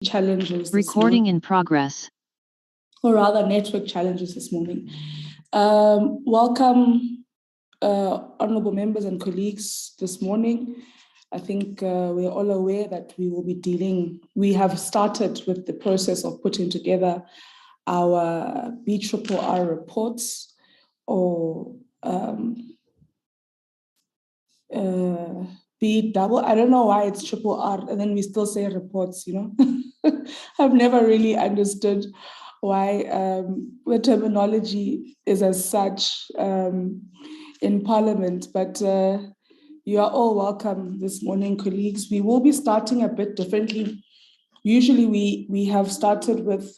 challenges. Recording in progress. Or rather, network challenges this morning. Welcome, honorable members and colleagues this morning. I think we're all aware that we have started with the process of putting together our BRRR reports or B double. I don't know why it's triple R and then we still say reports, I've never really understood why the terminology is as such in Parliament, but you are all welcome this morning, colleagues. We will be starting a bit differently. Usually we have started with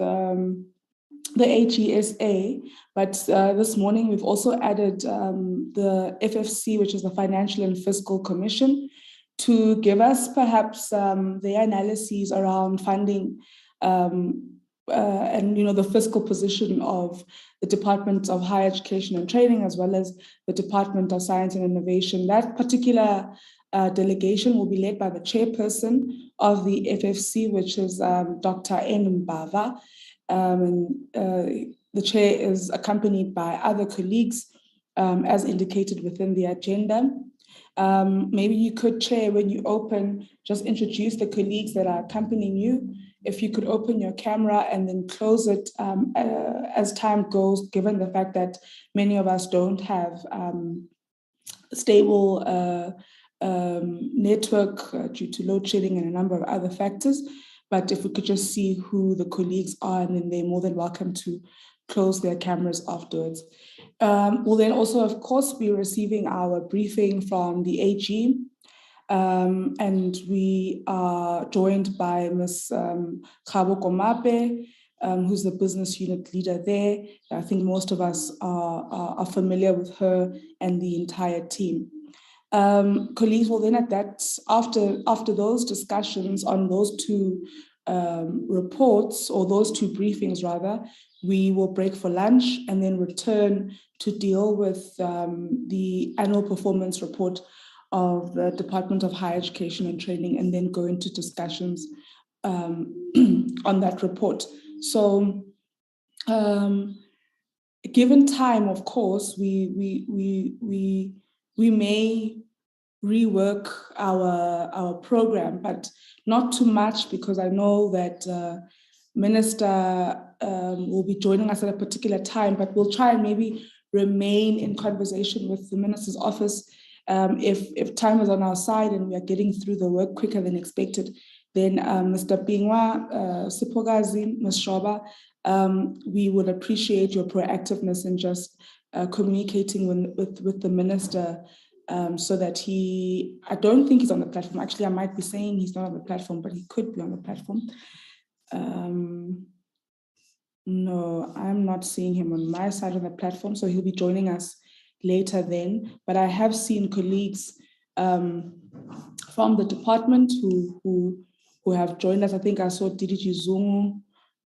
the AGSA, but this morning we've also added the FFC, which is the Financial and Fiscal Commission, to give us perhaps their analyses around funding and the fiscal position of the Department of Higher Education and Training, as well as the Department of Science and Innovation. That particular delegation will be led by the chairperson of the FFC, which is Dr. N. Mbava. The chair is accompanied by other colleagues, as indicated within the agenda. Maybe you could, Chair, when you open, just introduce the colleagues that are accompanying you. If you could open your camera and then close it as time goes, given the fact that many of us don't have stable network due to load shedding and a number of other factors. But if we could just see who the colleagues are, and then they're more than welcome to close their cameras afterwards. We'll then also, of course, be receiving our briefing from the AG. And we are joined by Ms. Khabo Komape, who's the business unit leader there. I think most of us are familiar with her and the entire team. Colleagues will then after those discussions on those two reports, or those two briefings rather, we will break for lunch and then return to deal with the annual performance report of the Department of Higher Education and Training, and then go into discussions on that report. So given time, of course, we may rework our program, but not too much, because I know that Minister will be joining us at a particular time, but we'll try and maybe remain in conversation with the Minister's office. If time is on our side and we are getting through the work quicker than expected, then Mr. Bingwa, Sipogazi, Ms. Shoba, we would appreciate your proactiveness in just communicating with the Minister, so that I don't think he's on the platform. Actually, I might be saying he's not on the platform, but he could be on the platform. No, I'm not seeing him on my side of the platform, so he'll be joining us later then. But I have seen colleagues from the department who have joined us. I think I saw DDG Zungu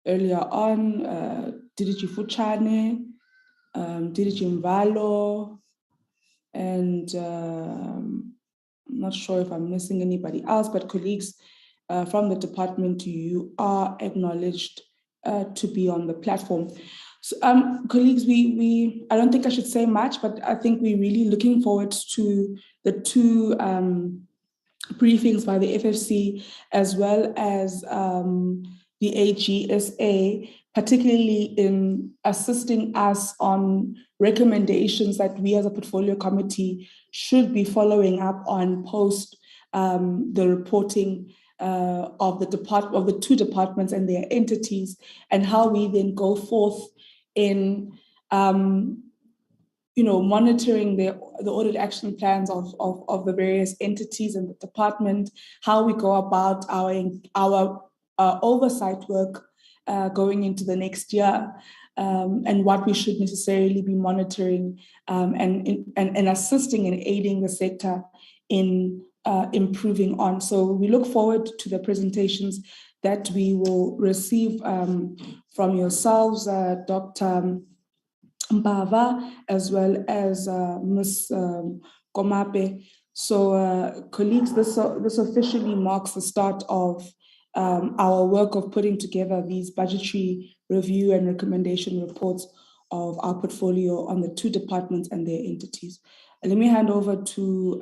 earlier on, DDG Fuchane, DDG Mvalo, and I'm not sure if I'm missing anybody else, but colleagues from the department, you are acknowledged to be on the platform. So, colleagues, I don't think I should say much, but I think we're really looking forward to the two briefings by the FFC, as well as the AGSA, particularly in assisting us on recommendations that we as a portfolio committee should be following up on post the reporting of the two departments and their entities, and how we then go forth in monitoring the audit action plans of the various entities in the department, how we go about our oversight work going into the next year, and what we should necessarily be monitoring and assisting and aiding the sector in improving on. So we look forward to the presentations that we will receive from yourselves, Dr. Mbava, as well as Ms. Komape. So colleagues, this officially marks the start of our work of putting together these budgetary review and recommendation reports of our portfolio on the two departments and their entities. And let me hand over to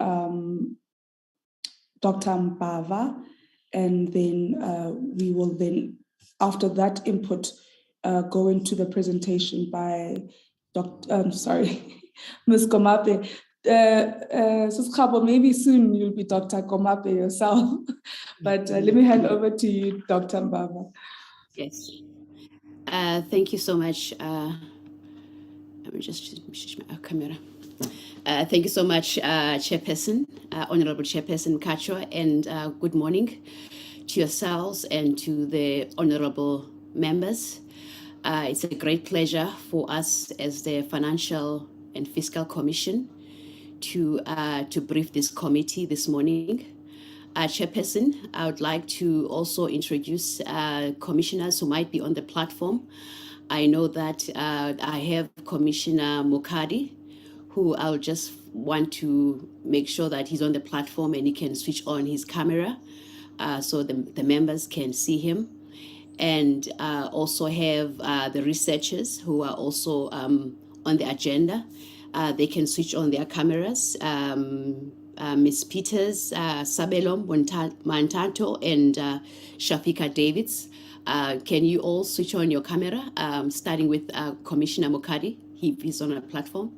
Dr. Mbava, and then we will then, after that input, go into the presentation by Ms. Komape. Sis Khabo, maybe soon you'll be Dr. Komape yourself, but let me hand over to you, Dr. Mbava. Yes. Thank you so much. Let me just switch my camera. Thank you so much, Chairperson, Honorable Chairperson Kachwa, and good morning to yourselves and to the honorable members. It's a great pleasure for us as the Financial and Fiscal Commission to brief this committee this morning. Chairperson, I would like to also introduce commissioners who might be on the platform. I know that I have Commissioner Mukadi, who I'll just want to make sure that he's on the platform and he can switch on his camera so the members can see him. And also have the researchers who are also on the agenda. They can switch on their cameras. Ms. Peters, Sabelo Mantato, and Shafika Davids. Can you all switch on your camera, starting with Commissioner Mukadi? He's on a platform.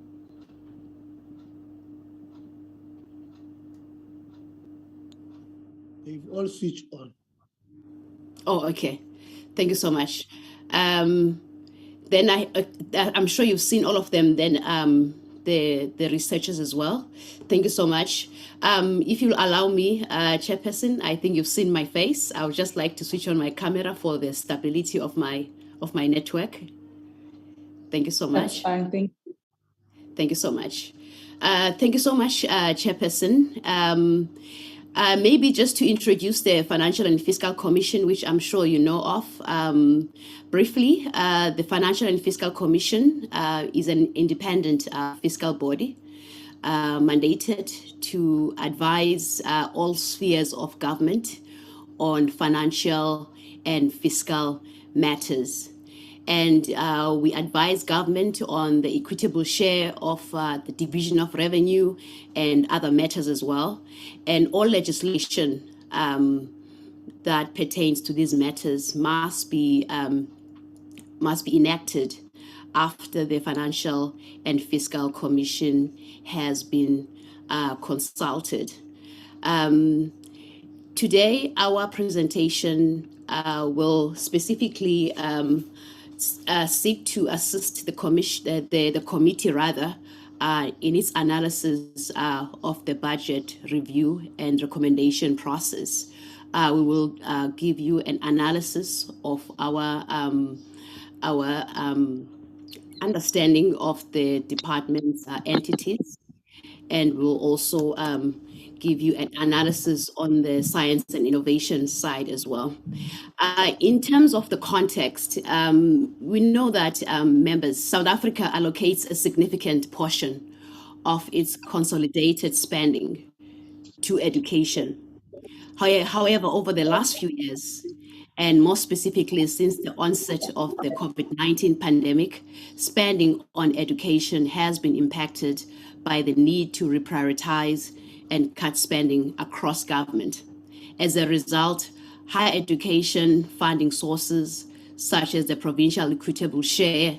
They've all switched on. Oh, okay. Thank you so much. Then I'm sure you've seen all of them. Then the researchers as well. Thank you so much. If you'll allow me, Chairperson, I think you've seen my face. I would just like to switch on my camera for the stability of my network. Thank you so much. That's fine. Thank you. Thank you so much. Thank you so much, Chairperson. Maybe just to introduce the Financial and Fiscal Commission, which I'm sure you know of. Briefly, the Financial and Fiscal Commission is an independent fiscal body mandated to advise all spheres of government on financial and fiscal matters. And we advise government on the equitable share of the division of revenue and other matters as well. And all legislation that pertains to these matters must be enacted after the Financial and Fiscal Commission has been consulted. Today, our presentation will specifically seek to assist the committee in its analysis of the budget review and recommendation process. We will give you an analysis of our understanding of the department's entities, and we'll also give you an analysis on the science and innovation side as well. In terms of the context, we know that South Africa allocates a significant portion of its consolidated spending to education. However, over the last few years, and more specifically since the onset of the COVID-19 pandemic, spending on education has been impacted by the need to reprioritize and cut spending across government. As a result, higher education funding sources, such as the provincial equitable share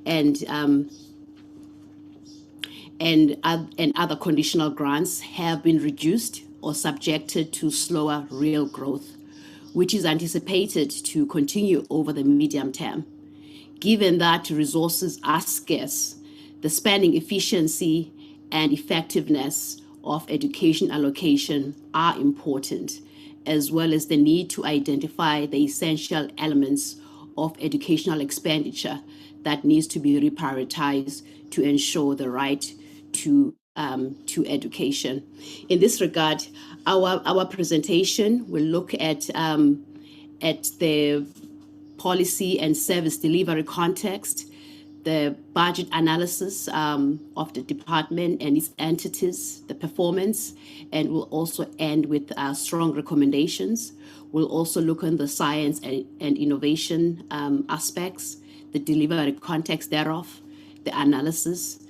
and other conditional grants, have been reduced or subjected to slower real growth, which is anticipated to continue over the medium term. Given that resources are scarce, the spending efficiency and effectiveness of education allocation are important, as well as the need to identify the essential elements of educational expenditure that needs to be reprioritized to ensure the right to education. In this regard, our presentation will look at the policy and service delivery context, the budget analysis of the department and its entities, the performance, and we'll also end with strong recommendations. We'll also look on the science and innovation aspects, the delivery context thereof, the analysis,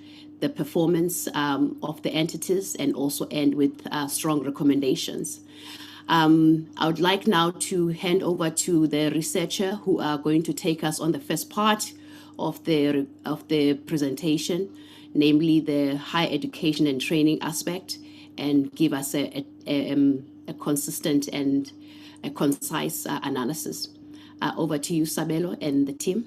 the performance of the entities, and also end with strong recommendations. I would like now to hand over to the researcher who are going to take us on the first part of the presentation, namely the higher education and training aspect, and give us a consistent and a concise analysis. Over to you, Sabelo, and the team.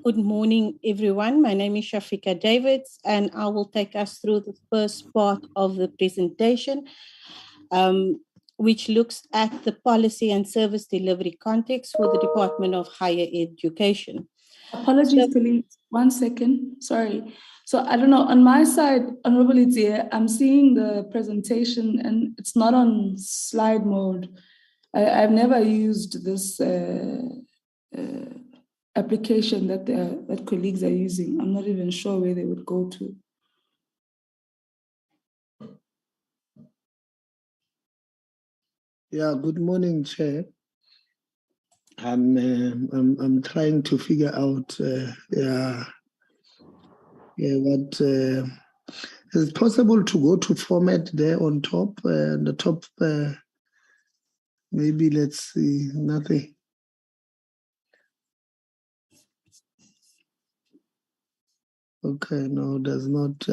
Good morning, everyone. My name is Shafika Davids, and I will take us through the first part of the presentation, which looks at the policy and service delivery context for the Department of Higher Education. Apologies, colleagues. 1 second. Sorry. So I don't know, on my side, Honorable Idzie, I'm seeing the presentation and it's not on slide mode. I've never used this application that colleagues are using. I'm not even sure where they would go to. Yeah, good morning, Chair. I'm trying to figure out what is it possible to go to format there on top, the top, maybe let's see, nothing. Okay, no, does not.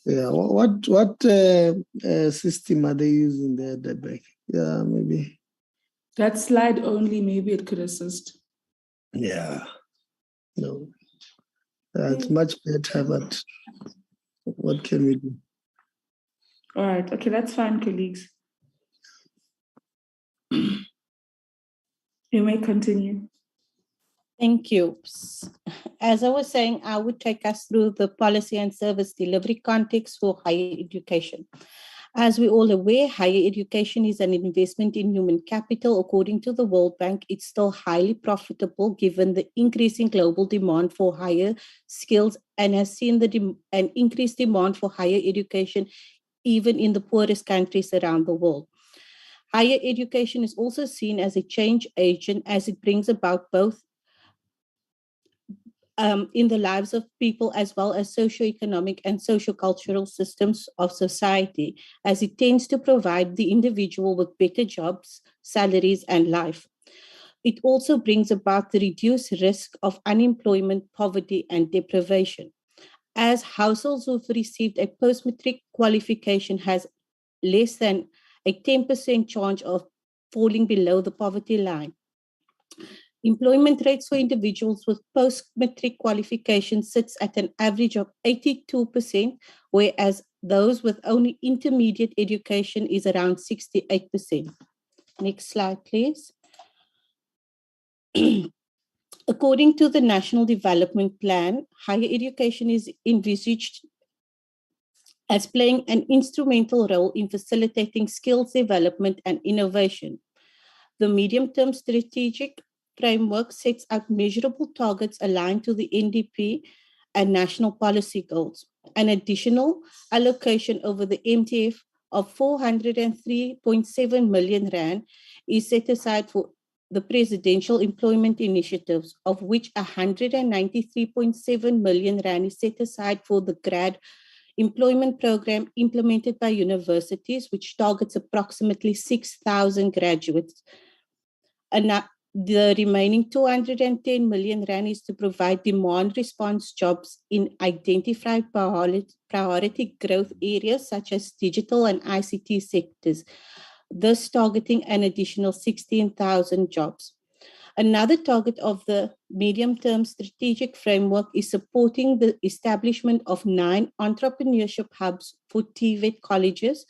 What system are they using there at the back? Yeah, maybe. That slide only, maybe it could assist. Yeah, no. It's much better, but what can we do? All right, okay, that's fine, colleagues. You may continue. Thank you. As I was saying, I would take us through the policy and service delivery context for higher education. As we're all aware, higher education is an investment in human capital. According to the World Bank, it's still highly profitable given the increasing global demand for higher skills and has seen an increased demand for higher education even in the poorest countries around the world. Higher education is also seen as a change agent as it brings about both in the lives of people as well as socio-economic and socio-cultural systems of society, as it tends to provide the individual with better jobs, salaries, and life. It also brings about the reduced risk of unemployment, poverty, and deprivation, as households who've received a post-matric qualification has less than a 10% chance of falling below the poverty line. Employment rates for individuals with post-matric qualification sits at an average of 82%, whereas those with only intermediate education is around 68%. Next slide, please. According to the National Development Plan, higher education is envisaged as playing an instrumental role in facilitating skills development and innovation. The medium-term strategic framework sets out measurable targets aligned to the NDP and national policy goals. An additional allocation over the MTF of 403.7 million rand is set aside for the presidential employment initiatives, of which 193.7 million rand is set aside for the grad employment program implemented by universities, which targets approximately 6,000 graduates. And the remaining 210 million rand is to provide demand response jobs in identified priority growth areas such as digital and ICT sectors, thus targeting an additional 16,000 jobs. Another target of the medium-term strategic framework is supporting the establishment of 9 entrepreneurship hubs for Tibet Colleges,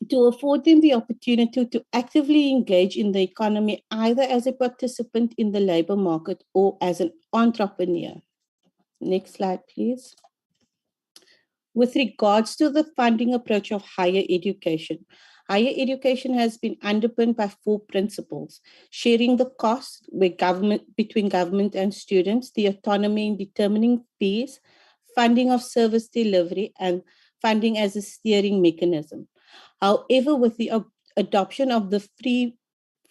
to afford them the opportunity to actively engage in the economy, either as a participant in the labor market or as an entrepreneur. Next slide, please. With regards to the funding approach of higher education has been underpinned by 4 principles: sharing the cost between government and students, the autonomy in determining fees, funding of service delivery, and funding as a steering mechanism. However, with the adoption of the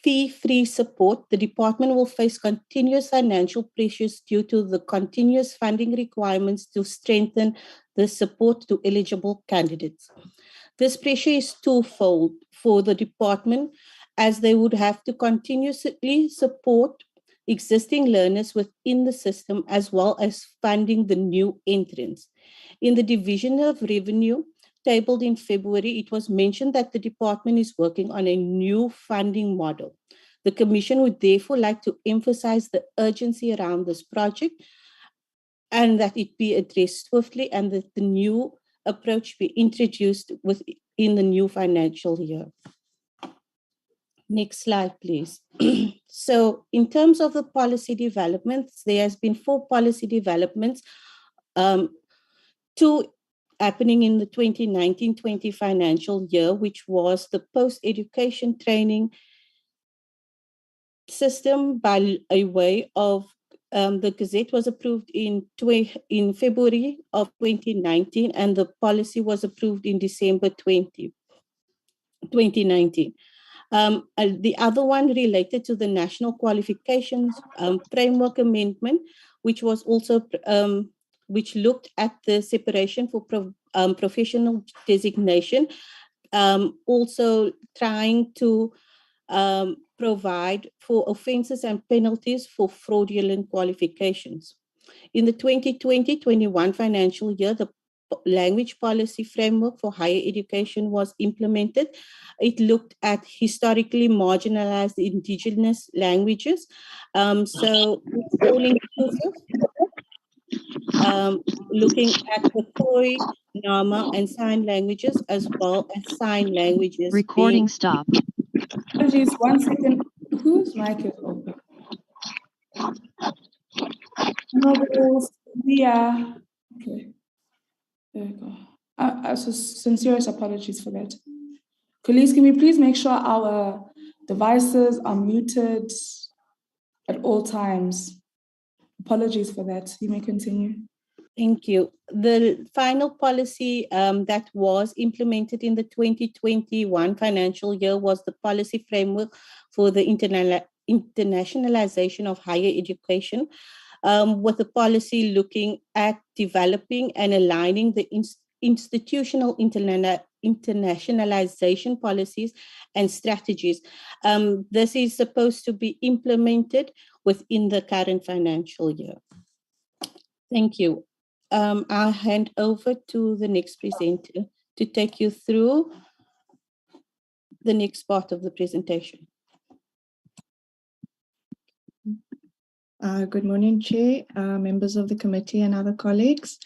fee-free support, the department will face continuous financial pressures due to the continuous funding requirements to strengthen the support to eligible candidates. This pressure is twofold for the department, as they would have to continuously support existing learners within the system as well as funding the new entrants. In the Division of Revenue tabled in February, it was mentioned that the department is working on a new funding model. The Commission would therefore like to emphasize the urgency around this project and that it be addressed swiftly and that the new approach be introduced within the new financial year. Next slide, please. So in terms of the policy developments, there has been 4 policy developments, 2 happening in the 2019-20 financial year, which was the post-education training system by a way of the Gazette was approved in February of 2019, and the policy was approved in December 2019. The other one related to the National Qualifications Framework Amendment, which was also which looked at the separation for professional designation, also trying to provide for offences and penalties for fraudulent qualifications. In the 2020-21 financial year, the language policy framework for higher education was implemented. It looked at historically marginalized indigenous languages. So it's all inclusive, looking at the Khoi, Nama, and sign languages, as well as sign languages. Recording stopped. Apologies, 1 second. Whose mic is open? Honorables, Leah. Okay, there we go. So sincerest apologies for that. Colleagues, can we please make sure our devices are muted at all times? Apologies for that. You may continue. Thank you. The final policy that was implemented in the 2021 financial year was the policy framework for the internationalization of higher education, with the policy looking at developing and aligning the institutional internationalization policies and strategies. This is supposed to be implemented within the current financial year. Thank you. I'll hand over to the next presenter to take you through the next part of the presentation. Good morning, Chair, members of the committee and other colleagues.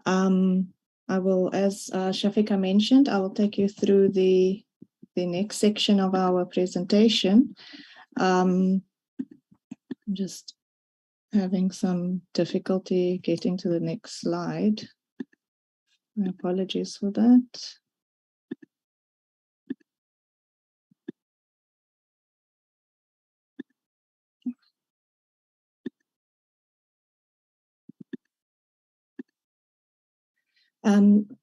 I will, as Shafika mentioned, I will take you through the next section of our presentation. Just having some difficulty getting to the next slide. My apologies for that.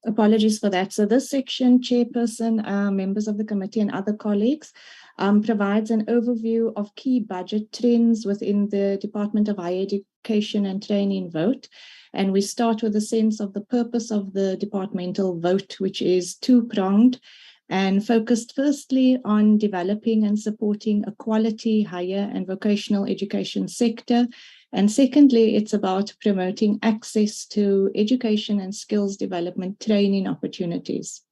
Apologies for that. So this section, Chairperson, members of the committee and other colleagues, provides an overview of key budget trends within the Department of Higher Education and Training vote. And we start with a sense of the purpose of the departmental vote, which is two-pronged and focused firstly on developing and supporting a quality higher and vocational education sector. And secondly, it's about promoting access to education and skills development training opportunities.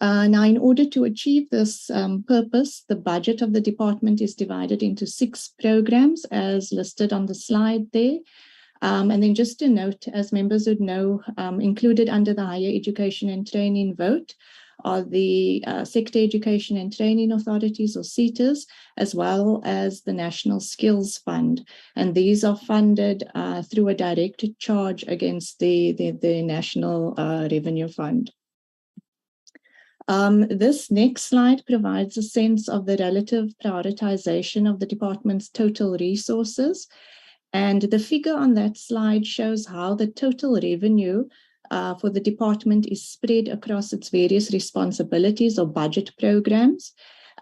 Now, in order to achieve this purpose, the budget of the department is divided into 6 programs as listed on the slide there. And then just to note, as members would know, included under the Higher Education and Training vote are the Sector Education and Training Authorities, or SETAs, as well as the National Skills Fund. And these are funded through a direct charge against the National Revenue Fund. This next slide provides a sense of the relative prioritization of the department's total resources. And the figure on that slide shows how the total revenue for the department is spread across its various responsibilities or budget programs.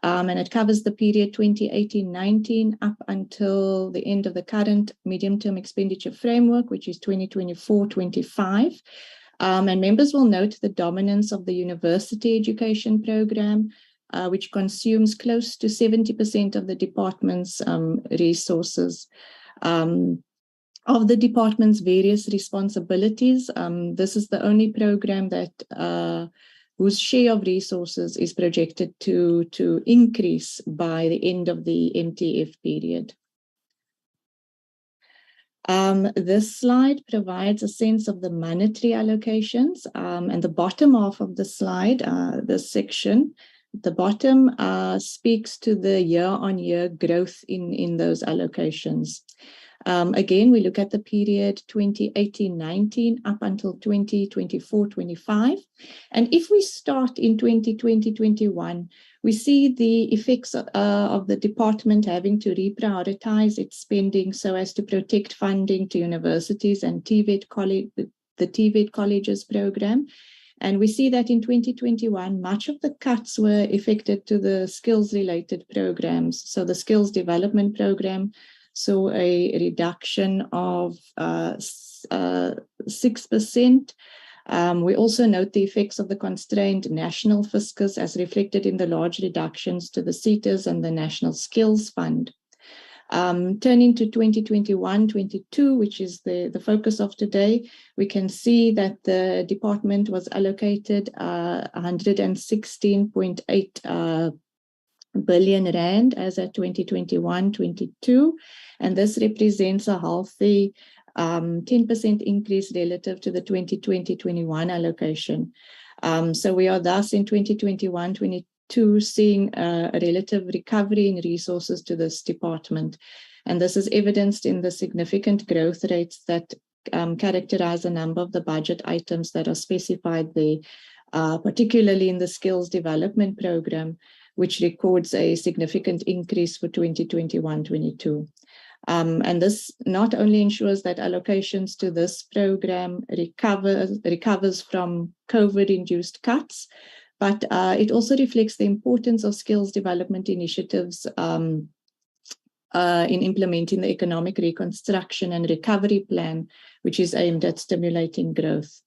And it covers the period 2018-19 up until the end of the current medium-term expenditure framework, which is 2024-25. And members will note the dominance of the university education program, which consumes close to 70% of the department's resources. Of the department's various responsibilities, this is the only program that whose share of resources is projected to increase by the end of the MTF period. This slide provides a sense of the monetary allocations, and the bottom half of the slide, this section, the bottom speaks to the year-on-year growth in those allocations. Again, we look at the period 2018-19 up until 2024-25. And if we start in 2020-21, we see the effects of the department having to reprioritize its spending so as to protect funding to universities and Tibet College, the Tibet Colleges program. And we see that in 2021, much of the cuts were affected to the skills-related programs. So the skills development program saw a reduction of 6%. We also note the effects of the constrained national fiscus as reflected in the large reductions to the SETAs and the National Skills Fund. Turning to 2021-22, which is the focus of today, we can see that the department was allocated 116.8 billion rand as at 2021-22, and this represents a healthy 10% increase relative to the 2020-21 allocation. So we are thus in 2021-22 seeing a relative recovery in resources to this department. And this is evidenced in the significant growth rates that characterize a number of the budget items that are specified there, particularly in the skills development program, which records a significant increase for 2021-22. And this not only ensures that allocations to this program recovers from COVID-induced cuts, but it also reflects the importance of skills development initiatives in implementing the economic reconstruction and recovery plan, which is aimed at stimulating growth.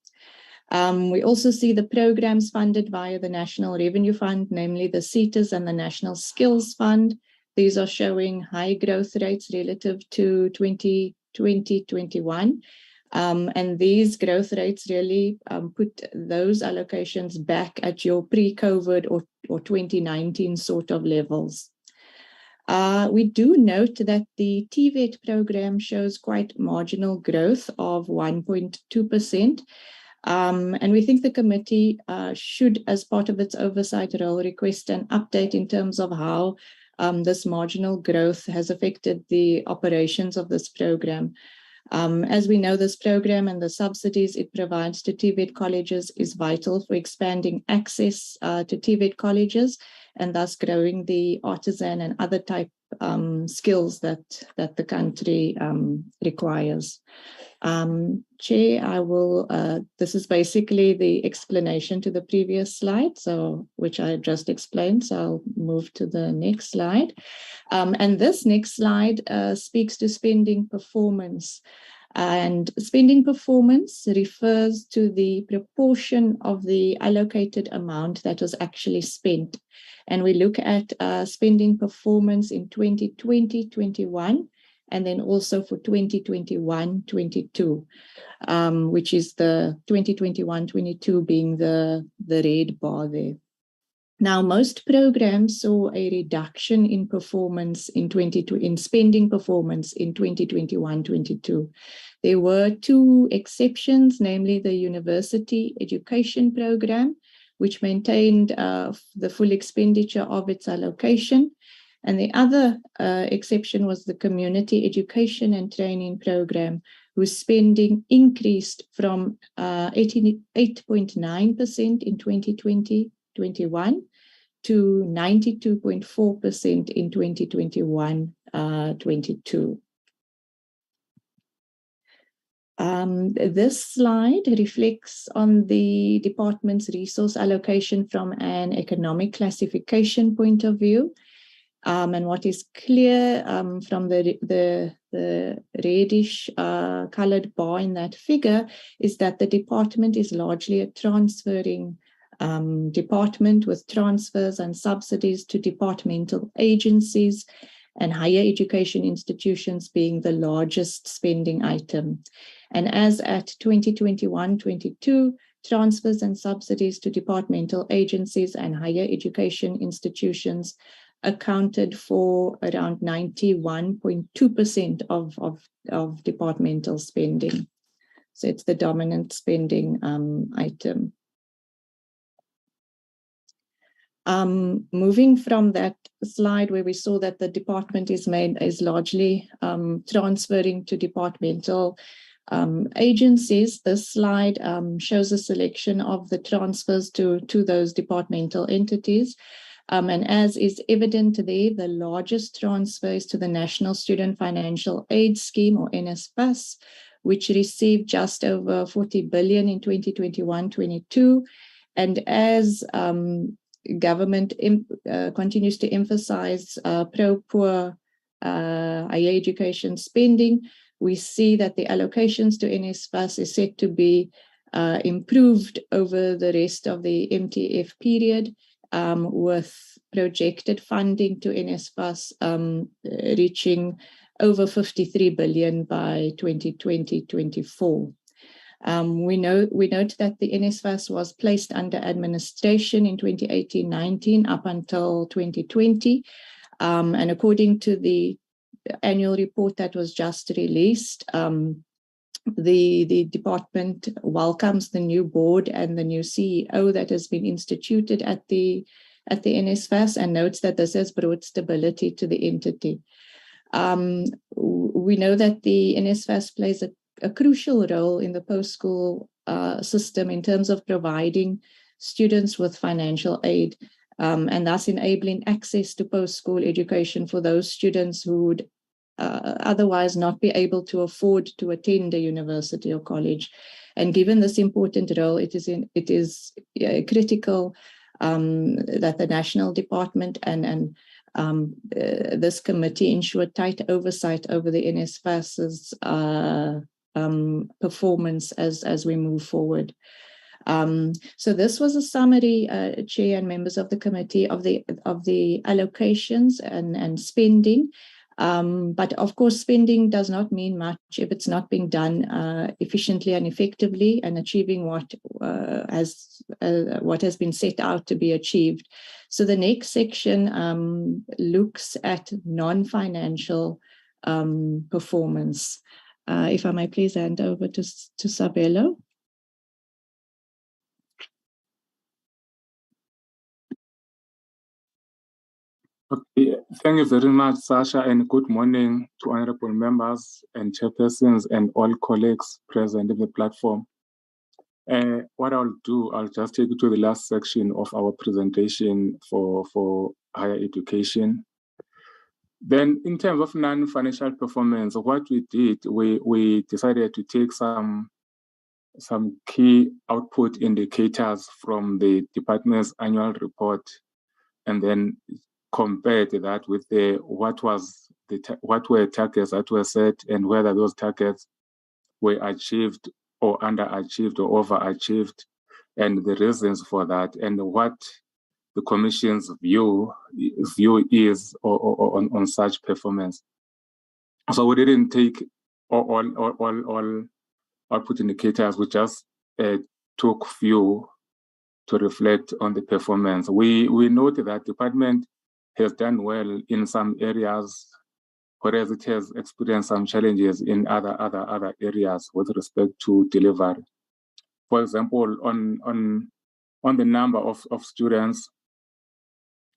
We also see the programs funded via the National Revenue Fund, namely the SETAs and the National Skills Fund. These are showing high growth rates relative to 2020-21. And these growth rates really put those allocations back at your pre-COVID or 2019 sort of levels. We do note that the TVET program shows quite marginal growth of 1.2%. And we think the committee should, as part of its oversight role, request an update in terms of how this marginal growth has affected the operations of this program. As we know, this program and the subsidies it provides to Tibet Colleges is vital for expanding access to Tibet Colleges and thus growing the artisan and other type skills that the country requires. Chair, I will, this is basically the explanation to the previous slide, which I just explained, so I'll move to the next slide. And this next slide speaks to spending performance. And spending performance refers to the proportion of the allocated amount that was actually spent. And we look at spending performance in 2020-21, and then also for 2021-22, which is the 2021-22 being the red bar there. Now, most programs saw a reduction in performance in spending performance in 2021-22. There were two exceptions, namely the University Education Program, which maintained the full expenditure of its allocation. And the other exception was the Community Education and Training Program, whose spending increased from 88.9% in 2020-21 to 92.4% in 2021-22. This slide reflects on the department's resource allocation from an economic classification point of view. And what is clear from the reddish colored bar in that figure is that the department is largely a transferring department, with transfers and subsidies to departmental agencies and higher education institutions being the largest spending item. And as at 2021-22, transfers and subsidies to departmental agencies and higher education institutions accounted for around 91.2% of departmental spending. So it's the dominant spending item. Moving from that slide where we saw that the department is largely transferring to departmental agencies, this slide shows a selection of the transfers to those departmental entities. And as is evident there, the largest transfer is to the National Student Financial Aid Scheme, or NSFAS, which received just over 40 billion in 2021-22. And as government continues to emphasize pro-poor higher education spending, we see that the allocations to NSFAS is set to be improved over the rest of the MTF period, with projected funding to NSFAS reaching over 53 billion by 2020-24. We note that the NSFAS was placed under administration in 2018-19 up until 2020. And according to the annual report that was just released, the department welcomes the new board and the new CEO that has been instituted at the NSFAS, and notes that this has brought stability to the entity. We know that the NSFAS plays a crucial role in the post-school system in terms of providing students with financial aid, and thus enabling access to post-school education for those students who would otherwise not be able to afford to attend a university or college. And given this important role, it is critical that the national department and this committee ensure tight oversight over the NSFAS's performance as we move forward. So this was a summary, Chair and members of the committee, of the allocations and spending. But of course, spending does not mean much if it's not being done efficiently and effectively and achieving what has been set out to be achieved. So the next section looks at non-financial performance. If I may please hand over to Sabelo. Okay, thank you very much, Sasha, and good morning to honorable members and chairpersons and all colleagues present in the platform. What I'll do, I'll just take you to the last section of our presentation for higher education. Then, in terms of non-financial performance, what we did, we decided to take some key output indicators from the department's annual report, and then compared that with what were targets that were set, and whether those targets were achieved or underachieved or overachieved, and the reasons for that, and what the Commission's view is on such performance. So we didn't take all output indicators. We just took few to reflect on the performance. We noted that the department has done well in some areas, whereas it has experienced some challenges in other areas with respect to delivery. For example, on on the number of students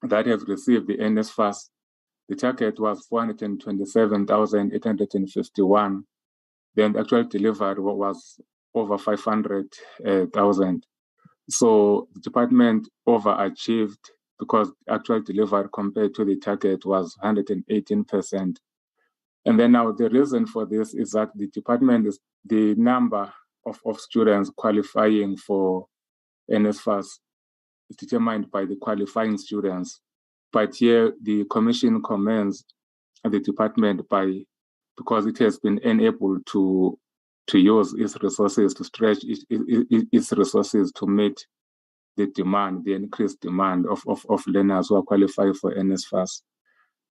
that have received the NSFAS, the target was 427,851. Then the actual delivered was over 500,000. So the department overachieved because actual delivered compared to the target was 118%. And then now the reason for this is that the department is the number of students qualifying for NSFAS is determined by the qualifying students. But here the commission commends the department because it has been unable to use its resources, to stretch its resources to meet the demand, the increased demand of learners who are qualified for NSFAS.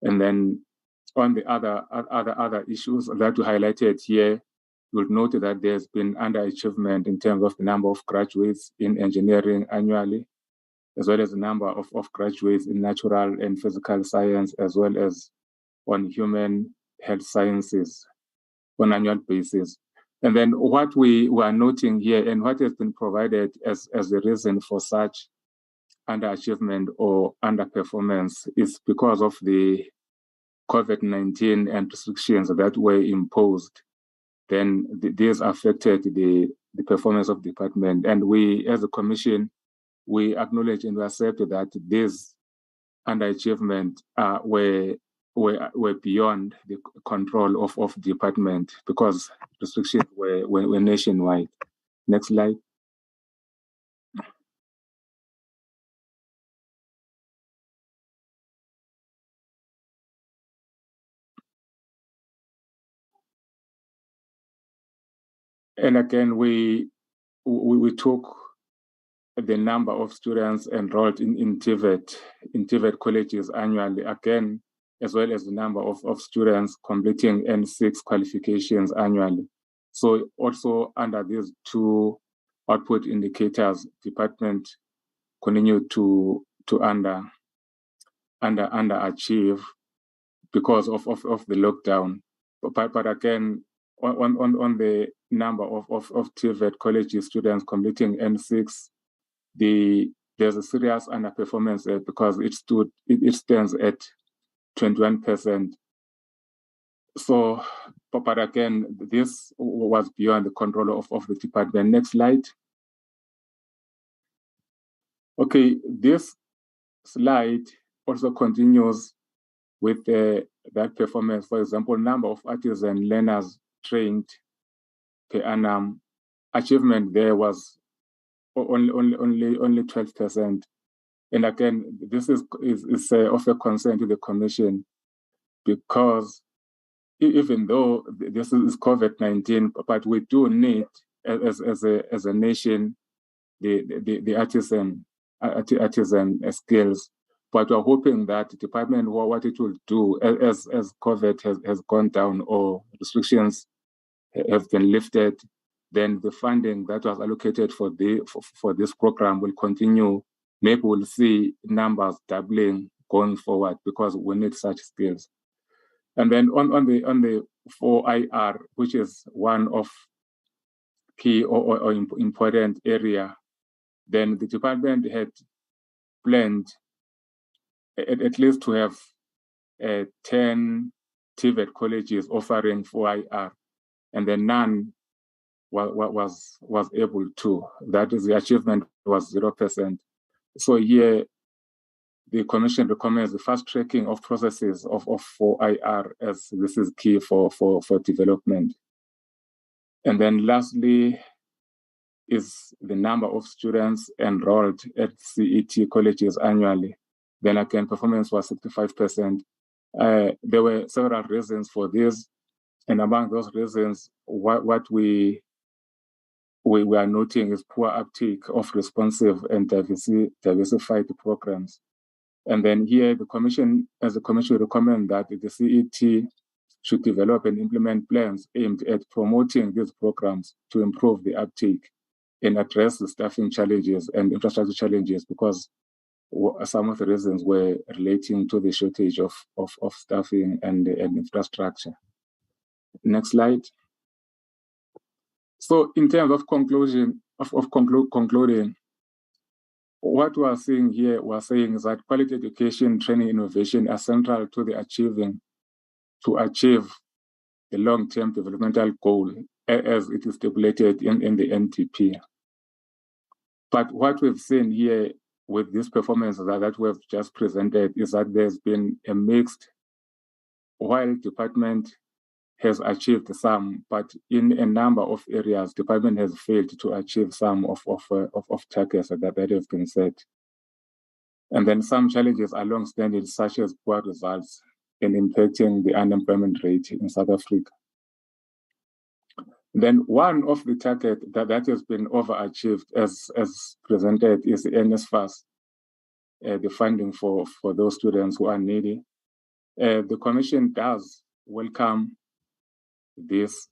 And then on the other issues that we highlighted here, you'll note that there's been underachievement in terms of the number of graduates in engineering annually, as well as the number of graduates in natural and physical science, as well as on human health sciences on an annual basis. And then what we were noting here and what has been provided as the reason for such underachievement or underperformance is because of the COVID-19 and restrictions that were imposed. Then these affected the performance of the department. And we, as a commission, we acknowledge and we accept that these underachievement were beyond the control of the department because restrictions were nationwide. Next slide. And again, we took the number of students enrolled in Tibet Colleges annually, again, as well as the number of students completing N6 qualifications annually. So also under these two output indicators, department continued to underachieve because of the lockdown. But again, on the number of Tibet Colleges students completing N6, there's a serious underperformance there because it stands at 21%. So, but again, this was beyond the control of the department. Next slide. Okay, this slide also continues with that performance. For example, number of artisan learners trained per annum. Achievement there was only 12%. And again, this is of a concern to the Commission because even though this is COVID-19, but we do need, as a nation, the artisan skills. But we're hoping that the department, what it will do as COVID has gone down or restrictions have been lifted, then the funding that was allocated for this program will continue. Maybe we'll see numbers doubling going forward because we need such skills. And then on the 4IR, which is one of key or important area, then the department had planned at least to have 10 Tibet colleges offering 4IR, and then none was able to. That is, the achievement was 0%. So here, the Commission recommends the fast tracking of processes of 4IR, as this is key for development. And then lastly is the number of students enrolled at CET colleges annually. Then again, performance was 65%. There were several reasons for this. And among those reasons, what we are noting is poor uptake of responsive and diversified programs. And then here, the Commission recommend that the CET should develop and implement plans aimed at promoting these programs to improve the uptake and address the staffing challenges and infrastructure challenges, because some of the reasons were relating to the shortage of staffing and infrastructure. Next slide. So in terms of concluding, what we are seeing here, we are saying is that quality education, training, innovation are central to achieve the long-term developmental goal as it is stipulated in the NTP. But what we've seen here with this performance that we've just presented is that there's been a mixed, while department has achieved some, but in a number of areas, department has failed to achieve some of targets that have been set. And then some challenges are long-standing, such as poor results in impacting the unemployment rate in South Africa. Then one of the targets that has been overachieved as presented is the NSFAS, the funding for those students who are needy. The Commission does welcome this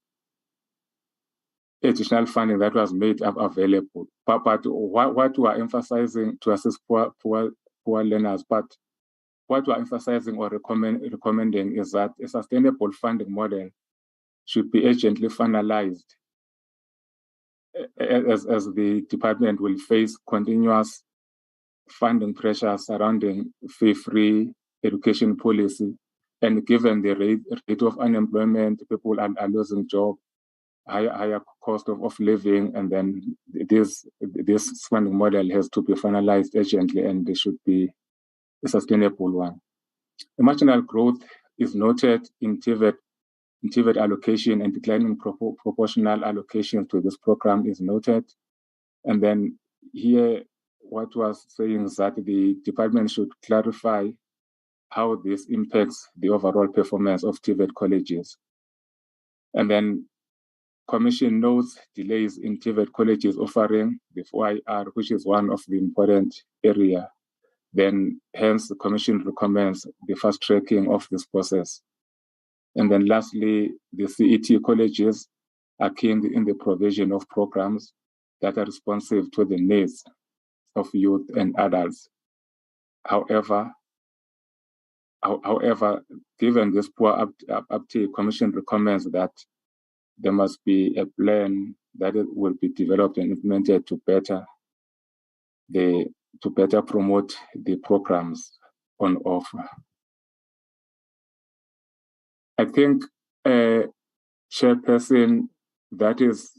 additional funding that was made available. But what we are emphasizing to assist poor learners, but what we are emphasizing or recommending is that a sustainable funding model should be urgently finalized as the department will face continuous funding pressure surrounding fee-free education policy. And given the rate of unemployment, people are losing jobs, higher cost of living, and then this funding model has to be finalized urgently, and there should be a sustainable one. The marginal growth is noted in Tibet allocation, and declining proportional allocation to this program is noted. And then here, what was saying is that the department should clarify how this impacts the overall performance of Tibet Colleges. And then Commission notes delays in Tibet Colleges offering the FYR, which is one of the important area. Then hence the Commission recommends the fast tracking of this process. And then lastly, the CET colleges are keen in the provision of programs that are responsive to the needs of youth and adults. However, given this poor uptake, Commission recommends that there must be a plan that will be developed and implemented to better promote the programs on offer. I think, Chairperson, that is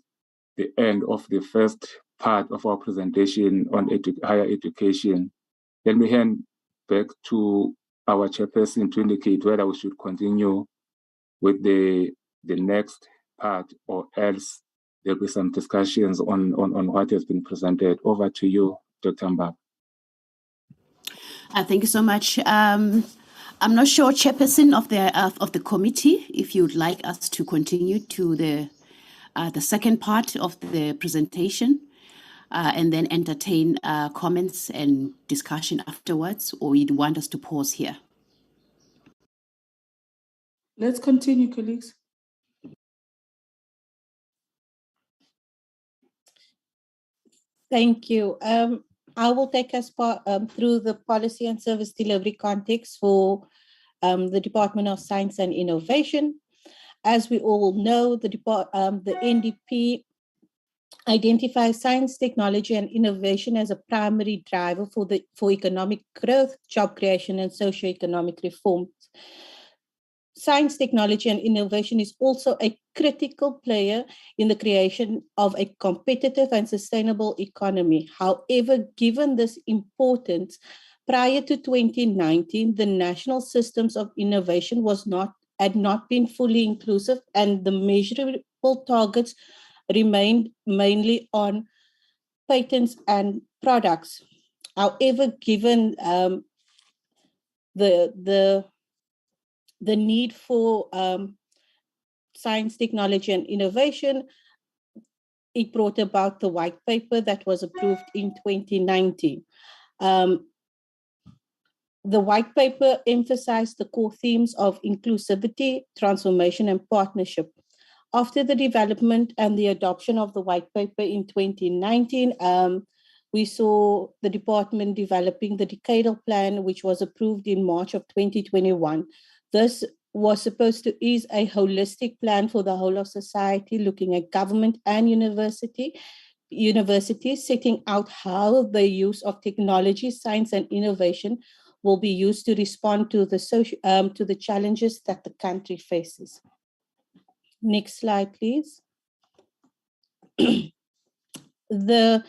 the end of the first part of our presentation on higher education. Then we hand back to our Chairperson to indicate whether we should continue with the next part, or else there'll be some discussions on what has been presented. Over to you, Dr. Mbaba. Thank you so much. I'm not sure, Chairperson of the committee, if you'd like us to continue to the second part of the presentation and then entertain comments and discussion afterwards, or you'd want us to pause here? Let's continue, colleagues. Thank you. I will take us through the policy and service delivery context for the Department of Science and Innovation. As we all know, the NDP identifies science, technology, and innovation as a primary driver for economic growth, job creation, and socio-economic reforms. Science, technology, and innovation is also a critical player in the creation of a competitive and sustainable economy. However, given this importance, prior to 2019, the national systems of innovation had not been fully inclusive, and the measurable targets remained mainly on patents and products. However, given the need for science, technology, and innovation, it brought about the white paper that was approved in 2019. The white paper emphasized the core themes of inclusivity, transformation, and partnership. After the development and the adoption of the white paper in 2019, we saw the department developing the decadal plan, which was approved in March of 2021. This was supposed to ease a holistic plan for the whole of society, looking at government and university, universities, setting out how the use of technology, science, and innovation will be used to respond to the challenges that the country faces. Next slide, please. The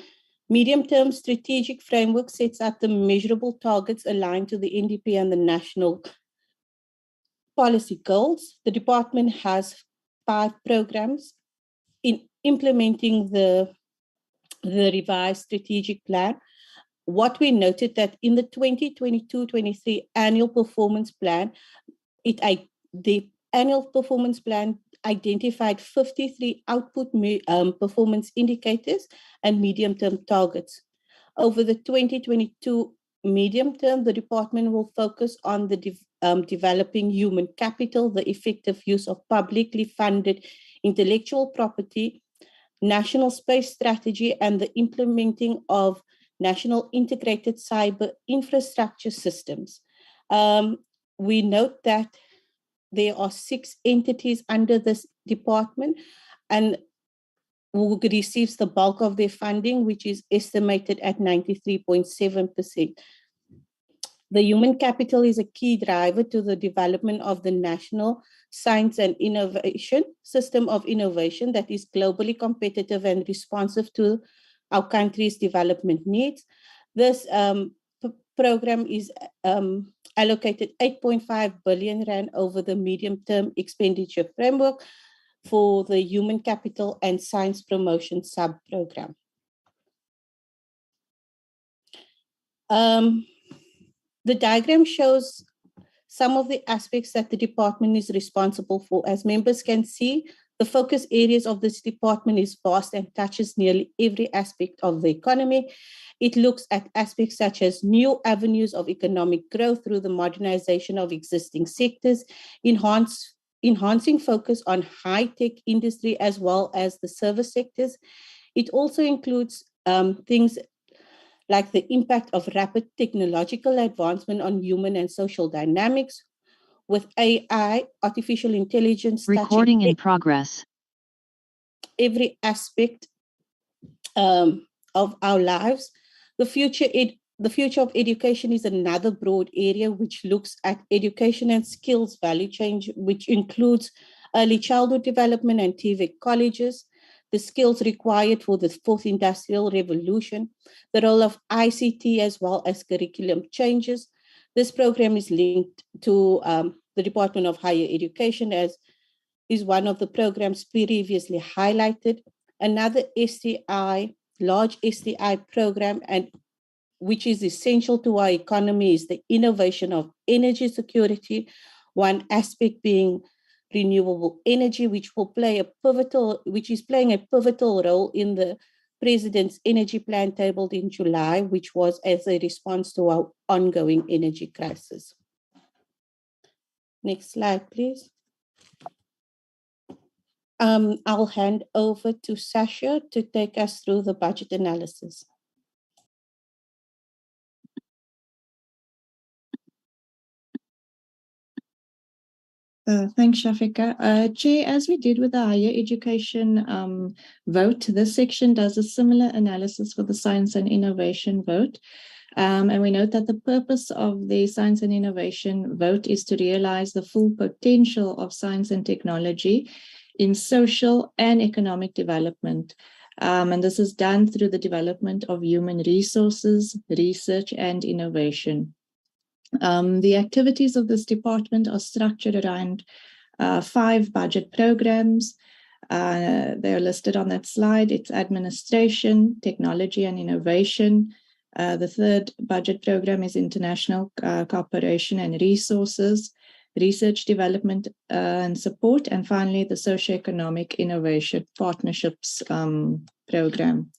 medium-term strategic framework sets out the measurable targets aligned to the NDP and the national policy goals. The department has 5 programs in implementing the revised strategic plan. What we noted that in the 2022-23 annual performance plan, the annual performance plan identified 53 output performance indicators and medium-term targets. Over the 2022 medium term, the department will focus on the developing human capital, the effective use of publicly funded intellectual property, national space strategy, and the implementing of national integrated cyber infrastructure systems. We note that there are 6 entities under this department and who receives the bulk of their funding, which is estimated at 93.7%. The human capital is a key driver to the development of the national science and innovation system of innovation that is globally competitive and responsive to our country's development needs. This program is allocated 8.5 billion rand over the medium-term expenditure framework for the Human Capital and Science Promotion sub-program. The diagram shows some of the aspects that the department is responsible for. As members can see, the focus areas of this department is vast and touches nearly every aspect of the economy. It looks at aspects such as new avenues of economic growth through the modernization of existing sectors, enhancing focus on high-tech industry as well as the service sectors. It also includes things like the impact of rapid technological advancement on human and social dynamics, with AI, artificial intelligence, recording in progress, every aspect of our lives. The future of education is another broad area which looks at education and skills value chain, which includes early childhood development and Tibet Colleges, the skills required for the 4th industrial revolution, the role of ICT as well as curriculum changes. This program is linked to the Department of Higher Education, as is one of the programs previously highlighted. Another STI, large STI program, and which is essential to our economy, is the innovation of energy security, one aspect being renewable energy, which is playing a pivotal role in the President's energy plan tabled in July, which was as a response to our ongoing energy crisis. Next slide, please. I'll hand over to Sasha to take us through the budget analysis. Thanks, Shafika. Chair, as we did with the higher education vote, this section does a similar analysis for the science and innovation vote. And we note that the purpose of the science and innovation vote is to realize the full potential of science and technology in social and economic development. And this is done through the development of human resources, research, and innovation. The activities of this department are structured around 5 budget programs. They are listed on that slide. It's administration, technology, and innovation. The 3rd budget program is international cooperation and resources, research, development, and support. And finally, the Socio-Economic Innovation Partnerships program.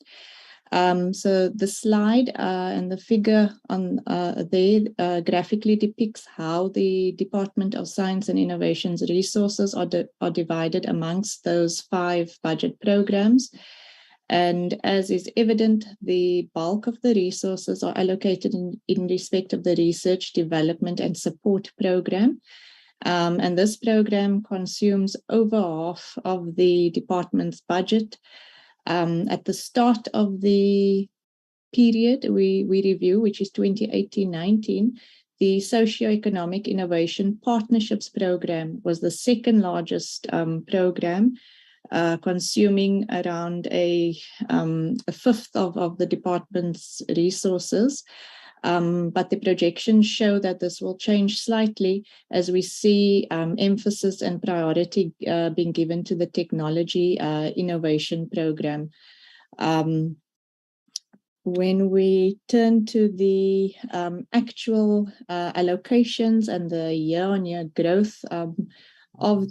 So the slide and the figure on there graphically depicts how the Department of Science and Innovation's resources are divided amongst those 5 budget programs. And as is evident, the bulk of the resources are allocated in respect of the research, development, and support program. And this program consumes over half of the department's budget. At the start of the period we review, which is 2018-19, the Socio-Economic Innovation Partnerships Program was the second largest program, consuming around a fifth of the department's resources. But the projections show that this will change slightly as we see emphasis and priority being given to the technology innovation program. When we turn to the actual allocations and the year-on-year growth of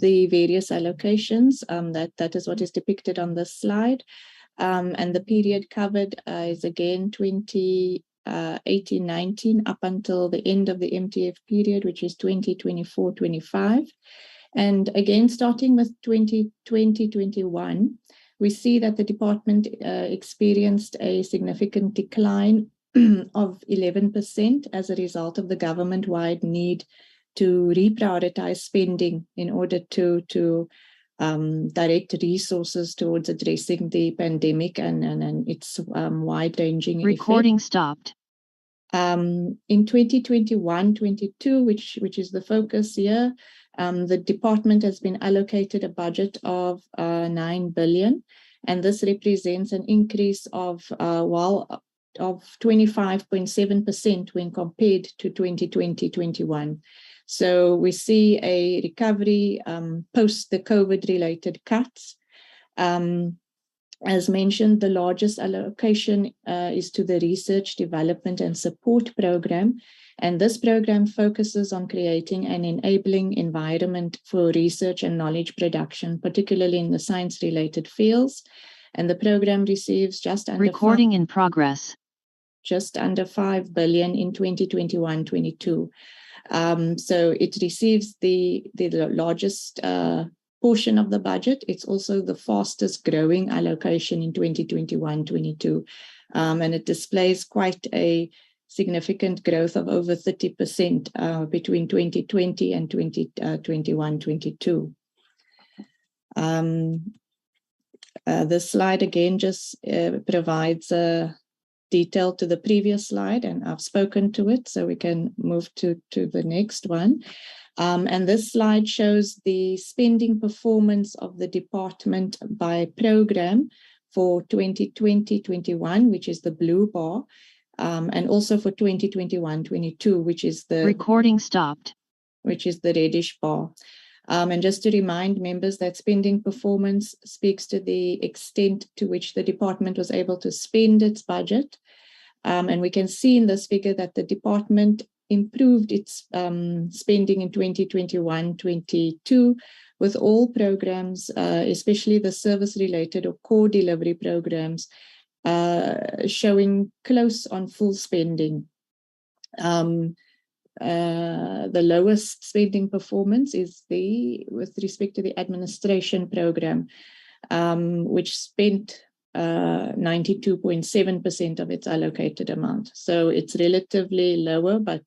the various allocations, that is what is depicted on this slide. And the period covered is again 2018-19 up until the end of the MTF period, which is 2024-25. And again, starting with 2020-21, we see that the department experienced a significant decline of 11% as a result of the government-wide need to reprioritize spending in order to direct resources towards addressing the pandemic and its wide-ranging Recording effect. stopped. In 2021-22, which is the focus here, the department has been allocated a budget of 9 billion, and this represents an increase of 25.7% when compared to 2020-21. So we see a recovery post the COVID-related cuts. As mentioned, the largest allocation is to the Research, Development and Support Program. And this program focuses on creating an enabling environment for research and knowledge production, particularly in the science-related fields. And the program receives just under Recording in progress. Just under 5 billion in 2021-22. So it receives the largest portion of the budget. It's also the fastest growing allocation in 2021-22. And it displays quite a significant growth of over 30% between 2020 and 2021-22. This slide again just provides a detail to the previous slide, and I've spoken to it, so we can move to the next one. And this slide shows the spending performance of the department by program for 2020-21, which is the blue bar, and also for 2021-22, which is the recording stopped, which is the reddish bar. And just to remind members that spending performance speaks to the extent to which the department was able to spend its budget. And we can see in this figure that the department improved its spending in 2021-22 with all programs, especially the service-related or core delivery programs, showing close on full spending. The lowest spending performance is with respect to the administration program, which spent 92.7% of its allocated amount. So it's relatively lower, but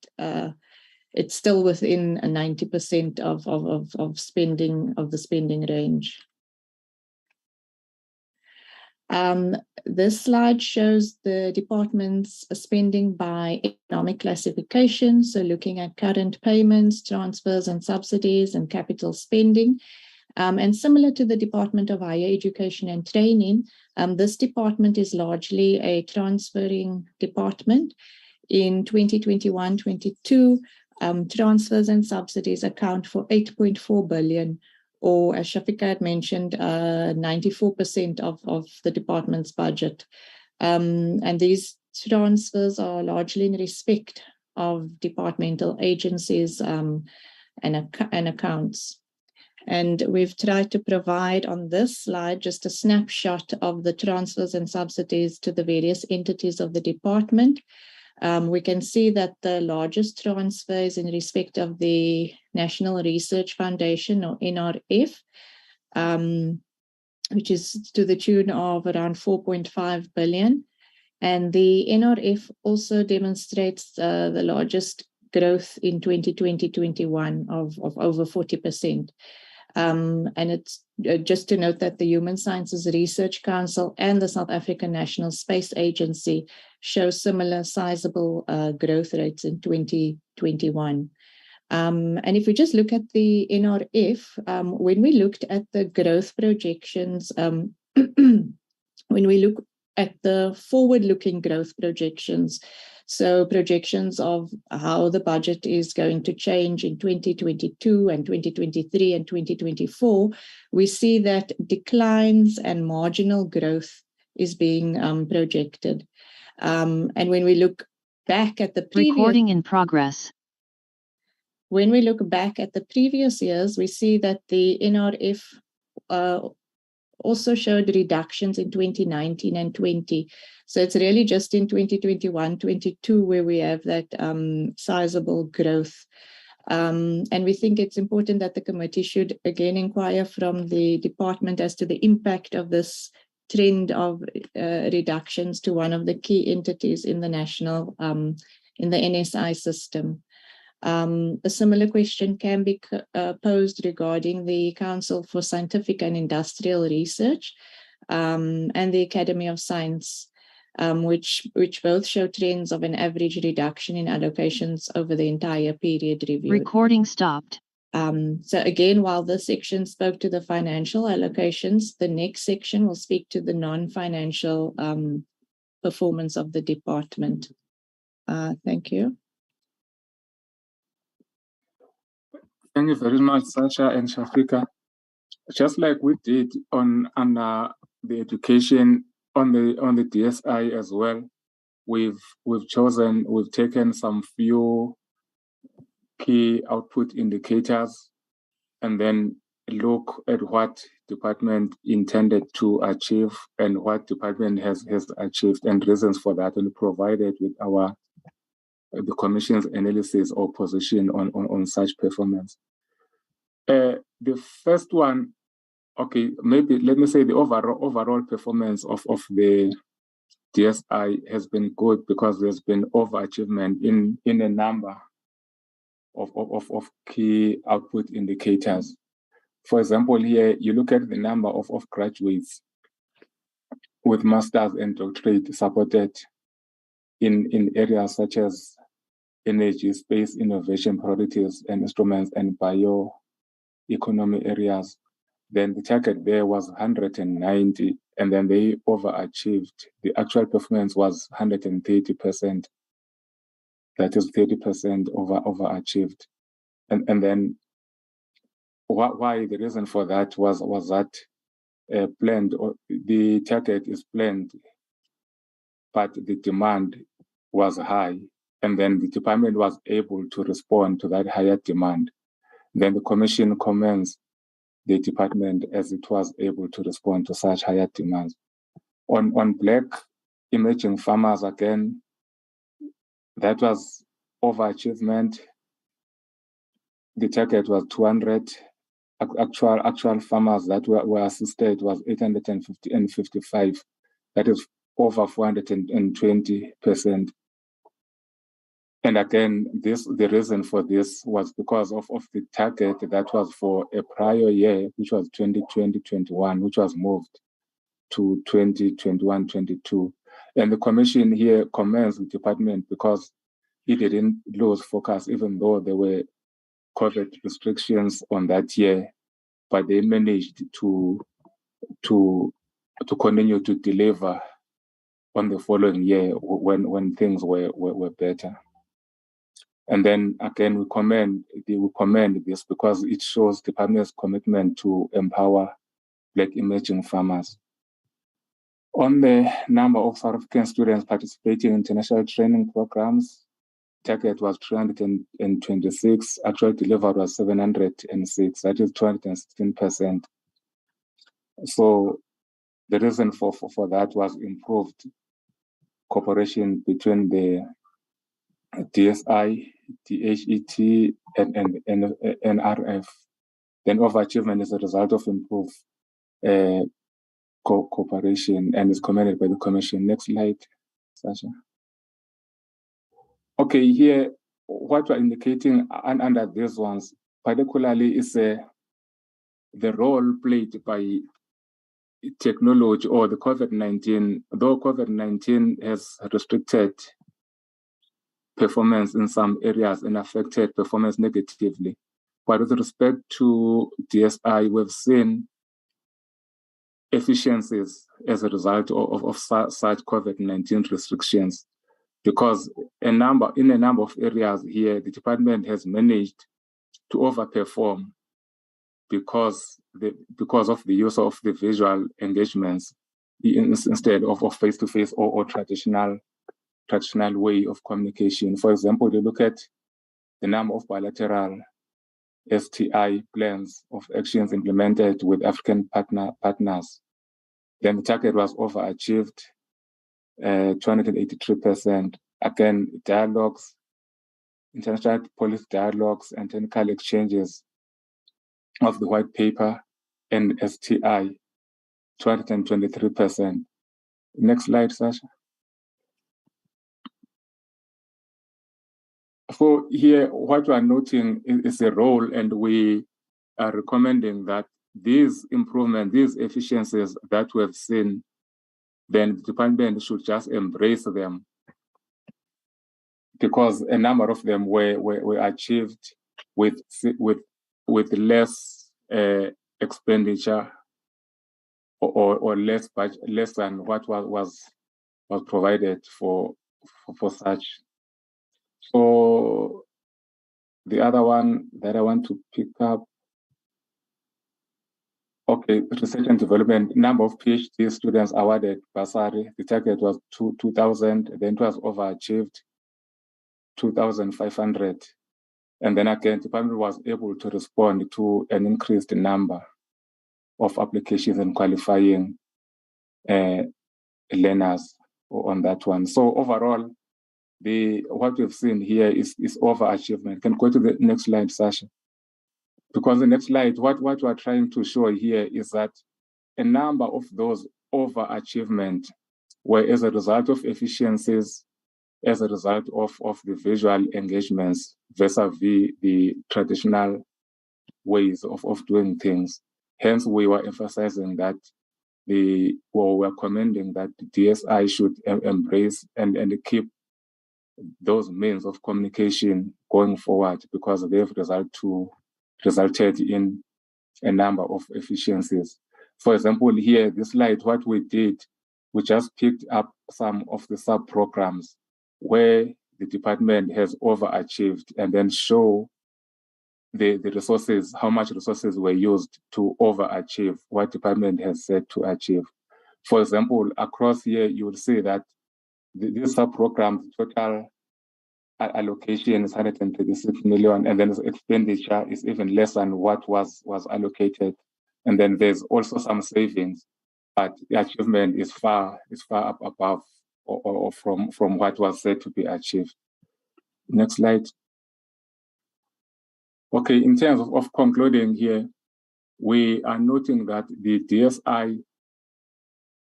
it's still within 90% of spending of the spending range. This slide shows the department's spending by economic classification. So looking at current payments, transfers and subsidies and capital spending. And similar to the Department of Higher Education and Training, this department is largely a transferring department. In 2021-22, transfers and subsidies account for 8.4 billion, or as Shafika had mentioned, 94% of the department's budget. And these transfers are largely in respect of departmental agencies and accounts. And we've tried to provide on this slide just a snapshot of the transfers and subsidies to the various entities of the department. We can see that the largest transfer is in respect of the National Research Foundation, or NRF, which is to the tune of around 4.5 billion. And the NRF also demonstrates the largest growth in 2020-21 of over 40%. And it's just to note that the Human Sciences Research Council and the South African National Space Agency show similar sizable growth rates in 2021. And if we just look at the NRF, when we looked at the growth projections, when we look at the forward-looking growth projections, so projections of how the budget is going to change in 2022 and 2023 and 2024, we see that declines and marginal growth is being projected. And when we look back at the previous... Recording in progress. When we look back at the previous years, we see that the NRF also showed reductions in 2019 and 20. So it's really just in 2021, 22 where we have that sizable growth. And we think it's important that the committee should again inquire from the department as to the impact of this trend of reductions to one of the key entities in the national, in the NSI system. A similar question can be posed regarding the Council for Scientific and Industrial Research and the Academy of Science, which both show trends of an average reduction in allocations over the entire period reviewed. Recording stopped. So again, while this section spoke to the financial allocations, the next section will speak to the non-financial performance of the department. Thank you. Thank you very much, Sasha and Shafika. Just like we did on the education on the DSI as well, we've taken some few key output indicators and then look at what department intended to achieve and what department has achieved and reasons for that, and provided with the Commission's analysis or position on such performance. The first one, okay, maybe let me say the overall performance of the DSI has been good because there's been overachievement in a number of key output indicators. For example, here you look at the number of graduates with masters and doctorate supported in areas such as energy, space, innovation, priorities and instruments, and bioeconomy areas. Then the target there was 190, and then they overachieved. The actual performance was 130%. That is 30% overachieved. And then why the reason for that was that planned, or the target is planned, but the demand was high. And then the department was able to respond to that higher demand. Then the Commission commends the department as it was able to respond to such higher demands. On Black emerging farmers, again, that was overachievement. The target was 200. Actual farmers that were assisted was 855. That is over 420%. And again, the reason for this was because of the target that was for a prior year, which was 2020-21, which was moved to 2021-22. And the Commission here commends the department because it didn't lose focus, even though there were COVID restrictions on that year, but they managed to continue to deliver on the following year when things were better. And then again, we commend this because it shows the department's commitment to empower Black emerging farmers. On the number of South African students participating in international training programs, target was 326, actual delivered was 706, that is 216%. So the reason for that was improved cooperation between the DSI, DHET, and NRF. Then overachievement is a result of improved cooperation and is commended by the Commission. Next slide, Sasha. Okay, here, what we're indicating under these ones, particularly is the role played by technology or the COVID-19, though COVID-19 has restricted performance in some areas and affected performance negatively. But with respect to DSI, we've seen efficiencies as a result of such COVID-19 restrictions, because in a number of areas here, the department has managed to overperform because of the use of the visual engagements instead of face-to-face or traditional way of communication. For example, you look at the number of bilateral STI plans of actions implemented with African partners. Then the target was overachieved, 283%. Again, dialogues, international policy dialogues and technical exchanges of the white paper and STI, 223%. Next slide, Sasha. For here, what we are noting is a role, and we are recommending that these improvements, these efficiencies that we have seen, then the department should just embrace them, because a number of them were achieved with less expenditure or less than what was provided for such. So the other one that I want to pick up, okay, research and development, number of PhD students awarded bursary. The target was 2,000, then it was overachieved, 2,500. And then again, the department was able to respond to an increased number of applications and qualifying learners on that one. So overall, what we've seen here is overachievement. Can go to the next slide, Sasha. Because the next slide, what we're trying to show here is that a number of those overachievement were as a result of efficiencies, as a result of the visual engagements vis-a-vis the traditional ways of doing things. Hence, we were emphasizing that we're commending that the DSI should embrace and keep those means of communication going forward, because they've resulted in a number of efficiencies. For example, here, this slide, what we did, we just picked up some of the sub-programs where the department has overachieved, and then show the resources, how much resources were used to overachieve what department has set to achieve. For example, across here, you will see that these sub-programs, total allocation is 136 million, and then the expenditure is even less than what was allocated. And then there's also some savings, but the achievement is far up above or from what was said to be achieved. Next slide. Okay, in terms of concluding here, we are noting that the DSI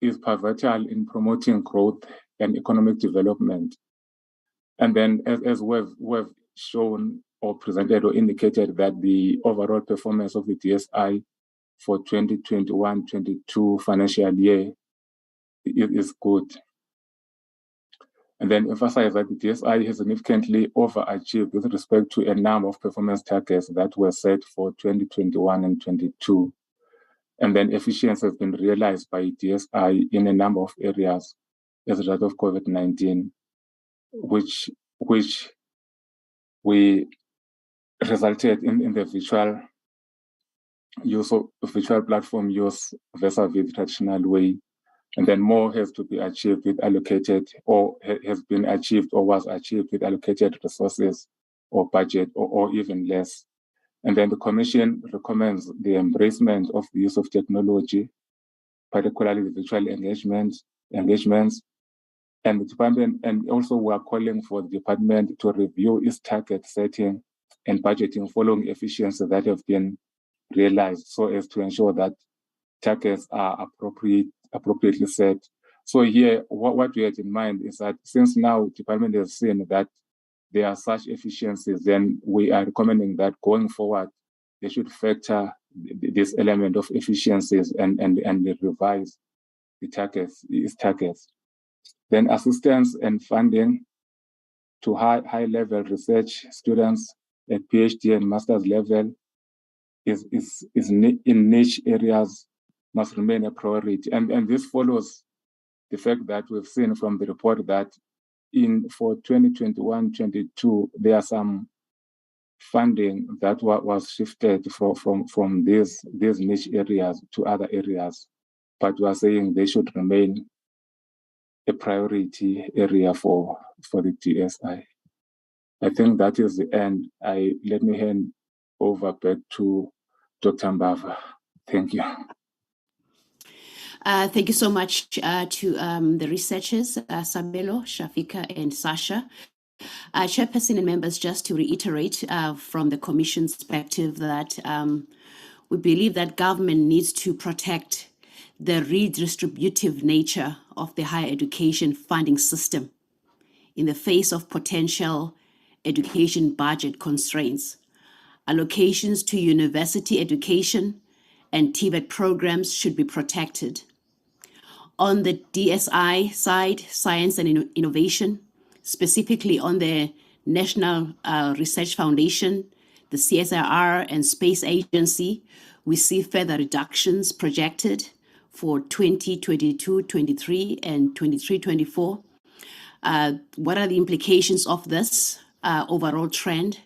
is pivotal in promoting growth and economic development. And then as we've shown or presented or indicated that the overall performance of the DSI for 2021-22 financial year is good. And then emphasize that the DSI has significantly overachieved with respect to a number of performance targets that were set for 2021 and 22. And then efficiency has been realized by DSI in a number of areas as a result of COVID-19, which we resulted in the virtual use of virtual platform use vis-a-vis the traditional way. And then more has to be achieved with allocated, or has been achieved or was achieved with allocated resources or budget or even less. And then the Commission recommends the embracement of the use of technology, particularly the virtual engagements, and the department, and also we are calling for the department to review its target setting and budgeting following efficiencies that have been realized, so as to ensure that targets are appropriately set. So here, what we had in mind is that since now the department has seen that there are such efficiencies, then we are recommending that going forward, they should factor this element of efficiencies and revise its targets. Then assistance and funding to high-level research students at PhD and master's level is in niche areas must remain a priority. And this follows the fact that we've seen from the report that for 2021-22, there are some funding that was shifted from these niche areas to other areas, but we are saying they should remain a priority area for the TSI. I think that is the end. Let me hand over back to Dr. Mbava. Thank you. Thank you so much to the researchers, Sabelo, Shafika, and Sasha. Chairperson and members, just to reiterate from the Commission's perspective that we believe that government needs to protect the redistributive nature of the higher education funding system in the face of potential education budget constraints. Allocations to university education and Tibet programs should be protected. On the DSI side, science and innovation, specifically on the National Research Foundation, the CSIR and Space Agency, we see further reductions projected for 2022-23 and 23-24. What are the implications of this overall trend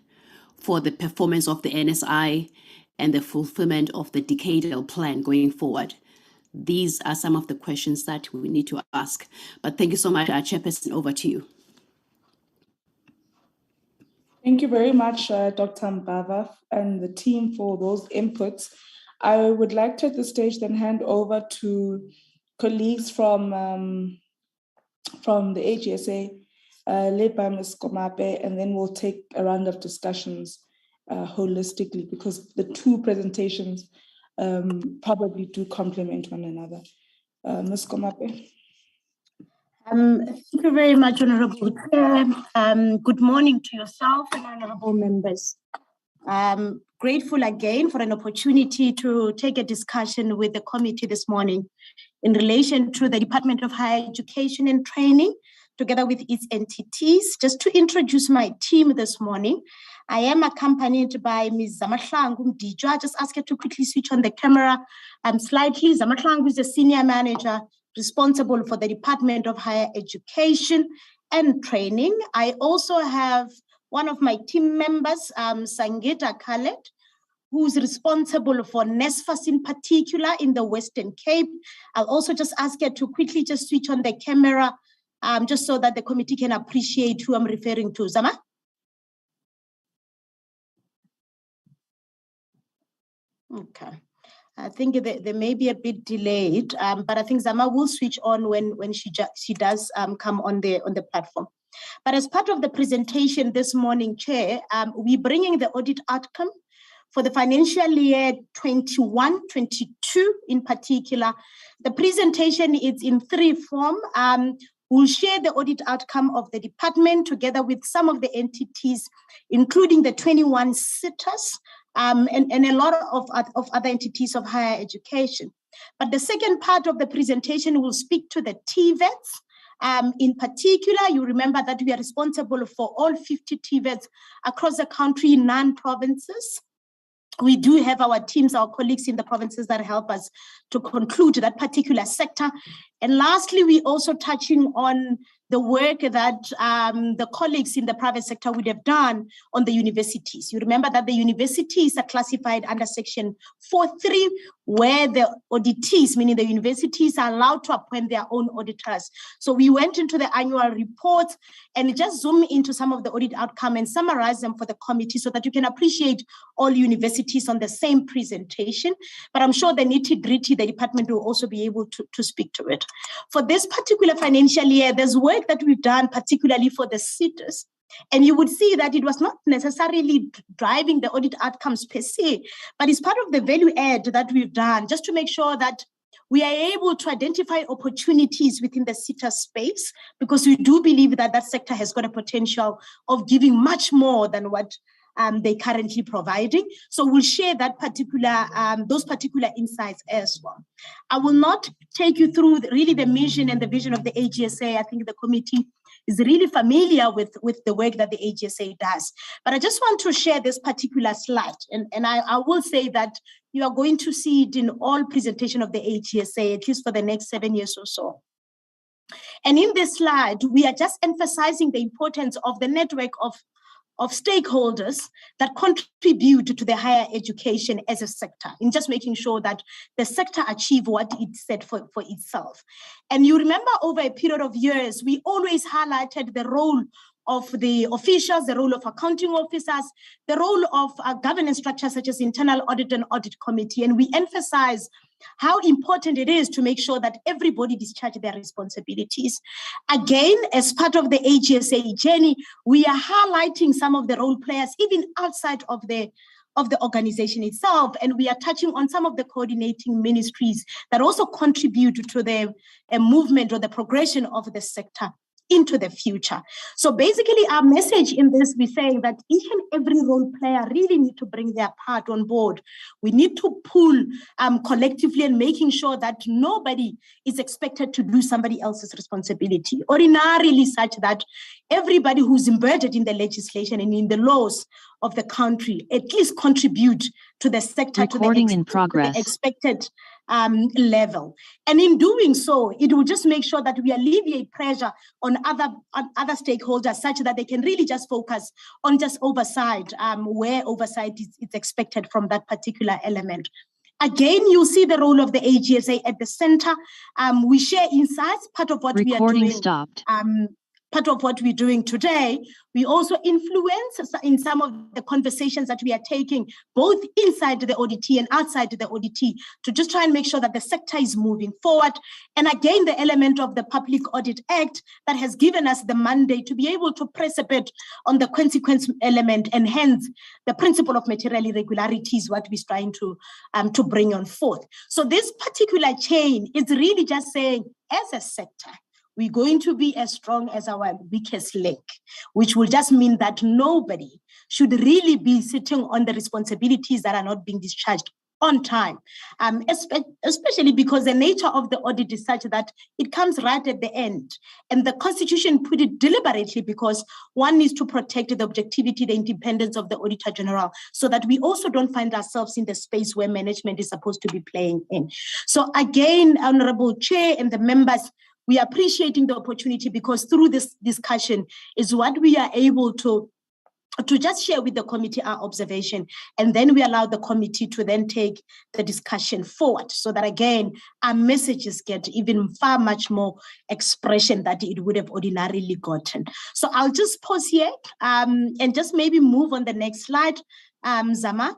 for the performance of the NSI and the fulfillment of the decadal plan going forward? These are some of the questions that we need to ask. But thank you so much, Chairperson, over to you. Thank you very much, Dr. Mbava and the team for those inputs. I would like to at this stage then hand over to colleagues from the AGSA, led by Ms. Komape, and then we'll take a round of discussions holistically, because the two presentations probably do complement one another. Ms. Komape. Thank you very much, Honorable Chair. Good morning to yourself and honorable members. Grateful again for an opportunity to take a discussion with the committee this morning in relation to the Department of Higher Education and Training, together with its entities. Just to introduce my team this morning, I am accompanied by Ms. Zamahlangu Mdijo. I just ask her to quickly switch on the camera slightly. Zamahlangu is the Senior Manager responsible for the Department of Higher Education and Training. I also have one of my team members, Sangita Khaled, who's responsible for NSFAS in particular in the Western Cape. I'll also just ask her to quickly just switch on the camera just so that the committee can appreciate who I'm referring to. Zama? Okay. I think they may be a bit delayed, but I think Zama will switch on when she does come on the platform. But as part of the presentation this morning, Chair, we're bringing the audit outcome for the financial year 21-22 in particular. The presentation is in three forms. We'll share the audit outcome of the department together with some of the entities, including the 21 sitters, and a lot of other entities of higher education. But the second part of the presentation will speak to the TVETs. In particular, you remember that we are responsible for all 50 TVETs across the country, 9 provinces. We do have our teams, our colleagues in the provinces that help us to conclude that particular sector. And lastly, we also touching on the work that the colleagues in the private sector would have done on the universities. You remember that the universities are classified under Section 4.3, where the auditees, meaning the universities, are allowed to appoint their own auditors. So we went into the annual report and just zoom into some of the audit outcome and summarize them for the committee so that you can appreciate all universities on the same presentation. But I'm sure the nitty-gritty, the department will also be able to speak to it. For this particular financial year, there's work that we've done particularly for the sitters. And you would see that it was not necessarily driving the audit outcomes per se, but it's part of the value add that we've done just to make sure that we are able to identify opportunities within the sitter space, because we do believe that that sector has got a potential of giving much more than what they're currently providing. So we'll share that particular, those particular insights as well. I will not take you through really the mission and the vision of the AGSA. I think the committee is really familiar with the work that the AGSA does. But I just want to share this particular slide. And I will say that you are going to see it in all presentation of the AGSA, at least for the next 7 years or so. And in this slide, we are just emphasizing the importance of the network of stakeholders that contribute to the higher education as a sector, in just making sure that the sector achieve what it set for itself. And you remember over a period of years, we always highlighted the role of the officials, the role of accounting officers, the role of governance structures such as internal audit and audit committee. And we emphasize how important it is to make sure that everybody discharge their responsibilities. Again, as part of the AGSA journey, we are highlighting some of the role players even outside of the organization itself, and we are touching on some of the coordinating ministries that also contribute to the movement or the progression of the sector into the future. So basically our message in this, we're saying that each and every role player really need to bring their part on board. We need to pull collectively and making sure that nobody is expected to do somebody else's responsibility, ordinarily such that everybody who's embedded in the legislation and in the laws of the country at least contribute to the sector, Recording to in progress. the expected level. And in doing so, it will just make sure that we alleviate pressure on other stakeholders such that they can really just focus on just oversight, where oversight is expected from that particular element. Again, you see the role of the AGSA at the center. We share insights, part of what we are doing. Stopped. Part of what we're doing today, we also influence in some of the conversations that we are taking, both inside the auditee and outside the auditee, to just try and make sure that the sector is moving forward. And again, the element of the Public Audit Act that has given us the mandate to be able to press a bit on the consequence element, and hence the principle of material irregularity is what we're trying to bring on forth. So this particular chain is really just saying, as a sector, we're going to be as strong as our weakest link, which will just mean that nobody should really be sitting on the responsibilities that are not being discharged on time, especially because the nature of the audit is such that it comes right at the end. And the Constitution put it deliberately because one needs to protect the objectivity, the independence of the Auditor-General, so that we also don't find ourselves in the space where management is supposed to be playing in. So again, Honorable Chair and the members, we are appreciating the opportunity, because through this discussion is what we are able to just share with the committee our observation, and then we allow the committee to then take the discussion forward, so that again, our messages get even far much more expression that it would have ordinarily gotten. So I'll just pause here and just maybe move on the next slide, Zama.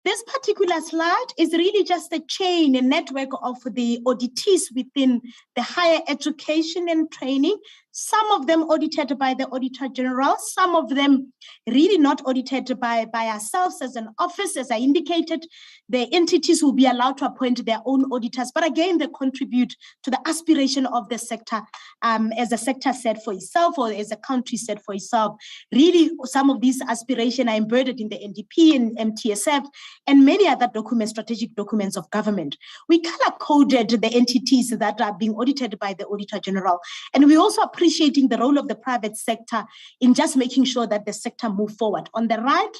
This particular slide is really just a chain, a network of the auditees within the higher education and training. Some of them audited by the Auditor-General, some of them really not audited by ourselves as an office. As I indicated, the entities will be allowed to appoint their own auditors, but again, they contribute to the aspiration of the sector as a sector set for itself, or as a country set for itself. Really, some of these aspirations are embedded in the NDP and MTSF and many other documents, strategic documents of government. We color-coded the entities that are being audited by the Auditor-General, and we also appreciating the role of the private sector in just making sure that the sector move forward. On the right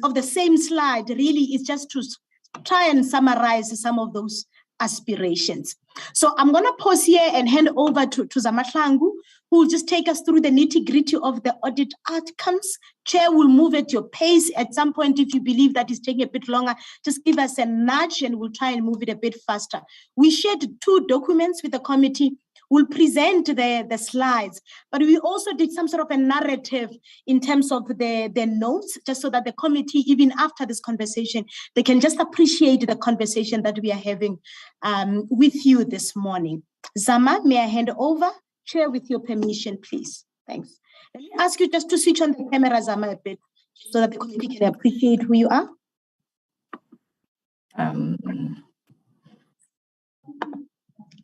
of the same slide really is just to try and summarize some of those aspirations. So I'm going to pause here and hand over to Zamahlangu, who will just take us through the nitty-gritty of the audit outcomes. Chair will move at your pace. At some point, if you believe that is taking a bit longer, just give us a nudge and we'll try and move it a bit faster. We shared 2 documents with the committee. We'll present the slides, but we also did some sort of a narrative in terms of the notes, just so that the committee, even after this conversation, they can just appreciate the conversation that we are having with you this morning. Zama, may I hand over? Chair, with your permission, please. Thanks. Let me ask you just to switch on the camera, Zama, a bit, so that the committee can appreciate who you are.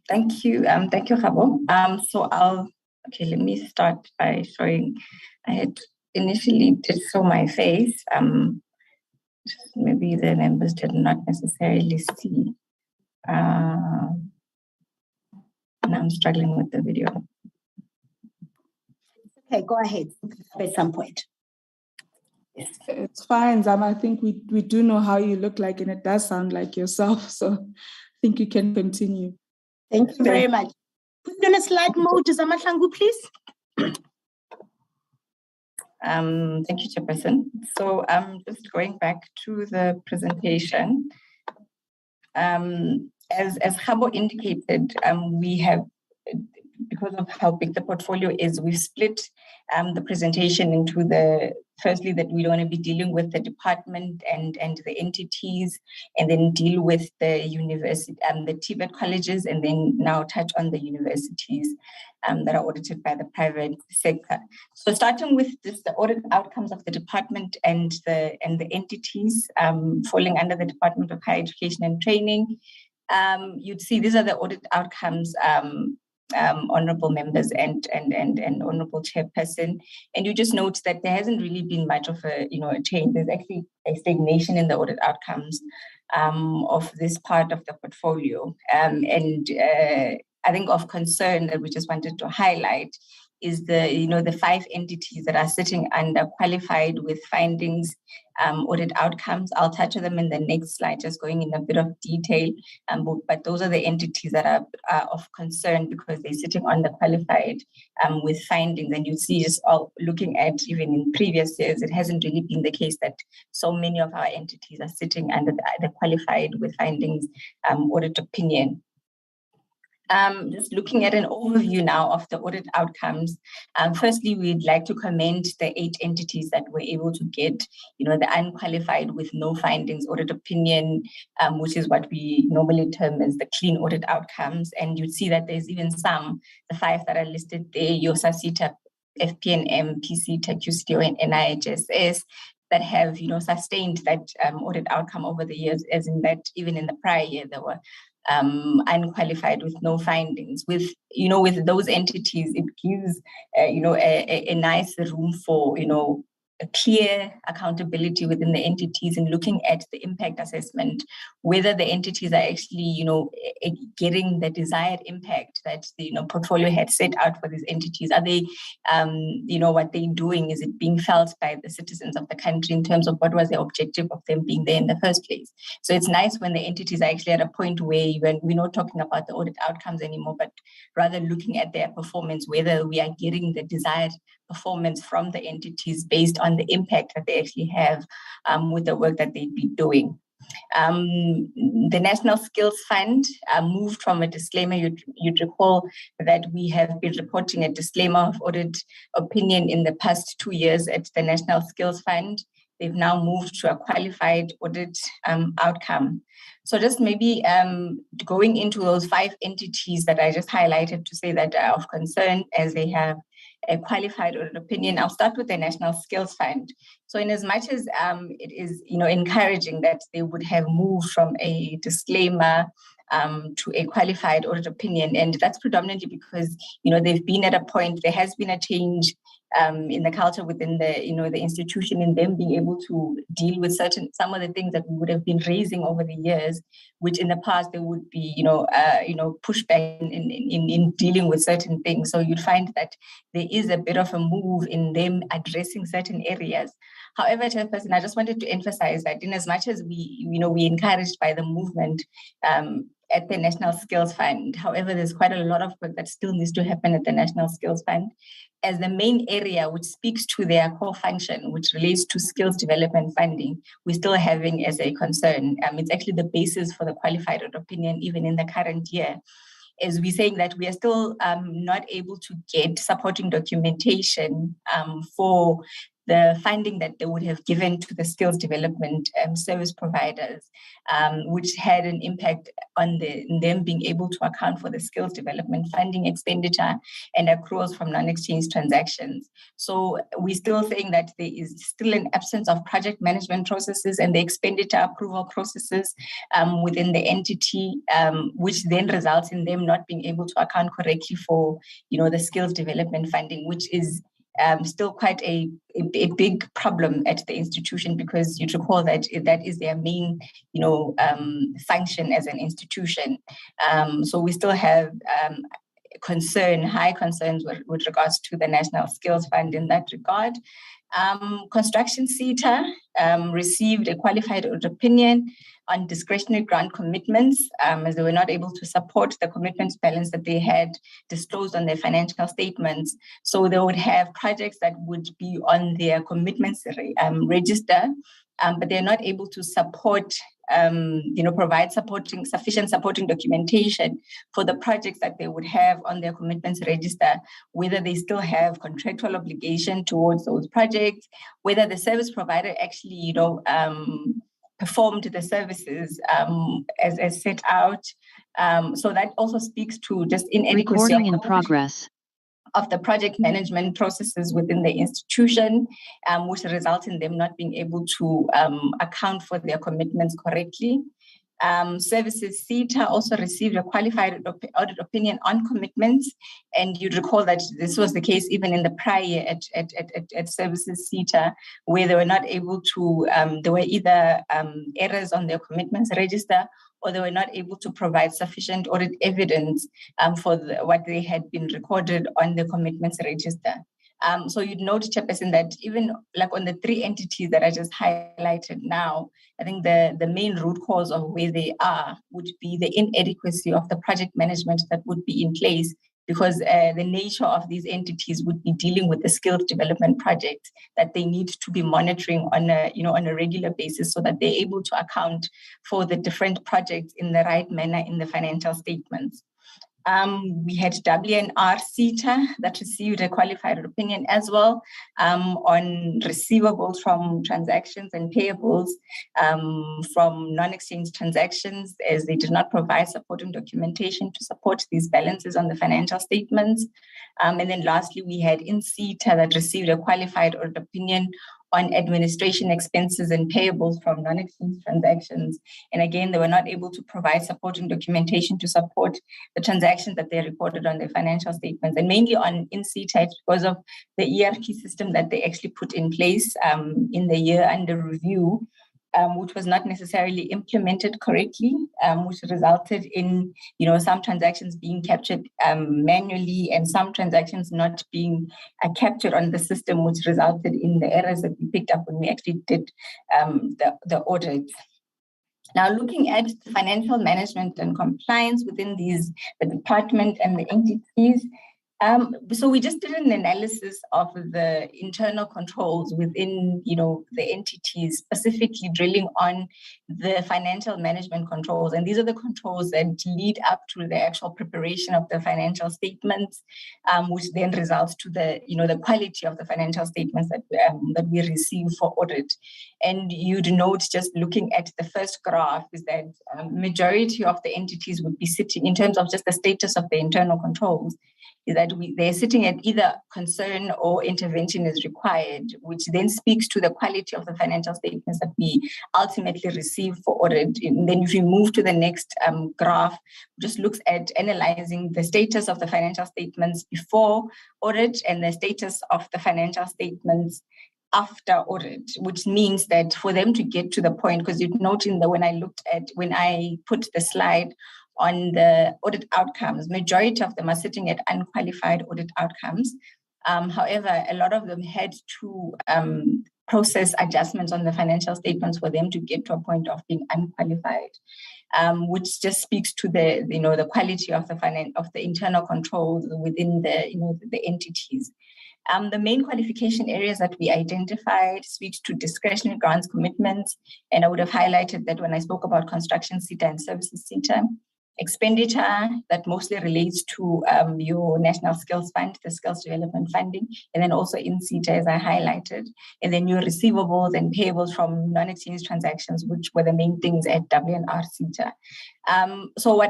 Thank you, Khabo. So let me start by showing. I had initially did show my face. Maybe the members did not necessarily see. And I'm struggling with the video. Okay, go ahead at some point. Yes. It's fine, Zama. I think we do know how you look like, and it does sound like yourself. So I think you can continue. Thank you very much. Put on a slide mode, Zama Shangu, please. Thank you, Chairperson. So I'm just going back to the presentation. As Khabo indicated, we have, because of how big the portfolio is, we've split the presentation into firstly, that we don't want to be dealing with the department and the entities, and then deal with the university, the Tibet Colleges, and then now touch on the universities that are audited by the private sector. So starting with just the audit outcomes of the department and the entities falling under the Department of Higher Education and Training, you'd see these are the audit outcomes, honorable members and honorable chairperson, and you just note that there hasn't really been much of a change. There's actually a stagnation in the audit outcomes of this part of the portfolio, and I think of concern that we just wanted to highlight is the 5 entities that are sitting under qualified with findings audit outcomes. I'll touch on them in the next slide, just going in a bit of detail. But those are the entities that are of concern because they're sitting under qualified with findings. And you see, just all looking at even in previous years, it hasn't really been the case that so many of our entities are sitting under the qualified with findings audit opinion. Just looking at an overview now of the audit outcomes. Firstly, we'd like to commend the 8 entities that were able to get, the unqualified with no findings audit opinion, which is what we normally term as the clean audit outcomes. And you'd see that there's even the 5 that are listed there, YOSA, CTAP, FPNM, PCTA, QCTO, and NIHSS, that have, sustained that audit outcome over the years, as in that even in the prior year, there were unqualified with no findings. With those entities, it gives a nice room for a clear accountability within the entities and looking at the impact assessment, whether the entities are actually getting the desired impact that the portfolio had set out for these entities. Are they what they're doing, is it being felt by the citizens of the country in terms of what was the objective of them being there in the first place? So it's nice when the entities are actually at a point where we're not talking about the audit outcomes anymore, but rather looking at their performance, whether we are getting the desired performance from the entities based on the impact that they actually have with the work that they'd be doing. The National Skills Fund moved from a disclaimer. You'd recall that we have been reporting a disclaimer of audit opinion in the past 2 years at the National Skills Fund. They've now moved to a qualified audit outcome. So just maybe going into those 5 entities that I just highlighted to say that are of concern as they have a qualified audit opinion. I'll start with the National Skills Fund. So in as much as it is encouraging that they would have moved from a disclaimer to a qualified audit opinion, and that's predominantly because they've been at a point, there has been a change in the culture within the institution, in them being able to deal with some of the things that we would have been raising over the years, which in the past there would be pushback in dealing with certain things. So you'd find that there is a bit of a move in them addressing certain areas. However, Chairperson, I just wanted to emphasize that in as much as we're encouraged by the movement at the National Skills Fund, however, there's quite a lot of work that still needs to happen at the National Skills Fund, as the main area which speaks to their core function, which relates to skills development funding, we're still having as a concern. It's actually the basis for the qualified audit opinion even in the current year, as we're saying that we are still not able to get supporting documentation for the funding that they would have given to the skills development service providers, which had an impact on them being able to account for the skills development funding expenditure and accruals from non-exchange transactions. So we're still saying that there is still an absence of project management processes and the expenditure approval processes within the entity, which then results in them not being able to account correctly for the skills development funding, which is still quite a big problem at the institution, because you recall that that is their main, function as an institution. So we still have high concerns with regards to the National Skills Fund in that regard. Construction SETA received a qualified opinion on discretionary grant commitments, as they were not able to support the commitments balance that they had disclosed on their financial statements. So they would have projects that would be on their commitments register, but they're not able to support, provide sufficient supporting documentation for the projects that they would have on their commitments register, whether they still have contractual obligation towards those projects, whether the service provider actually, performed the services as set out. So that also speaks to just inadequacy Recording in progress. Of the project management processes within the institution, which result in them not being able to account for their commitments correctly. Services SETA also received a qualified audit opinion on commitments, and you'd recall that this was the case even in the prior year at Services SETA, where they were not able to, there were either errors on their commitments register, or they were not able to provide sufficient audit evidence for what they had been recorded on the commitments register. So you'd note, Chairperson, that even like on the 3 entities that I just highlighted now, I think the main root cause of where they are would be the inadequacy of the project management that would be in place, because the nature of these entities would be dealing with the skills development projects that they need to be monitoring on a regular basis, so that they're able to account for the different projects in the right manner in the financial statements. We had WNR SETA that received a qualified opinion as well on receivables from transactions and payables from non-exchange transactions, as they did not provide supporting documentation to support these balances on the financial statements. And then lastly, we had InSETA that received a qualified audit opinion on administration expenses and payables from non-exchange transactions. And again, they were not able to provide supporting documentation to support the transactions that they reported on their financial statements. And mainly on InSETA, because of the ERP system that they actually put in place in the year under review, which was not necessarily implemented correctly, which resulted in some transactions being captured manually and some transactions not being captured on the system, which resulted in the errors that we picked up when we actually did the audit. Now, looking at financial management and compliance within the department and the entities, so we just did an analysis of the internal controls within, the entities, specifically drilling on the financial management controls. And these are the controls that lead up to the actual preparation of the financial statements, which then results to the, the quality of the financial statements that we receive for audit. And you'd note, just looking at the first graph, is that majority of the entities would be sitting, in terms of just the status of the internal controls, is that they're sitting at either concern or intervention is required, which then speaks to the quality of the financial statements that we ultimately receive for audit. And then if we move to the next graph, just looks at analyzing the status of the financial statements before audit and the status of the financial statements after audit, which means that for them to get to the point, because you'd note when I put the slide on the audit outcomes, majority of them are sitting at unqualified audit outcomes. However, a lot of them had to process adjustments on the financial statements for them to get to a point of being unqualified, which just speaks to the quality of the internal controls within the entities. The main qualification areas that we identified speaks to discretionary grants commitments, and I would have highlighted that when I spoke about construction SETA and services SETA. Expenditure that mostly relates to your National Skills Fund, the Skills Development Funding, and then also InSETA, as I highlighted, and then your receivables and payables from non-exchange transactions, which were the main things at WNR SETA. So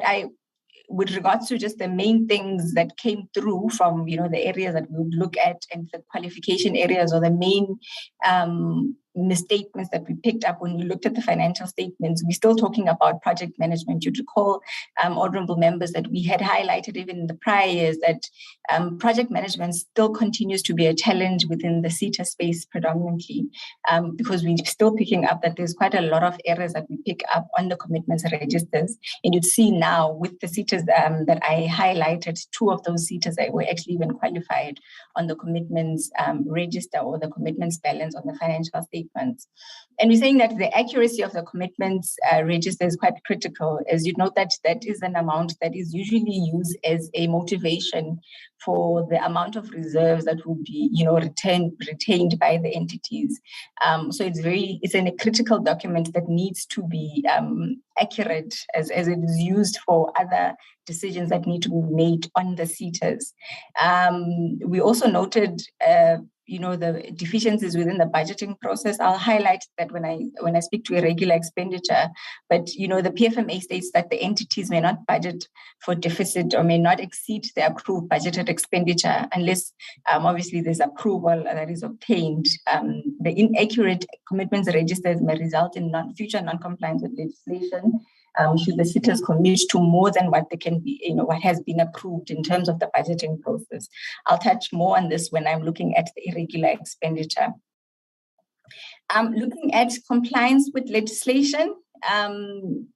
with regards to just the main things that came through from the areas that we would look at and the qualification areas, or the main misstatements that we picked up when we looked at the financial statements, we're still talking about project management. You'd recall, honorable members, that we had highlighted even in the prior years that project management still continues to be a challenge within the CETA space predominantly, because we're still picking up that there's quite a lot of errors that we pick up on the commitments registers. And you'd see now with the CETAs that I highlighted, 2 of those CETAs that were actually even qualified on the commitments register or the commitments balance on the financial statements. And we're saying that the accuracy of the commitments register is quite critical, as you know that is an amount that is usually used as a motivation for the amount of reserves that will be, retained by the entities. So it's a critical document that needs to be accurate as it is used for other decisions that need to be made on the CETAs. We also noted the deficiencies within the budgeting process. I'll highlight that when I speak to irregular expenditure, but the PFMA states that the entities may not budget for deficit or may not exceed the approved budgeted expenditure unless obviously there's approval that is obtained. The inaccurate commitments registers may result in future non-compliance with legislation. Should the CETAs commit to more than what they can be, what has been approved in terms of the budgeting process. I'll touch more on this when I'm looking at the irregular expenditure. Looking at compliance with legislation,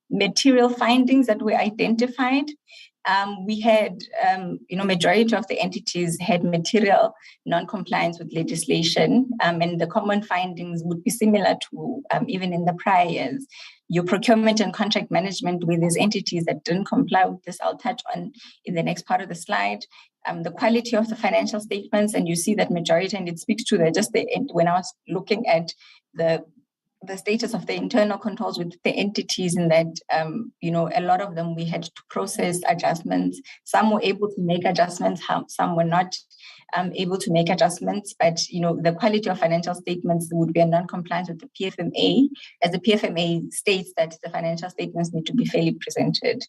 material findings that were identified. We had, majority of the entities had material non-compliance with legislation, and the common findings would be similar to even in the prior years. Your procurement and contract management with these entities that didn't comply with this, I'll touch on in the next part of the slide. The quality of the financial statements, and you see that majority, and it speaks to when I was looking at the status of the internal controls with the entities, in that, a lot of them we had to process adjustments. Some were able to make adjustments, some were not able to make adjustments, but the quality of financial statements would be a non-compliance with the PFMA, as the PFMA states that the financial statements need to be fairly presented.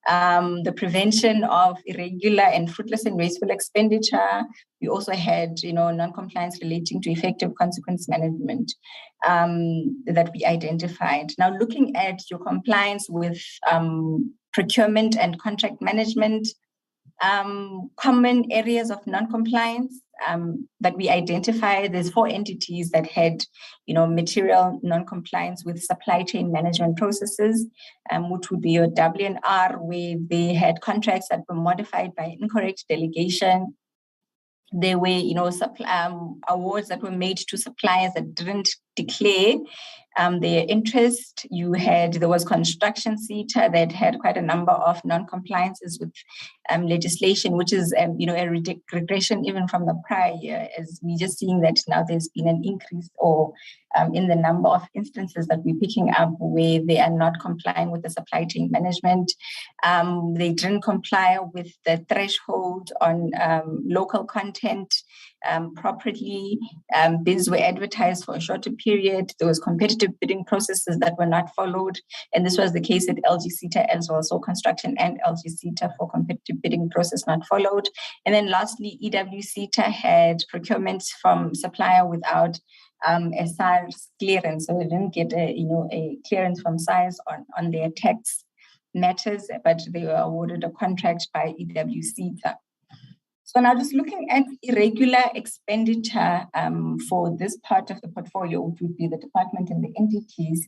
The prevention of irregular and fruitless and wasteful expenditure. We also had, non-compliance relating to effective consequence management that we identified. Now, looking at your compliance with procurement and contract management, common areas of non-compliance that we identified. There's 4 entities that had, material non-compliance with supply chain management processes, which would be your W&R, where they had contracts that were modified by incorrect delegation. There were, awards that were made to suppliers that didn't declare their interest. There was construction CETA that had quite a number of non-compliances with legislation, which is, a regression even from the prior year, as we're just seeing that now there's been an increase in the number of instances that we're picking up where they are not complying with the supply chain management. They didn't comply with the threshold on local content properly. Bids were advertised for a shorter period. There was competitive bidding processes that were not followed. And this was the case at AGSA as well. So construction and AGSA for competitive bidding process not followed. And then lastly, EWCETA had procurements from supplier without a SARS clearance. So they didn't get a clearance from SARS on their tax matters, but they were awarded a contract by EWCETA. So now just looking at irregular expenditure for this part of the portfolio, which would be the department and the entities,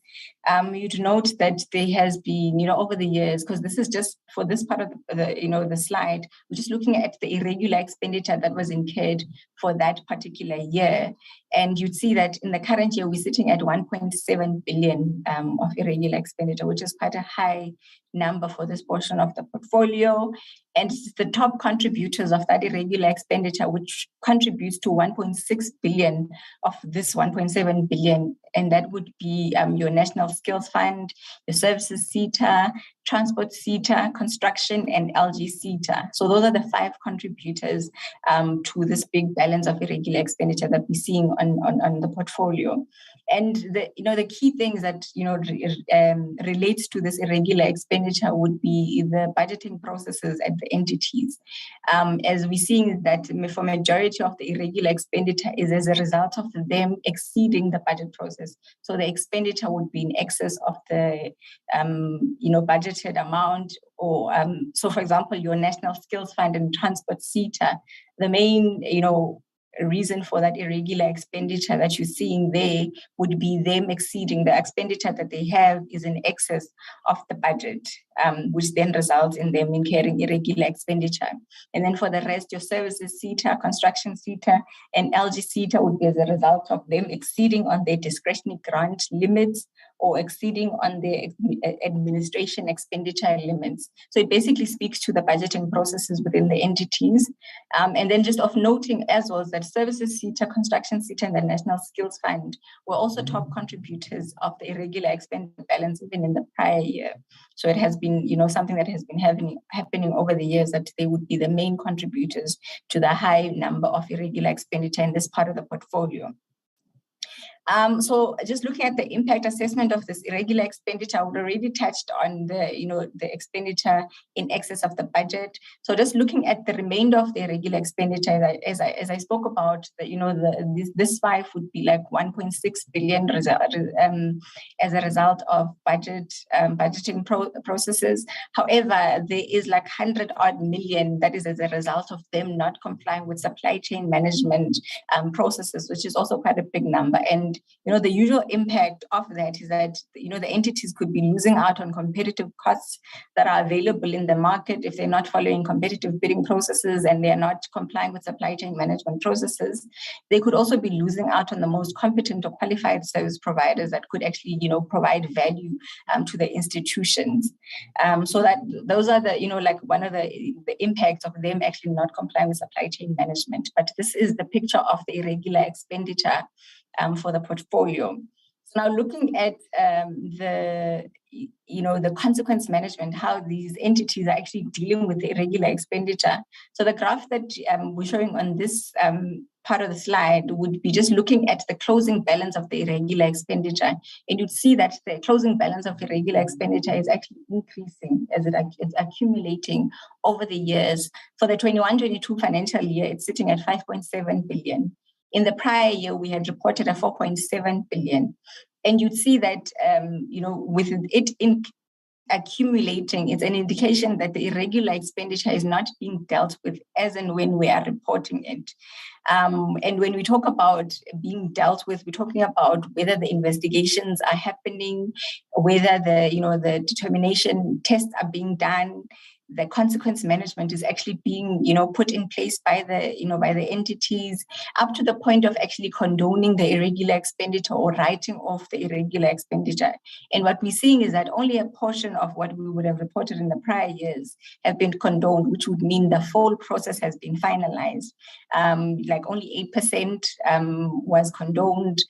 you'd note that there has been, over the years, because this is just for this part of the slide, we're just looking at the irregular expenditure that was incurred for that particular year. And you'd see that in the current year, we're sitting at 1.7 billion of irregular expenditure, which is quite a high number for this portion of the portfolio. And it's the top contributors of that irregular expenditure, which contributes to 1.6 billion of this 1.7 billion. And that would be your National Skills Fund, your Services CETA, Transport CETA, Construction, and LG-CETA. So those are the 5 contributors to this big balance of irregular expenditure that we're seeing on the portfolio. And the key things that relates to this irregular expenditure would be the budgeting processes at the entities. As we're seeing that for majority of the irregular expenditure is as a result of them exceeding the budget process. process. So the expenditure would be in excess of the, budgeted amount. Or so, for example, your National Skills Fund and Transport SETA, the main, reason for that irregular expenditure that you're seeing there would be them exceeding the expenditure that they have is in excess of the budget, which then results in them incurring irregular expenditure. And then for the rest, your services SETA, construction SETA, and LG SETA would be as a result of them exceeding on their discretionary grant limits or exceeding on their administration expenditure limits. So it basically speaks to the budgeting processes within the entities. And then just of noting as well that services SETA, construction SETA, and the National Skills Fund were also top contributors of the irregular expenditure balance even in the prior year. So it has been, something that has been happening over the years, that they would be the main contributors to the high number of irregular expenditure in this part of the portfolio. So just looking at the impact assessment of this irregular expenditure, I would already touched on the expenditure in excess of the budget. So just looking at the remainder of the irregular expenditure, as I spoke about, this 5 would be like 1.6 billion as a result of budgeting processes. However, there is like 100 odd million that is as a result of them not complying with supply chain management processes, which is also quite a big number. And the usual impact of that is that, the entities could be losing out on competitive costs that are available in the market if they're not following competitive bidding processes and they're not complying with supply chain management processes. They could also be losing out on the most competent or qualified service providers that could actually, provide value to the institutions. So that those are the, one of the impacts of them actually not complying with supply chain management. But this is the picture of the irregular expenditure for the portfolio. So now looking at the consequence management, how these entities are actually dealing with the irregular expenditure. So the graph that we're showing on this part of the slide would be just looking at the closing balance of the irregular expenditure. And you'd see that the closing balance of irregular expenditure is actually increasing as it's accumulating over the years. For the 21-22 financial year, it's sitting at 5.7 billion. In the prior year, we had reported a 4.7 billion. And you'd see that, with it accumulating, it's an indication that the irregular expenditure is not being dealt with as and when we are reporting it. And when we talk about being dealt with, we're talking about whether the investigations are happening, whether the determination tests are being done. The consequence management is actually being, put in place by the entities, up to the point of actually condoning the irregular expenditure or writing off the irregular expenditure. And what we're seeing is that only a portion of what we would have reported in the prior years have been condoned, which would mean the full process has been finalized. Like only 8% was condoned.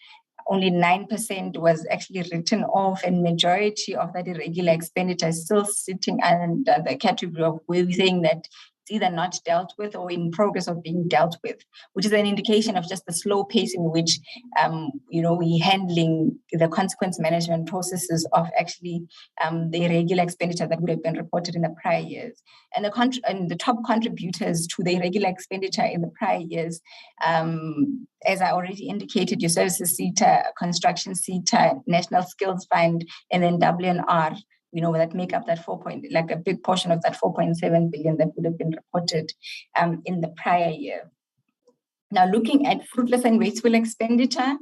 Only 9% was actually written off, and majority of that irregular expenditure is still sitting under the category of where we're saying that it's either not dealt with or in progress of being dealt with, which is an indication of just the slow pace in which, we're handling the consequence management processes of actually the irregular expenditure that would have been reported in the prior years. And the top contributors to the irregular expenditure in the prior years, as I already indicated, your services SETA, construction SETA, National Skills Fund, and then W&R, that make up that a big portion of that 4.7 billion that would have been reported in the prior year. Now, looking at fruitless and wasteful expenditure,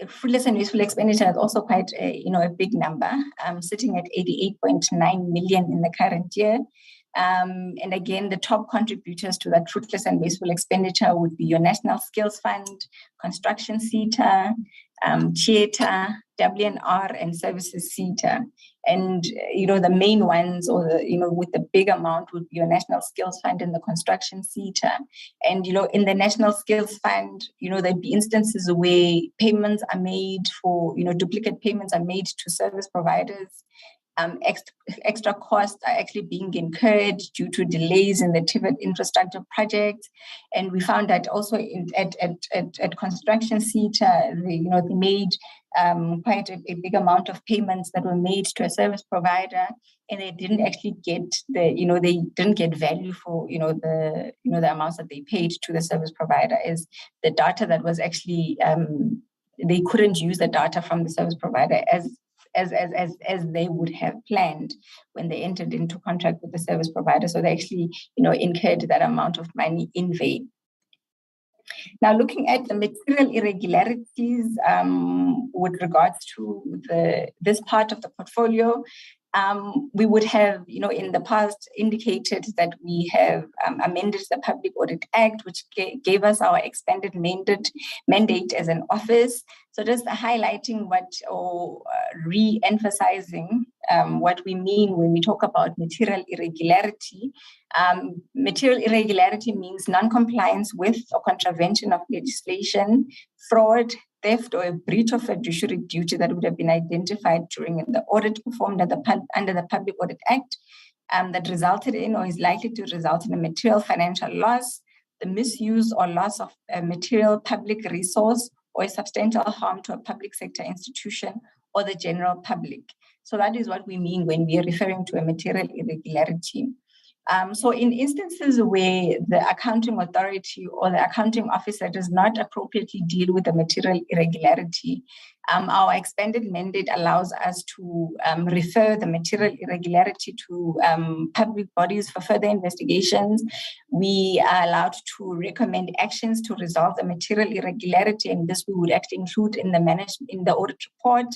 fruitless and wasteful expenditure is also quite a big number, sitting at 88.9 million in the current year. And again, the top contributors to that fruitless and wasteful expenditure would be your National Skills Fund, construction SETA, DHET, W&R, and services SETA. And, the main ones, or with the big amount, would be your National Skills Fund and the construction SETA. And, in the National Skills Fund, there'd be instances where payments are made for, duplicate payments are made to service providers. Extra costs are actually being incurred due to delays in the Tibet infrastructure project. And we found that also at construction SETA, they made quite a big amount of payments that were made to a service provider, and they didn't actually get they didn't get value for the amounts that they paid to the service provider, as the data that was actually they couldn't use the data from the service provider as they would have planned when they entered into contract with the service provider. So they actually, incurred that amount of money in vain. Now, looking at the material irregularities with regards to this part of the portfolio, we would have, in the past indicated that we have amended the Public Audit Act, which gave us our expanded mandate as an office. So just highlighting re-emphasizing what we mean when we talk about material irregularity. Material irregularity means non-compliance with or contravention of legislation, fraud, theft, or a breach of fiduciary duty that would have been identified during the audit performed under the Public Audit Act that resulted in or is likely to result in a material financial loss, the misuse or loss of a material public resource, or a substantial harm to a public sector institution or the general public. So that is what we mean when we are referring to a material irregularity. So in instances where the accounting authority or the accounting officer does not appropriately deal with the material irregularity, our expanded mandate allows us to refer the material irregularity to public bodies for further investigations. We are allowed to recommend actions to resolve the material irregularity, and this we would actually include in the audit report.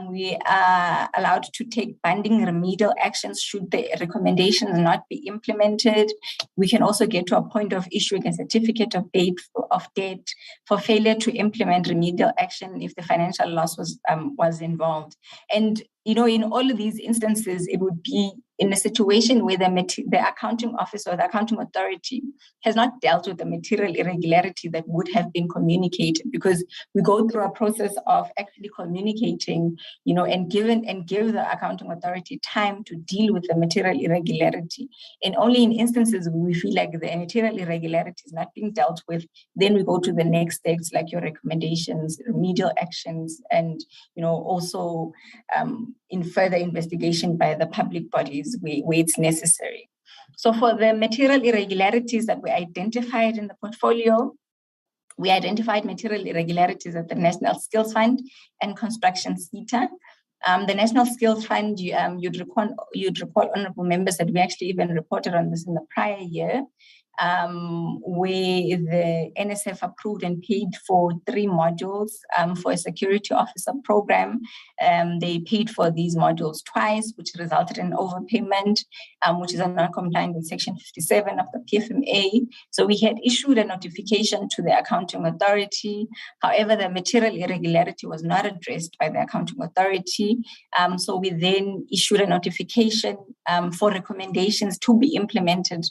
We are allowed to take binding remedial actions should the recommendations not be implemented. We can also get to a point of issuing a certificate of debt for failure to implement remedial action if the financial loss was involved. And in all of these instances, it would be in a situation where the accounting office or the accounting authority has not dealt with the material irregularity that would have been communicated, because we go through a process of actually communicating, and give the accounting authority time to deal with the material irregularity. And only in instances where we feel like the material irregularity is not being dealt with, then we go to the next steps, like your recommendations, remedial actions, and also in further investigation by the public bodies where it's necessary. So for the material irregularities that we identified in the portfolio, we identified material irregularities at the National Skills Fund and Construction SETA. The National Skills Fund, you'd recall, honorable members, that we actually even reported on this in the prior year, where the NSF approved and paid for 3 modules for a security officer program. They paid for these modules twice, which resulted in overpayment, which is non-compliant with Section 57 of the PFMA. So we had issued a notification to the accounting authority. However, the material irregularity was not addressed by the accounting authority. So we then issued a notification for recommendations to be implemented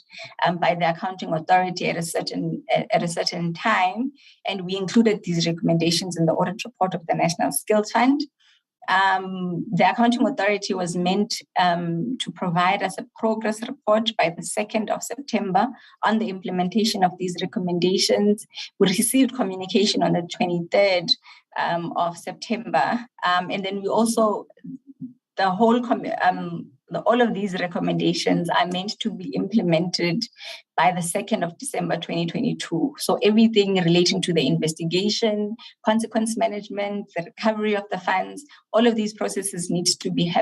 by the accounting authority at a certain time, and we included these recommendations in the audit report of the National Skills Fund. The accounting authority was meant to provide us a progress report by the 2nd of September on the implementation of these recommendations. We received communication on the 23rd of September, and then we also, all of these recommendations are meant to be implemented by the 2nd of December 2022. So everything relating to the investigation, consequence management, the recovery of the funds, all of these processes needs to be,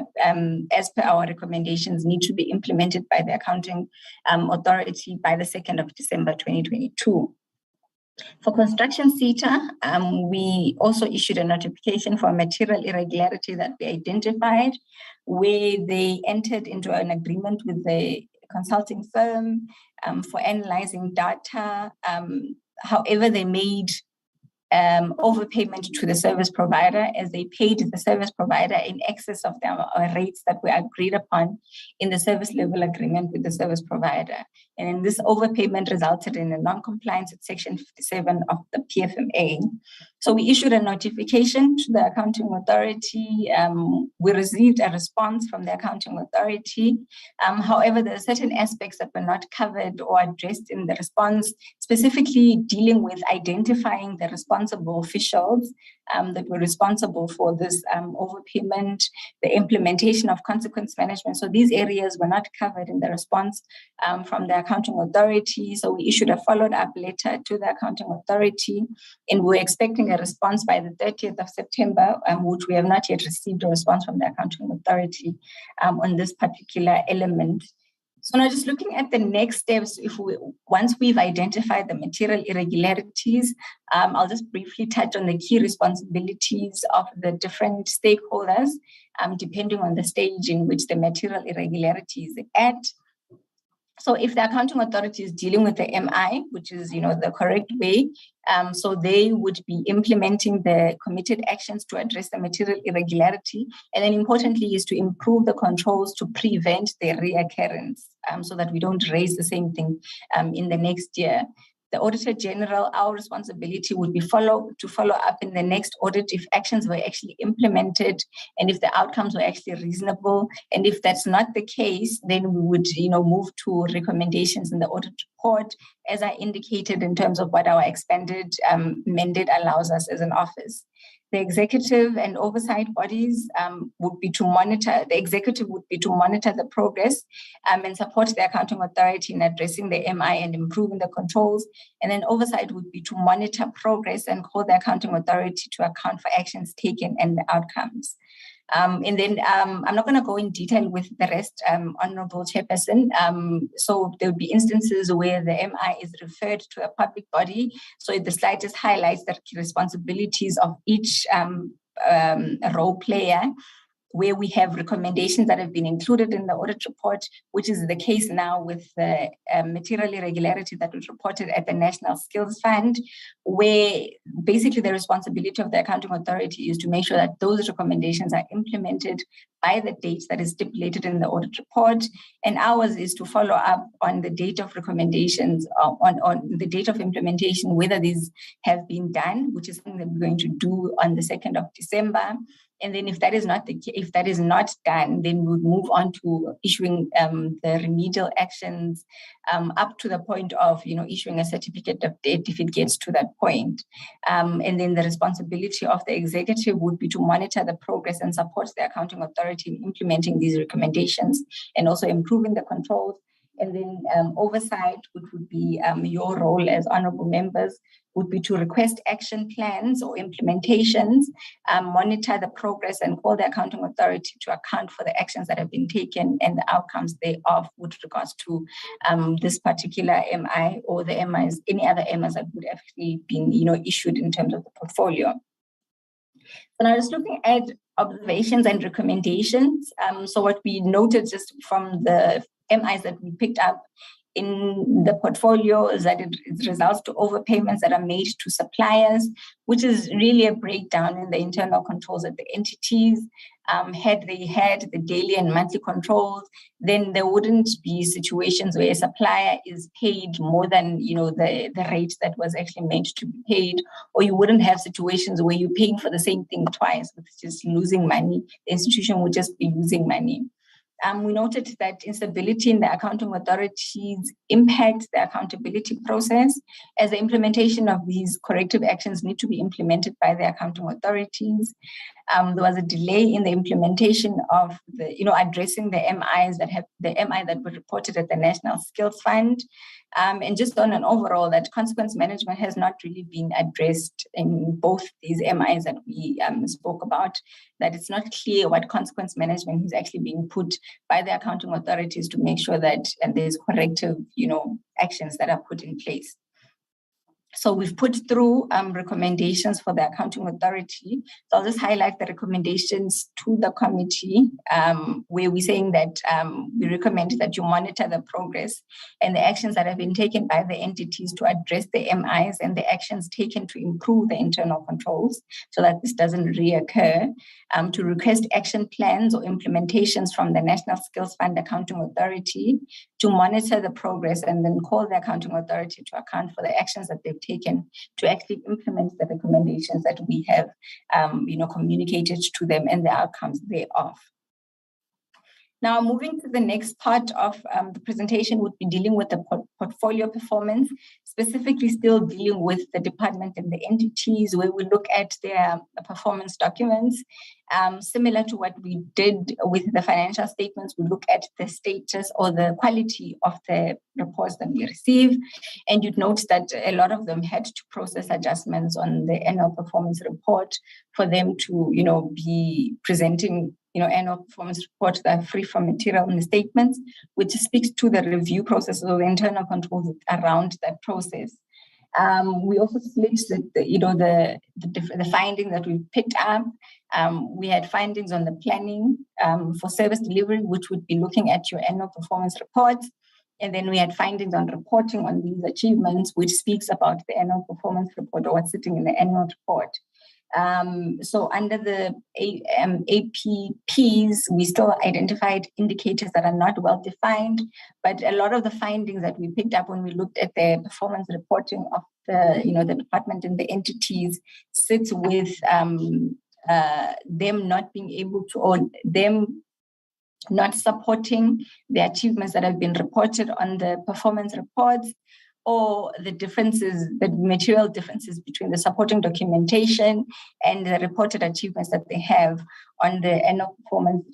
as per our recommendations, need to be implemented by the accounting authority by the 2nd of December 2022. For construction SETA, we also issued a notification for a material irregularity that we identified, where they entered into an agreement with the consulting firm for analyzing data. However, they made overpayment to the service provider, as they paid the service provider in excess of the rates that were agreed upon in the service level agreement with the service provider. And this overpayment resulted in a non-compliance with Section 57 of the PFMA. So we issued a notification to the accounting authority. We received a response from the accounting authority. However, there are certain aspects that were not covered or addressed in the response, specifically dealing with identifying the responsible officials that were responsible for this overpayment, the implementation of consequence management. So these areas were not covered in the response from the accounting authority. So we issued a follow-up letter to the accounting authority, and we're expecting a response by the 30th of September, which we have not yet received a response from the accounting authority on this particular element. So now just looking at the next steps, once we've identified the material irregularities, I'll just briefly touch on the key responsibilities of the different stakeholders, depending on the stage in which the material irregularity is at. So if the accounting authority is dealing with the MI, which is, the correct way, so they would be implementing the committed actions to address the material irregularity. And then importantly is to improve the controls to prevent their reoccurrence, so that we don't raise the same thing in the next year. The Auditor-General, our responsibility would be to follow up in the next audit if actions were actually implemented and if the outcomes were actually reasonable. And if that's not the case, then we would, move to recommendations in the audit report, as I indicated in terms of what our expanded mandate allows us as an office. The executive and oversight bodies would be to monitor, the executive would be to monitor the progress and support the accounting authority in addressing the MI and improving the controls. And then oversight would be to monitor progress and hold the accounting authority to account for actions taken and the outcomes. And then I'm not going to go in detail with the rest, Honorable Chairperson. So there will be instances where the MI is referred to a public body. So the slide just highlights the responsibilities of each role player, where we have recommendations that have been included in the audit report, which is the case now with the material irregularity that was reported at the National Skills Fund, where basically the responsibility of the accounting authority is to make sure that those recommendations are implemented by the date that is stipulated in the audit report. And ours is to follow up on the date of recommendations, on the date of implementation, whether these have been done, which is something that we're going to do on the 2nd of December. And then if that is not done, then we'll move on to issuing the remedial actions up to the point of issuing a certificate of debt if it gets to that point. And then the responsibility of the executive would be to monitor the progress and support the accounting authority in implementing these recommendations and also improving the controls. And then oversight, which would be your role as honorable members, would be to request action plans or implementations, monitor the progress and call the accounting authority to account for the actions that have been taken and the outcomes thereof with regards to this particular MI or the MIs, any other MIs that would have actually been issued in terms of the portfolio. So now just looking at observations and recommendations. So what we noted just from the MIs that we picked up in the portfolio is that it results to overpayments that are made to suppliers, which is really a breakdown in the internal controls at the entities. Had they had the daily and monthly controls, then there wouldn't be situations where a supplier is paid more than the rate that was actually meant to be paid, or you wouldn't have situations where you're paying for the same thing twice, which is just losing money. The institution would just be losing money. We noted that instability in the accounting authorities impact the accountability process, as the implementation of these corrective actions need to be implemented by the accounting authorities. There was a delay in the implementation of addressing the MI that were reported at the National Skills Fund. And just on an overall, that consequence management has not really been addressed in both these MIs that we spoke about, that it's not clear what consequence management is actually being put by the accounting authorities to make sure that there's corrective, actions that are put in place. So we've put through recommendations for the accounting authority. So I'll just highlight the recommendations to the committee, where we're saying that we recommend that you monitor the progress and the actions that have been taken by the entities to address the MIs and the actions taken to improve the internal controls so that this doesn't reoccur. To request action plans or implementations from the National Skills Fund Accounting Authority to monitor the progress and then call the accounting authority to account for the actions that they've taken to actually implement the recommendations that we have, communicated to them and the outcomes thereof. Now, moving to the next part of the presentation would be dealing with the portfolio performance, specifically still dealing with the department and the entities, where we look at their performance documents. Similar to what we did with the financial statements, we look at the status or the quality of the reports that we receive. And you'd note that a lot of them had to process adjustments on the annual performance report for them to, be presenting annual performance reports that are free from material misstatements, which speaks to the review process or the internal controls around that process. We also split the findings that we picked up. We had findings on the planning for service delivery, which would be looking at your annual performance reports. And then we had findings on reporting on these achievements, which speaks about the annual performance report or what's sitting in the annual report. So under the APPs, we still identified indicators that are not well defined, but a lot of the findings that we picked up when we looked at the performance reporting of the department and the entities sits with them not being able to, or them not supporting the achievements that have been reported on the performance reports, or the differences, the material differences between the supporting documentation and the reported achievements that they have on the annual performance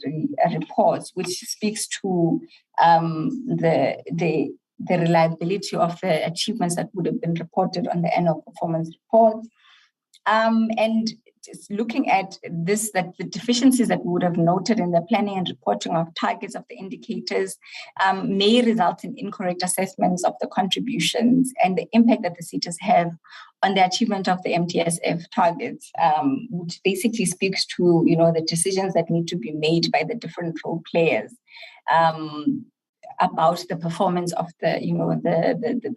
reports, which speaks to the reliability of the achievements that would have been reported on the annual performance report. And just looking at this, that the deficiencies that we would have noted in the planning and reporting of targets of the indicators may result in incorrect assessments of the contributions and the impact that the SETAs have on the achievement of the MTSF targets, which basically speaks to the decisions that need to be made by the different role players about the performance of the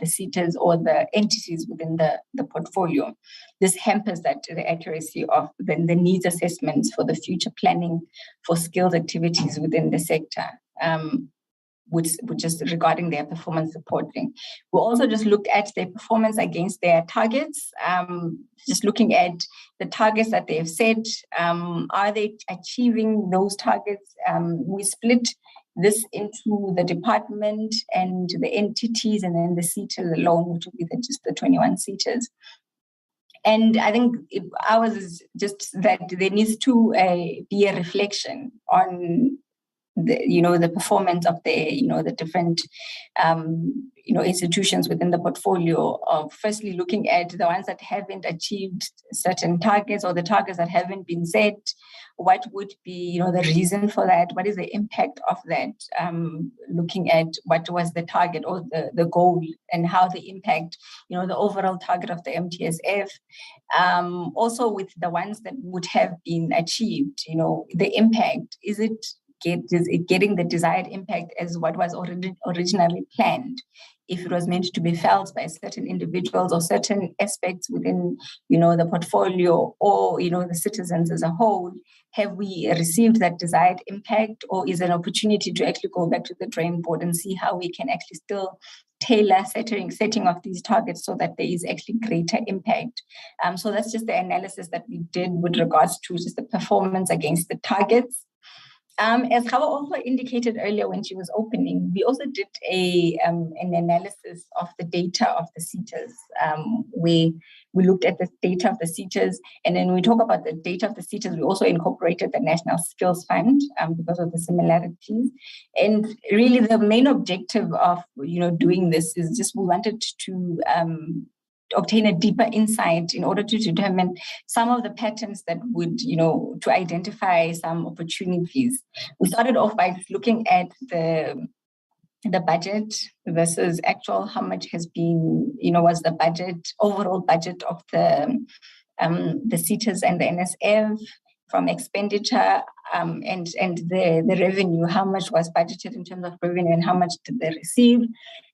SETAs or the entities within the portfolio. This hampers the accuracy of the needs assessments for the future planning for skills activities within the sector, which is regarding their performance reporting. We also just looked at their performance against their targets, just looking at the targets that they've set. Are they achieving those targets? We split this into the department and the entities, and then the SETAs alone, which would be just the 21 SETAs. And I think ours is just that there needs to be a reflection on the performance of the different institutions within the portfolio, of firstly looking at the ones that haven't achieved certain targets or the targets that haven't been set. What would be the reason for that? What is the impact of that? Looking at what was the target or the goal and how they impact the overall target of the MTSF. Also with the ones that would have been achieved, the impact, is it getting the desired impact as what was originally planned? If it was meant to be felt by certain individuals or certain aspects within, the portfolio or, the citizens as a whole, have we received that desired impact, or is it an opportunity to actually go back to the drawing board and see how we can actually still tailor setting of these targets so that there is actually greater impact? So that's just the analysis that we did with regards to just the performance against the targets. As Hawa also indicated earlier when she was opening, we also did an analysis of the data of the SETAs. We looked at the data of the SETAs, and then when we talk about the data of the SETAs, we also incorporated the National Skills Fund because of the similarities. And really the main objective of doing this is just we wanted to obtain a deeper insight in order to determine some of the patterns that would, to identify some opportunities. We started off by looking at the budget versus actual, how much has been, was the overall budget of the SETAs and the NSF, from expenditure and the revenue, how much was budgeted in terms of revenue and how much did they receive.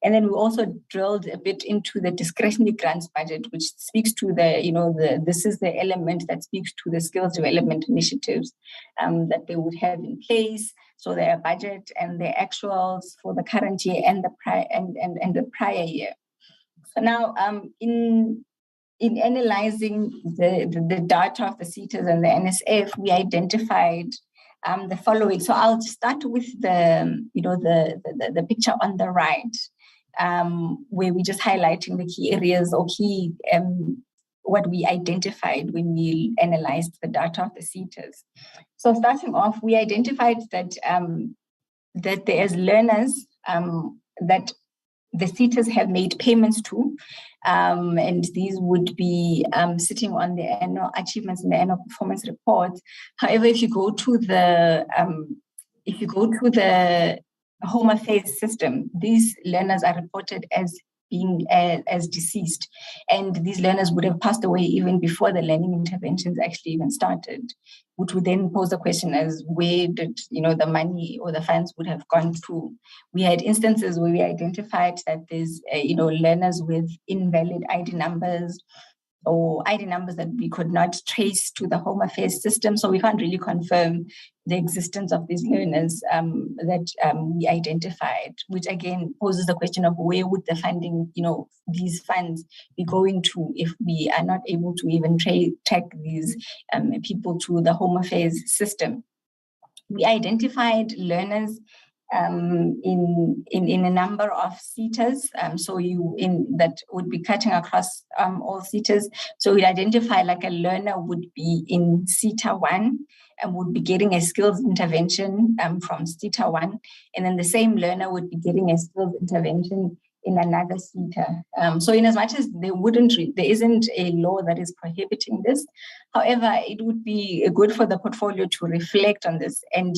And then we also drilled a bit into the discretionary grants budget, which speaks to this is the element that speaks to the skills development initiatives that they would have in place. So their budget and their actuals for the current year and the prior year. So now in analyzing the data of the SETAs and the NSF, we identified the following. So I'll start with the picture on the right, where we're just highlighting the key areas or key what we identified when we analyzed the data of the SETAs. So starting off, we identified that that there's learners that the SETAs have made payments to, and these would be sitting on the annual achievements in the annual performance report. However, if you go to the Home Affairs system, these learners are reported as being as deceased, and these learners would have passed away even before the learning interventions actually even started, which would then pose the question as where did the money or the funds would have gone to. We had instances where we identified that there's learners with invalid ID numbers or ID numbers that we could not trace to the Home Affairs system, so we can't really confirm the existence of these learners that we identified, which again poses the question of where would the funding, these funds be going to if we are not able to even track these people to the Home Affairs system. We identified learners in a number of SETAs, that would be cutting across all SETAs. So we identify like a learner would be in SETA 1 and would be getting a skills intervention from SETA 1, and then the same learner would be getting a skills intervention in another SETA. So in as much as there isn't a law that is prohibiting this, however, it would be good for the portfolio to reflect on this and,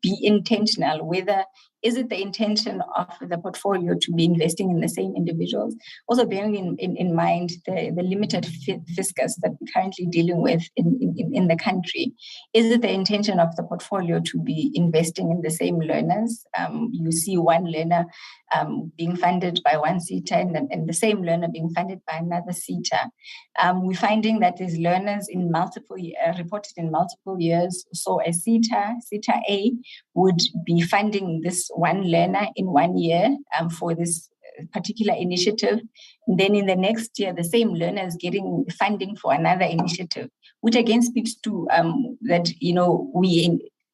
be intentional, whether is it the intention of the portfolio to be investing in the same individuals? Also bearing in mind the limited fiscus that we're currently dealing with in the country. Is it the intention of the portfolio to be investing in the same learners? You see one learner being funded by one SETA and the same learner being funded by another SETA. We're finding that these learners in reported in multiple years. So a SETA A would be funding this one learner in 1 year for this particular initiative. And then in the next year, the same learner is getting funding for another initiative, which again speaks to that,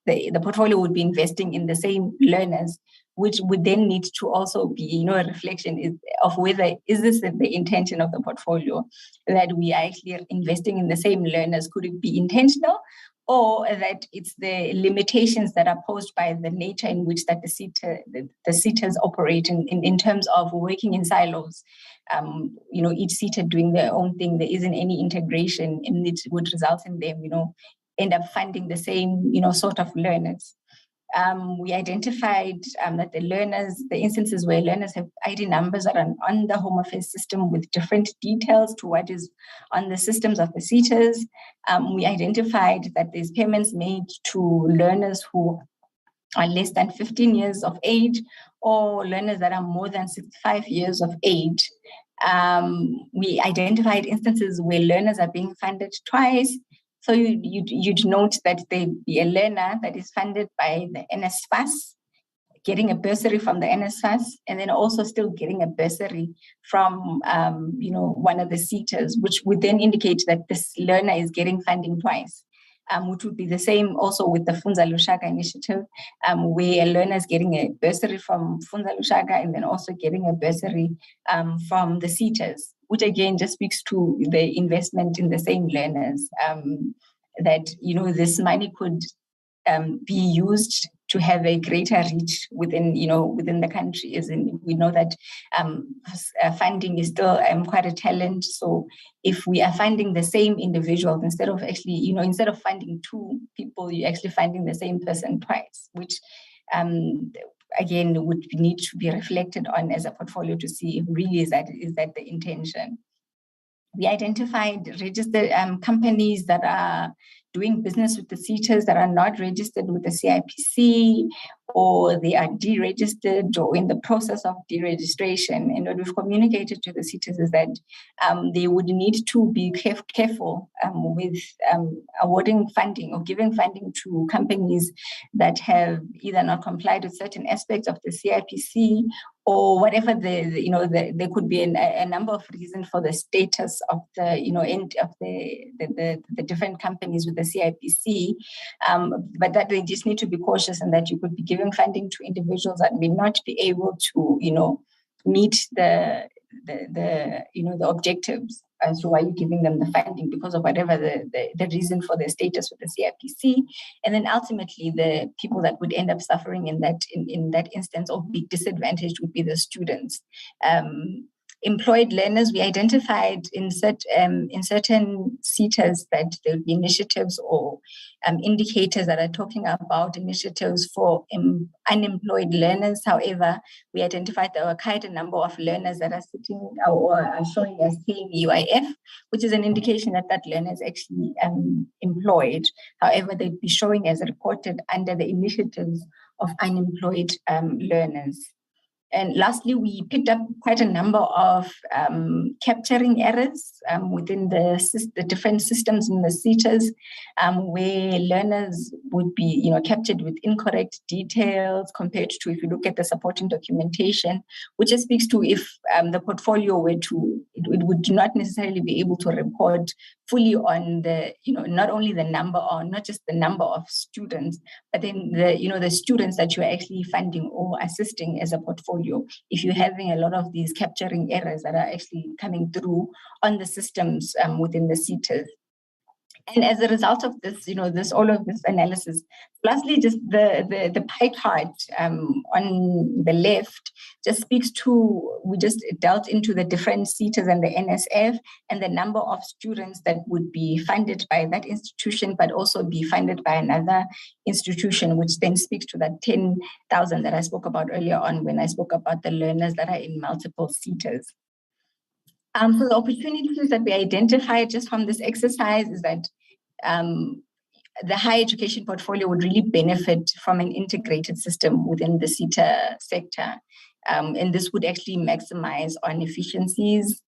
the portfolio would be investing in the same learners, which would then need to also be, a reflection of whether is this the intention of the portfolio, that we are actually investing in the same learners. Could it be intentional, or that it's the limitations that are posed by the nature in which that the SETAs operate in terms of working in silos? Each SETA doing their own thing, there isn't any integration, and it would result in them, end up funding the same, sort of learners. We identified that the instances where learners have ID numbers that are on the Home Affairs system with different details to what is on the systems of the SETAs. We identified that there's payments made to learners who are less than 15 years of age or learners that are more than 65 years of age. We identified instances where learners are being funded twice. So you'd note that there'd be a learner that is funded by the NSFAS, getting a bursary from the NSFAS, and then also still getting a bursary from, one of the SETAs, which would then indicate that this learner is getting funding twice, which would be the same also with the Funza Lushaka initiative, where a learner is getting a bursary from Funza Lushaka and then also getting a bursary from the SETAs, which again just speaks to the investment in the same learners, that, this money could be used to have a greater reach within the country. We know that funding is still quite a challenge. So if we are funding the same individuals, instead of funding two people, you're actually funding the same person twice, which again would need to be reflected on as a portfolio to see if really is that the intention. We identified registered companies that are doing business with the SETAs that are not registered with the CIPC, or they are deregistered or in the process of deregistration. And what we've communicated to the SETAs is that they would need to be careful with awarding funding or giving funding to companies that have either not complied with certain aspects of the CIPC or whatever there could be a number of reasons for the status of the end of the different companies with the CIPC, but that they just need to be cautious, and that you could be giving funding to individuals that may not be able to meet the objectives as to why you're giving them the funding, because of whatever the reason for their status with the CIPC. And then ultimately the people that would end up suffering in that instance or be disadvantaged would be the students. Employed learners, we identified in certain SETAs that there would be initiatives or indicators that are talking about initiatives for unemployed learners. However, we identified there were quite a number of learners that are sitting or are showing as paying UIF, which is an indication that that learner is actually employed. However, they'd be showing as reported under the initiatives of unemployed learners. And lastly, we picked up quite a number of capturing errors within the different systems in the SETAs, where learners would be captured with incorrect details compared to, if you look at the supporting documentation, which just speaks to if the portfolio were to, it would not necessarily be able to report fully on the, not only the number, or not just the number of students, but then the students that you're actually funding or assisting as a portfolio, if you're having a lot of these capturing errors that are actually coming through on the systems within the SETAs. And as a result of this, all of this analysis, lastly, just the pie chart on the left just speaks to, we just dealt into the different SETAs and the NSF and the number of students that would be funded by that institution, but also be funded by another institution, which then speaks to that 10,000 that I spoke about earlier on when I spoke about the learners that are in multiple SETAs. So the opportunities that we identified just from this exercise is that the higher education portfolio would really benefit from an integrated system within the SETA sector. And this would actually maximize on efficiencies.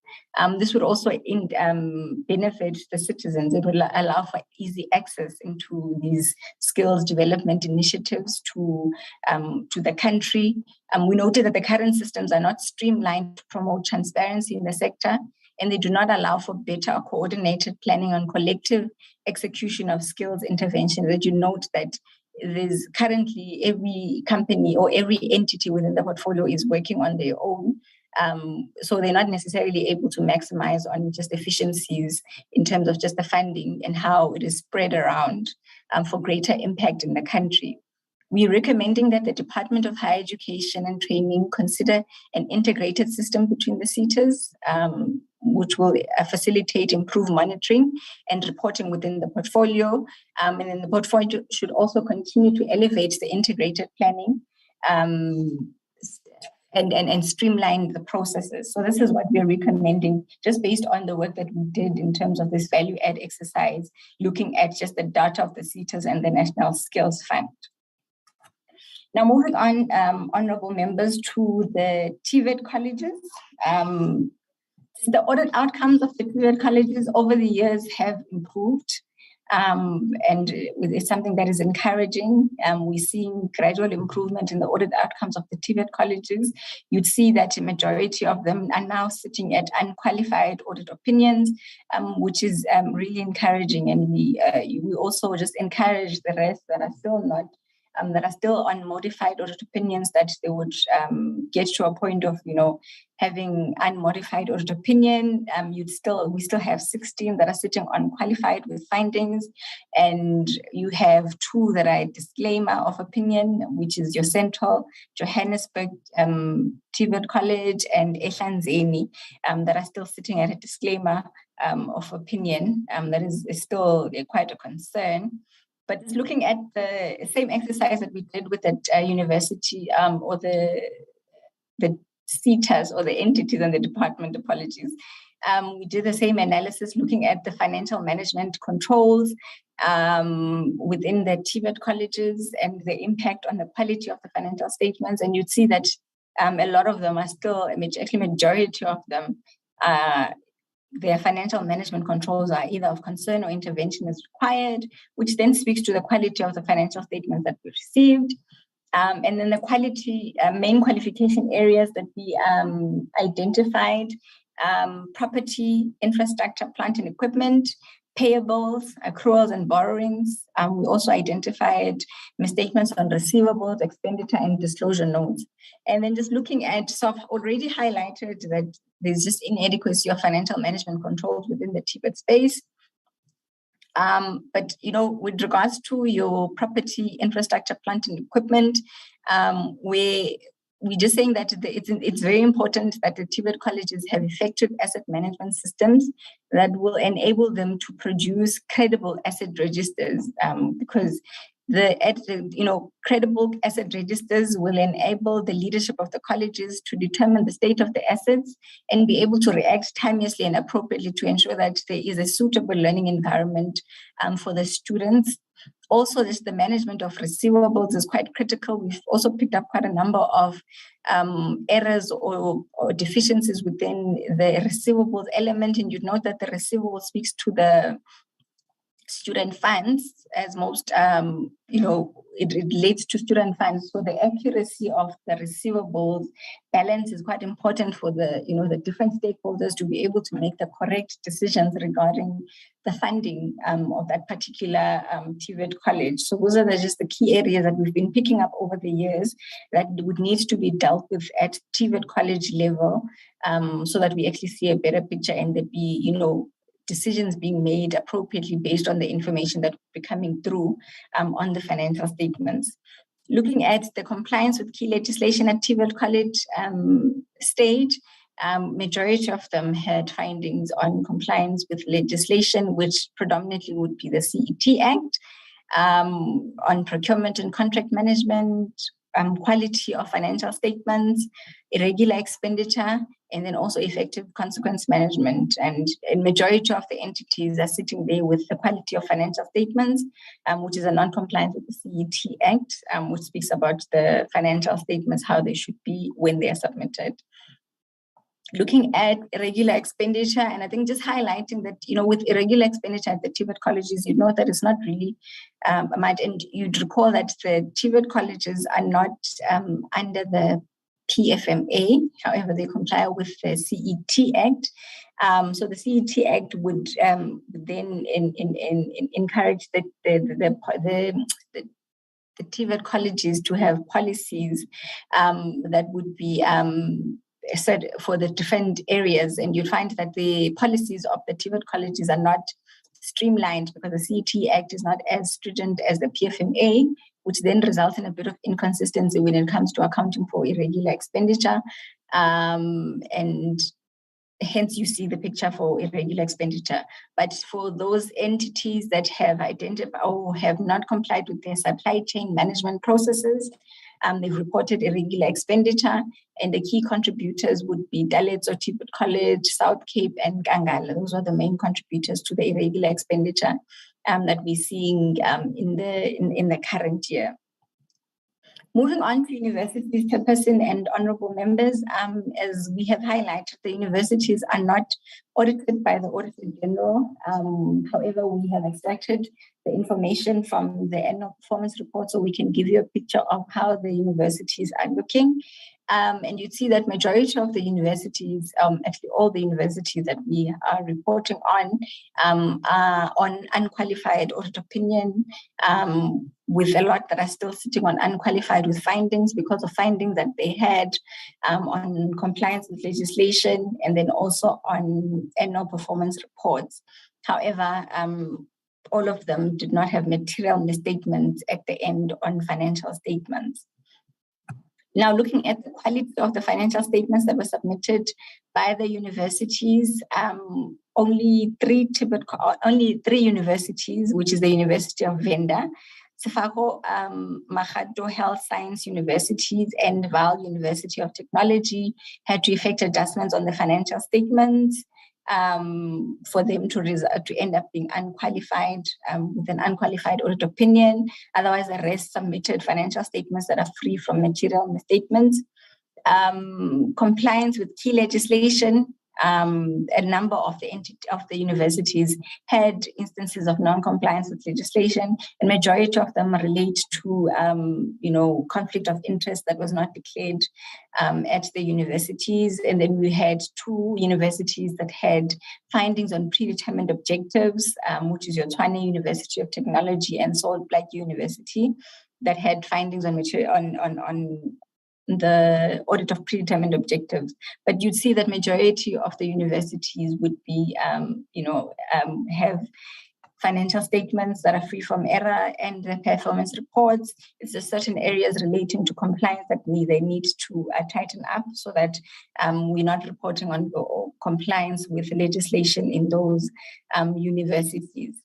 This would also benefit the citizens. It will allow for easy access into these skills development initiatives to the country. We noted that the current systems are not streamlined to promote transparency in the sector, and they do not allow for better coordinated planning on collective execution of skills intervention. That you note that there's currently every company or every entity within the portfolio is working on their own. So they're not necessarily able to maximize on just efficiencies in terms of just the funding and how it is spread around for greater impact in the country. We're recommending that the Department of Higher Education and Training consider an integrated system between the SETAs, which will facilitate improved monitoring and reporting within the portfolio. And then the portfolio should also continue to elevate the integrated planning and streamline the processes. So this is what we're recommending, just based on the work that we did in terms of this value add exercise, looking at just the data of the SETAs and the National Skills Fund. Now, moving on, honorable members, to the Tibet Colleges. The audit outcomes of the Tibet Colleges over the years have improved, and it's something that is encouraging. We're seeing gradual improvement in the audit outcomes of the Tibet Colleges. You'd see that a majority of them are now sitting at unqualified audit opinions, which is really encouraging. And we also just encourage the rest that are still not that are still on modified audit opinions, that they would get to a point of, having unmodified audit opinion. We still have 16 that are sitting on qualified with findings, and you have 2 that are a disclaimer of opinion, which is your Central, Johannesburg, Tibet College, and Ehlanzeni, that are still sitting at a disclaimer of opinion. That is still quite a concern. But just looking at the same exercise that we did with the university or the SETAs or the entities and the department, apologies, we did the same analysis looking at the financial management controls within the Tibet Colleges and the impact on the quality of the financial statements. And you'd see that a lot of them are still, actually majority of them, their financial management controls are either of concern or intervention is required, which then speaks to the quality of the financial statements that we received. And then the quality, main qualification areas that we identified, property, infrastructure, plant and equipment, payables, accruals and borrowings. We also identified misstatements on receivables, expenditure and disclosure notes. And then just looking at, so I've already highlighted that there's just inadequacy of financial management controls within the Tibet space. But, you know, with regards to your property, infrastructure, plant and equipment, we're just saying that it's very important that the Tibet Colleges have effective asset management systems that will enable them to produce credible asset registers, because credible asset registers will enable the leadership of the colleges to determine the state of the assets and be able to react timeously and appropriately to ensure that there is a suitable learning environment for the students. Also, the management of receivables is quite critical. We've also picked up quite a number of errors or deficiencies within the receivables element, and you'd note that the receivable speaks to the student funds, as most, it relates to student funds. So the accuracy of the receivables balance is quite important for the different stakeholders to be able to make the correct decisions regarding the funding of that particular Tibet college. So those are just the key areas that we've been picking up over the years that would need to be dealt with at Tibet college level, so that we actually see a better picture and there be, decisions being made appropriately based on the information that will be coming through on the financial statements. Looking at the compliance with key legislation at Tibet College stage, majority of them had findings on compliance with legislation, which predominantly would be the CET Act, on procurement and contract management, quality of financial statements, irregular expenditure, and then also effective consequence management. And a majority of the entities are sitting there with the quality of financial statements, which is a non-compliance with the CET Act, which speaks about the financial statements, how they should be when they are submitted. Looking at irregular expenditure, and I think just highlighting that, with irregular expenditure at the Tibet colleges, you know that it's not really much, and you'd recall that the Tibet colleges are not under the PFMA, however, they comply with the CET Act. So the CET Act would then encourage the Tibet colleges to have policies that would be said for the different areas, and you find that the policies of the Tibet colleges are not streamlined because the CET Act is not as stringent as the PFMA, which then results in a bit of inconsistency when it comes to accounting for irregular expenditure, and hence you see the picture for irregular expenditure. But for those entities that have identified or have not complied with their supply chain management processes, they've reported irregular expenditure, and the key contributors would be Dalits or Tibet College, South Cape, and Gangala. Those are the main contributors to the irregular expenditure that we're seeing in the current year. Moving on to universities, Chairperson and honorable members, as we have highlighted, the universities are not audited by the Auditor-General. However, we have extracted the information from the annual performance report so we can give you a picture of how the universities are looking. And you'd see that majority of the universities, actually all the universities that we are reporting on, are on unqualified audit opinion, with a lot that are still sitting on unqualified with findings because of findings that they had on compliance with legislation and then also on annual performance reports. However, all of them did not have material misstatements at the end on financial statements. Now, looking at the quality of the financial statements that were submitted by the universities, only three universities, which is the University of Venda, Sefako, Mahato Health Science Universities, and Val University of Technology, had to effect adjustments on the financial statements for them to end up being unqualified, with an unqualified audit opinion. Otherwise, the rest submitted financial statements that are free from material misstatements. Compliance with key legislation, a number of the universities had instances of non-compliance with legislation, and majority of them relate to conflict of interest that was not declared at the universities. And then we had 2 universities that had findings on predetermined objectives, which is your Tshwane University of Technology and Salt Lake University, that had findings on the audit of predetermined objectives. But you'd see that majority of the universities would be, have financial statements that are free from error, and the performance reports. It's just certain areas relating to compliance that they need to tighten up, so that we're not reporting on compliance with legislation in those universities.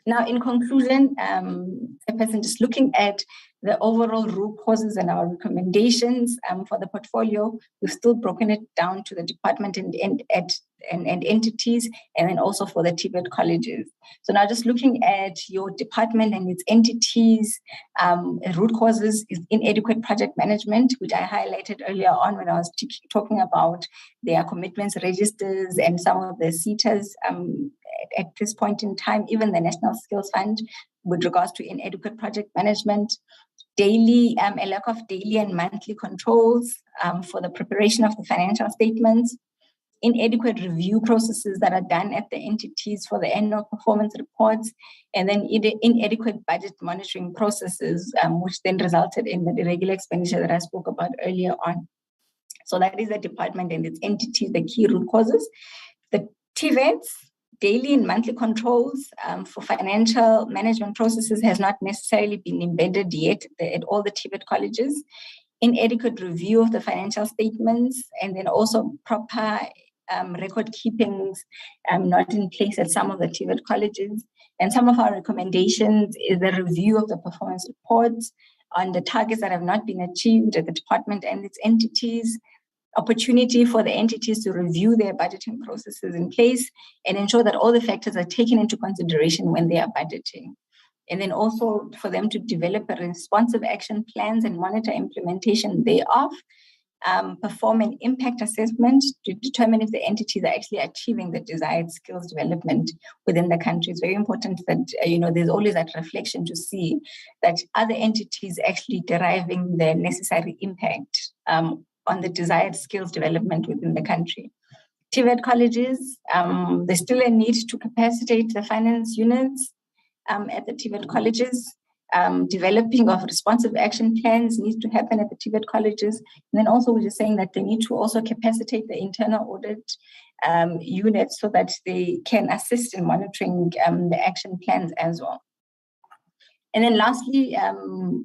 Now, in conclusion, a person just looking at the overall root causes and our recommendations for the portfolio, we've still broken it down to the department and entities, and then also for the Tibet Colleges. So now just looking at your department and its entities, root causes is inadequate project management, which I highlighted earlier on when I was talking about their commitments registers and some of the CETAs at this point in time, even the National Skills Fund, with regards to inadequate project management. A lack of daily and monthly controls for the preparation of the financial statements, inadequate review processes that are done at the entities for the annual performance reports, and then inadequate budget monitoring processes, which then resulted in the irregular expenditure that I spoke about earlier on. So that is the department and its entities, the key root causes. The TVETs, daily and monthly controls for financial management processes has not necessarily been embedded yet at all the Tibet colleges. Inadequate review of the financial statements, and then also proper record keepings not in place at some of the Tibet colleges. And some of our recommendations is the review of the performance reports on the targets that have not been achieved at the department and its entities, opportunity for the entities to review their budgeting processes in place and ensure that all the factors are taken into consideration when they are budgeting. And then also for them to develop a responsive action plans and monitor implementation thereof, perform an impact assessment to determine if the entities are actually achieving the desired skills development within the country. It's very important that, there's always that reflection to see that other entities actually deriving the necessary impact on the desired skills development within the country. Tibet colleges, there's still a need to capacitate the finance units at the Tibet colleges. Developing of responsive action plans needs to happen at the Tibet colleges. And then also we're just saying that they need to also capacitate the internal audit units so that they can assist in monitoring the action plans as well. And then lastly,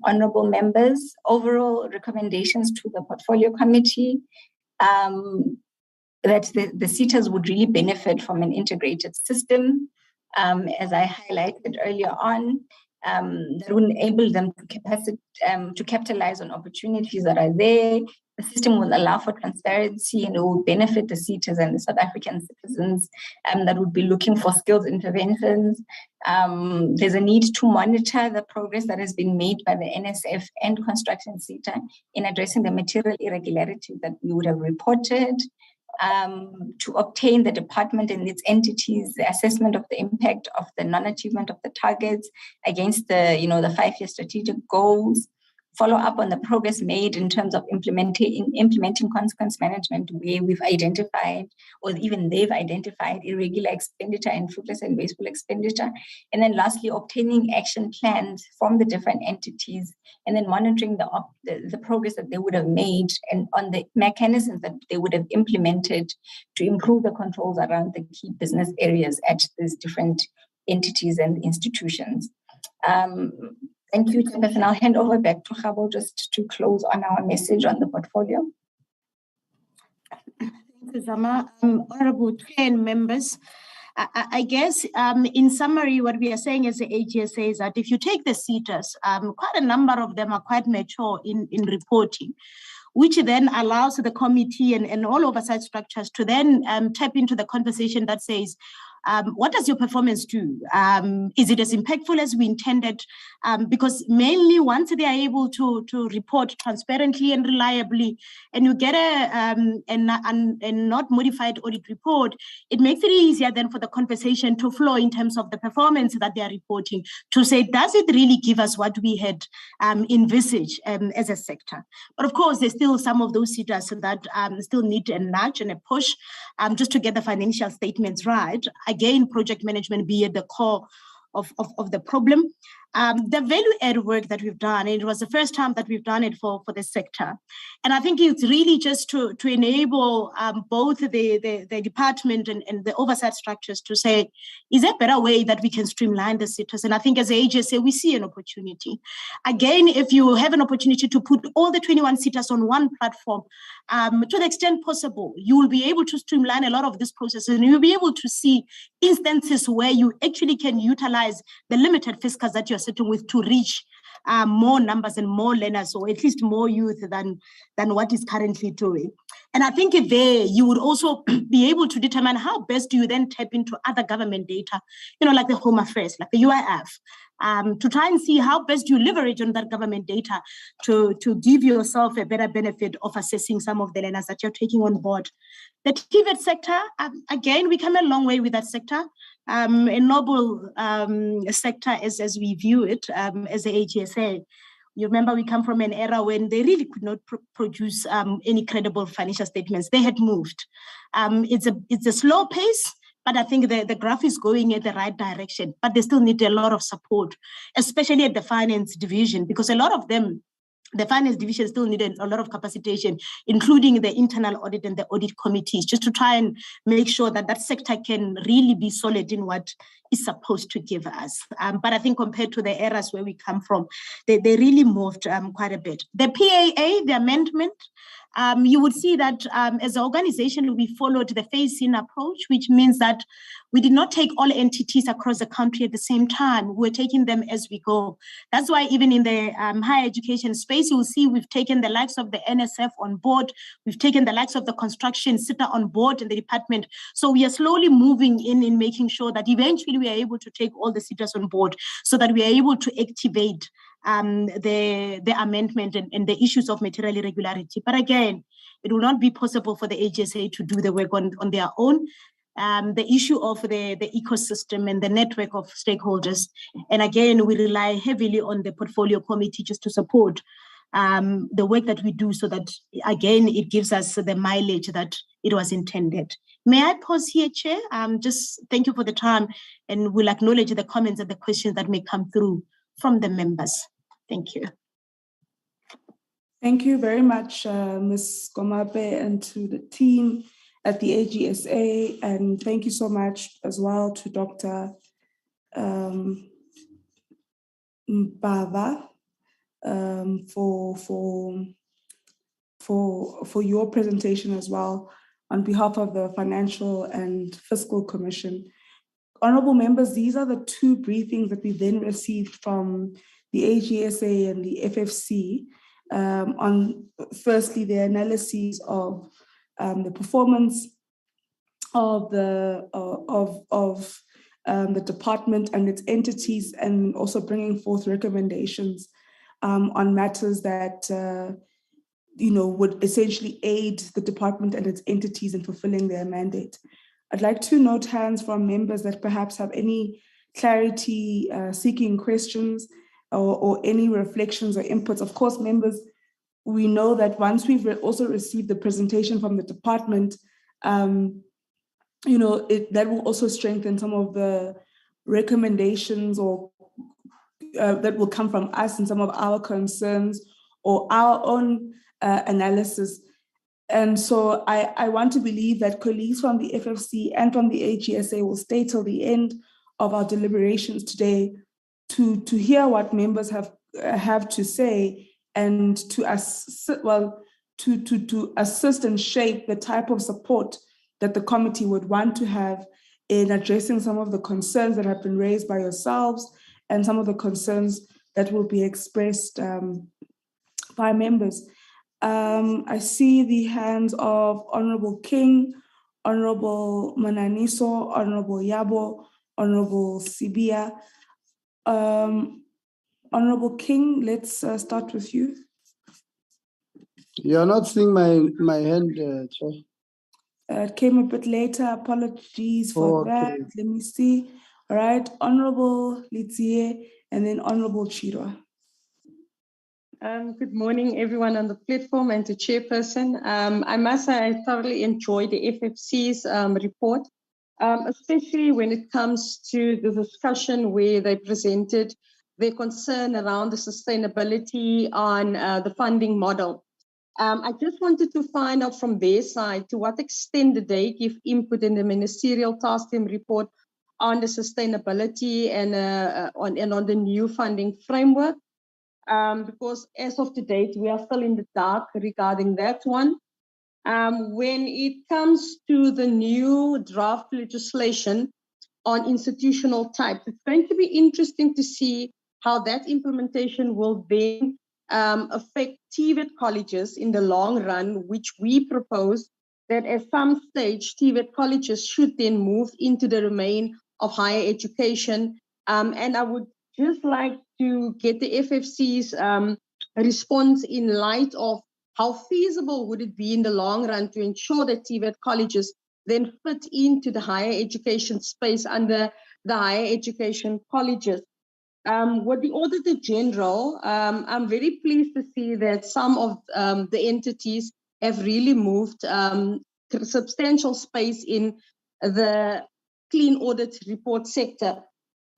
honorable members, overall recommendations to the portfolio committee that the CETAs would really benefit from an integrated system, as I highlighted earlier on, that will enable them to capitalize on opportunities that are there. The system will allow for transparency, and it will benefit the CETAs and the South African citizens that would be looking for skills interventions. There's a need to monitor the progress that has been made by the NSF and Construction CETA in addressing the material irregularities that we would have reported. To obtain the department and its entities the assessment of the impact of the non-achievement of the targets against the 5-year strategic goals, follow up on the progress made in terms of implementing consequence management, where we've identified, or even they've identified, irregular expenditure and fruitless and wasteful expenditure. And then lastly, obtaining action plans from the different entities, and then monitoring the progress that they would have made and on the mechanisms that they would have implemented to improve the controls around the key business areas at these different entities and institutions. Thank you, Chairperson. I'll hand over back to Khabo just to close on our message on the portfolio. Thank you, Zama. Honorable Chair and members, I guess in summary, what we are saying as the AGSA is that if you take the CETAs, quite a number of them are quite mature in reporting, which then allows the committee and all oversight structures to then tap into the conversation that says, what does your performance do? Is it as impactful as we intended? Because mainly once they are able to report transparently and reliably, and you get a not modified audit report, it makes it easier then for the conversation to flow in terms of the performance that they are reporting, to say, does it really give us what we had envisaged as a sector? But of course, there's still some of those sitters that still need a nudge and a push just to get the financial statements right. Again, project management be at the core of the problem. The value-add work that we've done, it was the first time that we've done it for the sector. And I think it's really just to enable both the department and the oversight structures to say, is there a better way that we can streamline the sectors? And I think as AGSA, we see an opportunity. Again, if you have an opportunity to put all the 21 sectors on one platform, to the extent possible, you will be able to streamline a lot of this process, and you'll be able to see instances where you actually can utilize the limited fiscals that you're sitting with to reach more numbers and more learners, or at least more youth than what is currently doing. And I think there you would also be able to determine how best do you then tap into other government data, like the Home Affairs, like the UIF, to try and see how best you leverage on that government data to give yourself a better benefit of assessing some of the learners that you're taking on board. The Tibet sector, again, we come a long way with that sector. A noble sector as we view it as the AGSA. You remember we come from an era when they really could not produce any credible financial statements. They had moved. It's a slow pace, but I think the graph is going in the right direction. But they still need a lot of support, especially at the finance division, because a lot of them, the finance division still needed a lot of capacitation, including the internal audit and the audit committees, just to try and make sure that that sector can really be solid in what is supposed to give us. But I think compared to the eras where we come from, they really moved quite a bit. The PAA, the amendment, you would see that as an organization, we followed the phase-in approach, which means that we did not take all entities across the country at the same time. We're taking them as we go. That's why even in the higher education space, you will see we've taken the likes of the NSF on board. We've taken the likes of the construction sitter on board in the department. So we are slowly moving in making sure that eventually we are able to take all the sitters on board so that we are able to activate the amendment and the issues of material irregularity. But again, it will not be possible for the AGSA to do the work on their own. The issue of the ecosystem and the network of stakeholders. And again, we rely heavily on the portfolio committee just to support the work that we do so that, again, it gives us the mileage that it was intended. May I pause here, Chair? Just thank you for the time, and we'll acknowledge the comments and the questions that may come through from the members. Thank you. Thank you very much, Ms. Gomape, and to the team at the AGSA, and thank you so much as well to Dr. Mbava for your presentation as well on behalf of the Financial and Fiscal Commission. Honorable members, these are the two briefings that we then received from the AGSA and the FFC on firstly the analyses of the performance of the department and its entities, and also bringing forth recommendations on matters that would essentially aid the department and its entities in fulfilling their mandate. I'd like to note hands from members that perhaps have any clarity seeking questions or any reflections or inputs. Of course, members, we know that once we've also received the presentation from the department, that will also strengthen some of the recommendations or that will come from us and some of our concerns or our own analysis. And so I want to believe that colleagues from the FFC and from the AGSA will stay till the end of our deliberations today to hear what members have to say and to assist and shape the type of support that the committee would want to have in addressing some of the concerns that have been raised by yourselves and some of the concerns that will be expressed by members. I see the hands of Honorable King, Honorable Mananiso, Honorable Yabo, Honorable Sibia. Honorable King, let's start with you. You are not seeing my hand, Chair. It came a bit later. Apologies for that. Let me see. All right, Honorable Litsie, and then Honorable Chirwa. Good morning, everyone on the platform and to Chairperson. I must say I thoroughly enjoyed the FFC's report, especially when it comes to the discussion where they presented their concern around the sustainability on the funding model. I just wanted to find out from their side to what extent did they give input in the ministerial task team report on the sustainability and on the new funding framework. Because as of today, we are still in the dark regarding that one. When it comes to the new draft legislation on institutional types, it's going to be interesting to see how that implementation will then affect Tibet colleges in the long run, which we propose that at some stage, Tibet colleges should then move into the domain of higher education. And I would just like to get the FFC's response in light of how feasible would it be in the long run to ensure that Tibet colleges then fit into the higher education space under the higher education colleges. With the Auditor-General, I'm very pleased to see that some of the entities have really moved substantial space in the clean audit report sector.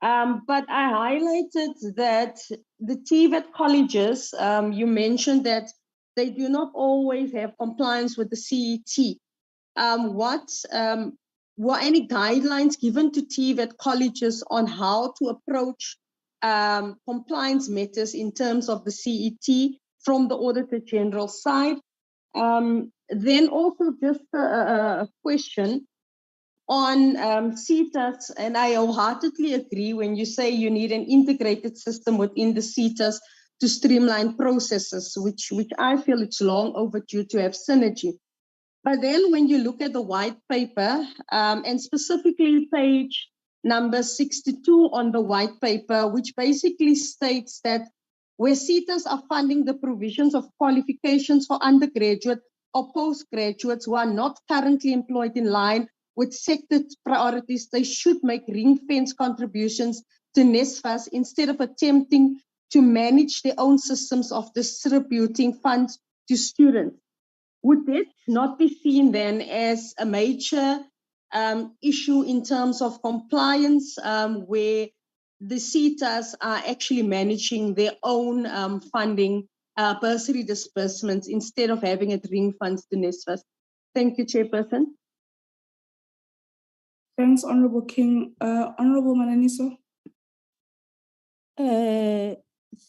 But I highlighted that the Tibet colleges, you mentioned that they do not always have compliance with the CET. Were any guidelines given to Tibet colleges on how to approach compliance matters in terms of the CET from the Auditor-General side? Then also just a question on CETAs, and I wholeheartedly agree when you say you need an integrated system within the CETAs to streamline processes, which I feel it's long overdue to have synergy. But then when you look at the white paper, and specifically page number 62 on the white paper, which basically states that where CETAs are funding the provisions of qualifications for undergraduate or postgraduates who are not currently employed in line with sector priorities, they should make ring-fence contributions to NSFAS instead of attempting to manage their own systems of distributing funds to students. Would that not be seen then as a major issue in terms of compliance, where the CETAs are actually managing their own funding, bursary disbursements, instead of having it ring funds to NSFAS? Thank you, Chairperson. Thanks, Honorable King. Honorable Mananiso.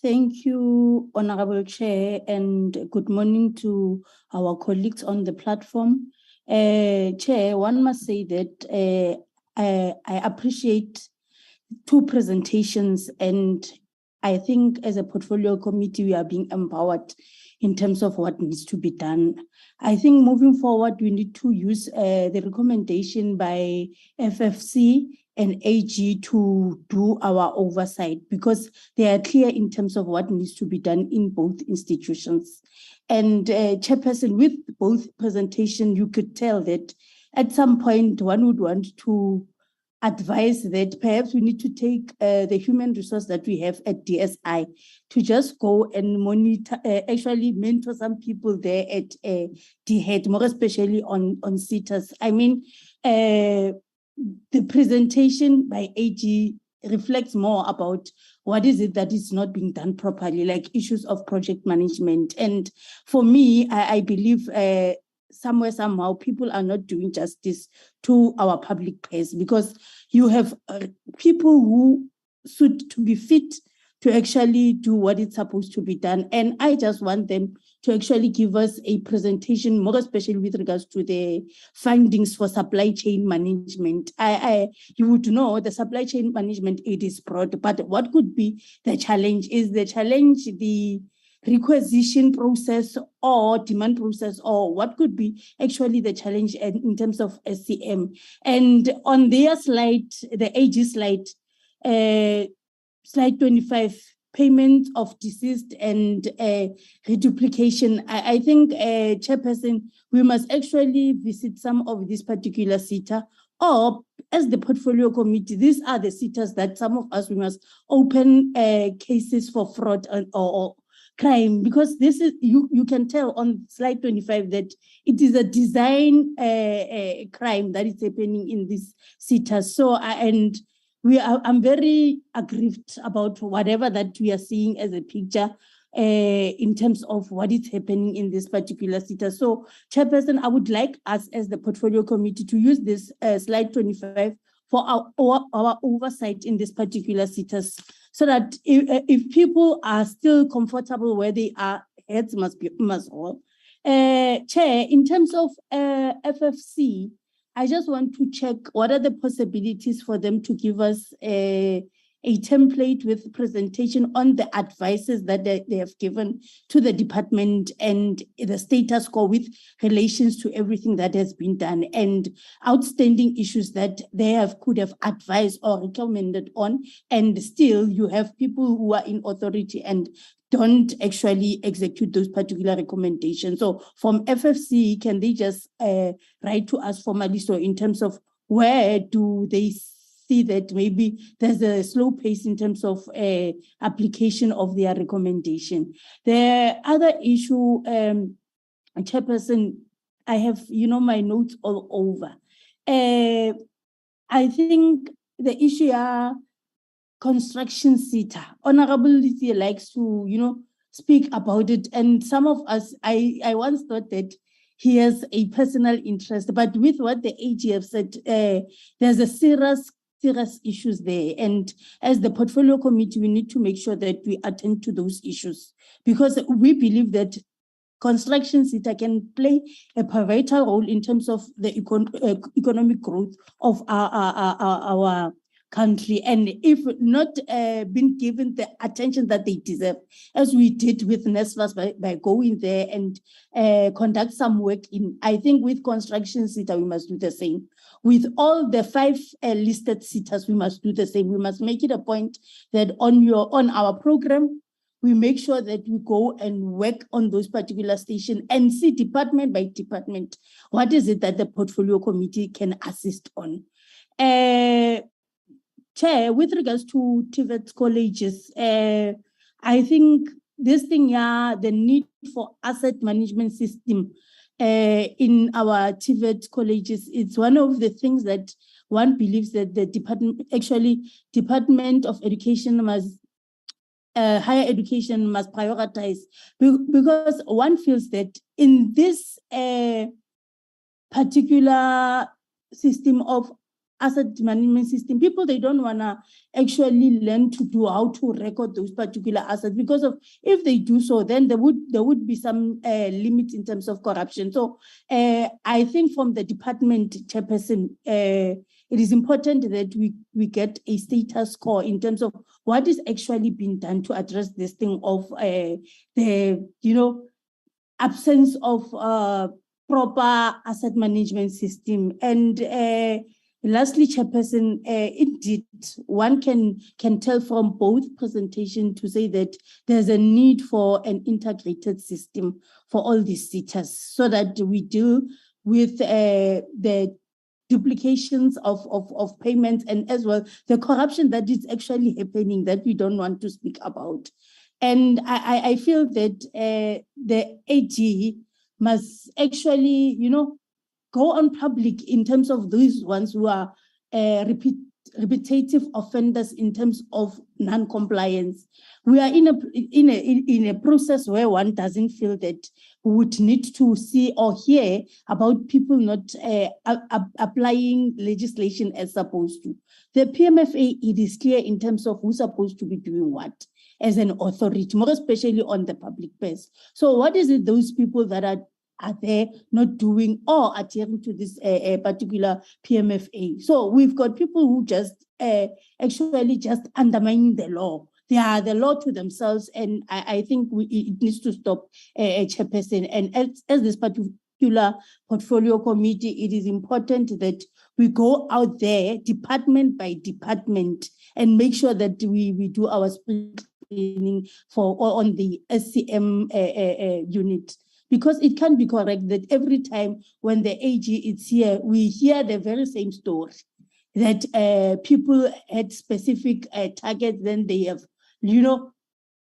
Thank you, Honorable Chair, and good morning to our colleagues on the platform. Chair, one must say that I appreciate two presentations, and I think as a portfolio committee, we are being empowered in terms of what needs to be done. I think moving forward, we need to use the recommendation by FFC and AG to do our oversight, because they are clear in terms of what needs to be done in both institutions. And Chairperson, with both presentations, you could tell that at some point one would want to advise that perhaps we need to take the human resource that we have at DSI to just go and monitor, actually mentor some people there at DHET, more especially on CETAs. I mean, the presentation by AG reflects more about what is it that is not being done properly, like issues of project management. And for me, I believe somewhere, somehow, people are not doing justice to our public press, because you have people who should to be fit to actually do what is supposed to be done. And I just want them to actually give us a presentation, more especially with regards to the findings for supply chain management. You would know the supply chain management, it is broad, but what could be the challenge? Is the challenge the requisition process or demand process, or what could be actually the challenge in terms of SCM. And on their slide, the AG slide, slide 25, payment of deceased and reduplication. I think, Chairperson, we must actually visit some of these particular SITA, or as the portfolio committee, these are the SITAs that some of us, we must open cases for fraud or crime, because this is, you can tell on slide 25 that it is a design crime that is happening in these SITAs. So, I'm very aggrieved about whatever that we are seeing as a picture in terms of what is happening in this particular SITA. So, Chairperson, I would like us as the portfolio committee to use this slide 25 for our oversight in this particular SITAs, so that if people are still comfortable where they are, heads must roll. Chair, in terms of FFC, I just want to check what are the possibilities for them to give us a template with presentation on the advices that they have given to the department and the status quo with relations to everything that has been done and outstanding issues that they could have advised or recommended on, and still you have people who are in authority and don't actually execute those particular recommendations. So from FFC, can they just write to us formally, so in terms of where do they see that maybe there's a slow pace in terms of application of their recommendation. The other issue, Chairperson, I have, my notes all over. I think the issue construction SITA. Honorable Lizzie likes to, speak about it. And some of us, I once thought that he has a personal interest, but with what the AG have said, there's a serious issues there. And as the portfolio committee, we need to make sure that we attend to those issues, because we believe that construction SITA can play a pivotal role in terms of the economic growth of our country, and if not been given the attention that they deserve, as we did with NSFAS by going there and conduct some work in, I think with construction SITA, we must do the same. With all the 5 listed SITAs, we must do the same. We must make it a point that on our program, we make sure that we go and work on those particular stations and see department by department, what is it that the portfolio committee can assist on. Chair, with regards to Tibet Colleges, I think this thing, the need for asset management system in our Tibet Colleges, it's one of the things that one believes that the Department of Education must, higher education must prioritize, because one feels that in this particular system of asset management system, people, they don't want to actually learn to do how to record those particular assets, because of if they do so, then there would be some limit in terms of corruption. So I think from the department, Chairperson, it is important that we get a status quo in terms of what is actually being done to address this thing of the absence of proper asset management system. And lastly, Chairperson, indeed, one can tell from both presentations to say that there's a need for an integrated system for all these SITAs, so that we deal with the duplications of payments, and as well the corruption that is actually happening that we don't want to speak about. And I feel that the AG must actually, go on public in terms of those ones who are repetitive offenders in terms of non-compliance. We are in a process where one doesn't feel that we would need to see or hear about people not applying legislation as supposed to. The PMFA, it is clear in terms of who's supposed to be doing what as an authority, more especially on the public purse. So what is it those people that are there not doing or adhering to this particular PMFA? So we've got people who just actually just undermining the law. they are the law to themselves, and I think it needs to stop, Chairperson. And as this particular portfolio committee, it is important that we go out there department by department and make sure that we do our spring cleaning on the SCM unit. Because it can't be correct that every time when the AG is here, we hear the very same story, that people had specific targets, then they have,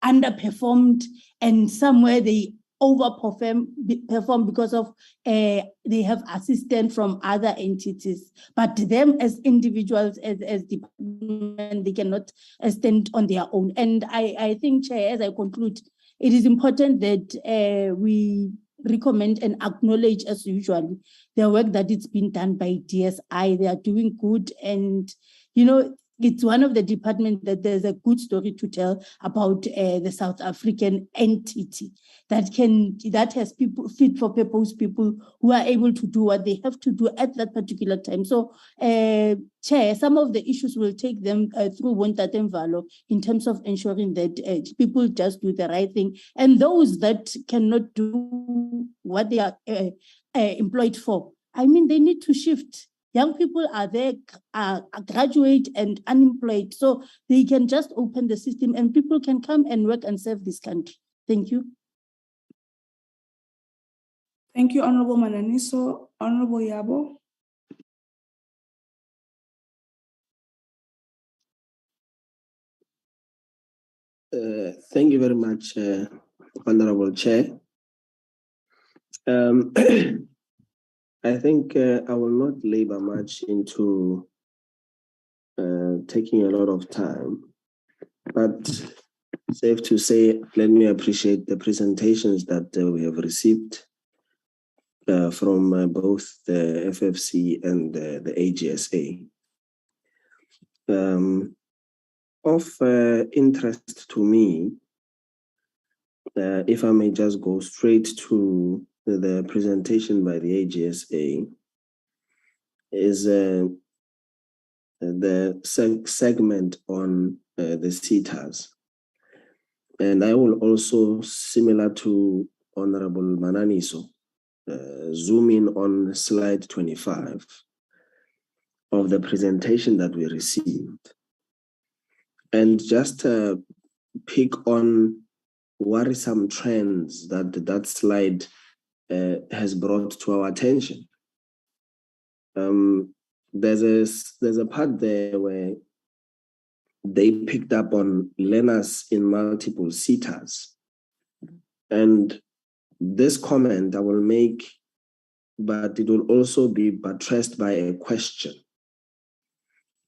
underperformed, and somewhere they overperform because of they have assistance from other entities. But them as individuals, as department, they cannot stand on their own. And I think, Chair, as I conclude, it is important that we recommend and acknowledge, as usual, the work that it's been done by DSI. They are doing good, and it's one of the departments that there's a good story to tell about the South African entity that has people, fit for purpose people who are able to do what they have to do at that particular time. So, Chair, some of the issues will take them through Wontate Mvalo in terms of ensuring that people just do the right thing, and those that cannot do what they are employed for, I mean, they need to shift. Young people are there, graduate and unemployed, so they can just open the system and people can come and work and serve this country. Thank you. Thank you, Honorable Mananiso. Honorable Yabo. Thank you very much, Honorable Chair. I think I will not labor much into taking a lot of time, but safe to say, let me appreciate the presentations that we have received from both the FFC and the AGSA. Of interest to me, if I may just go straight to the presentation by the AGSA, is the segment on the CETAs. And I will also, similar to Honorable Mananiso, zoom in on slide 25 of the presentation that we received, and just pick on worrisome trends that slide has brought to our attention. There's a part there where they picked up on learners in multiple CETAs. And this comment I will make, but it will also be buttressed by a question,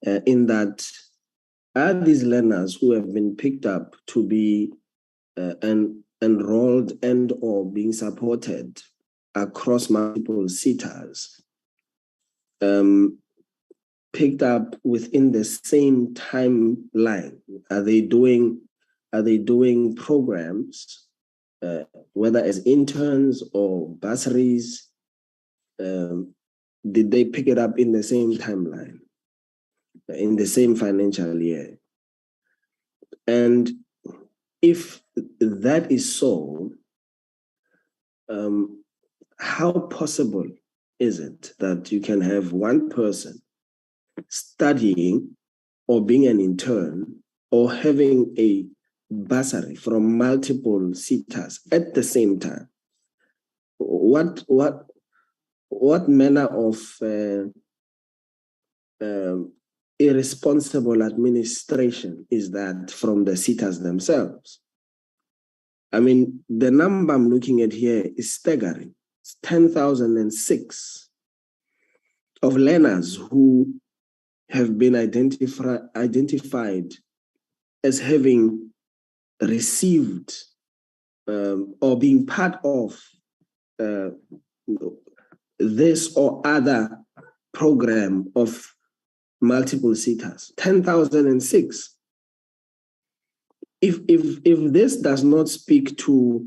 in that, are these learners who have been picked up to be enrolled and or being supported across multiple CETAs, picked up within the same timeline? Are they doing programs, whether as interns or bursaries? Did they pick it up in the same timeline, in the same financial year? And if that is so, how possible is it that you can have one person studying or being an intern or having a bursary from multiple CETAs at the same time? What manner of irresponsible administration is that from the CETAs themselves? I mean, the number I'm looking at here is staggering. It's 10,006 of learners who have been identified as having received or being part of this or other program of multiple CETAs. 10,006. If this does not speak to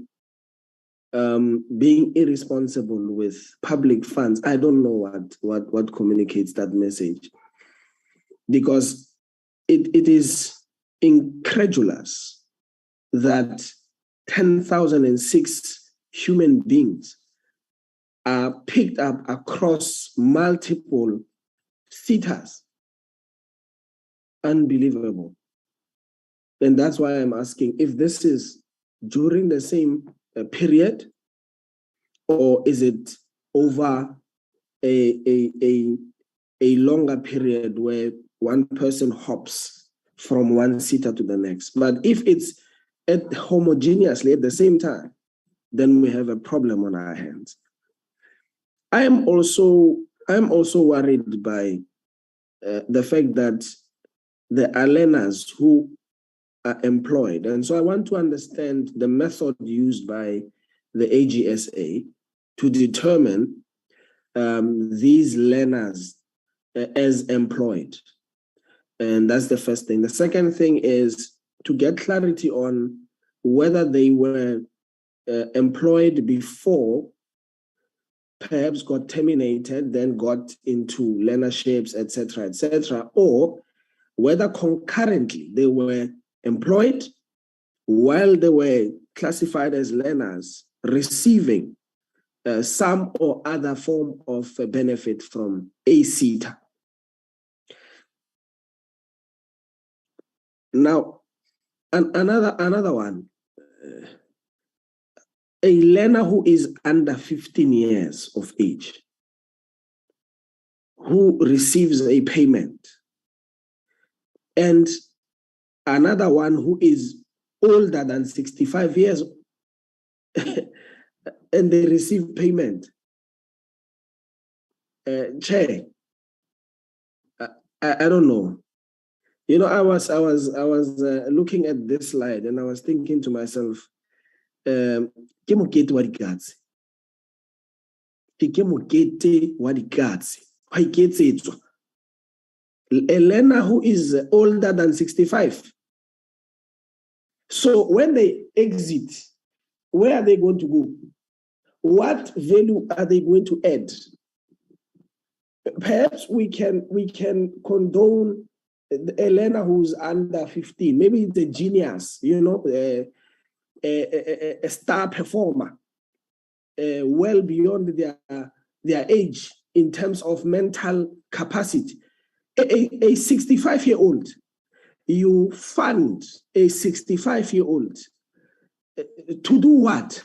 being irresponsible with public funds, I don't know what communicates that message, because it is incredulous that 10,006 human beings are picked up across multiple theaters. Unbelievable. And that's why I'm asking if this is during the same period, or is it over a longer period where one person hops from one theater to the next. But if it's homogeneously at the same time, then we have a problem on our hands. I'm also worried by the fact that there are learners who are employed. And so I want to understand the method used by the AGSA to determine these learners as employed. And that's the first thing. The second thing is to get clarity on whether they were employed before, perhaps got terminated, then got into learnerships, etc., or whether concurrently they were employed while they were classified as learners, receiving some or other form of benefit from a SETA. Now, another one, a learner who is under 15 years of age, who receives a payment, and another one who is older than 65 years and they receive payment. Chair, I don't know. You know, I was looking at this slide and I was thinking to myself, a learner who is older than 65. So when they exit, where are they going to go? What value are they going to add? Perhaps we can condone a learner who's under 15. Maybe it's a genius, you know, a star performer, well beyond their age in terms of mental capacity. A 65-year-old, you fund a 65-year-old to do what?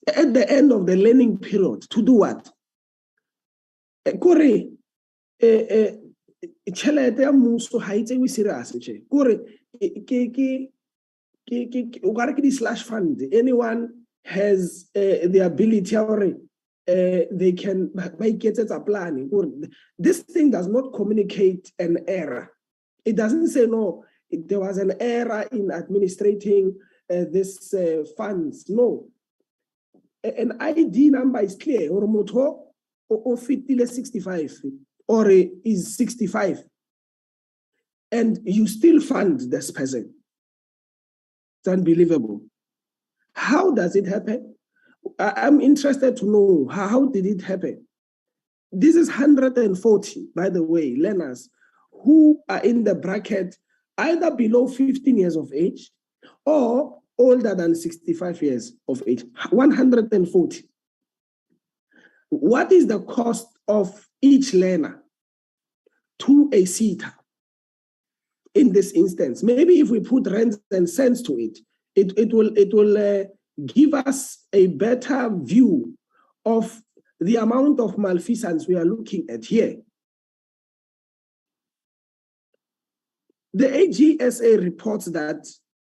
At the end of the learning period, to do what? Kore, tšhelete ya mmuso ha itse we serious tše. Kore ke di-slash fund. Anyone has the ability or they can get a plan. This thing does not communicate an error. It doesn't say, no, there was an error in administrating this funds. No. An ID number is clear, or motor or 65 or is 65, and you still fund this person. It's unbelievable. How does it happen? I'm interested to know how did it happen? This is 140, by the way, learners who are in the bracket either below 15 years of age or older than 65 years of age. 140. What is the cost of each learner to a SETA in this instance? Maybe if we put rands and cents to it, it will give us a better view of the amount of malfeasance we are looking at here. The AGSA reports that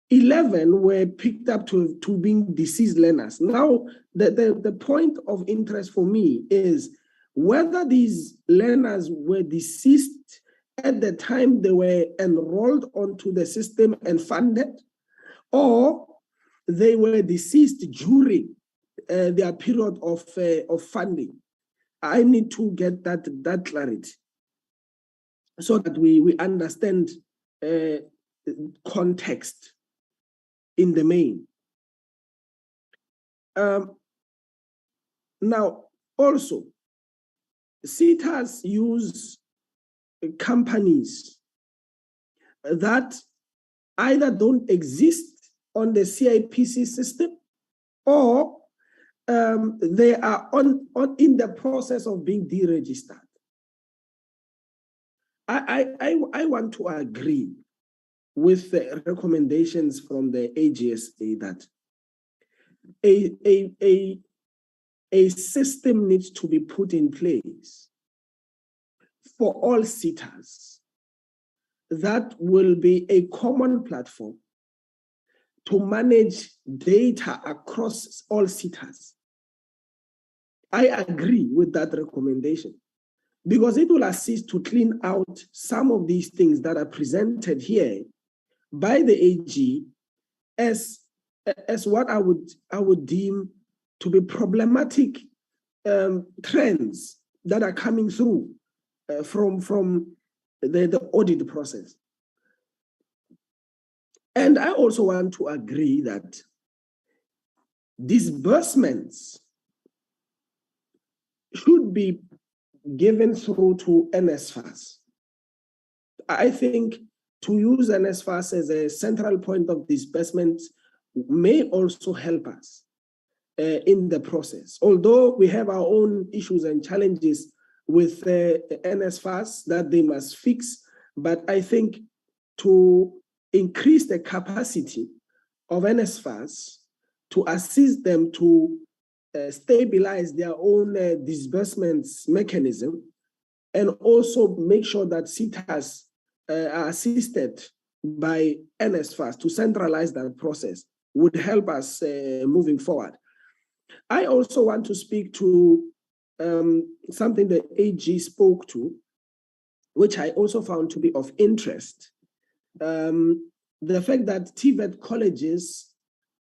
11 were picked up to being deceased learners. Now, the point of interest for me is whether these learners were deceased at the time they were enrolled onto the system and funded, or they were deceased during their period of funding. I need to get that clarity so that we understand context in the main. Now, also, SETAs use companies that either don't exist on the CIPC system, or they are in the process of being deregistered. I want to agree with the recommendations from the AGSA that a system needs to be put in place for all SETAs that will be a common platform to manage data across all SETAs. I agree with that recommendation because it will assist to clean out some of these things that are presented here by the AG as what I would deem to be problematic trends that are coming through from the audit process. And I also want to agree that disbursements should be given through to NSFAS. I think to use NSFAS as a central point of disbursement may also help us in the process. Although we have our own issues and challenges with NSFAS that they must fix, but I think to increase the capacity of NSFAS to assist them to stabilize their own disbursements mechanism, and also make sure that SETAs are assisted by NSFAS to centralize that process would help us moving forward. I also want to speak to something that AG spoke to, which I also found to be of interest. The fact that Tibet Colleges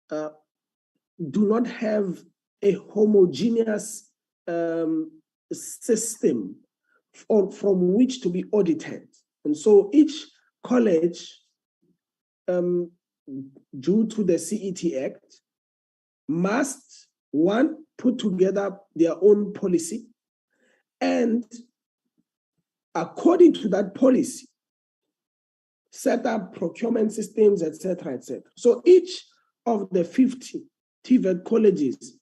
do not have a homogeneous system from which to be audited. And so each college, due to the CET Act, must, one, put together their own policy, and according to that policy, set up procurement systems, etc., etc. So each of the 50 Tibet colleges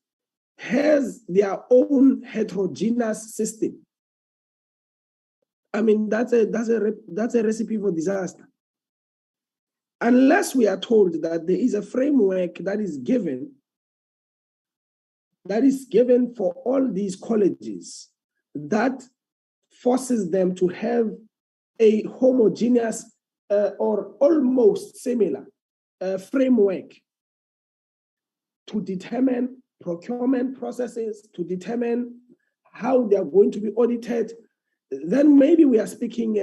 has their own heterogeneous system. I mean, that's a recipe for disaster. Unless we are told that there is a framework that is given for all these colleges that forces them to have a homogeneous or almost similar framework to determine procurement processes, to determine how they are going to be audited, then maybe we are speaking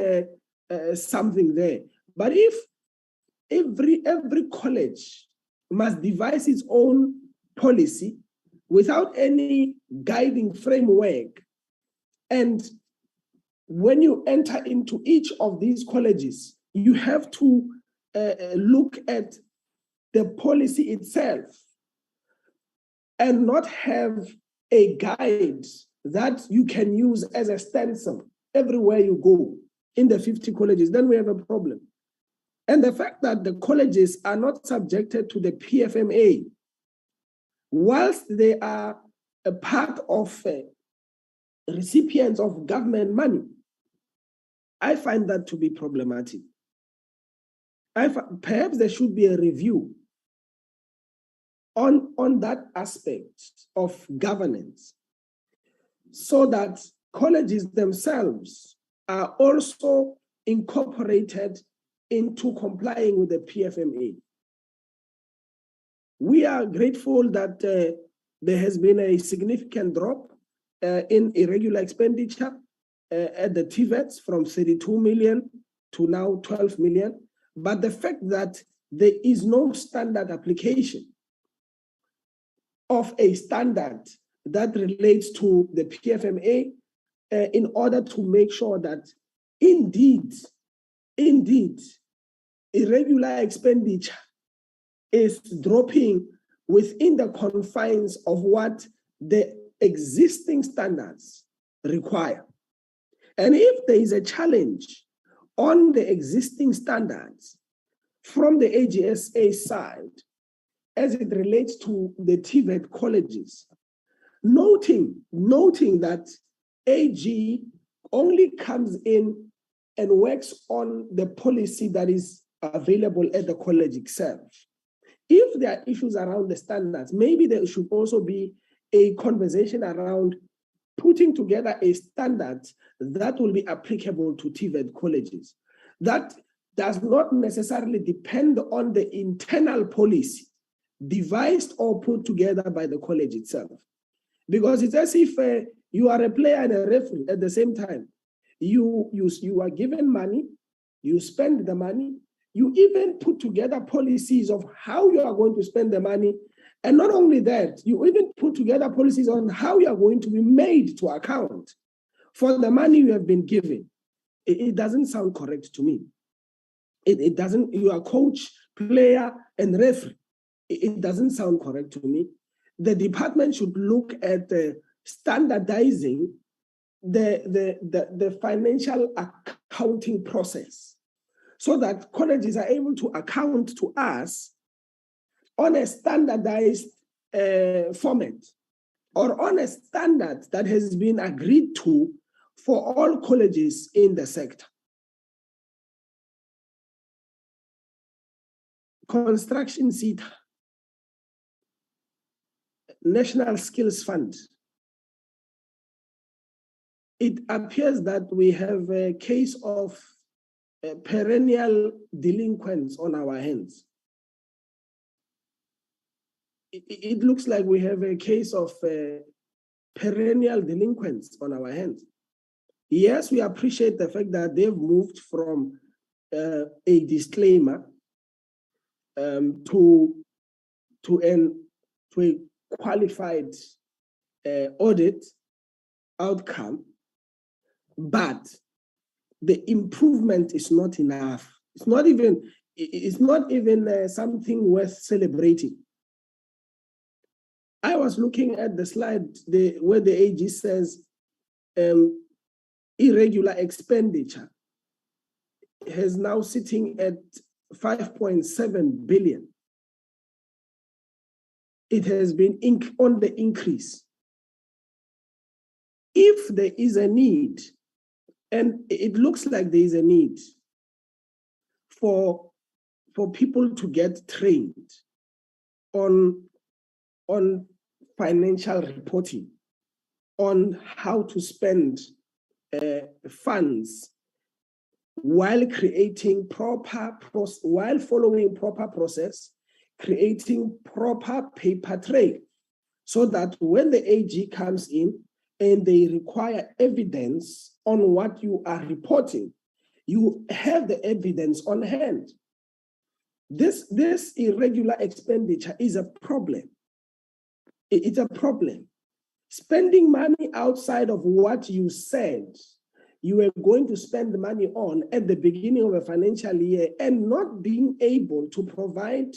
something there. But if every college must devise its own policy without any guiding framework, and when you enter into each of these colleges, you have to look at the policy itself and not have a guide that you can use as a stencil everywhere you go in the 50 colleges, then we have a problem. And the fact that the colleges are not subjected to the PFMA, whilst they are a part of recipients of government money, I find that to be problematic. Perhaps there should be a review on that aspect of governance, so that colleges themselves are also incorporated into complying with the PFMA. We are grateful that there has been a significant drop in irregular expenditure at the TVETs from 32 million to now 12 million. But the fact that there is no standard application of a standard that relates to the PFMA in order to make sure that indeed, irregular expenditure is dropping within the confines of what the existing standards require. And if there is a challenge on the existing standards, from the AGSA side, as it relates to the Tibet Colleges, noting that AG only comes in and works on the policy that is available at the college itself. If there are issues around the standards, maybe there should also be a conversation around putting together a standard that will be applicable to Tibet Colleges. That does not necessarily depend on the internal policy devised or put together by the college itself. Because it's as if you are a player and a referee at the same time. You are given money, you spend the money, you even put together policies of how you are going to spend the money. And not only that, you even put together policies on how you are going to be made to account for the money you have been given. It doesn't sound correct to me. It doesn't, you are coach, player, and referee. It doesn't sound correct to me. The department should look at standardizing the financial accounting process so that colleges are able to account to us on a standardized format or on a standard that has been agreed to for all colleges in the sector. Construction seat, National Skills Fund. It appears that we have a case of perennial delinquents on our hands. It looks like we have a case of perennial delinquents on our hands. Yes, we appreciate the fact that they've moved from a disclaimer to a qualified audit outcome, but the improvement is not enough. It's not even something worth celebrating. I was looking at the slide where the AG says irregular expenditure is now sitting at 5.7 billion. It has been on the increase. If there is a need, and it looks like there is a need for people to get trained on financial reporting, on how to spend funds while following proper process, creating proper paper trail, so that when the AG comes in and they require evidence on what you are reporting, you have the evidence on hand. This irregular expenditure is a problem. It's a problem. Spending money outside of what you said you were going to spend the money on at the beginning of a financial year and not being able to provide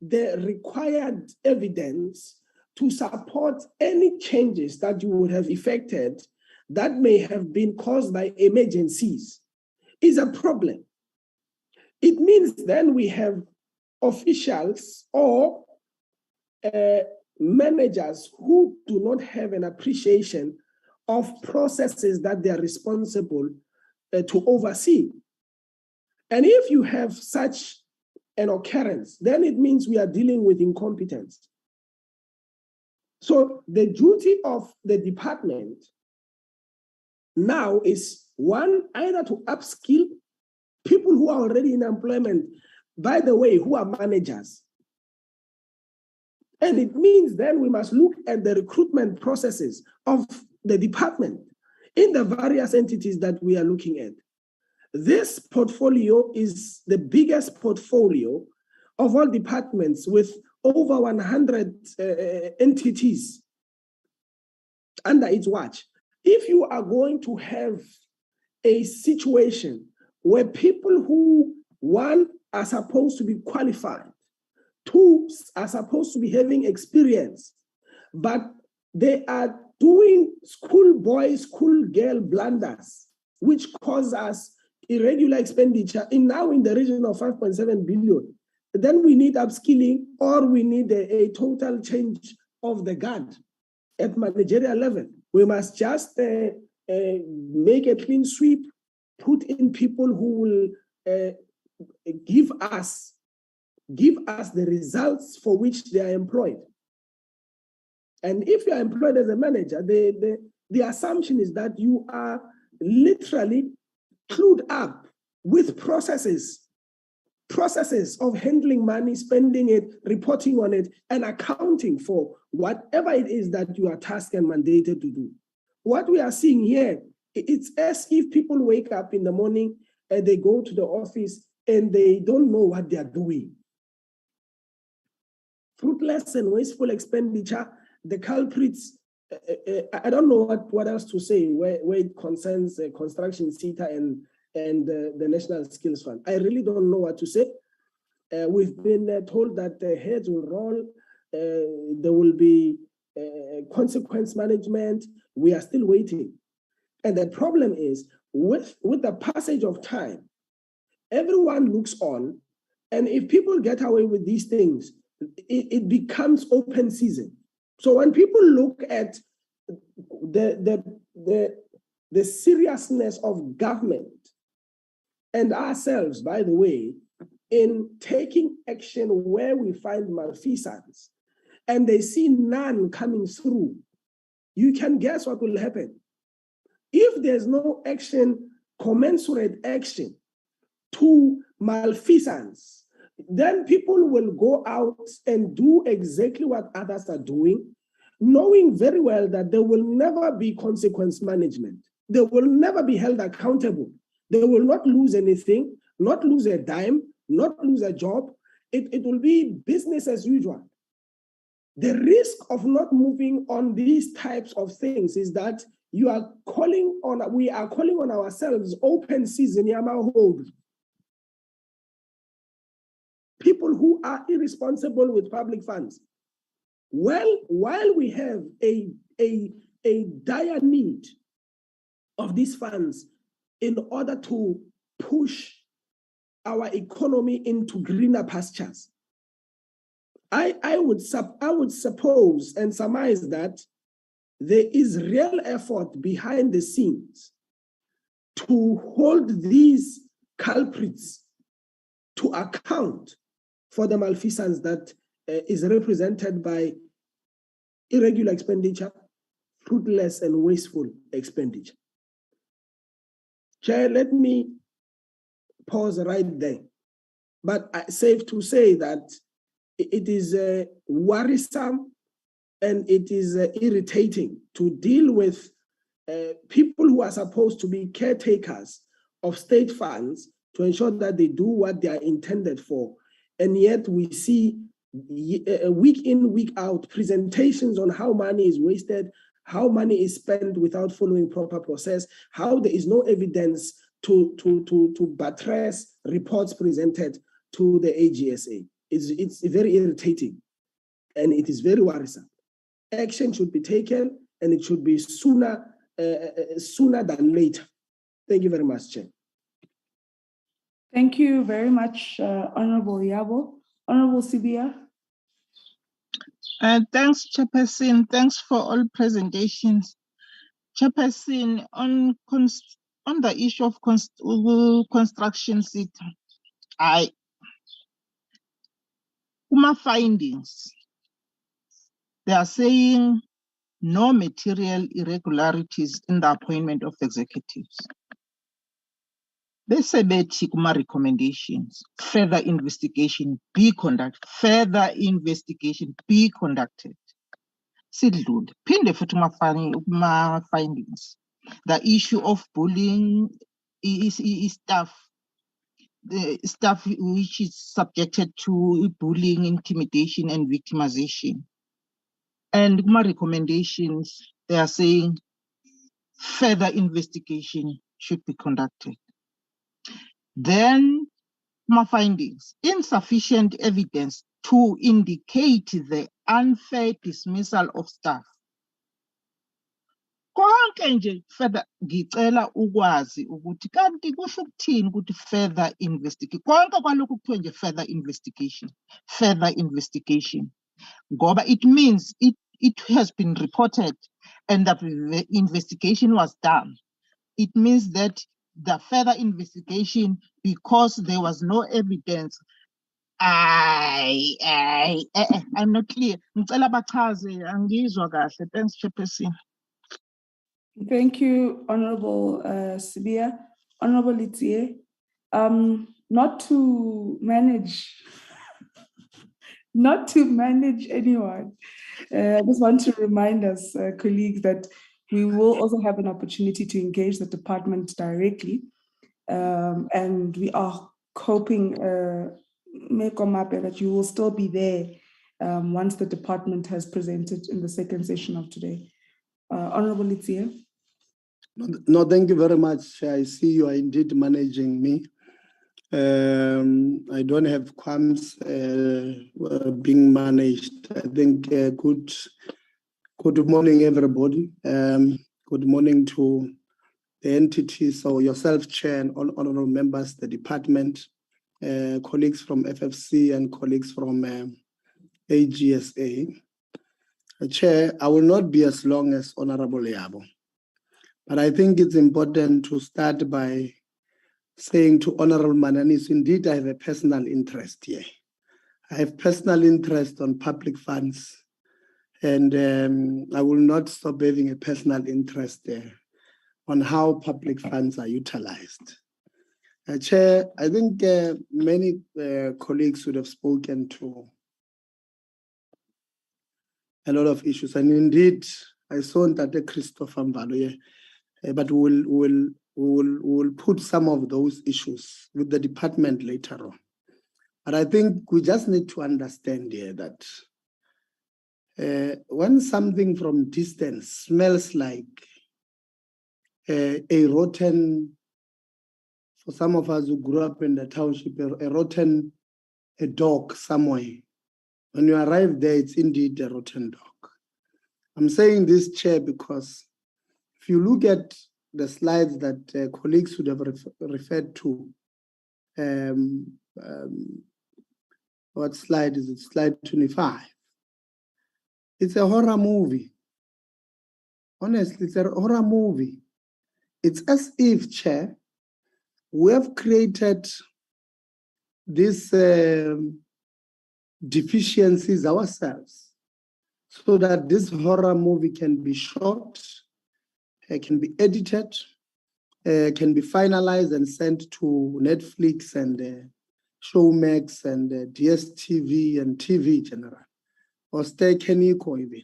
the required evidence to support any changes that you would have effected that may have been caused by emergencies is a problem. It means then we have officials or managers who do not have an appreciation of processes that they are responsible to oversee. And if you have such an occurrence, then it means we are dealing with incompetence. So the duty of the department now is one, either to upskill people who are already in employment, by the way, who are managers. And it means then we must look at the recruitment processes of the department in the various entities that we are looking at. This portfolio is the biggest portfolio of all departments with over 100 entities under its watch. If you are going to have a situation where people who, one, are supposed to be qualified, two, are supposed to be having experience, but they are doing schoolboy, schoolgirl blunders, which cause us irregular expenditure now in the region of 5.7 billion, then we need upskilling, or we need a total change of the guard at managerial level. We must just make a clean sweep, put in people who will give us the results for which they are employed. And if you are employed as a manager, the assumption is that you are literally clued up with processes of handling money, spending it, reporting on it, and accounting for whatever it is that you are tasked and mandated to do. What we are seeing here, it's as if people wake up in the morning and they go to the office and they don't know what they are doing. Fruitless and wasteful expenditure, the culprits, I don't know what else to say where it concerns construction SETA and the National Skills Fund. I really don't know what to say. We've been told that the heads will roll, there will be consequence management. We are still waiting. And the problem is, with the passage of time, everyone looks on, and if people get away with these things, it becomes open season. So when people look at the seriousness of government and ourselves, by the way, in taking action where we find malfeasance, and they see none coming through, you can guess what will happen. If there's no action, commensurate action to malfeasance, then people will go out and do exactly what others are doing, knowing very well that there will never be consequence management. They will never be held accountable. They will not lose anything, not lose a dime, not lose a job. It will be business as usual. The risk of not moving on these types of things is that we are calling on ourselves open season Yamaho. People who are irresponsible with public funds. Well, while we have a dire need of these funds in order to push our economy into greener pastures, I would suppose and surmise that there is real effort behind the scenes to hold these culprits to account for the malfeasance that is represented by irregular expenditure, fruitless and wasteful expenditure. Chair, let me pause right there. But safe to say that it is worrisome and it is irritating to deal with people who are supposed to be caretakers of state funds to ensure that they do what they are intended for. And yet we see week in, week out presentations on how money is wasted, how money is spent without following proper process, how there is no evidence to buttress reports presented to the AGSA. It's very irritating and it is very worrisome. Action should be taken and it should be sooner than later. Thank you very much, Chair. Thank you very much, Honorable Yabo. Honorable Sibia. Thanks, Chairperson. Thanks for all presentations. Chairperson, on the issue of construction SETA, my findings, they are saying no material irregularities in the appointment of executives. They say kuma recommendations, further investigation be conducted. Sidlud, phinde futhi my findings. The issue of bullying is staff. The staff which is subjected to bullying, intimidation, and victimization. And my recommendations, they are saying further investigation should be conducted. Then my findings, insufficient evidence to indicate the unfair dismissal of staff. Konke nje further ngicela ukwazi ukuthi kanti kusho ukuthini ukuthi further investigation. Konke kwalokhu kuthiwa nje further investigation. Ngoba it means it has been reported and the investigation was done. It means that the further investigation, because there was no evidence. I'm not clear. Ngicela bachaze, angizwa kahle. Thanks, Chairperson. Thank you, Honorable Sibia. Honorable Litie, not to manage anyone. I just want to remind us, colleagues, that we will also have an opportunity to engage the department directly. And we are hoping, that you will still be there once the department has presented in the second session of today. Honorable Litie. No, thank you very much. I see you are indeed managing me. I don't have qualms being managed. I think good morning, everybody. Good morning to the entities, so yourself, Chair, and all honorable members, the department, colleagues from FFC and colleagues from AGSA. Chair, I will not be as long as Honorable Yabo, but I think it's important to start by saying to Honorable Mananis, indeed, I have a personal interest here. I have personal interest on public funds, and I will not stop having a personal interest there on how public funds are utilized. Chair, I think many colleagues would have spoken to a lot of issues, and indeed, I saw that Christopher Mbalo, but we'll put some of those issues with the department later on. But I think we just need to understand here that when something from distance smells like a rotten, for some of us who grew up in the township, a rotten dog somewhere, when you arrive there, it's indeed a rotten dog. I'm saying this, Chair, because if you look at the slides that colleagues would have referred to, what slide is it? Slide 25. It's a horror movie. Honestly, it's a horror movie. It's as if, Chair, we have created these deficiencies ourselves so that this horror movie can be shot, can be edited, can be finalized and sent to Netflix and Showmax and DSTV and TV general, or Stay Keniko even.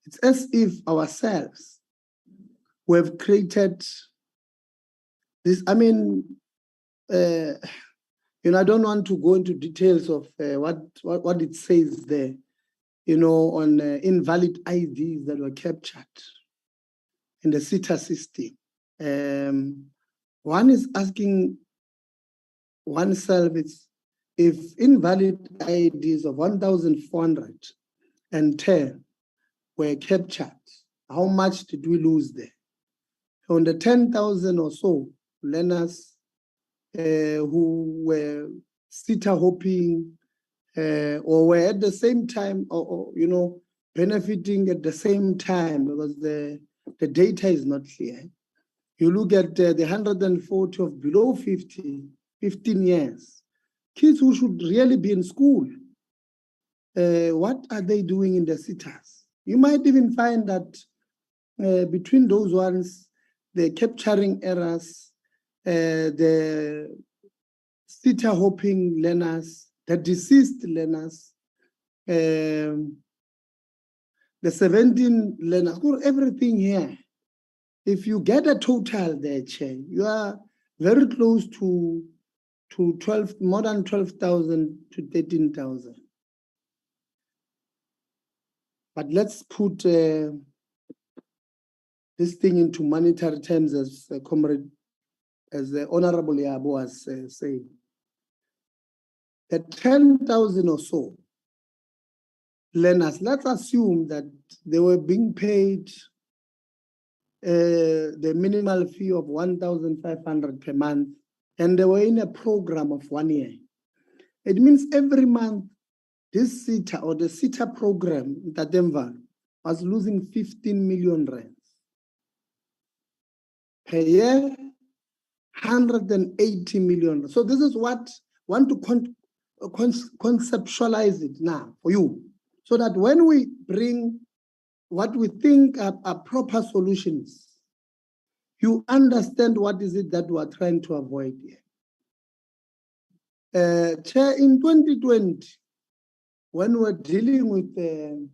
It's as if ourselves we have created this. I mean, I don't want to go into details of what it says there, on invalid IDs that were captured in the SITA system. One is asking oneself, if invalid IDs of 1,410 were captured, how much did we lose there? On the 10,000 or so learners who were SITA hopping or were at the same time, or benefiting at the same time, because the data is not clear. You look at the 140 of below 15 years, kids who should really be in school. What are they doing in the SITAs? You might even find that between those ones, the capturing errors, the SITA hopping learners, the deceased learners, the 17 learners, everything here. If you get a total there, Chair, you are very close to 12, more than 12,000 to 13,000. But let's put this thing into monetary terms, as the Honorable Yabo was saying. The 10,000 or so learners, let's assume that they were being paid the minimal fee of 1,500 per month, and they were in a program of 1 year. It means every month, this SETA or the SETA program, Tatemval, was losing 15 million rands. Per year, 180 million. So this is what I want to conceptualize it now for you, so that when we bring what we think are proper solutions, you understand what is it that we are trying to avoid here. Chair, in 2020, when we're dealing with the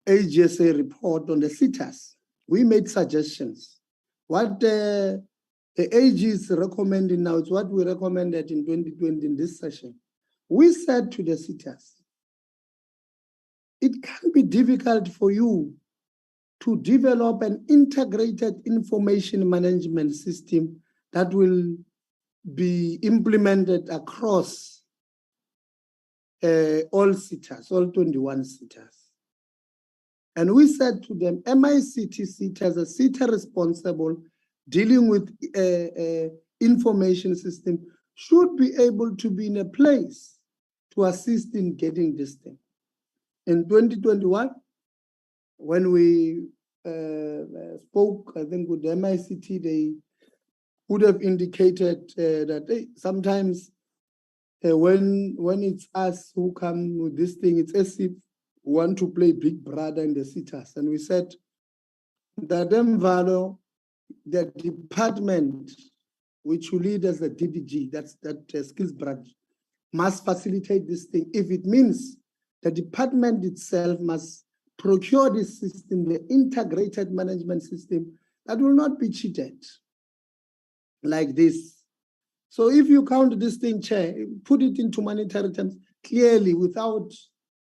AGSA report on the SETAs, we made suggestions. What the AG is recommending now is what we recommended in 2020 in this session. We said to the SETAs, it can be difficult for you to develop an integrated information management system that will be implemented across all SETAs, all 21 SETAs. And we said to them, MICT SETA as a SETA responsible dealing with information system should be able to be in a place to assist in getting this thing. In 2021, when we spoke, I think with the MICT, they would have indicated that hey, sometimes when it's us who come with this thing, it's as if we want to play big brother in the SETAs. And we said that the department which you lead as the DDG, that's that skills branch, must facilitate this thing. If it means the department itself must procure this system, the integrated management system, that will not be cheated like this. So if you count this thing, Chair, put it into monetary terms clearly without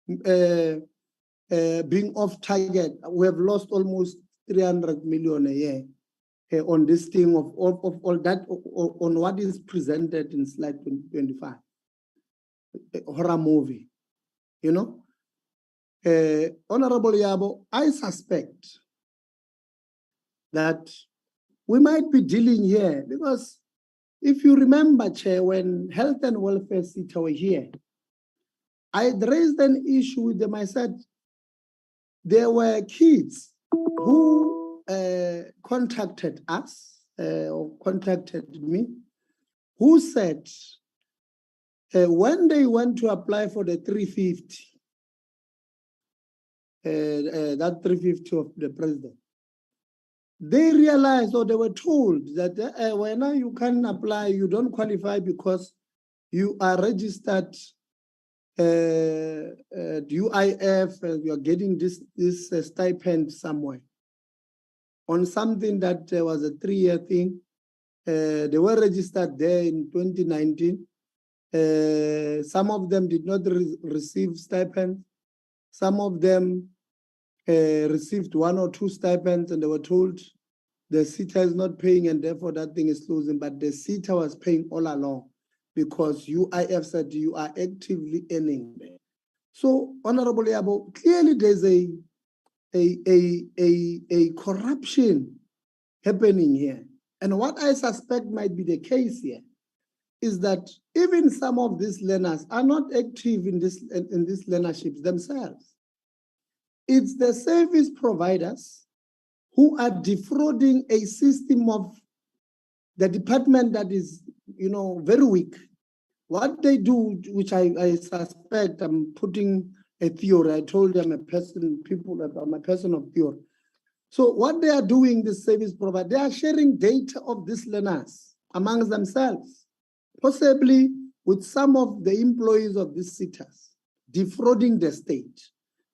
being off target, we have lost almost 300 million a year on this thing of all that, on what is presented in slide 25. Horror movie, you know? Honorable Yabo, I suspect that we might be dealing here because if you remember, Chair, when Health and Welfare SETA were here, I raised an issue with them. I said, there were kids who contacted us or contacted me, who said when they went to apply for the 350, that 350 of the president, they realized or they were told that when you can apply, you don't qualify because you are registered UIF, and you're getting this stipend somewhere on something that was a 3-year thing. They were registered there in 2019. Some of them did not receive stipends. Some of them received 1 or 2 stipends, and they were told the SETA is not paying, and therefore that thing is closing. But the SETA was paying all along because UIF said you are actively earning there. So, Honorable Yabo, clearly there's a corruption happening here. And what I suspect might be the case here is that even some of these learners are not active in these learnerships themselves. It's the service providers who are defrauding a system of the department that is, very weak. What they do, which I suspect, I'm putting a theory. I told them I'm a person of theory. So what they are doing, the service provider, they are sharing data of these learners amongst themselves, possibly with some of the employees of these SETAs, defrauding the state,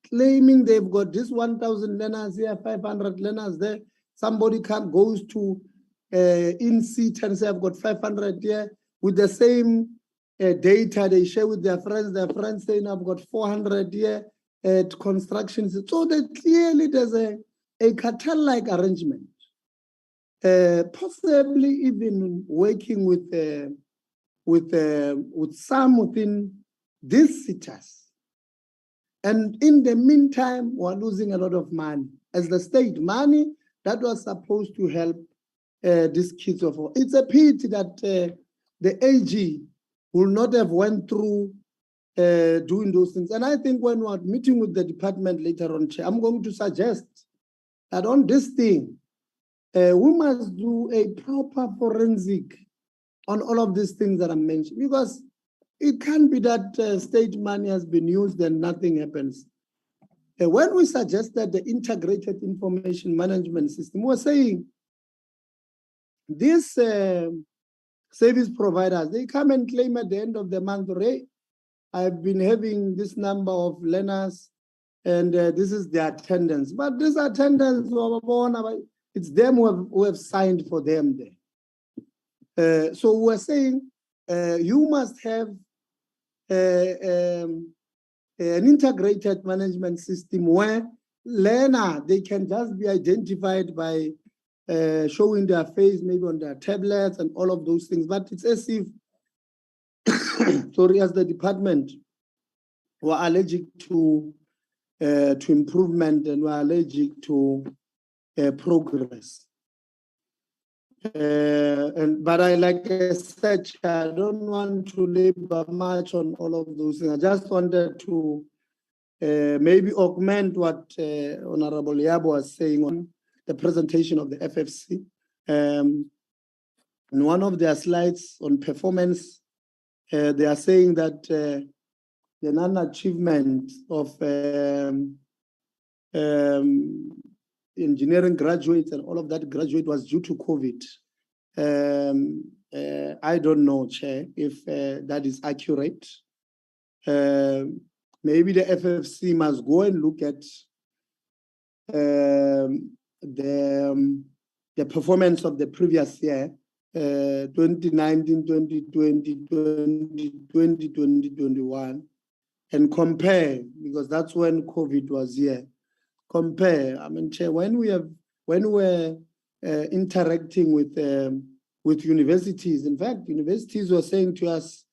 claiming they've got this 1,000 learners here, 500 learners there. Somebody goes to in SETA and say, I've got 500 here, with the same data they share with their friends saying, I've got 400 here at construction. So that clearly there's a cartel-like arrangement, possibly even working with some within these SETAs. And in the meantime, we're losing a lot of money. as the state, money that was supposed to help these kids of all. It's a pity that the AG will not have went through doing those things. And I think when we're meeting with the department later on, Chair, I'm going to suggest that on this thing, we must do a proper forensic on all of these things that I mentioned, because it can't be that state money has been used and nothing happens. When we suggested the integrated information management system, we're saying these service providers, they come and claim at the end of the month, hey, I've been having this number of learners and this is the attendance. But this attendance, it's them who have signed for them there. So we're saying you must have an integrated management system where learner, they can just be identified by showing their face, maybe on their tablets and all of those things. But it's as if, sorry, as the department were allergic to improvement and were allergic to progress. But like I said, I don't want to labor much on all of those things. I just wanted to maybe augment what Honorable Yabo was saying on the presentation of the FFC. In one of their slides on performance, they are saying that the non-achievement of engineering graduates and all of that graduate was due to COVID. I don't know, Chair, if that is accurate. Maybe the FFC must go and look at the performance of the previous year, 2019, 2020, 2020, 2021, and compare, because that's when COVID was here. Compare. I mean, Chair, when we're interacting with universities, in fact, universities were saying to us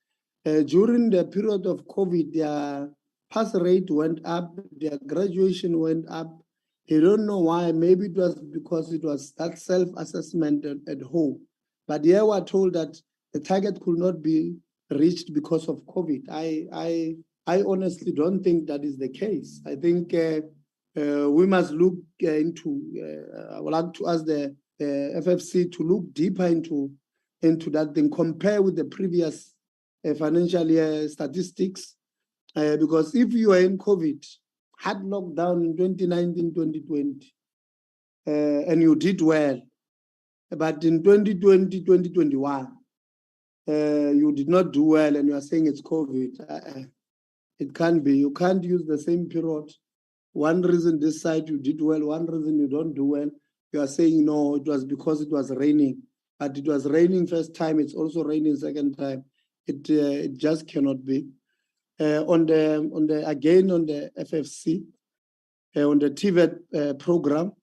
during the period of COVID, their pass rate went up, their graduation went up. They don't know why. Maybe it was because it was that self-assessment at home. But here we're told that the target could not be reached because of COVID. I honestly don't think that is the case. I think we must look into, I would like to ask the FFC to look deeper into that thing, compare with the previous financial year statistics, because if you are in COVID, had lockdown in 2019, 2020, and you did well, but in 2020, 2021, you did not do well and you are saying it's COVID, it can't be. You can't use the same period. One reason this side you did well, one reason you don't do well. You are saying, no, it was because it was raining. But it was raining first time, it's also raining second time. It just cannot be. On the FFC, on the Tibet program,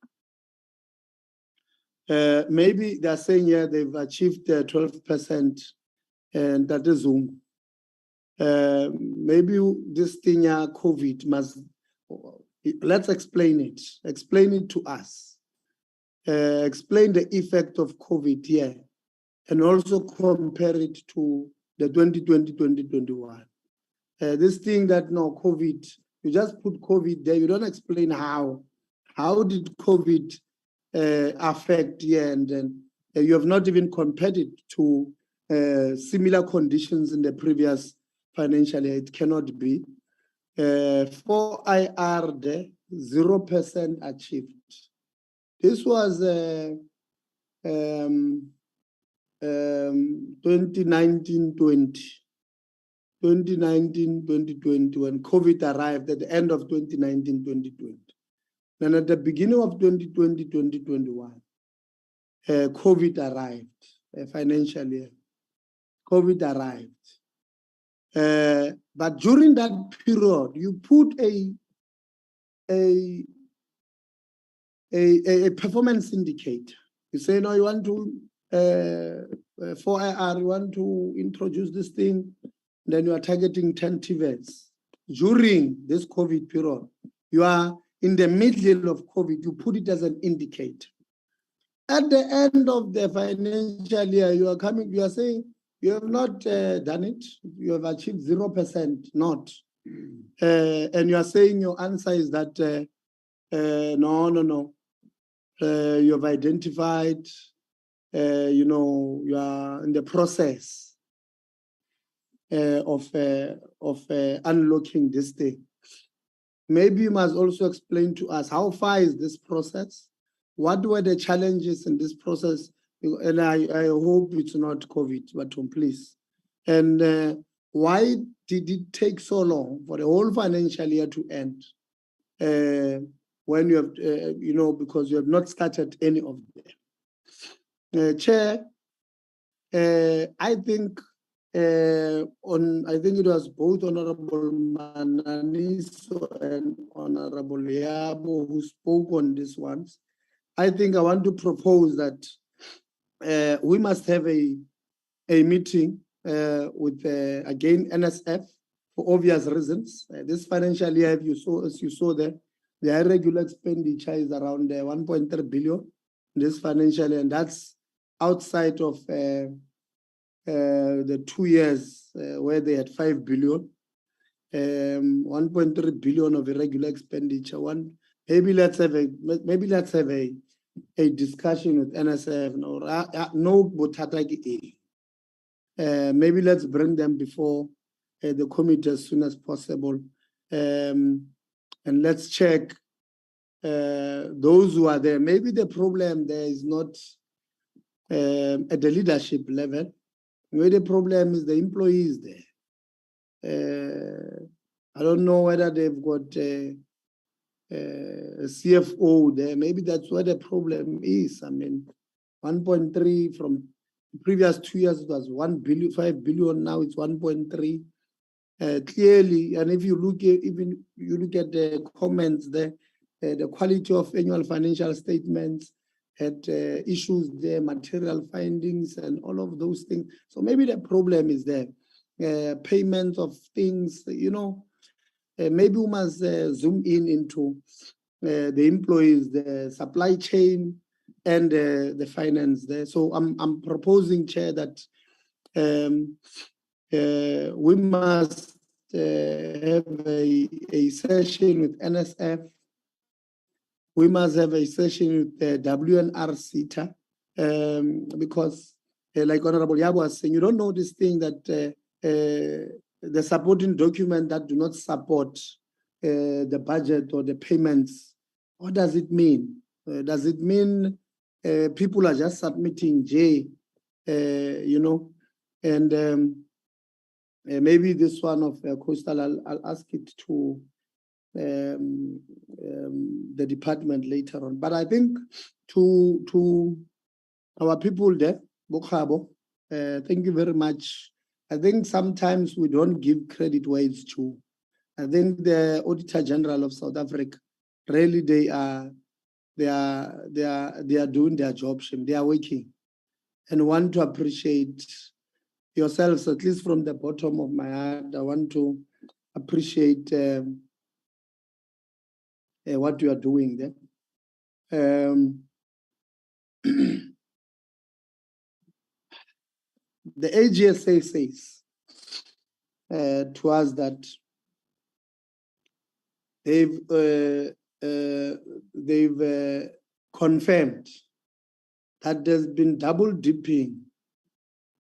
maybe they're saying, yeah, they've achieved 12%, and that is Zoom. Maybe this thing, COVID, must, let's explain it. Explain it to us. Explain the effect of COVID here, and also compare it to the 2020-2021. This thing that no COVID, you just put COVID there, you don't explain how. How did COVID affect here? And then you have not even compared it to similar conditions in the previous financial year. It cannot be. For IR there, 0% achieved. This was 2019-20. 2019-2020, when COVID arrived at the end of 2019-2020. Then at the beginning of 2020-2021, COVID arrived, financial year. COVID arrived. But during that period, you put a performance indicator. You say, no, you want to, for IR, you want to introduce this thing, then you are targeting 10 TVETs. During this COVID period, you are in the middle of COVID, you put it as an indicator. At the end of the financial year, you are saying you have not done it, you have achieved 0%, not. And you are saying your answer is that, no. You have identified, you are in the process of unlocking this thing. Maybe you must also explain to us how far is this process? What were the challenges in this process? And I hope it's not COVID, but please. And why did it take so long for the whole financial year to end? When you have, because you have not started any of them. Chair, I think it was both Honorable Mananiso and Honorable Yabo who spoke on this ones. I think I want to propose that we must have a meeting with, again, NSF for obvious reasons. This financial year, as you saw there, the irregular expenditure is around 1.3 billion this financial year, and that's outside of the 2 years where they had 5 billion. 1.3 billion of irregular expenditure. Maybe let's have a discussion with NSF. Maybe let's bring them before the committee as soon as possible, and let's check those who are there. Maybe the problem there is not at the leadership level. Maybe the problem is the employees there. I don't know whether they've got a CFO there. Maybe that's where the problem is. I mean, 1.3 from the previous 2 years, it was 1 billion, 5 billion. Now it's 1.3. Clearly, and if you look at the comments there, the quality of annual financial statements had issues there, material findings, and all of those things. So maybe the problem is there. Payment of things, maybe we must zoom into the employees, the supply chain, and the finance there. So I'm proposing, Chair, that we must have a session with NSF. We must have a session with the WNR-CETA, because, like Honorable Yabo was saying, you don't know this thing that the supporting document that do not support the budget or the payments. What does it mean? Does it mean people are just submitting J, and maybe this one of Coastal, I'll ask it to the department later on. But I think to our people there, Bokhabo, thank you very much. I think sometimes we don't give credit where it's due. I think the Auditor-General of South Africa, really they are doing their job. They are working, and want to appreciate yourselves, at least from the bottom of my heart. I want to appreciate what you are doing there. The AGSA says to us that they've confirmed that there's been double dipping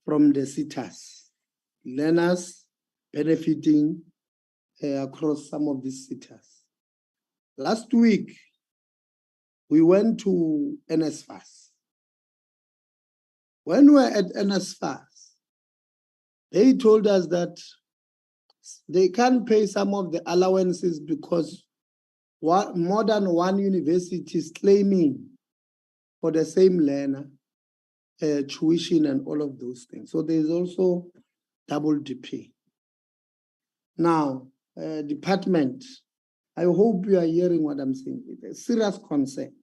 from the SETAs, learners benefiting across some of these SETAs. Last week, we went to NSFAS. When we were at NSFAS, they told us that they can't pay some of the allowances because more than one university is claiming for the same learner, tuition and all of those things. So there's also double dipping. Now, department, I hope you are hearing what I'm saying. It's a serious concern.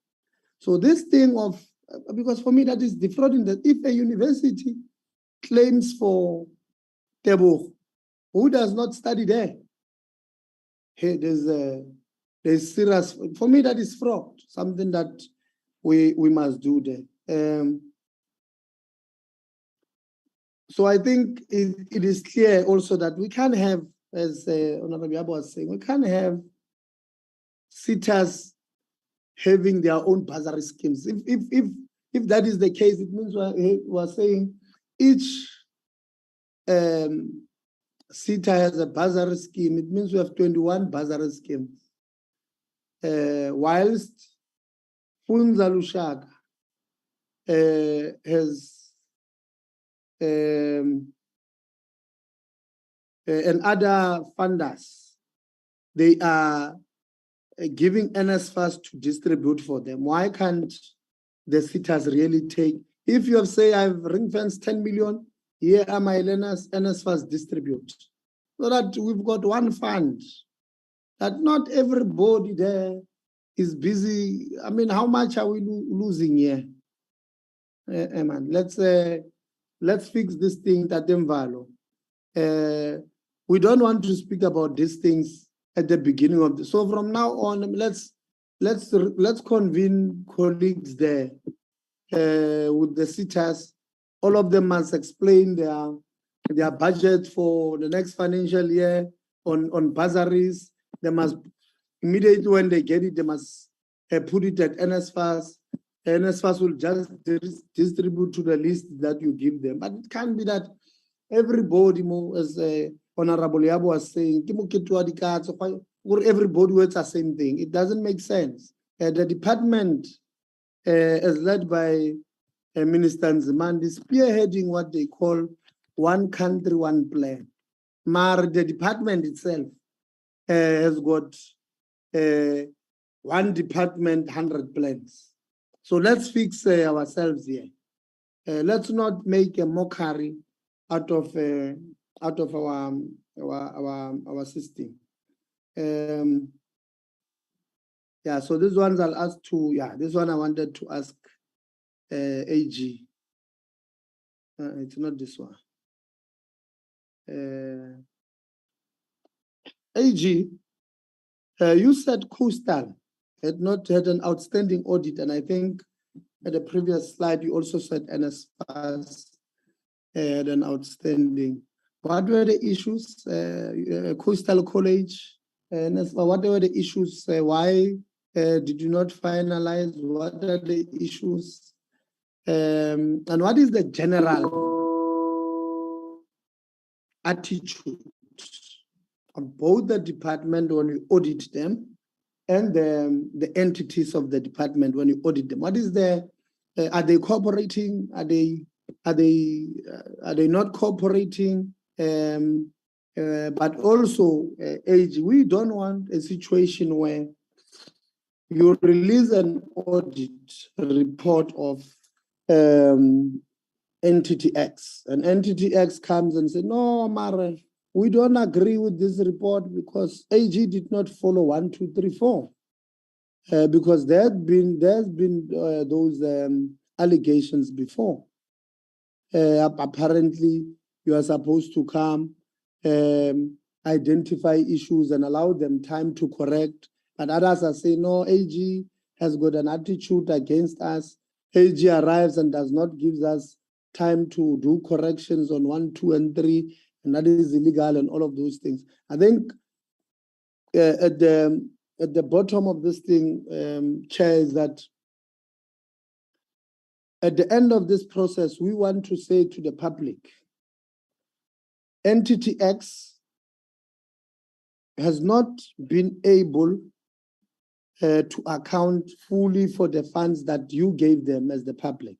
So this thing of, because for me that is defrauding, that if a university claims for Tebo, who does not study there? Hey, there's there's serious, for me, that is fraud, something that we must do there. So I think it is clear also that we can't have, as Honorable Yabo was saying, we can't have sitters having their own bursary schemes. If that is the case, it means we're saying each sitter has a bursary scheme. It means we have 21 bursary schemes. Whilst Funza Lushaka has and other funders, they are giving NSFAS to distribute for them. Why can't the sitters really take, if you have say I've ring-fenced 10 million, here are my learners, NSFAS distribute. So that we've got one fund, that not everybody there is busy. I mean, how much are we losing here? Man, let's fix this thing at Mvalo. We don't want to speak about these things at the beginning of the, so from now on, let's convene colleagues there with the sitters. All of them must explain their budget for the next financial year on bursaries. They must immediately when they get it, they must put it at NSFAS. NSFAS will just distribute to the list that you give them. But it can't be that everybody, as Honorable Yabo was saying, everybody works the same thing. It doesn't make sense. The department is led by Minister Nzimande is spearheading what they call one country, one plan. But the department itself has got one department, 100 plans. So let's fix ourselves here. Let's not make a mockery out of our system. Yeah, so these ones I'll ask to, yeah, this one I wanted to ask AG. It's not this one. AG, you said Coastal had not had an outstanding audit, and I think at the previous slide you also said NSFAS had an outstanding. What were the issues? Coastal College, what were the issues? Why did you not finalize? What are the issues? And what is the general attitude of both the department when you audit them and the entities of the department when you audit them? What is the, are they cooperating? Are they not cooperating? But also, AG, we don't want a situation where you release an audit report of entity X, and entity X comes and says, no, Mara, we don't agree with this report because AG did not follow 1, 2, 3, 4. Because there's been those allegations before. Apparently, you are supposed to come, identify issues and allow them time to correct. And others are saying, no, AG has got an attitude against us. AG arrives and does not give us time to do corrections on 1, 2, and 3, and that is illegal and all of those things. I think at the bottom of this thing, Chair, is that at the end of this process, we want to say to the public, Entity X has not been able to account fully for the funds that you gave them as the public.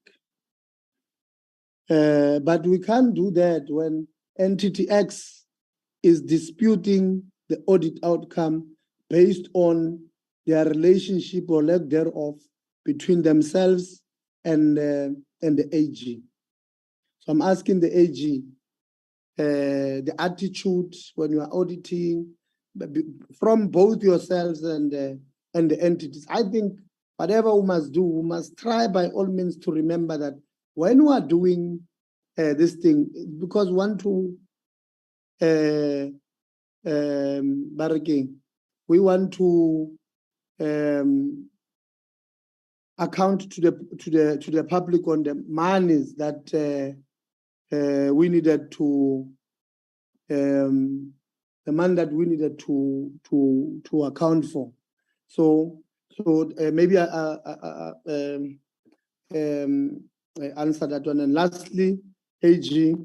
But we can't do that when Entity X is disputing the audit outcome based on their relationship or lack thereof between themselves and the AG. So I'm asking the AG, the attitude when you are auditing from both yourselves and the entities. I think whatever we must do, we must try by all means to remember that when we are doing this thing, because we want to account to the public on the monies that we needed to the money that we needed to account for. So maybe I answer that one. And lastly, AG,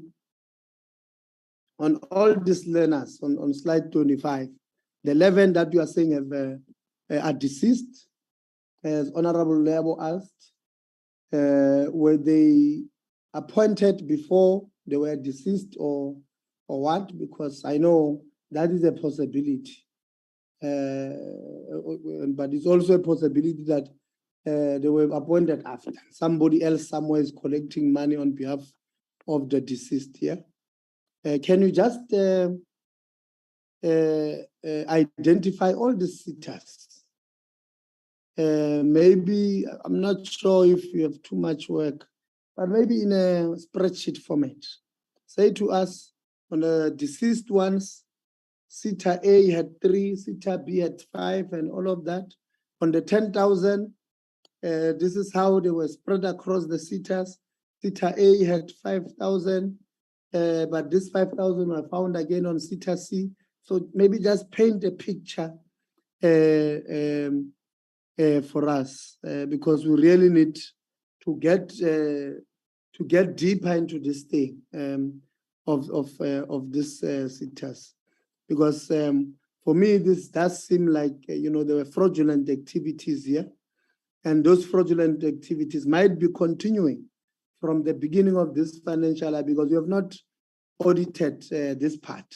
on all these learners on slide 25, the 11 that you are saying are deceased, as Honorable Lebo asked, were they appointed before they were deceased or what? Because I know that is a possibility. But it's also a possibility that they were appointed after. Somebody else somewhere is collecting money on behalf of the deceased here. Can you just identify all the sitters? Maybe, I'm not sure if you have too much work, but maybe in a spreadsheet format. Say to us, on the deceased ones, sitter A had 3, sitter B had 5, and all of that. On the 10,000, this is how they were spread across the sitters. Sitter A had 5,000, but this 5,000 were found again on sitter C. So maybe just paint a picture for us, because we really need to get deeper into this thing of this sitters, because for me this does seem like there were fraudulent activities here, and those fraudulent activities might be continuing from the beginning of this financial year, because we have not audited this part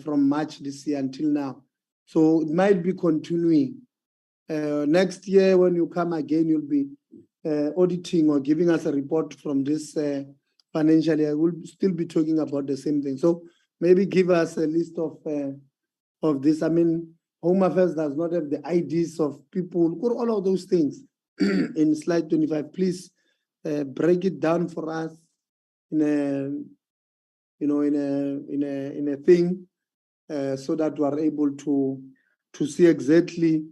from March this year until now, so it might be continuing. Next year when you come again, you'll be auditing or giving us a report from this financial year. We'll still be talking about the same thing. So maybe give us a list of this. I mean, Home Affairs does not have the IDs of people, all of those things in slide 25. Please break it down for us in a thing so that we are able to see exactly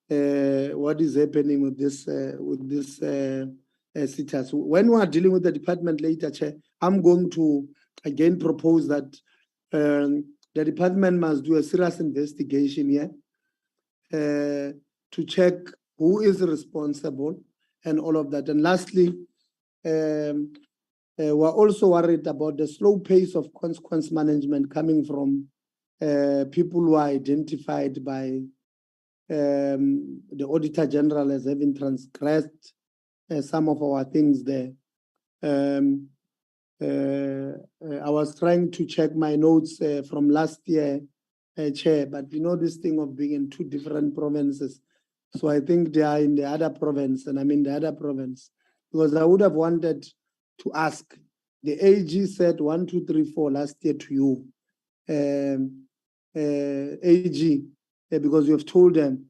what is happening with this sitters. When we are dealing with the department later, Chair, I'm going to again propose that the department must do a serious investigation here to check who is responsible and all of that. And lastly, we're also worried about the slow pace of consequence management coming from people who are identified by the Auditor-General as having transgressed some of our things there. I was trying to check my notes from last year, Chair, but this thing of being in 2 different provinces. So I think they are in the other province, and I'm in the other province, because I would have wanted to ask. The AG said 1, 2, 3, 4 last year to you, AG, because you have told them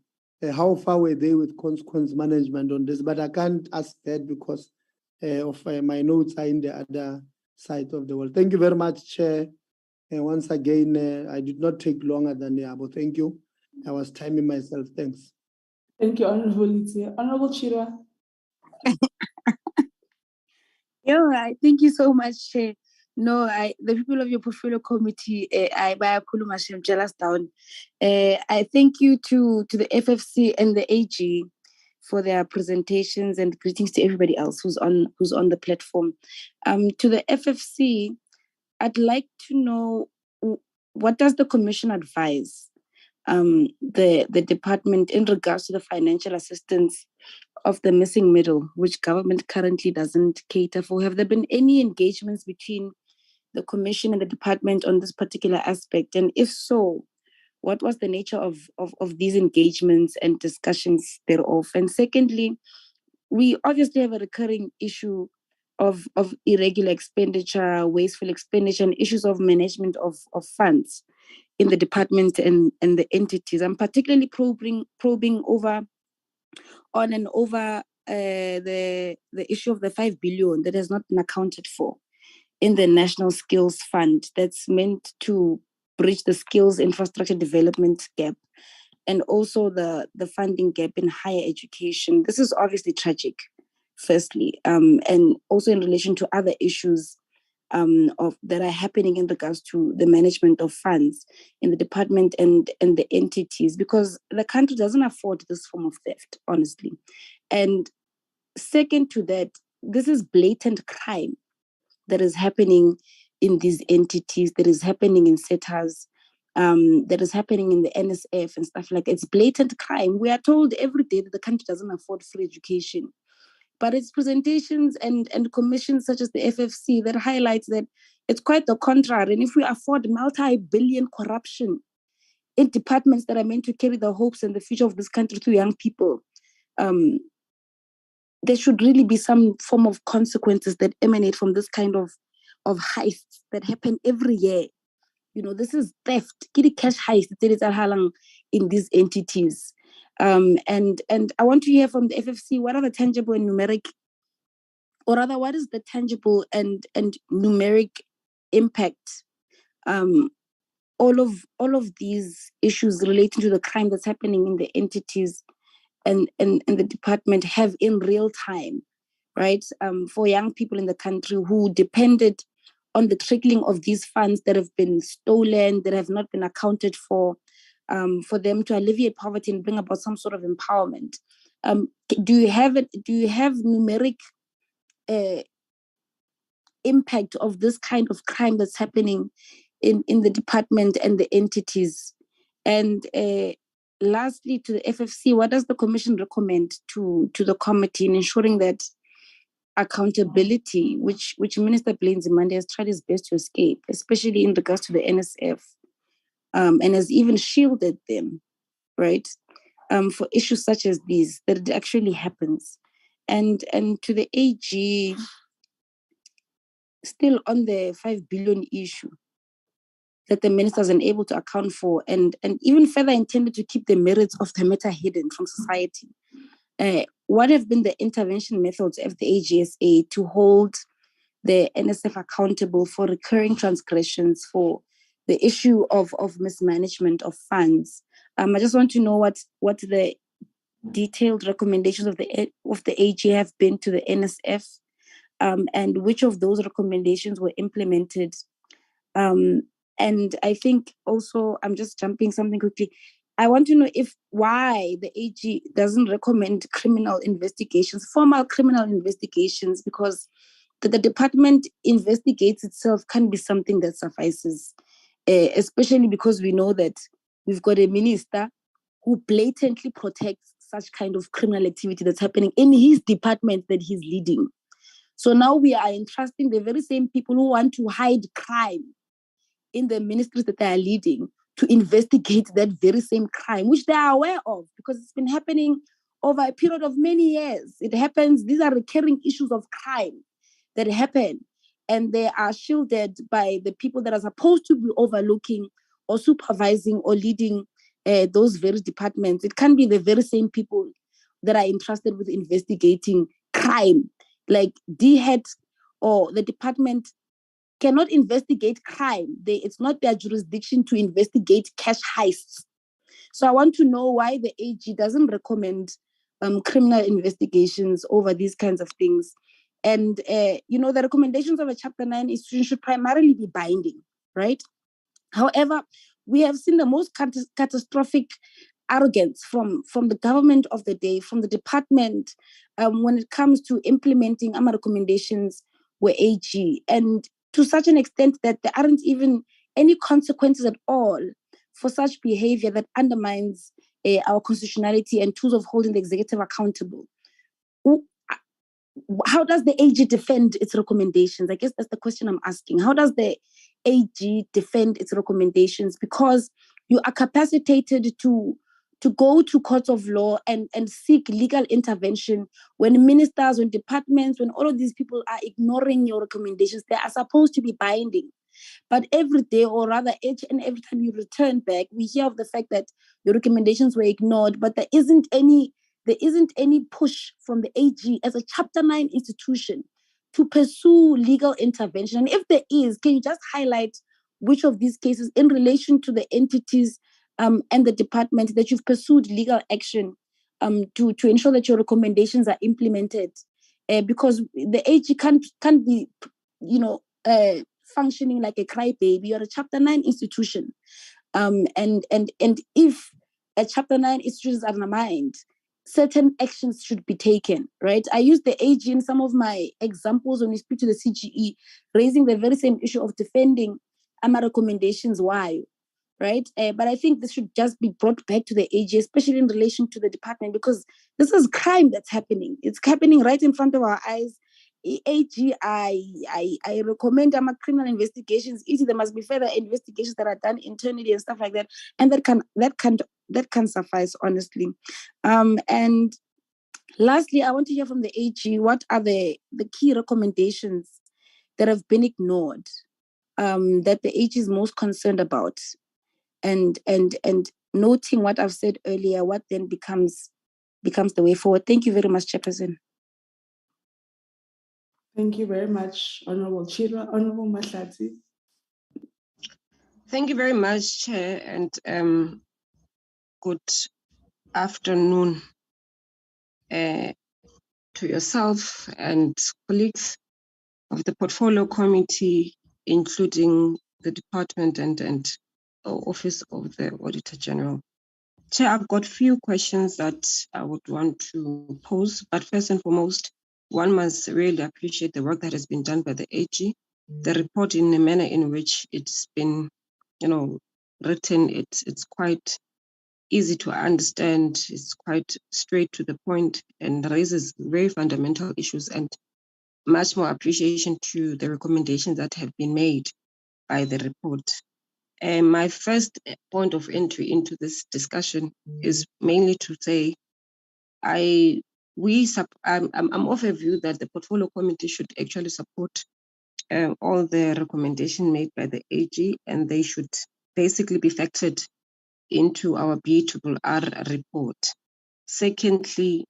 how far were they with consequence management on this, but I can't ask that because of my notes are in the other side of the world. Thank you very much, Chair. And once again, I did not take longer than the Yabo. Thank you. I was timing myself. Thanks. Thank you, Honorable Litia. Honorable Chira. Thank you so much, Chair. No, the people of your portfolio committee, I jealous down. I thank you to the FFC and the AG for their presentations, and greetings to everybody else who's on the platform. To the FFC, I'd like to know, what does the Commission advise the department in regards to the financial assistance of the missing middle, which government currently doesn't cater for? Have there been any engagements between the Commission and the department on this particular aspect? And if so, what was the nature of these engagements and discussions thereof? And secondly, we obviously have a recurring issue of irregular expenditure, wasteful expenditure, and issues of management of funds in the department and the entities. I'm particularly probing over the issue of the 5 billion that has not been accounted for in the National Skills Fund that's meant to bridge the skills infrastructure development gap. and also the funding gap in higher education. This is obviously tragic, firstly, and also in relation to other issues that are happening in regards to the management of funds in the department and the entities, because the country doesn't afford this form of theft, honestly. And second to that, this is blatant crime that is happening in these entities, that is happening in SETAs, that is happening in the NSF and stuff like that. It's blatant crime. We are told every day that the country doesn't afford free education. But it's presentations and commissions such as the FFC that highlights that it's quite the contrary. And if we afford multi-billion corruption in departments that are meant to carry the hopes and the future of this country to young people, there should really be some form of consequences that emanate from this kind of heists that happen every year. You know, this is theft, cash heist in these entities. And I want to hear from the FFC, what are the tangible and numeric, or rather, what is the tangible and numeric impact all of these issues relating to the crime that's happening in the entities and the department have in real time, right? For young people in the country who depended on the trickling of these funds that have been stolen, that have not been accounted for them to alleviate poverty and bring about some sort of empowerment. Do you have numeric impact of this kind of crime that's happening in the department and the entities? And lastly, to the FFC, what does the Commission recommend to the committee in ensuring that accountability, which Minister Blaine Zimande has tried his best to escape, especially in regards to the NSF, and has even shielded them, right, for issues such as these, that it actually happens? And to the AG, still on the 5 billion issue that the minister is unable to account for, and even further intended to keep the merits of the matter hidden from society. What have been the intervention methods of the AGSA to hold the NSF accountable for recurring transgressions, for the issue of mismanagement of funds? I just want to know what the detailed recommendations of the AG have been to the NSF, and which of those recommendations were implemented. And I think also, I'm just jumping something quickly, I want to know why the AG doesn't recommend criminal investigations, formal criminal investigations, because the department investigates itself can't be something that suffices, especially because we know that we've got a minister who blatantly protects such kind of criminal activity that's happening in his department that he's leading. So now we are entrusting the very same people who want to hide crime in the ministries that they are leading to investigate that very same crime, which they are aware of, because it's been happening over a period of many years. It happens, these are recurring issues of crime that happen, and they are shielded by the people that are supposed to be overlooking or supervising or leading those very departments. It can be the very same people that are entrusted with investigating crime, like DHET or the department cannot investigate crime. It's not their jurisdiction to investigate cash heists. So I want to know why the AG doesn't recommend criminal investigations over these kinds of things. And, the recommendations of a Chapter 9 institution should primarily be binding, right? However, we have seen the most catastrophic arrogance from the government of the day, from the department, when it comes to implementing our recommendations with AG, and to such an extent that there aren't even any consequences at all for such behavior that undermines our constitutionality and tools of holding the executive accountable. How does the AG defend its recommendations? I guess that's the question I'm asking. How does the AG defend its recommendations? Because you are capacitated to go to courts of law and seek legal intervention when ministers, when departments, when all of these people are ignoring your recommendations. They are supposed to be binding. But every day, or rather each and every time you return back, we hear of the fact that your recommendations were ignored, but there isn't any push from the AG as a Chapter 9 institution to pursue legal intervention. And if there is, can you just highlight which of these cases in relation to the entities and the department, that you've pursued legal action to ensure that your recommendations are implemented, because the AG can't be, functioning like a crybaby. You're a Chapter 9 institution, and if a Chapter 9 institution is undermined, certain actions should be taken, right? I use the AG in some of my examples when we speak to the CGE, raising the very same issue of defending AMA recommendations. Why? Right? But I think this should just be brought back to the AG, especially in relation to the department, because this is crime that's happening. It's happening right in front of our eyes. AG, I recommend criminal investigations. There must be further investigations that are done internally and stuff like that, and that can suffice, honestly. And lastly, I want to hear from the AG. What are the key recommendations that have been ignored, that the AG is most concerned about? And noting what I've said earlier, what then becomes the way forward. Thank you very much, Chairperson. Thank you very much, Honorable Chira. Honorable Mahlati. Thank you very much, Chair, and good afternoon to yourself and colleagues of the Portfolio Committee, including the department and Office of the Auditor-General. Chair, I've got few questions that I would want to pose, but first and foremost, one must really appreciate the work that has been done by the AG, the report in the manner in which it's been, written. It's quite easy to understand. It's quite straight to the point and raises very fundamental issues, and much more appreciation to the recommendations that have been made by the report. My first point of entry into this discussion is mainly to say I'm of a view that the Portfolio Committee should actually support all the recommendations made by the AG, and they should basically be factored into our BRRR report. Secondly,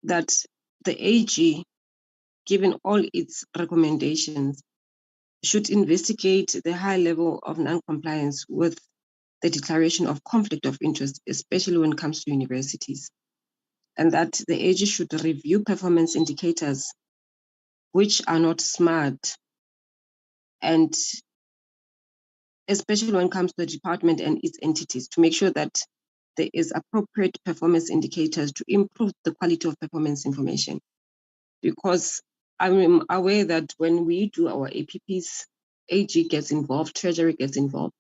that the AG, given all its recommendations, should investigate the high level of non-compliance with the declaration of conflict of interest, especially when it comes to universities, and that the AG should review performance indicators which are not smart, and especially when it comes to the department and its entities, to make sure that there is appropriate performance indicators to improve the quality of performance information. Because I'm aware that when we do our APPs, AG gets involved, Treasury gets involved.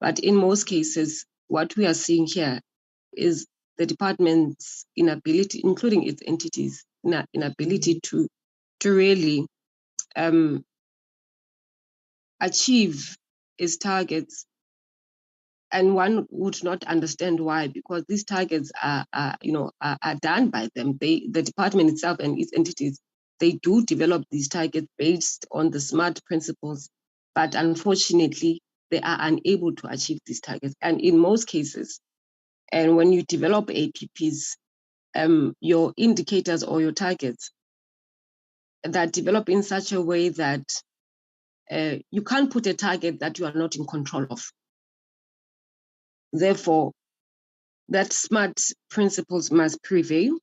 But in most cases, what we are seeing here is the department's inability, including its entities, inability to really achieve its targets. And one would not understand why, because these targets are done by them. The department itself and its entities, they do develop these targets based on the SMART principles, but unfortunately, they are unable to achieve these targets. And in most cases, and when you develop APPs, your indicators or your targets that develop in such a way that you can't put a target that you are not in control of. Therefore, that SMART principles must prevail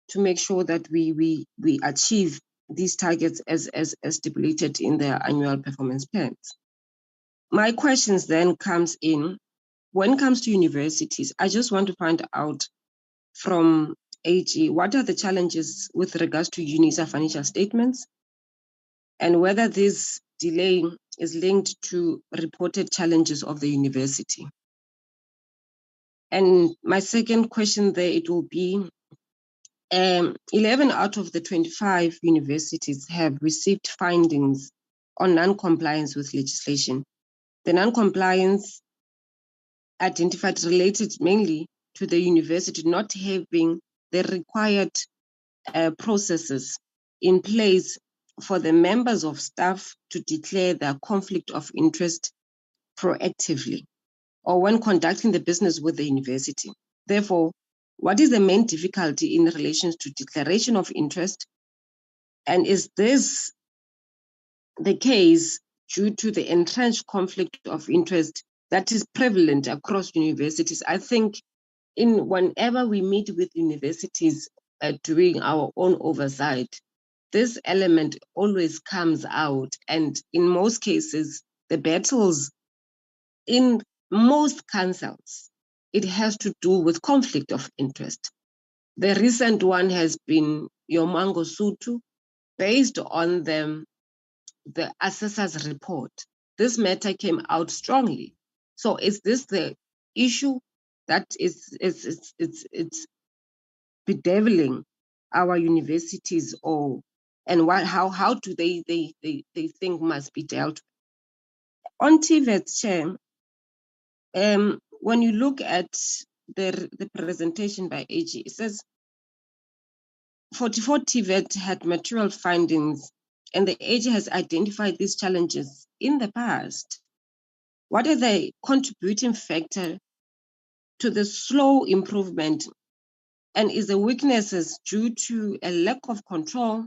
to make sure that we achieve these targets as stipulated in their annual performance plans. My questions then comes in, when it comes to universities, I just want to find out from AG, what are the challenges with regards to UNISA financial statements, and whether this delay is linked to reported challenges of the university. And my second question there, it will be, 11 out of the 25 universities have received findings on non-compliance with legislation. The non-compliance identified related mainly to the university not having the required processes in place for the members of staff to declare their conflict of interest proactively or when conducting the business with the university. Therefore, what is the main difficulty in relation to declaration of interest? And is this the case due to the entrenched conflict of interest that is prevalent across universities. I think whenever we meet with universities doing our own oversight, this element always comes out. And in most cases, the battles in most councils, it has to do with conflict of interest. The recent one has been Yomango Sutu, based on the assessor's report. This matter came out strongly. So is this the issue that is bedeviling our universities, and how do they think must be dealt with? On TVET, Chair, when you look at the presentation by AG, it says 44 TVET had material findings, and the AG has identified these challenges in the past. What are the contributing factor to the slow improvement? And is the weaknesses due to a lack of control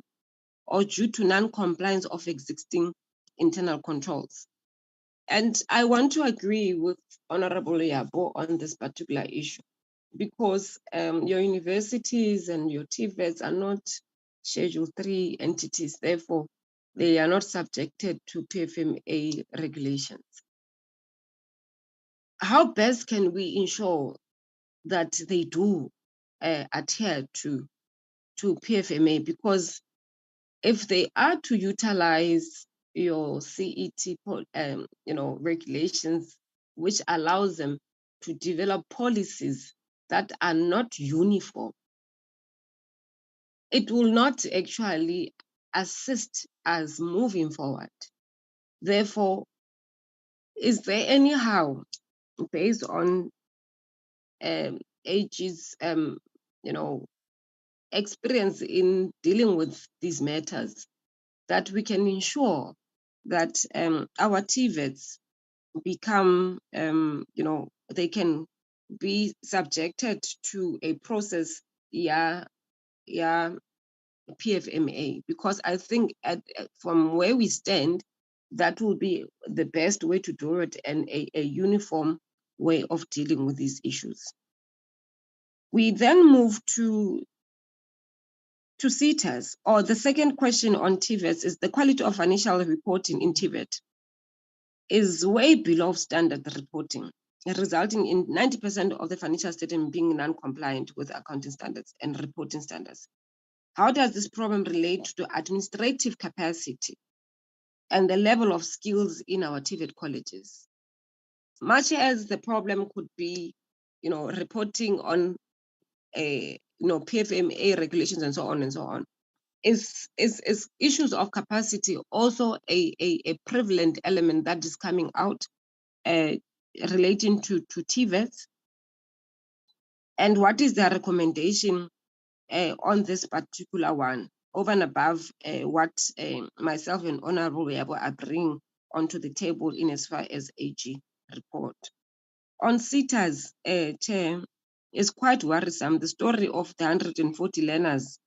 or due to non-compliance of existing internal controls? And I want to agree with Honorable Yabo on this particular issue, because your universities and your TVETs are not Schedule 3 entities, therefore they are not subjected to PFMA regulations. How best can we ensure that they do adhere to PFMA? Because if they are to utilize your CET, regulations, which allows them to develop policies that are not uniform, it will not actually assist us moving forward. Therefore, is there anyhow, based on AG's experience in dealing with these matters, that we can ensure that our TVETs become, they can be subjected to a process, PFMA? Because I think from where we stand, that will be the best way to do it, and a uniform way of dealing with these issues. We then move to CETAs, or the second question on TVETs is the quality of financial reporting in Tibet is way below standard reporting, resulting in 90% of the financial statement being non-compliant with accounting standards and reporting standards. How does this problem relate to administrative capacity and the level of skills in our Tibet colleges? Much as the problem could be, reporting on PFMA regulations and so on, is issues of capacity also a prevalent element that is coming out relating to TVETs? And what is their recommendation on this particular one, over and above what myself and Honorable Yabo are bringing onto the table in as far as AG report? On CETAs, Chair, is quite worrisome. The story of the 140 learners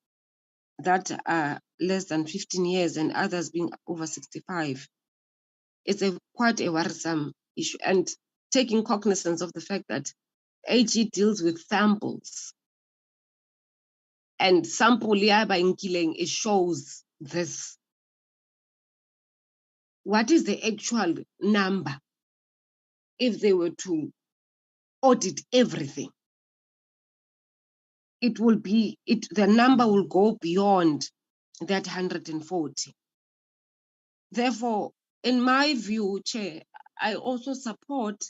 that are less than 15 years and others being over 65. It's quite a worrisome issue, and taking cognizance of the fact that AG deals with samples, and sample by killing, it shows this. What is the actual number if they were to audit everything? The number will go beyond that 140. Therefore, in my view, Chair, I also support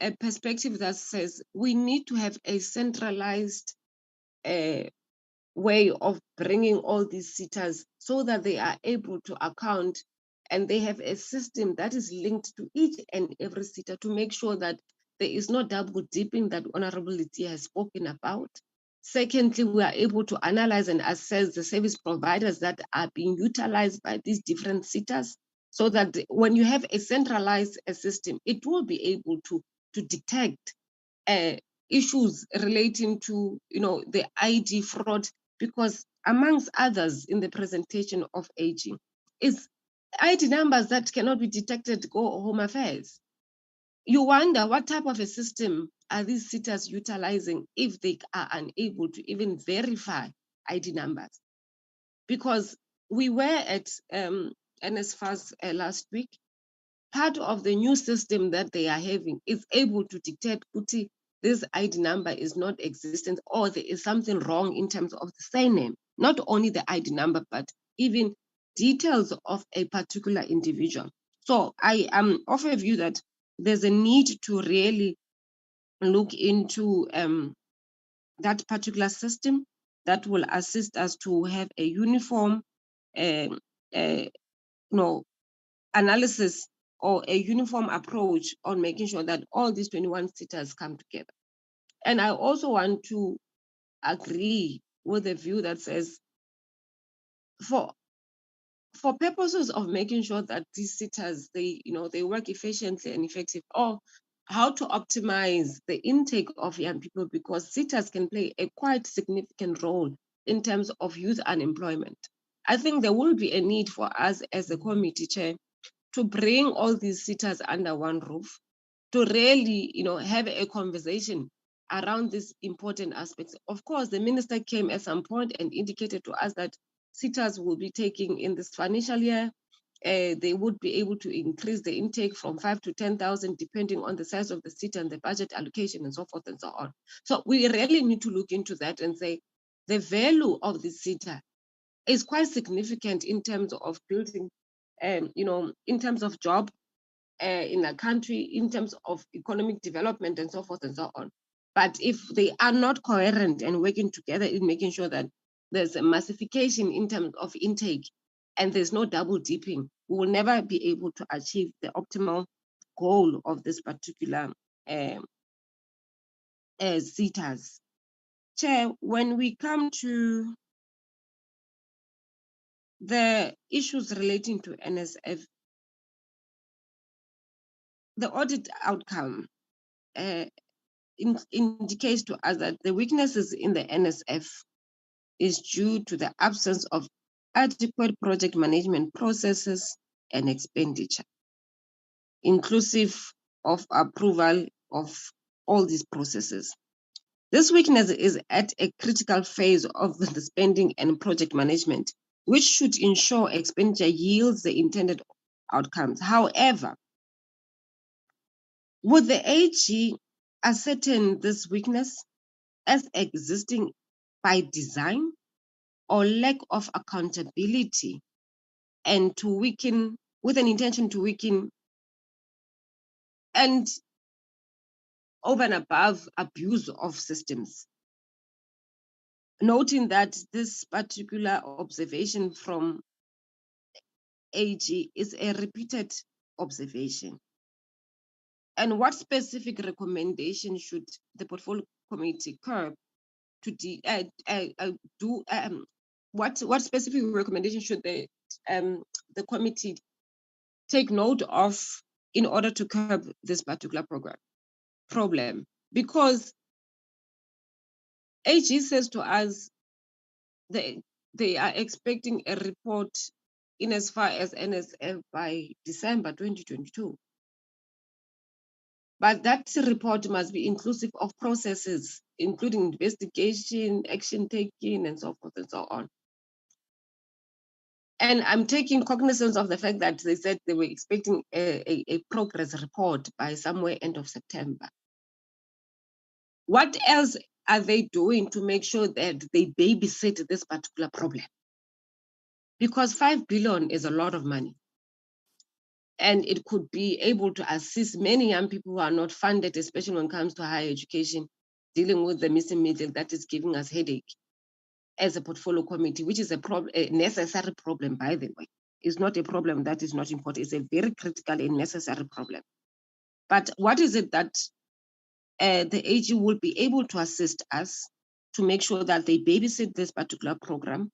a perspective that says we need to have a centralized way of bringing all these CETAs so that they are able to account, and they have a system that is linked to each and every CETA to make sure that there is no double dipping that Honorable Litia has spoken about. Secondly, we are able to analyze and assess the service providers that are being utilized by these different CETAs, so that when you have a centralized system, it will be able to detect issues relating to the ID fraud, because amongst others in the presentation of AG is ID numbers that cannot be detected go home affairs. you wonder what type of a system are these sitters utilizing if they are unable to even verify ID numbers? Because we were at NSFAS last week. Part of the new system that they are having is able to dictate, Uti, this ID number is not existent, or there is something wrong in terms of the surname. Not only the ID number, but even details of a particular individual. So I am of a view that there's a need to really look into that particular system that will assist us to have a uniform analysis or a uniform approach on making sure that all these 21 sitters come together. And I also want to agree with the view that says, for purposes of making sure that these sitters, they work efficiently and effective, or how to optimize the intake of young people, because sitters can play a quite significant role in terms of youth unemployment. I think there will be a need for us as a committee chair to bring all these sitters under one roof, to really, have a conversation around these important aspects. Of course, the minister came at some point and indicated to us that sitters will be taking in this financial year, they would be able to increase the intake from 5 to 10,000, depending on the size of the seat and the budget allocation and so forth and so on. So we really need to look into that and say, the value of the sitter is quite significant in terms of building, in terms of job in a country, in terms of economic development and so forth and so on. But if they are not coherent and working together in making sure that there's a massification in terms of intake and there's no double dipping, we will never be able to achieve the optimal goal of this particular sitters. Chair, when we come to the issues relating to NSF, the audit outcome indicates to us that the weaknesses in the NSF is due to the absence of adequate project management processes and expenditure, inclusive of approval of all these processes. This weakness is at a critical phase of the spending and project management, which should ensure expenditure yields the intended outcomes. However, would the AG ascertain this weakness as existing by design or lack of accountability, and to weaken, with an intention to weaken and over and above abuse of systems? Noting that this particular observation from AG is a repeated observation. And what specific recommendation should the portfolio committee curb to do? What specific recommendation should the committee take note of in order to curb this particular problem? Because AG says to us they are expecting a report in as far as NSF by December 2022. But that report must be inclusive of processes, including investigation, action taking, and so forth and so on. And I'm taking cognizance of the fact that they said they were expecting a progress report by somewhere end of September. What else are they doing to make sure that they babysit this particular problem? Because 5 billion is a lot of money. And it could be able to assist many young people who are not funded, especially when it comes to higher education, dealing with the missing middle that is giving us headache as a portfolio committee, which is a necessary problem, by the way. It's not a problem that is not important. It's a very critical and necessary problem. But what is it that the AG will be able to assist us to make sure that they babysit this particular problem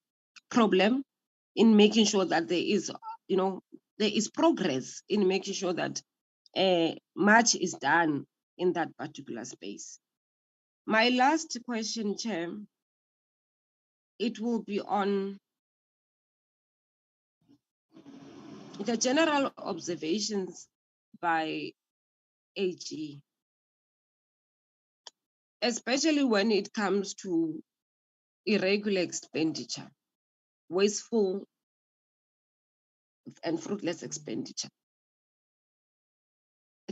in making sure that there is progress in making sure that much is done in that particular space. My last question, Chair, it will be on the general observations by AG, especially when it comes to irregular expenditure, wasteful and fruitless expenditure.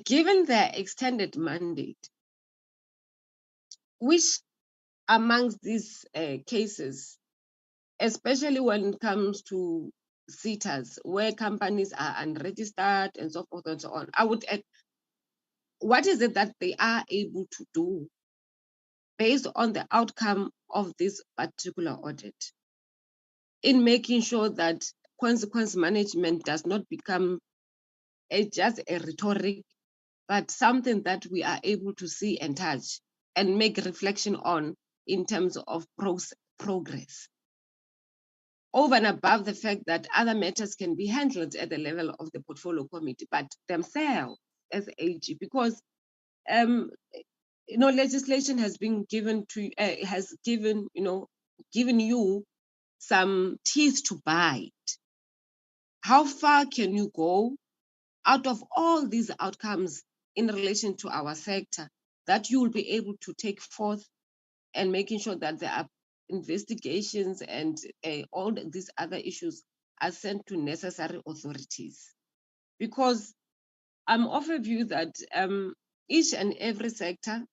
Given their extended mandate, which amongst these cases, especially when it comes to SETAs, where companies are unregistered and so forth and so on, I would add, what is it that they are able to do based on the outcome of this particular audit in making sure that consequence management does not become just a rhetoric, but something that we are able to see and touch and make reflection on in terms of progress. Over and above the fact that other matters can be handled at the level of the portfolio committee, but themselves as AG, because legislation has been given to given you some teeth to bite. How far can you go out of all these outcomes in relation to our sector that you will be able to take forth and making sure that there are investigations and all these other issues are sent to necessary authorities? Because I'm of a view that each and every sector,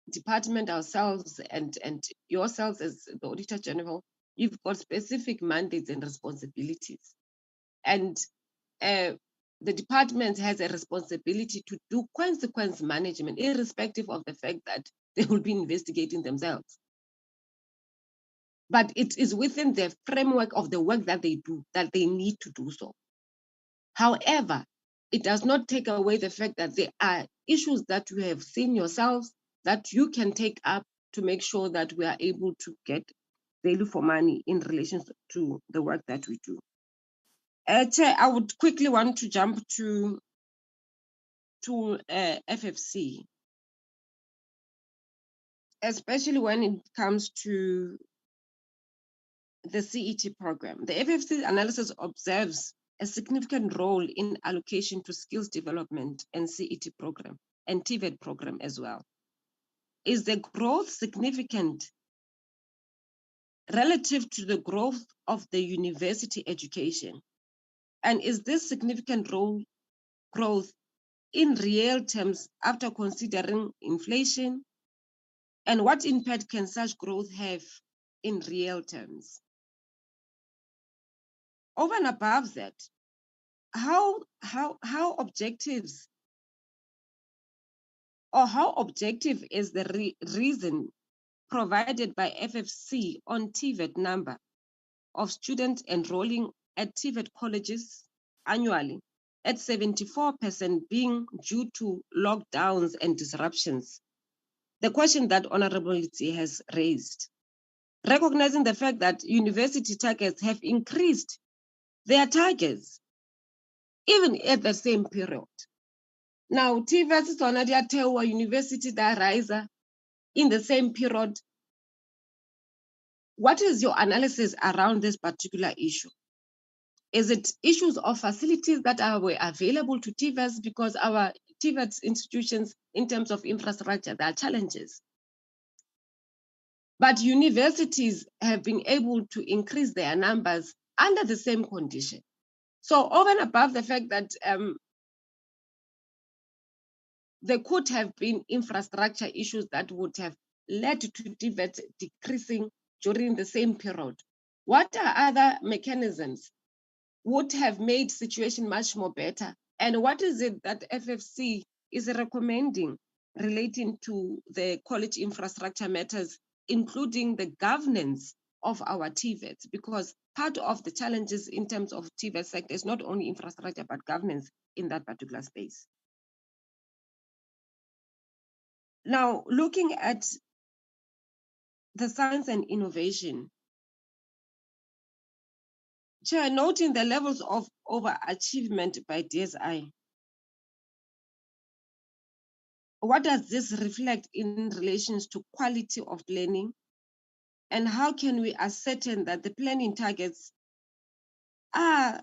department, ourselves, and yourselves as the Auditor-General, you've got specific mandates and responsibilities. And the department has a responsibility to do consequence management, irrespective of the fact that they will be investigating themselves. But it is within the framework of the work that they do, that they need to do so. However, it does not take away the fact that there are issues that you have seen yourselves that you can take up to make sure that we are able to get value for money in relation to the work that we do. Chair, I would quickly want to jump to FFC, especially when it comes to the CET program. The FFC analysis observes a significant role in allocation to skills development and CET program and TVET program as well. Is the growth significant relative to the growth of the university education? And is this significant growth in real terms after considering inflation? And what impact can such growth have in real terms? Over and above that, how objective is the reason provided by FFC on TVET number of students enrolling at Tibet Colleges annually, at 74% being due to lockdowns and disruptions? The question that Honorability has raised, recognizing the fact that university targets have increased their targets, even at the same period. Now, TVET is on a university that rise in the same period. What is your analysis around this particular issue? Is it issues of facilities that were available to TVETs, because our TVET institutions, in terms of infrastructure, there are challenges? But universities have been able to increase their numbers under the same condition. So over and above the fact that there could have been infrastructure issues that would have led to TVET decreasing during the same period, what are other mechanisms would have made situation much more better? And what is it that FFC is recommending relating to the college infrastructure matters, including the governance of our TVETs? Because part of the challenges in terms of TVET sector is not only infrastructure, but governance in that particular space. Now, looking at the science and innovation, Chair, noting the levels of overachievement by DSI, what does this reflect in relation to quality of learning? And how can we ascertain that the planning targets are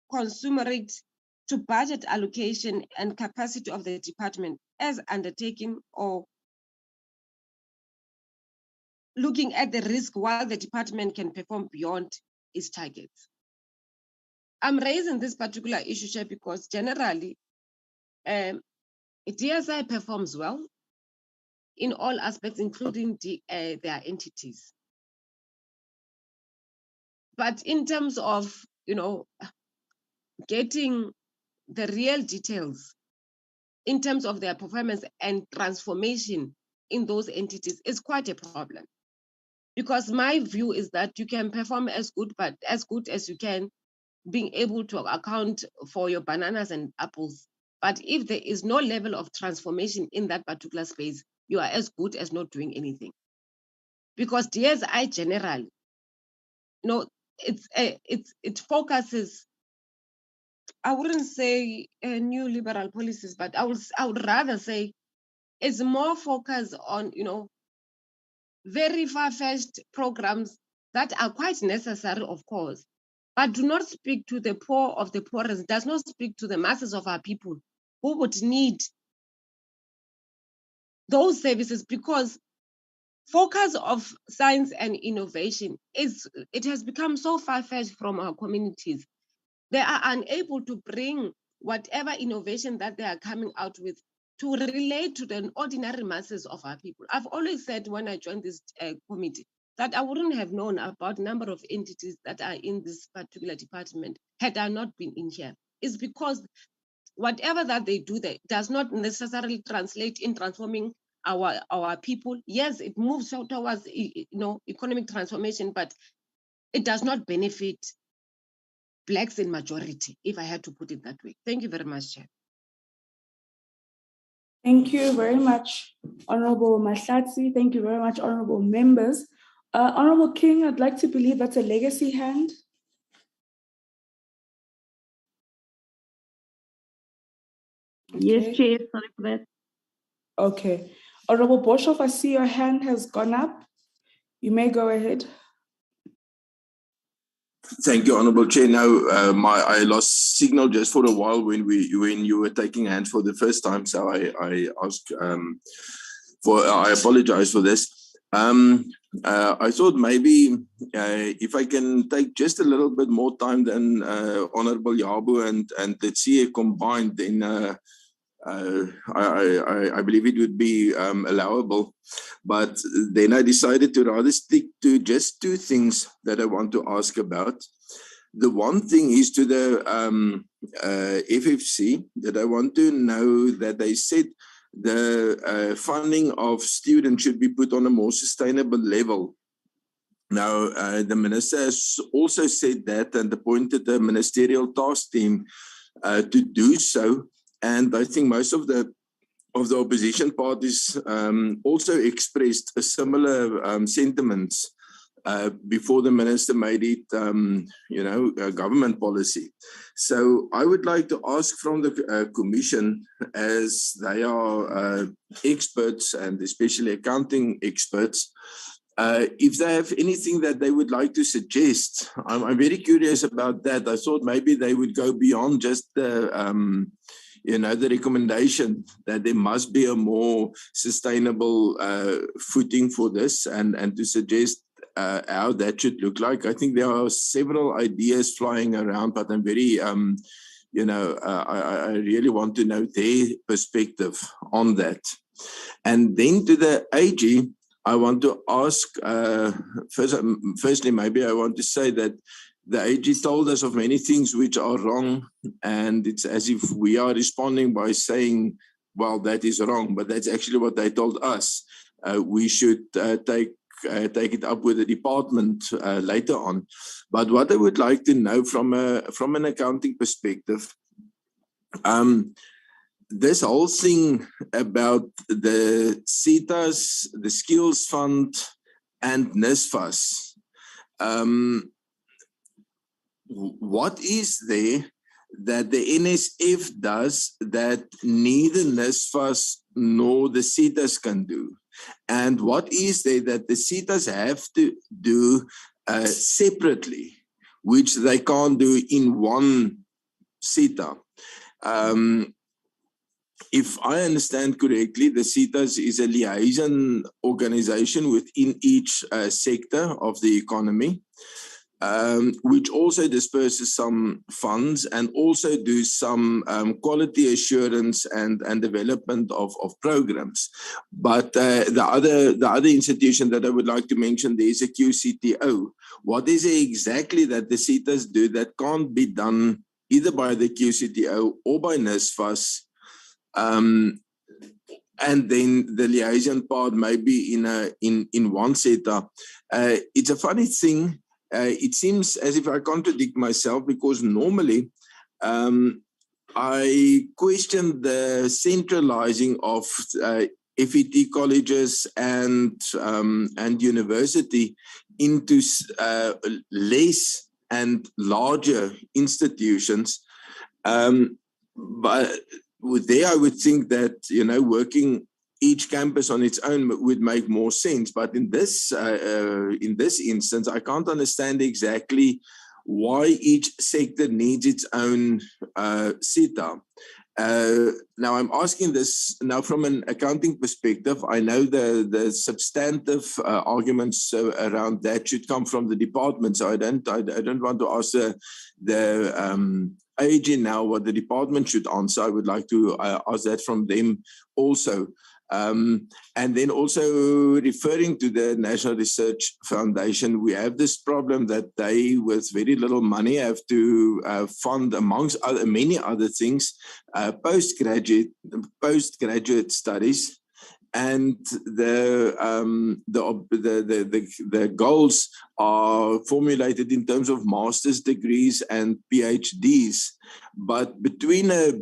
commensurate to budget allocation and capacity of the department as undertaking or looking at the risk while the department can perform beyond its targets. I'm raising this particular issue, Chair, because generally, DSI performs well in all aspects, including their entities. But in terms of, getting the real details in terms of their performance and transformation in those entities is quite a problem. Because my view is that you can perform as good as you can, being able to account for your bananas and apples. But if there is no level of transformation in that particular space, you are as good as not doing anything. Because DSI generally, it focuses, I wouldn't say new liberal policies, but I would rather say it's more focused on, very far-fetched programs that are quite necessary, of course, but do not speak to the poor of the poorest, does not speak to the masses of our people who would need those services, because focus of science and innovation it has become so far-fetched from our communities. They are unable to bring whatever innovation that they are coming out with to relate to the ordinary masses of our people. I've always said when I joined this committee that I wouldn't have known about the number of entities that are in this particular department had I not been in here. It's because whatever that they do there does not necessarily translate in transforming our people. Yes, it moves towards economic transformation, but it does not benefit Blacks in majority, if I had to put it that way. Thank you very much, Chair. Thank you very much, Honorable Mahlatsi. Thank you very much, honorable members. Honorable King, I'd like to believe that's a legacy hand. Okay. Yes, Chair, sorry for that. Okay. Honorable Boshoff, I see your hand has gone up. You may go ahead. Thank you, Honourable Chair. Now, I lost signal just for a while when you were taking hands for the first time, so I apologize for this. I thought maybe if I can take just a little bit more time than Honourable Yabu and the CA combined, then I believe it would be allowable. But then I decided to rather stick to just two things that I want to ask about. The one thing is to the FFC that I want to know that they said the funding of students should be put on a more sustainable level. Now, the minister has also said that and appointed a ministerial task team to do so. And I think most of the opposition parties also expressed a similar sentiments before the minister made it, a government policy. So I would like to ask from the Commission, as they are experts and especially accounting experts, if they have anything that they would like to suggest. I'm very curious about that. I thought maybe they would go beyond just the recommendation that there must be a more sustainable footing for this and to suggest how that should look like. I think there are several ideas flying around, but I'm very, I really want to know their perspective on that. And then to the AG, I want to ask, firstly, maybe I want to say that the AG told us of many things which are wrong, and it's as if we are responding by saying, well, that is wrong, but that's actually what they told us. We should take it up with the department later on. But what I would like to know from an accounting perspective, this whole thing about the CETAs, the Skills Fund, and NSFAS, what is there that the NSF does that neither NSFAS nor the CETAs can do? And what is there that the CETAs have to do separately, which they can't do in one SETA. If I understand correctly, the SETAs is a liaison organization within each sector of the economy, which also disperses some funds and also do some quality assurance and development of programs. But the other institution that I would like to mention, there is a QCTO. What is it exactly that the SETAs do that can't be done either by the QCTO or by NSFAS? And then the liaison part may be in one SETA. It's a funny thing. It seems as if I contradict myself, because normally I question the centralizing of FET colleges and university into less and larger institutions. But there I would think that, working each campus on its own would make more sense. But in this instance, I can't understand exactly why each sector needs its own SETA. Now I'm asking this now from an accounting perspective. I know the substantive arguments around that should come from the department. So I don't want to ask the AG now what the department should answer. I would like to ask that from them also. And then also referring to the National Research Foundation, we have this problem that they, with very little money, have to fund, amongst many other things, postgraduate studies. And the goals are formulated in terms of master's degrees and PhDs. But between a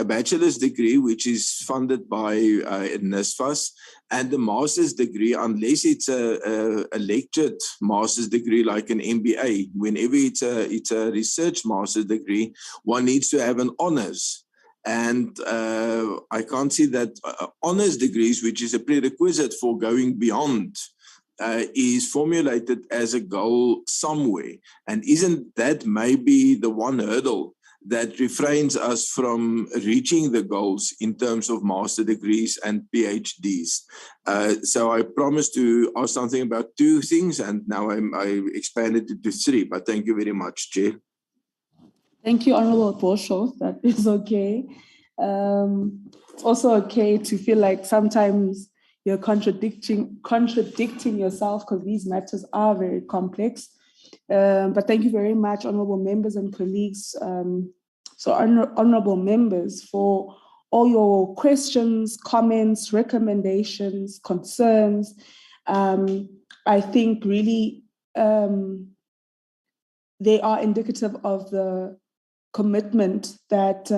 bachelor's degree, which is funded by NSFAS, and the master's degree, unless it's a lectured master's degree like an MBA, whenever it's a research master's degree, one needs to have an honors. And I can't see that honors degrees, which is a prerequisite for going beyond, is formulated as a goal somewhere. And isn't that maybe the one hurdle that refrains us from reaching the goals in terms of master degrees and PhDs? So I promised to ask something about two things, and now I expanded it to three. But thank you very much, Chair. Thank you, Honorable Boshoff. That is okay. It's also okay to feel like sometimes you're contradicting yourself, because these matters are very complex. But thank you very much, honorable members and colleagues. Honorable members, for all your questions, comments, recommendations, concerns. I think really they are indicative of the commitment that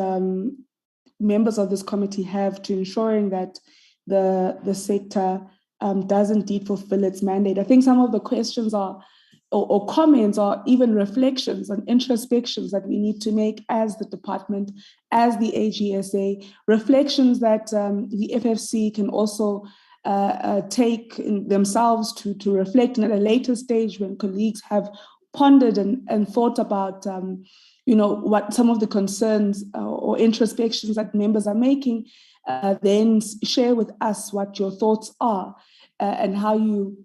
members of this committee have to ensuring that the sector does indeed fulfill its mandate. I think some of the questions are, or comments are even reflections and introspections that we need to make as the department, as the AGSA, reflections that the FFC can also take in themselves to reflect, and at a later stage when colleagues have pondered and thought about what some of the concerns or introspections that members are making, then share with us what your thoughts are and how you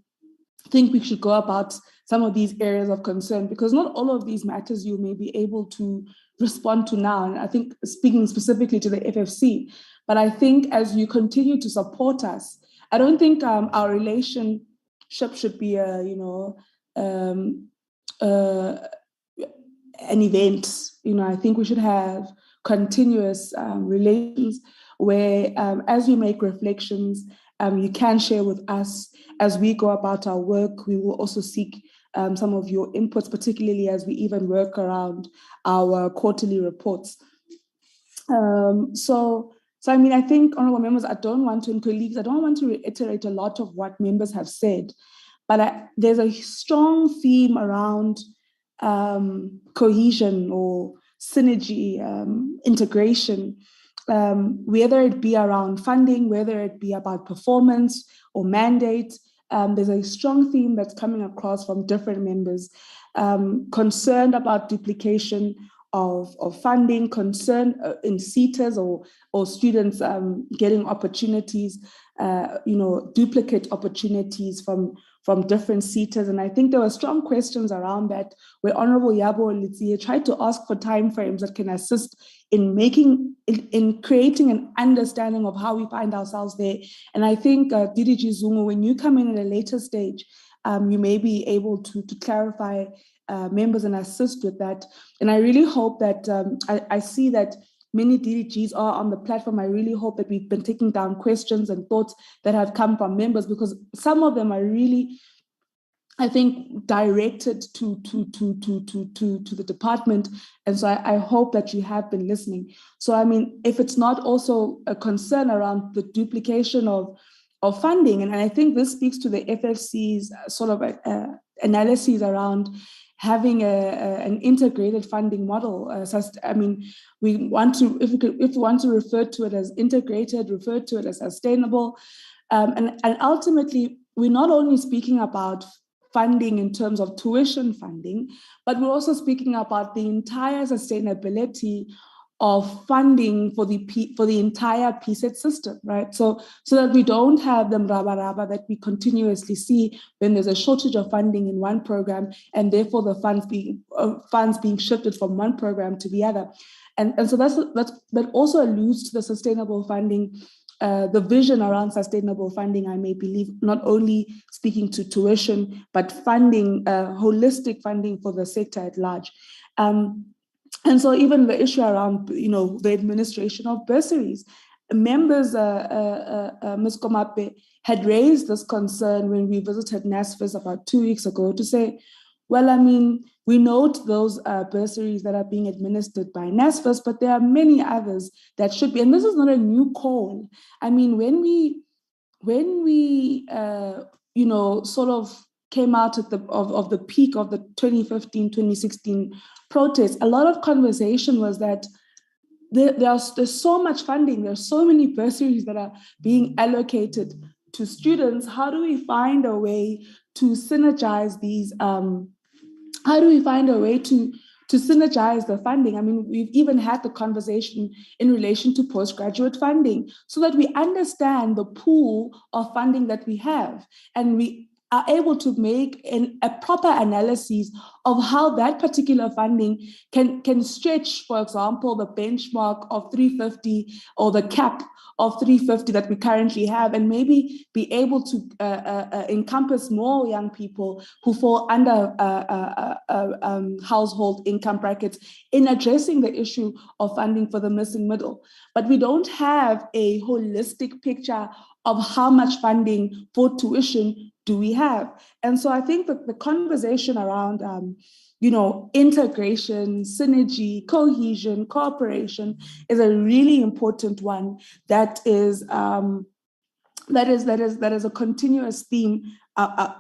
think we should go about some of these areas of concern, because not all of these matters you may be able to respond to now. And I think speaking specifically to the FFC, but I think as you continue to support us, I don't think our relationship should be an event. I think we should have continuous relations where as we make reflections, you can share with us as we go about our work. We will also seek some of your inputs, particularly as we even work around our quarterly reports. So I think, honorable members, and colleagues, I don't want to reiterate a lot of what members have said, but there's a strong theme around cohesion or synergy, integration, whether it be around funding, whether it be about performance or mandate. There's a strong theme that's coming across from different members, concerned about duplication of funding, concern in seaters or students getting opportunities, duplicate opportunities from different seaters. And I think there were strong questions around that, where Honorable Yabo Litsie tried to ask for timeframes that can assist in creating an understanding of how we find ourselves there. And I think, DDG Zungu, when you come in at a later stage, you may be able to clarify members and assist with that. And I really hope that, I see that many DDGs are on the platform. I really hope that we've been taking down questions and thoughts that have come from members, because some of them are really, I think, directed to the department. And so I hope that you have been listening. So, I mean, if it's not also a concern around the duplication of funding, and I think this speaks to the FFC's sort of analyses around having an integrated funding model. I mean, we want to, if we want to refer to it as integrated, refer to it as sustainable. And ultimately, we're not only speaking about funding in terms of tuition funding, but we're also speaking about the entire sustainability of funding for the entire PSET system, right? So that we don't have them raba that we continuously see when there's a shortage of funding in one program, and therefore the funds being shifted from one program to the other. And so that also alludes to the sustainable funding, the vision around sustainable funding, I may believe, not only speaking to tuition, but funding, holistic funding for the sector at large. And so even the issue around, the administration of bursaries, members, Ms. Komape, had raised this concern when we visited NSFAS about 2 weeks ago to say, well, I mean, we note those bursaries that are being administered by NSFAS, but there are many others that should be, and this is not a new call. I mean, when we sort of came out at the peak of the 2015, 2016 protests, a lot of conversation was that there's so much funding, there's so many bursaries that are being allocated to students. How do we find a way to synergize these? How do we find a way to synergize the funding? I mean, we've even had the conversation in relation to postgraduate funding, so that we understand the pool of funding that we have, and we are able to make a proper analysis of how that particular funding can stretch, for example, the benchmark of 350 or the cap of 350 that we currently have, and maybe be able to encompass more young people who fall under household income brackets in addressing the issue of funding for the missing middle. But we don't have a holistic picture of how much funding for tuition do we have. And so I think that the conversation around integration, synergy, cohesion, cooperation is a really important one that is a continuous theme,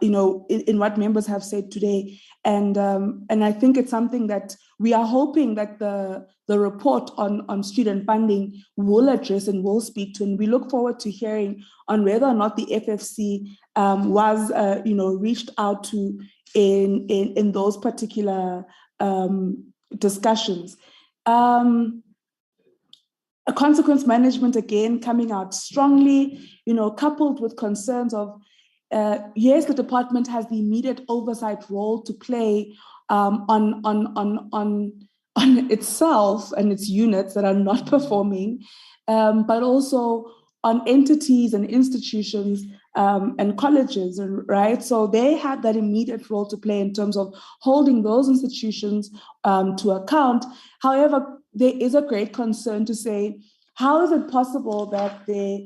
in what members have said today. And I think it's something that we are hoping that the report on student funding will address and will speak to. And we look forward to hearing on whether or not the FFC was reached out to in those particular discussions. A consequence management, again, coming out strongly, coupled with concerns of, yes, the department has the immediate oversight role to play on itself and its units that are not performing, but also on entities and institutions and colleges, right? So they have that immediate role to play in terms of holding those institutions to account. However, there is a great concern to say, how is it possible that there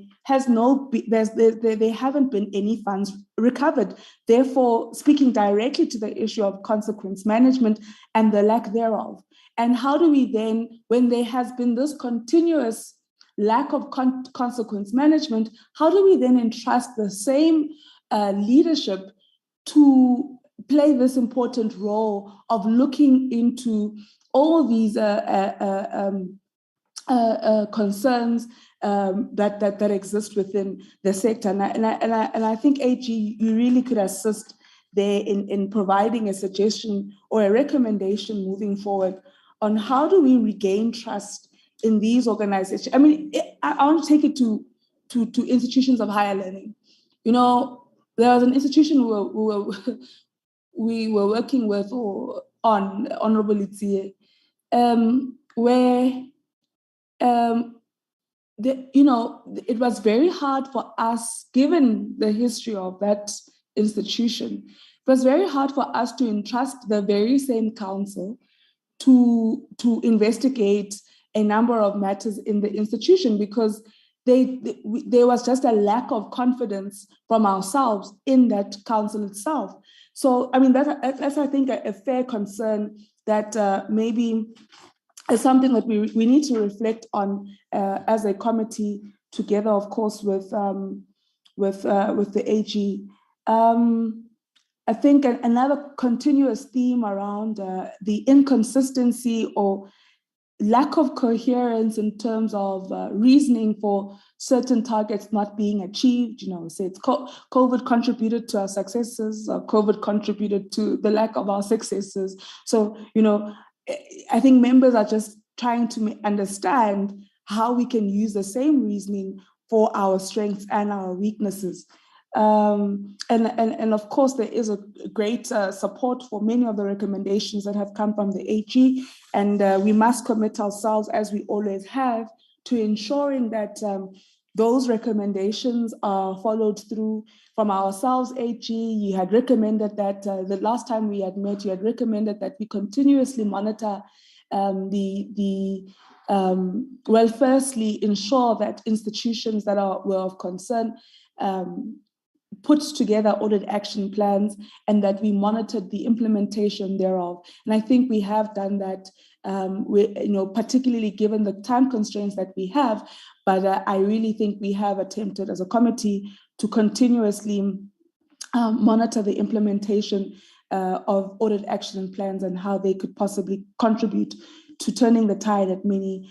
haven't been any funds recovered? Therefore, speaking directly to the issue of consequence management and the lack thereof. And how do we then, when there has been this continuous lack of consequence management, how do we then entrust the same leadership to play this important role of looking into all these concerns that exist within the sector? And I think AG, you really could assist there in providing a suggestion or a recommendation moving forward on how do we regain trust in these organizations. I mean, I want to take it to institutions of higher learning. You know, there was an institution we were working with on Honorable Itie, where it was very hard for us, given the history of that institution, it was very hard for us to entrust the very same council to investigate a number of matters in the institution, because there was just a lack of confidence from ourselves in that council itself. So, I mean, that's I think, a fair concern that maybe is something that we need to reflect on as a committee, together, of course, with the AG. I think another continuous theme around the inconsistency or lack of coherence in terms of reasoning for certain targets not being achieved. You know, say it's COVID contributed to our successes, or COVID contributed to the lack of our successes. So, you know, I think members are just trying to understand how we can use the same reasoning for our strengths and our weaknesses. And of course, there is a great support for many of the recommendations that have come from the AG, and we must commit ourselves, as we always have, to ensuring that those recommendations are followed through. From ourselves, AG, you had recommended that the last time we had met, you had recommended that we continuously monitor firstly, ensure that institutions that were of concern put together audit action plans, and that we monitored the implementation thereof. And I think we have done that, particularly given the time constraints that we have. But I really think we have attempted as a committee to continuously monitor the implementation of audit action plans and how they could possibly contribute to turning the tide at many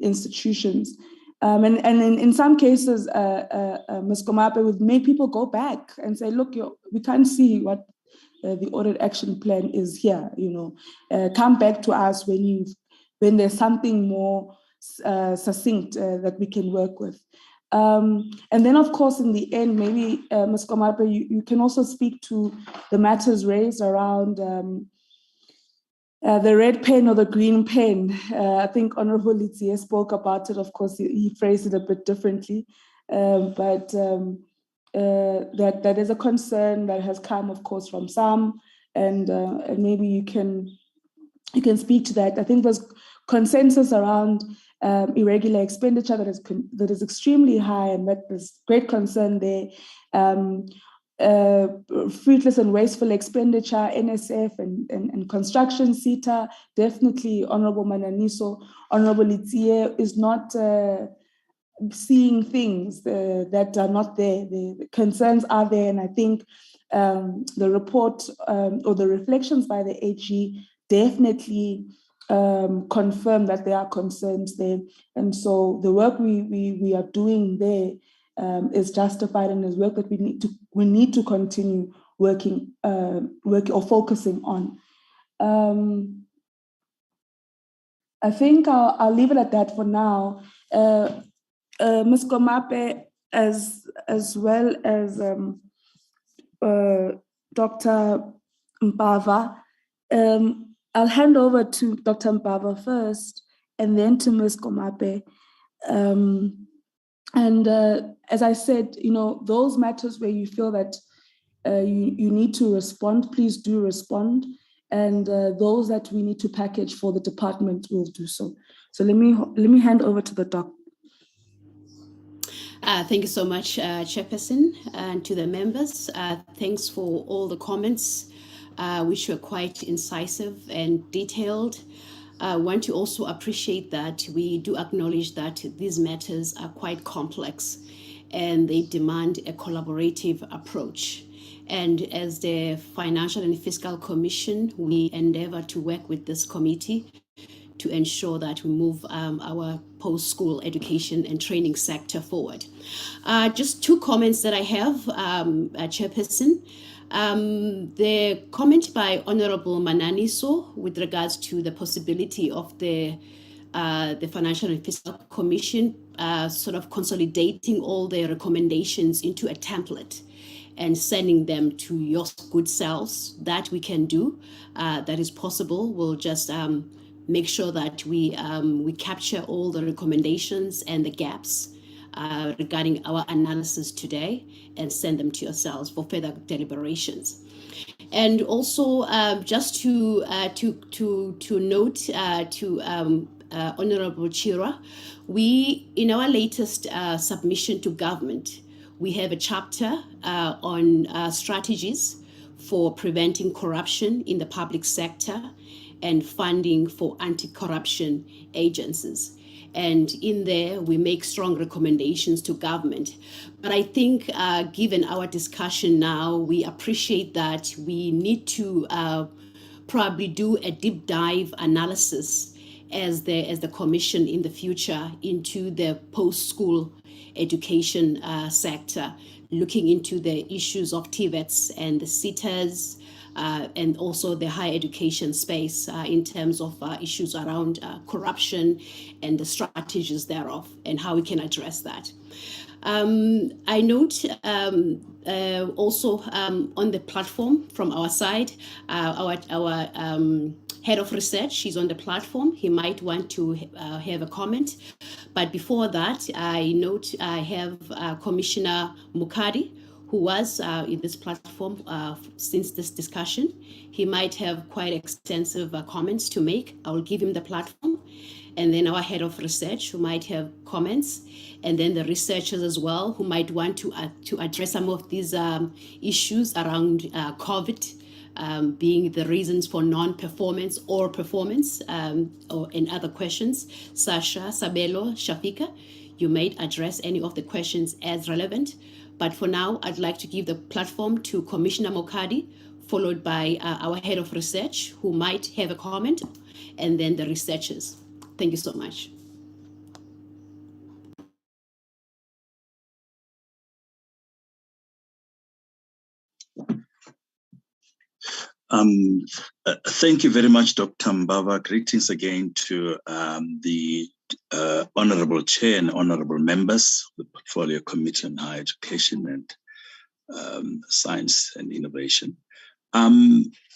institutions. And in some cases, Ms. Komape, we've made people go back and say, look, we can't see what the audit action plan is here. Come back to us when there's something more succinct that we can work with. And then, of course, in the end, maybe, Ms. Komape, you can also speak to the matters raised around the red pen or the green pen. I think Honorable Itie spoke about it. Of course, he phrased it a bit differently, but that is a concern that has come, of course, from some, and maybe you can speak to that. I think there's consensus around irregular expenditure that is extremely high, and that there's great concern there. Fruitless and wasteful expenditure, NSF and construction SETA, definitely Honorable Mananiso. Honorable Itie is not seeing things that are not there. The concerns are there, and I think the report or the reflections by the AG definitely confirm that there are concerns there. And so the work we are doing there is justified, and is work that we need to continue working or focusing on. I think I'll leave it at that for now. Ms. Komape, as well as Dr. Mpava, I'll hand over to Dr. Mpava first, and then to Ms. Komape. As I said, those matters where you feel that you need to respond, please do respond. And those that we need to package for the department will do so. So let me hand over to the doc. Thank you so much, Chairperson, and to the members. Thanks for all the comments, which were quite incisive and detailed. I want to also appreciate that we do acknowledge that these matters are quite complex and they demand a collaborative approach. And as the Financial and Fiscal Commission, we endeavor to work with this committee to ensure that we move our post-school education and training sector forward. Just two comments that I have, Chairperson. The comment by Honorable Mananiso with regards to the possibility of the Financial and Fiscal Commission sort of consolidating all their recommendations into a template and sending them to your good selves, that we can do. That is possible. We'll just make sure that we capture all the recommendations and the gaps regarding our analysis today and send them to yourselves for further deliberations. And also, just to note to Honorable Chira, we, in our latest submission to government, we have a chapter on strategies for preventing corruption in the public sector and funding for anti-corruption agencies. And in there, we make strong recommendations to government. But I think given our discussion now, we appreciate that we need to probably do a deep dive analysis as the commission in the future into the post-school education sector, looking into the issues of TVETs and the SETAs, and also the higher education space in terms of issues around corruption and the strategies thereof and how we can address that. I note also on the platform from our side, our head of research is on the platform. He might want to have a comment. But before that, I note I have Commissioner Mukadi, who was in this platform since this discussion. He might have quite extensive comments to make. I will give him the platform. And then our head of research, who might have comments. And then the researchers as well, who might want to address some of these issues around COVID, being the reasons for non-performance or performance, or in other questions. Sasha, Sabelo, Shafika, you may address any of the questions as relevant. But for now, I'd like to give the platform to Commissioner Mokadi, followed by our head of research, who might have a comment, and then the researchers. Thank you so much. Thank you very much, Dr. Mbava. Greetings again to the Honorable Chair and Honorable Members of the Portfolio Committee on Higher Education and Science and Innovation.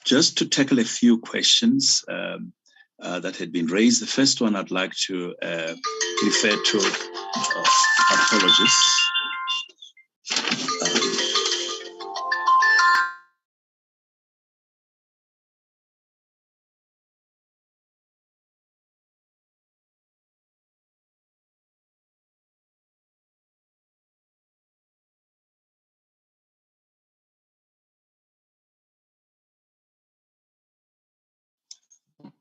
Just to tackle a few questions that had been raised. The first one I'd like to refer to, apologies.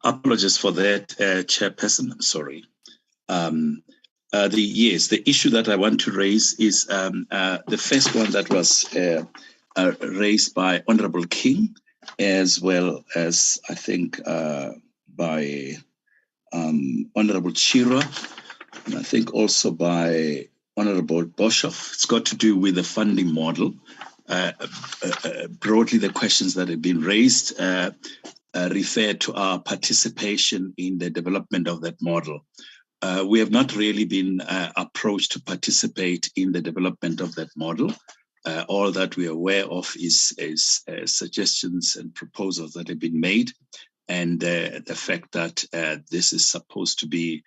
Apologies for that, Chairperson. I'm sorry. The issue that I want to raise is the first one that was raised by Honorable King, as well as I think by Honorable Chira, and I think also by Honorable Boshoff. It's got to do with the funding model. Broadly, the questions that have been raised refer to our participation in the development of that model. We have not really been approached to participate in the development of that model. All that we are aware of is suggestions and proposals that have been made, and the fact that this is supposed to be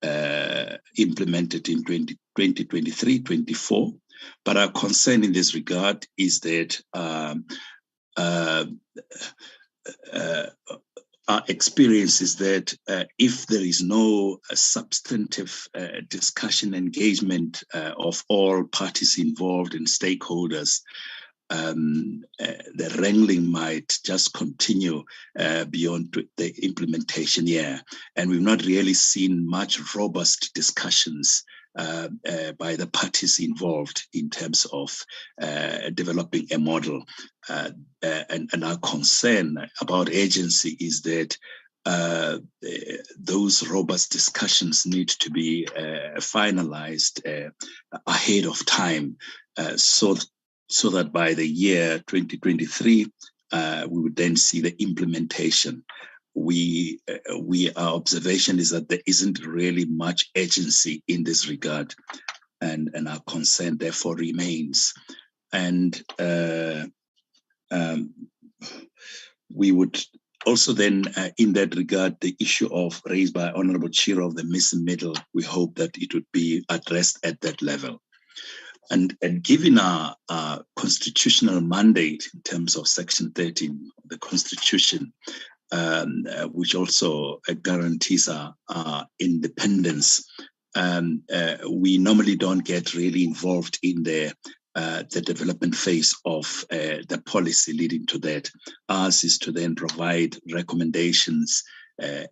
implemented in 2023-24. But our concern in this regard is that our experience is that if there is no substantive discussion, engagement of all parties involved and stakeholders, the wrangling might just continue beyond the implementation year. And we've not really seen much robust discussions by the parties involved in terms of developing a model. And our concern about agency is that those robust discussions need to be finalized ahead of time, so so that by the year 2023, we would then see the implementation. Our observation is that there isn't really much agency in this regard, and our concern therefore remains. And we would also then, in that regard, the issue raised by Honorable Chiro of the missing middle, we hope that it would be addressed at that level. And given our constitutional mandate in terms of Section 13 of the Constitution, which also guarantees our independence, we normally don't get really involved in the development phase of the policy leading to that. Ours is to then provide recommendations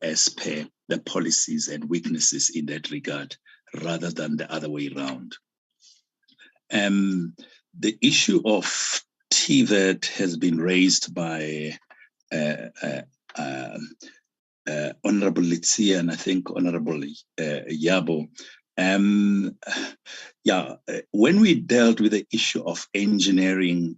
as per the policies and weaknesses in that regard, rather than the other way around. The issue of TVET has been raised by Honorable Litsia and I think Honorable Yabo. When we dealt with the issue of engineering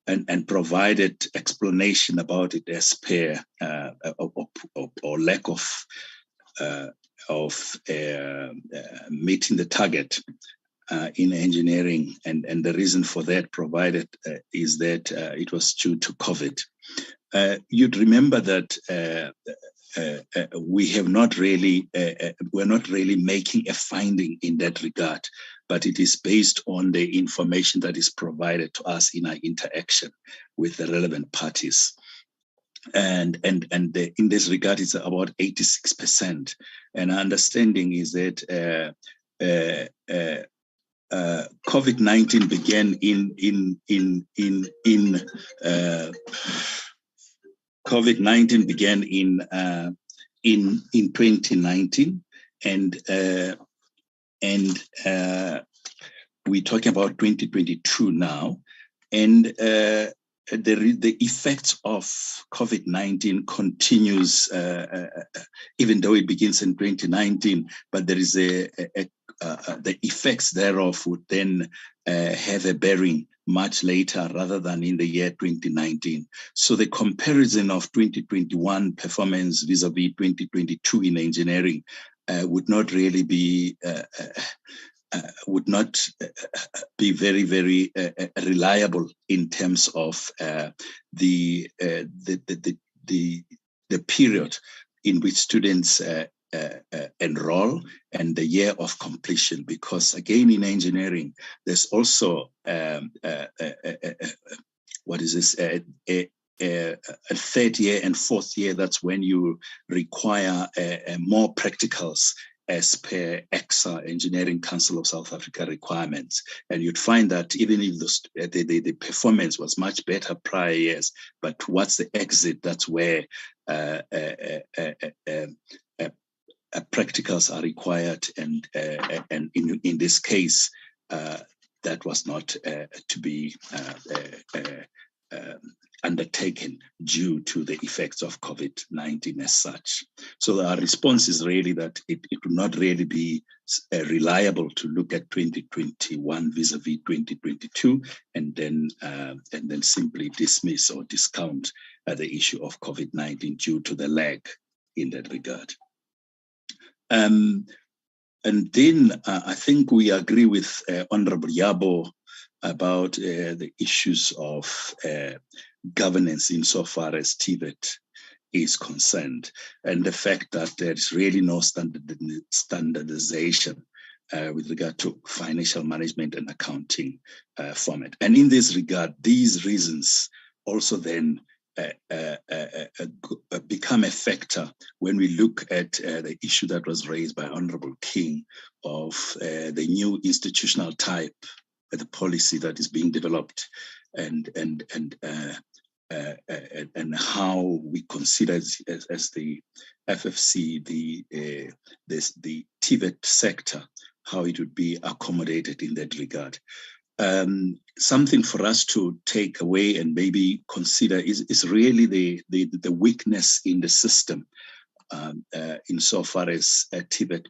and provided explanation about it as per or lack of meeting the target in engineering, and the reason for that provided is that it was due to COVID. You'd remember that we're not really making a finding in that regard, but it is based on the information that is provided to us in our interaction with the relevant parties. And in this regard, it's about 86%. And our understanding is that COVID-19 began COVID-19 began in 2019, and we're talking about 2022 now, and the effects of COVID-19 continues, even though it begins in 2019, but there is the effects thereof would then have a bearing much later rather than in the year 2019. So the comparison of 2021 performance vis-a-vis 2022 in engineering would not really be very, very reliable in terms of the period in which students enroll and the year of completion, because again in engineering there's also a third year and fourth year. That's when you require more practicals as per AGSA, Engineering Council of South Africa requirements. And you'd find that even if the performance was much better prior years, but towards the exit, that's where practicals are required, and in this case, that was not to be undertaken due to the effects of COVID-19 as such. So our response is really that it would not really be reliable to look at 2021 vis-a-vis 2022 and then simply dismiss or discount the issue of COVID-19 due to the lag in that regard. And then I think we agree with Honorable Yabo about the issues of governance insofar as TVET is concerned, and the fact that there is really no standardization with regard to financial management and accounting format. And in this regard, these reasons also then become a factor when we look at the issue that was raised by Honorable King of the new institutional type, the policy that is being developed, and how we consider as the FFC the TVET sector, how it would be accommodated in that regard. Something for us to take away and maybe consider is really the weakness in the system insofar as Tibet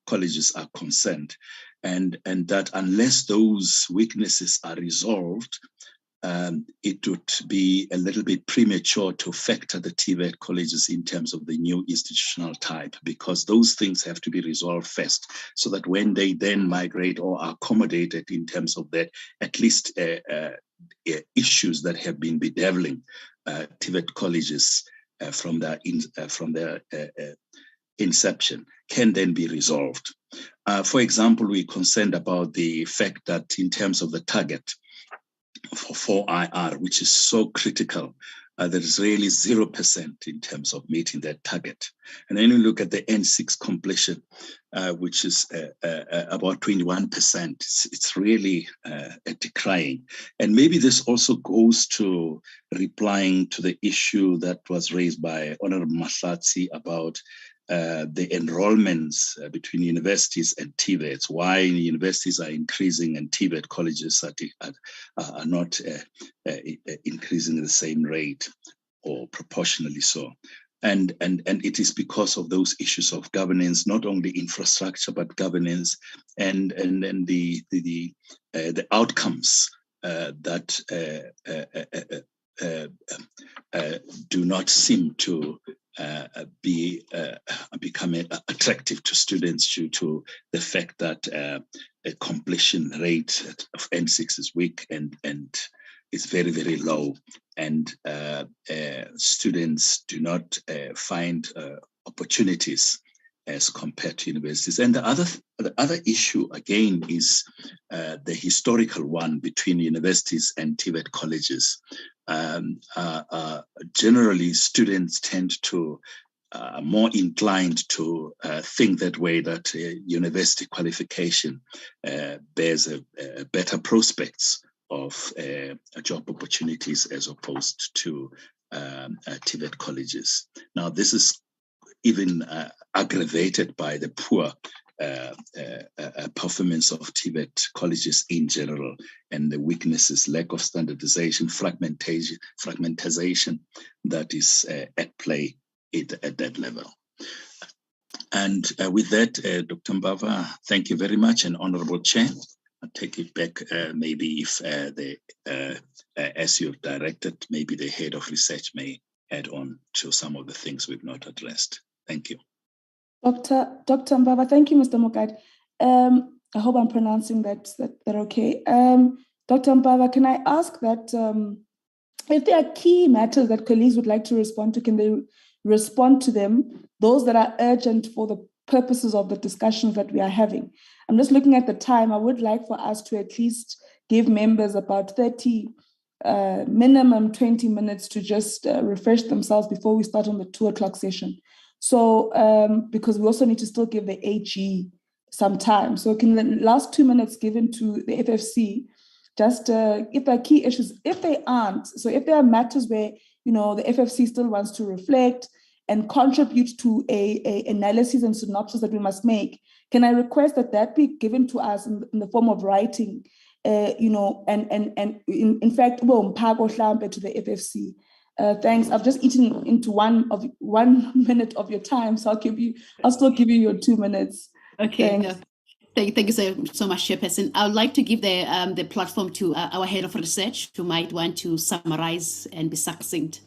colleges are concerned. and that unless those weaknesses are resolved, it would be a little bit premature to factor the Tibet colleges in terms of the new institutional type, because those things have to be resolved first, so that when they then migrate or are accommodated in terms of that, at least issues that have been bedeviling Tibet colleges from their inception can then be resolved. For example, we're concerned about the fact that in terms of the target for 4IR, which is so critical, there is really 0% in terms of meeting that target. And then you look at the N6 completion, which is about 21%. It's really decrying. And maybe this also goes to replying to the issue that was raised by Honorable Mahlatsi about the enrollments between universities and TVETs, why universities are increasing and TVET colleges are not increasing at the same rate or proportionally so. And it is because of those issues of governance, not only infrastructure, but governance and the outcomes that do not seem to be becoming attractive to students due to the fact that a completion rate of N6 is weak and is very, very low, and students do not find opportunities as compared to universities. And the other issue again is the historical one between universities and Tibet colleges. Generally, students tend to more inclined to think that way, that university qualification bears a better prospects of job opportunities as opposed to Tibet colleges. Now, this is even aggravated by the poor performance of Tibet colleges in general, and the weaknesses, lack of standardization, fragmentization that is at play at that level. And with that, Dr. Mbava, thank you very much, and Honorable Chair. I'll take it back, maybe if as you've directed, maybe the head of research may add on to some of the things we've not addressed. Thank you. Dr. Mbava, thank you, Mr. Mukai. I hope I'm pronouncing that okay. Dr. Mbava, can I ask that if there are key matters that colleagues would like to respond to, can they respond to them, those that are urgent for the purposes of the discussions that we are having? I'm just looking at the time. I would like for us to at least give members about 30, minimum 20 minutes to just refresh themselves before we start on the 2 o'clock session. So, because we also need to still give the AG some time. So can the last 2 minutes given to the FFC, just if there are key issues, if they aren't, so if there are matters where, the FFC still wants to reflect and contribute to a analysis and synopsis that we must make, can I request that be given to us in the form of writing, and in fact, to the FFC. Thanks. I've just eaten into 1 minute of your time, so I'll still give you your 2 minutes. Okay. Thank you so much, Chairperson. I would like to give the platform to our head of research, who might want to summarize and be succinct.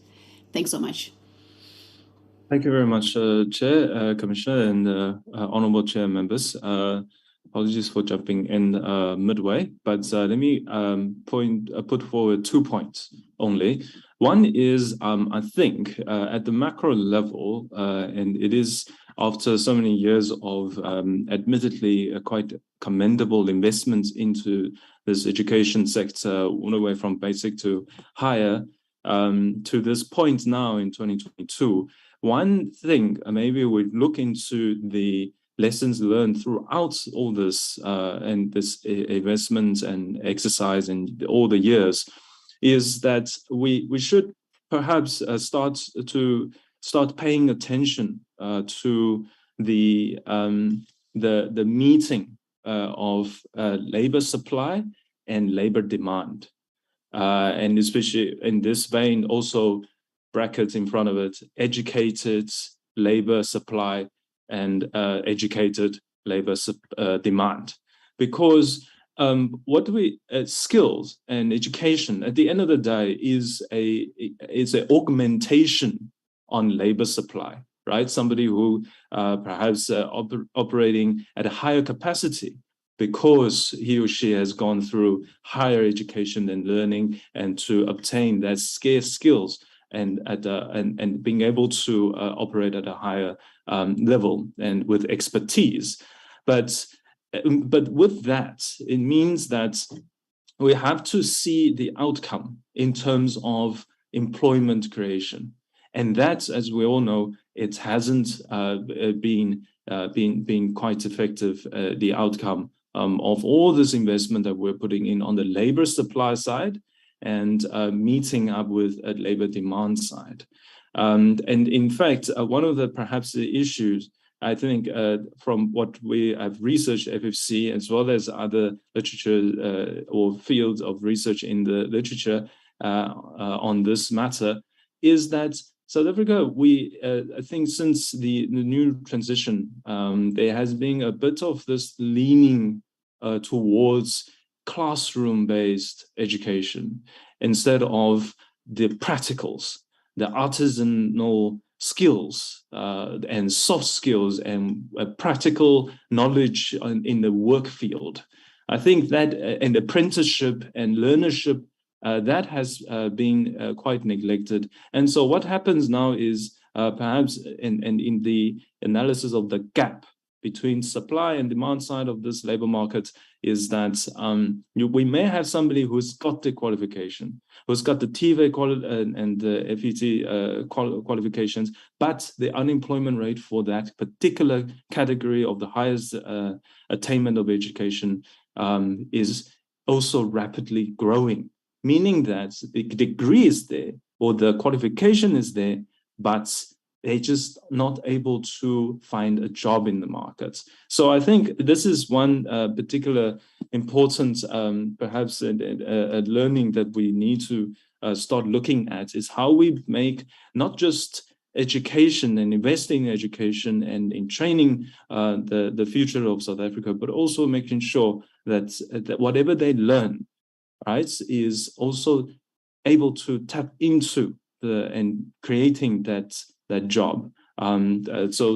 Thanks so much. Thank you very much, Chair, Commissioner, and Honourable Chair members. Apologies for jumping in midway, but let me put forward 2 points only. One is, I think, at the macro level, and it is after so many years of admittedly quite commendable investments into this education sector, all the way from basic to higher, to this point now in 2022. One thing, maybe we look into the lessons learned throughout all this and this investment and exercise and all the years, is that we should perhaps start paying attention to the meeting of labor supply and labor demand, and especially in this vein, also brackets in front of it, educated labor supply and educated labor demand. because skills and education at the end of the day is an augmentation on labor supply, right? Somebody who perhaps operating at a higher capacity because he or she has gone through higher education and learning and to obtain that scarce skills and being able to operate at a higher level and with expertise. But with that, it means that we have to see the outcome in terms of employment creation. And that, as we all know, it hasn't been quite effective, the outcome of all this investment that we're putting in on the labor supply side and meeting up with a labor demand side. And in fact, one of the perhaps the issues, I think, from what we have researched FFC as well as other literature or fields of research in the literature on this matter, is that South Africa, I think since the new transition, there has been a bit of this leaning towards classroom-based education instead of the practicals, the artisanal skills and soft skills and practical knowledge in the work field. I think that and apprenticeship and learnership, that has been quite neglected. And so what happens now is perhaps in the analysis of the gap between supply and demand side of this labor market is that we may have somebody who's got the qualification, who's got the TVET and the FET qualifications, but the unemployment rate for that particular category of the highest attainment of education is also rapidly growing, meaning that the degree is there or the qualification is there, but they're just not able to find a job in the market. So I think this is one particular important, perhaps a learning that we need to start looking at is how we make not just education and investing in education and in training the future of South Africa, but also making sure that whatever they learn, right, is also able to tap into and creating that job, so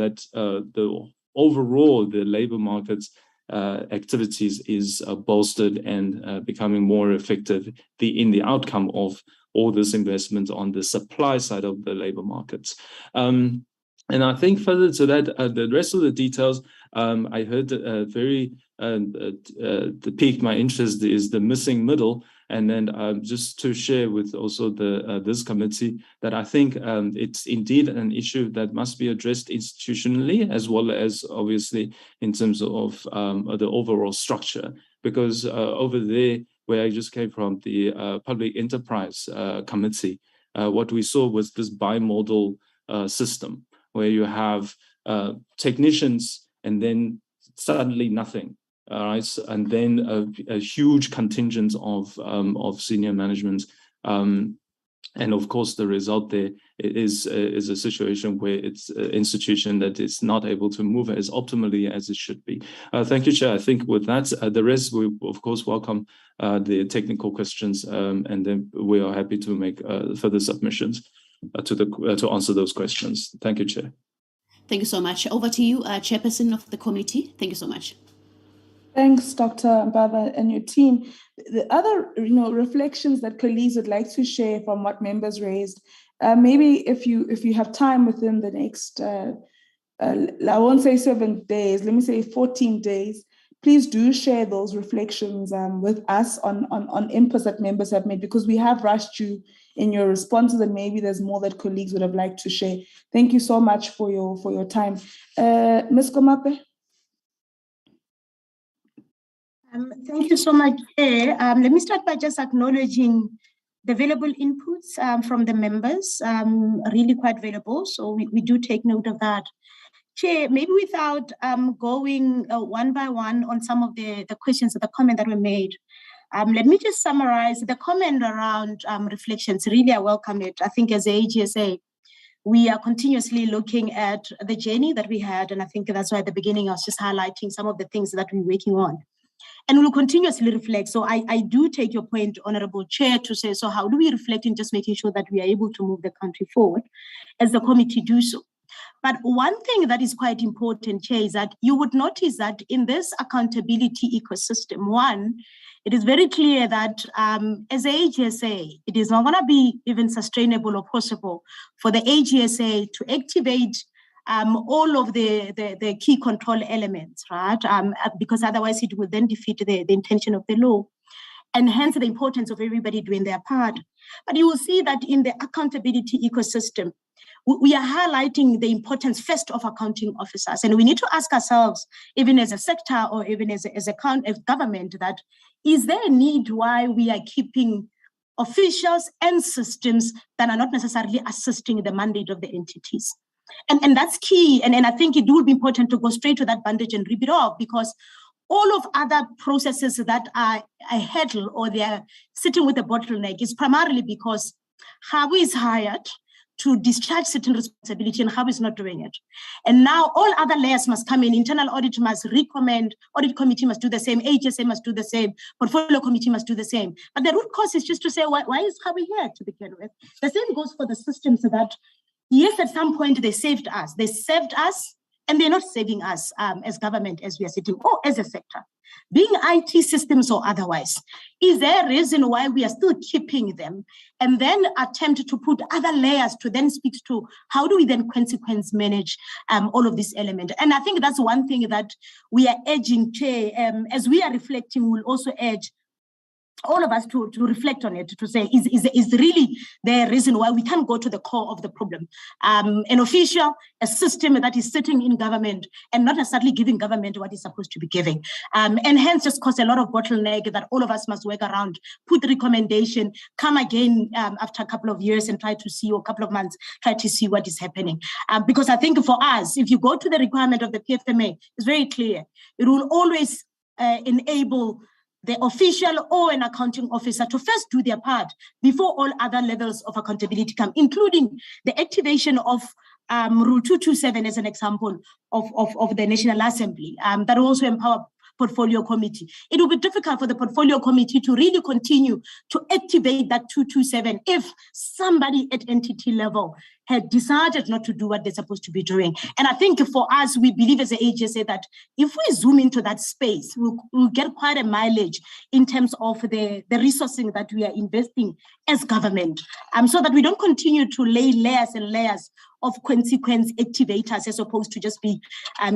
that the overall the labor market's activities is bolstered and becoming more effective in the outcome of all this investment on the supply side of the labor markets. And I think further to that, the rest of the details, I heard very piqued my interest is the missing middle. And then just to share with also this committee that I think it's indeed an issue that must be addressed institutionally as well as obviously in terms of the overall structure. Because over there, where I just came from, the Public Enterprise Committee, what we saw was this bimodal system where you have technicians and then suddenly nothing. All right, and then a huge contingent of senior management, and of course the result there is a situation where it's an institution that is not able to move as optimally as it should be. Thank you, Chair. I think with that, the rest we of course welcome the technical questions, and then we are happy to make further submissions to answer those questions. Thank you, Chair. Thank you so much. Over to you, Chairperson of the committee. Thank you so much. Thanks, Dr. Mbava and your team. The other, reflections that colleagues would like to share from what members raised, maybe if you have time within the next, I won't say 7 days, let me say 14 days, please do share those reflections with us on inputs that members have made, because we have rushed you in your responses and maybe there's more that colleagues would have liked to share. Thank you so much for your time. Ms. Komape? Thank you so much, Chair. Let me start by just acknowledging the valuable inputs from the members, really quite valuable. So we do take note of that. Chair, maybe without going one by one on some of the questions or the comment that were made, let me just summarize the comment around reflections. Really, I welcome it. I think as a AGSA, we are continuously looking at the journey that we had. And I think that's why at the beginning I was just highlighting some of the things that we're working on. And we'll continuously reflect. So I do take your point, Honorable Chair, to say, so how do we reflect in just making sure that we are able to move the country forward as the committee do so? But one thing that is quite important, Chair, is that you would notice that in this accountability ecosystem, one, it is very clear that as AGSA, it is not going to be even sustainable or possible for the AGSA to activate all of the key control elements, right? Because otherwise it will then defeat the intention of the law, and hence the importance of everybody doing their part. But you will see that in the accountability ecosystem, we are highlighting the importance first of accounting officers. And we need to ask ourselves, even as a sector or even as government, that is there a need why we are keeping officials and systems that are not necessarily assisting the mandate of the entities? And that's key. And I think it would be important to go straight to that bandage and rip it off, because all of other processes that are a hurdle or they are sitting with a bottleneck is primarily because how is hired to discharge certain responsibility and how is not doing it. And now all other layers must come in. Internal audit must recommend, audit committee must do the same, HSA must do the same, portfolio committee must do the same. But the root cause is just to say, why is Harvey here to begin with? The same goes for the systems that, yes, at some point they saved us. They saved us, and they're not saving us as government as we are sitting, or as a sector. Being IT systems or otherwise, is there a reason why we are still keeping them and then attempt to put other layers to then speak to how do we then consequence manage all of this element? And I think that's one thing that we are urging, Chair, as we are reflecting, we'll also urge all of us to reflect on it, to say, is really the reason why we can't go to the core of the problem. An official, a system that is sitting in government and not necessarily giving government what it's supposed to be giving. And hence just cause a lot of bottleneck that all of us must work around, put the recommendation, come again after a couple of years and try to see, or a couple of months, try to see what is happening. Because I think for us, if you go to the requirement of the PFMA, it's very clear. It will always enable the official or an accounting officer to first do their part before all other levels of accountability come, including the activation of Rule 227 as an example of the National Assembly that also empower portfolio committee. It will be difficult for the portfolio committee to really continue to activate that 227 if somebody at entity level had decided not to do what they're supposed to be doing. And I think for us, we believe as an AGSA that if we zoom into that space, we'll get quite a mileage in terms of the resourcing that we are investing as government, so that we don't continue to lay layers and layers of consequence activators as opposed to just be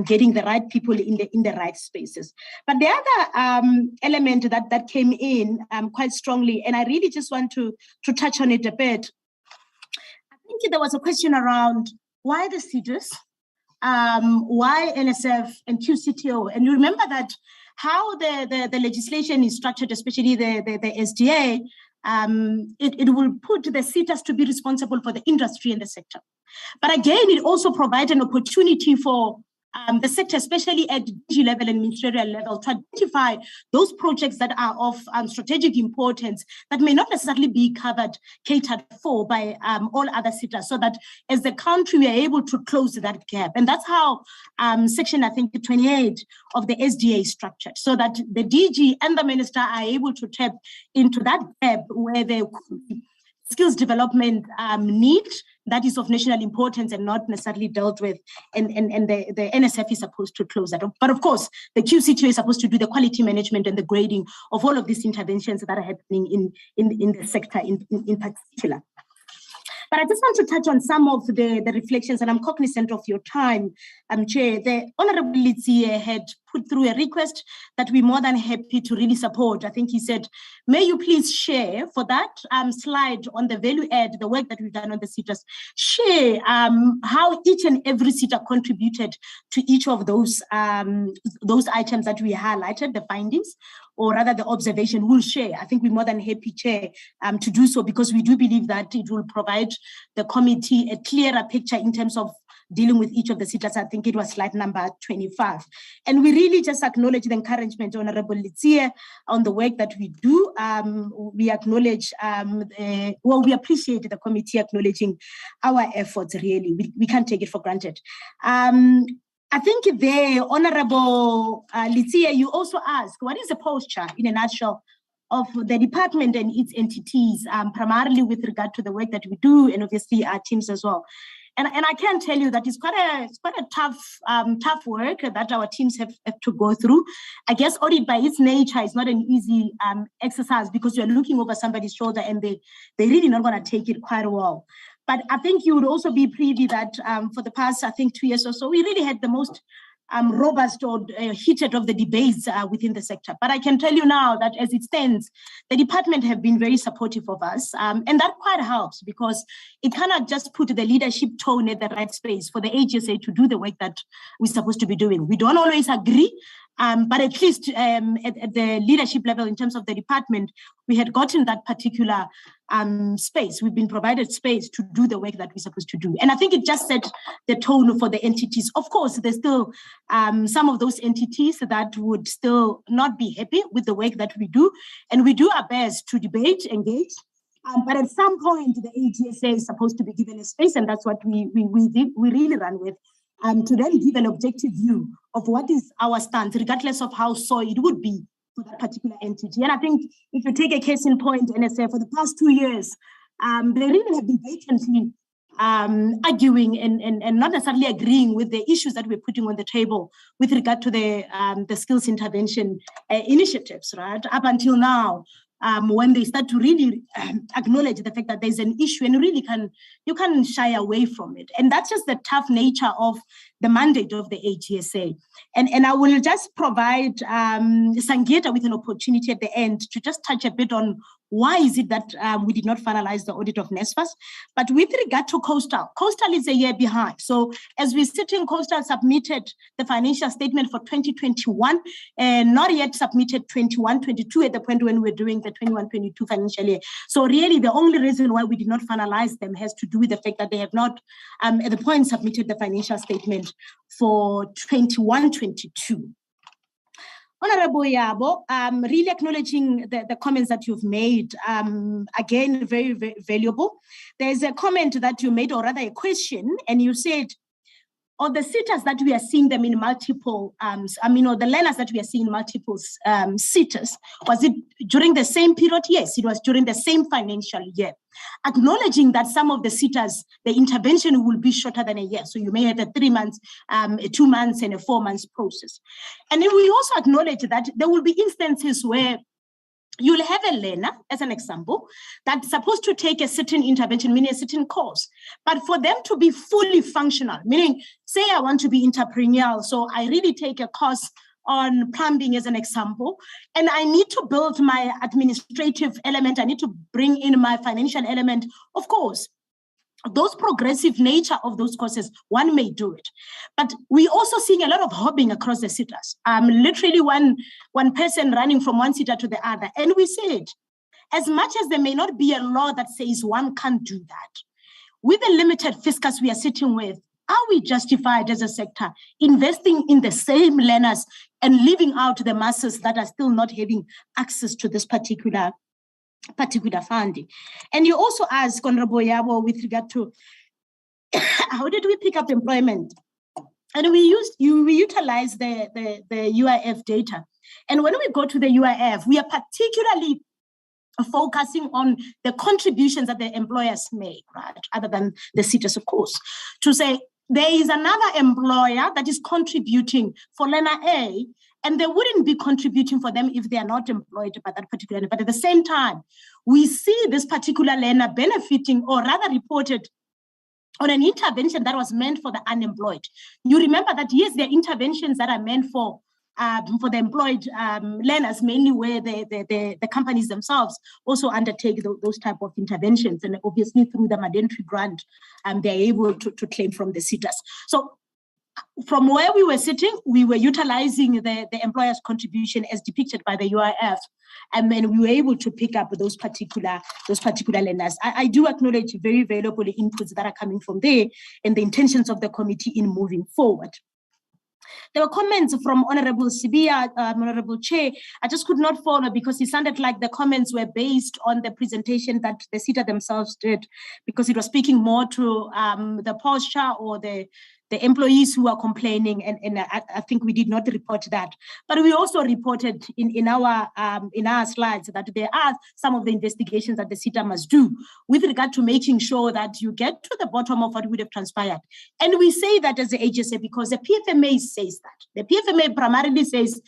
getting the right people in the right spaces. But the other element that came in quite strongly, and I really just want to touch on it a bit. I think there was a question around why the CDS, why NSF and QCTO, and you remember that how the legislation is structured, especially the SDA, it will put the CTAs to be responsible for the industry and the sector. But again, it also provides an opportunity for the sector, especially at DG level and ministerial level, to identify those projects that are of strategic importance that may not necessarily be catered for by all other sectors, so that as the country, we are able to close that gap. And that's how section, I think, 28 of the SDA is structured, so that the DG and the minister are able to tap into that gap where the skills development need that is of national importance and not necessarily dealt with, and the NSF is supposed to close that up. But of course, the QCTO is supposed to do the quality management and the grading of all of these interventions that are happening in the sector in particular. But I just want to touch on some of the reflections, and I'm cognizant of your time, Chair. The Honourable Litsie had put through a request that we're more than happy to really support. I think he said, may you please share for that slide on the value add, the work that we've done on the CITRUS, share how each and every CITA contributed to each of those items that we highlighted, the findings, or rather the observation. We'll share. I think we're more than happy, Chair, to do so, because we do believe that it will provide the committee a clearer picture in terms of dealing with each of the SETAs. I think it was slide number 25. And we really just acknowledge the encouragement, Honorable Litsia, on the work that we do. We acknowledge, we appreciate the committee acknowledging our efforts, really. We can't take it for granted. I think the Honorable Litsia, you also asked, what is the posture, in a nutshell, of the department and its entities, primarily with regard to the work that we do, and obviously our teams as well. And I can tell you that it's quite a tough work that our teams have to go through. I guess audit by its nature is not an easy exercise, because you're looking over somebody's shoulder and they're really not going to take it quite well. But I think you would also be privy that for the past, I think, 2 years or so, we really had the most robust or heated of the debates within the sector. But I can tell you now that as it stands, the department have been very supportive of us. And that quite helps, because it cannot just put the leadership tone at the right space for the AGSA to do the work that we're supposed to be doing. We don't always agree, but at least at the leadership level, in terms of the department, we had gotten that particular space. We've been provided space to do the work that we're supposed to do. And I think it just set the tone for the entities. Of course, there's still some of those entities that would still not be happy with the work that we do. And we do our best to debate, engage. But at some point, the AGSA is supposed to be given a space, and that's what we really run with. To then give an objective view of what is our stance, regardless of how so it would be for that particular entity. And I think if you take a case in point, NSA, for the past 2 years, they really have been vacantly arguing and not necessarily agreeing with the issues that we're putting on the table with regard to the skills intervention initiatives, right? Up until now, when they start to really acknowledge the fact that there's an issue, and you can shy away from it. And that's just the tough nature of the mandate of the AGSA. And I will just provide Sangeeta with an opportunity at the end to just touch a bit on why is it that we did not finalize the audit of NSFAS. But with regard to Coastal is a year behind. So as we sit in, Coastal submitted the financial statement for 2021 and not yet submitted 21-22 at the point when we're doing the 21-22 financial year. So really the only reason why we did not finalize them has to do with the fact that they have not at the point submitted the financial statement for 21-22. Honorable Yabo, really acknowledging the comments that you've made, again, very, very valuable. There's a comment that you made, or rather a question, and you said, or the sitters that we are seeing them in multiple, or the learners that we are seeing in multiple sitters, was it during the same period? Yes, it was during the same financial year. Acknowledging that some of the sitters, the intervention will be shorter than a year. So you may have a 3 months, a 2 months, and a 4 months process. And then we also acknowledge that there will be instances where you'll have a learner, as an example, that's supposed to take a certain intervention, meaning a certain course. But for them to be fully functional, meaning, say I want to be entrepreneurial, so I really take a course on plumbing as an example, and I need to build my administrative element, I need to bring in my financial element, of course. Those progressive nature of those courses, one may do it. But we're also seeing a lot of hopping across the sitters. Literally one person running from one sitter to the other. And we said, as much as there may not be a law that says one can't do that, with the limited fiscus we are sitting with, are we justified as a sector investing in the same learners and leaving out the masses that are still not having access to this particular funding? And you also asked, Honorable Yabo, with regard to how did we pick up employment? And we utilize the UIF data. And when we go to the UIF, we are particularly focusing on the contributions that the employers make, right, other than the sitters, of course, to say there is another employer that is contributing for learner A, and they wouldn't be contributing for them if they are not employed by that particular learner. But at the same time, we see this particular learner benefiting, or rather reported, on an intervention that was meant for the unemployed. You remember that, yes, there are interventions that are meant for the employed learners, mainly where the companies themselves also undertake those type of interventions. And obviously through the mandatory grant, they're able to claim from the sitters. So from where we were sitting, we were utilizing the employer's contribution as depicted by the UIF, and then we were able to pick up those particular lenders. I do acknowledge very valuable inputs that are coming from there and the intentions of the committee in moving forward. There were comments from Honorable Sibia, Honorable Chair. I just could not follow because it sounded like the comments were based on the presentation that the SETA themselves did, because it was speaking more to the posture or the employees who are complaining, and I think we did not report that. But we also reported in our slides that there are some of the investigations that the SETA must do with regard to making sure that you get to the bottom of what would have transpired. And we say that as the AGSA because the PFMA says that. The PFMA primarily says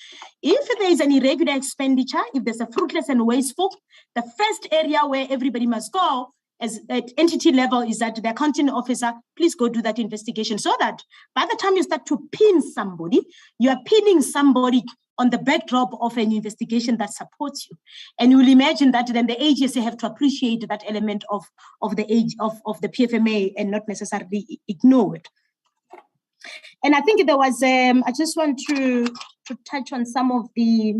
if there is an irregular expenditure, if there's a fruitless and wasteful, the first area where everybody must go as at entity level is that the accounting officer, please go do that investigation, so that by the time you start to pin somebody, you are pinning somebody on the backdrop of an investigation that supports you. And you will imagine that then the AGSA have to appreciate that element of the PFMA and not necessarily ignore it. And I think there was, I just want to touch on some of the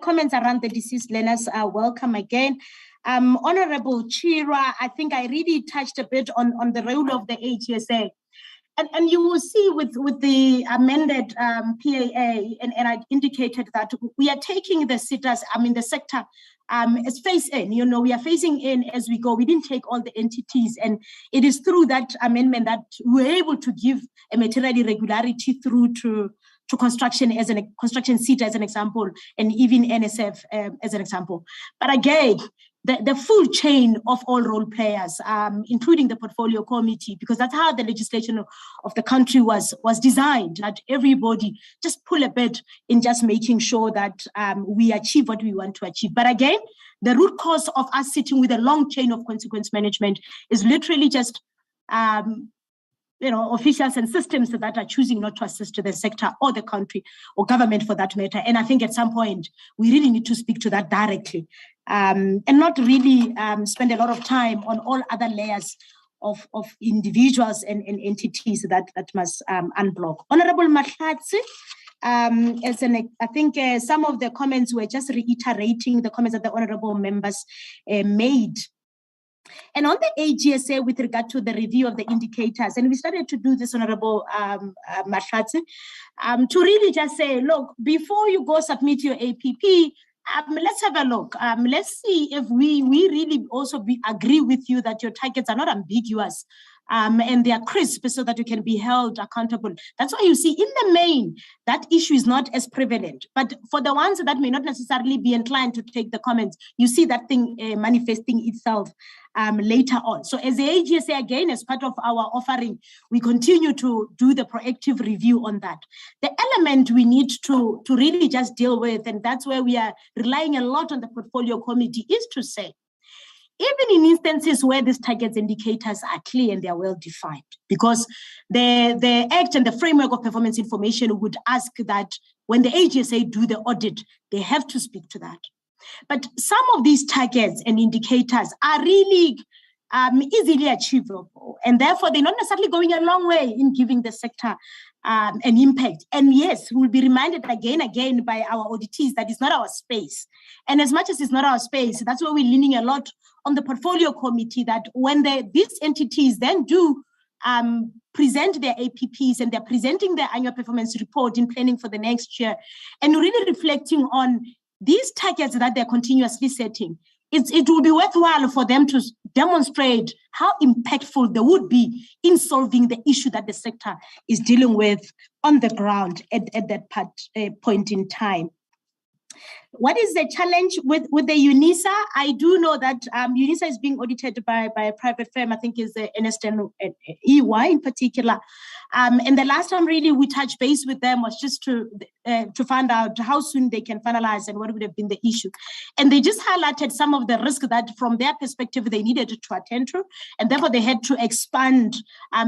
comments around the deceased learners are welcome again. Honorable Chira, I think I really touched a bit on the role of the AGSA. And you will see with the amended PAA, and I indicated that we are taking the SETAs, the sector as phase in, we are phasing in as we go. We didn't take all the entities, and it is through that amendment that we're able to give a material irregularity through to construction construction SETA as an example, and even NSF as an example. But again, the full chain of all role players, including the portfolio committee, because that's how the legislation of the country was designed, that everybody just pull a bit in just making sure that we achieve what we want to achieve. But again, the root cause of us sitting with a long chain of consequence management is literally just officials and systems that are choosing not to assist the sector or the country or government for that matter. And I think at some point, we really need to speak to that directly and not really spend a lot of time on all other layers of individuals and entities that must unblock. Honorable Mahlatsi, I think some of the comments were just reiterating the comments that the honorable members made. And on the AGSA with regard to the review of the indicators, and we started to do this, Honorable Mahlatsi, to really just say, look, before you go submit your APP, let's have a look. Let's see if we really also agree with you that your targets are not ambiguous and they are crisp so that you can be held accountable. That's why you see in the main, that issue is not as prevalent. But for the ones that may not necessarily be inclined to take the comments, you see that thing manifesting itself later on. So as the AGSA, again, as part of our offering, we continue to do the proactive review on that. The element we need to really just deal with, and that's where we are relying a lot on the portfolio committee, is to say, even in instances where these targets indicators are clear and they are well defined, because the Act and the framework of performance information would ask that when the AGSA do the audit, they have to speak to that. But some of these targets and indicators are really easily achievable, and therefore they're not necessarily going a long way in giving the sector an impact. And yes, we'll be reminded again by our auditees that it's not our space. And as much as it's not our space, that's why we're leaning a lot on the portfolio committee, that when these entities then do present their APPs and they're presenting their annual performance report in planning for the next year, and really reflecting on these targets that they're continuously setting, it will be worthwhile for them to demonstrate how impactful they would be in solving the issue that the sector is dealing with on the ground at that point in time. What is the challenge with the UNISA? I do know that UNISA is being audited by a private firm, I think is the Ernst & EY in particular. And the last time really we touched base with them was just to find out how soon they can finalize and what would have been the issue. And they just highlighted some of the risk that from their perspective they needed to attend to, and therefore they had to expand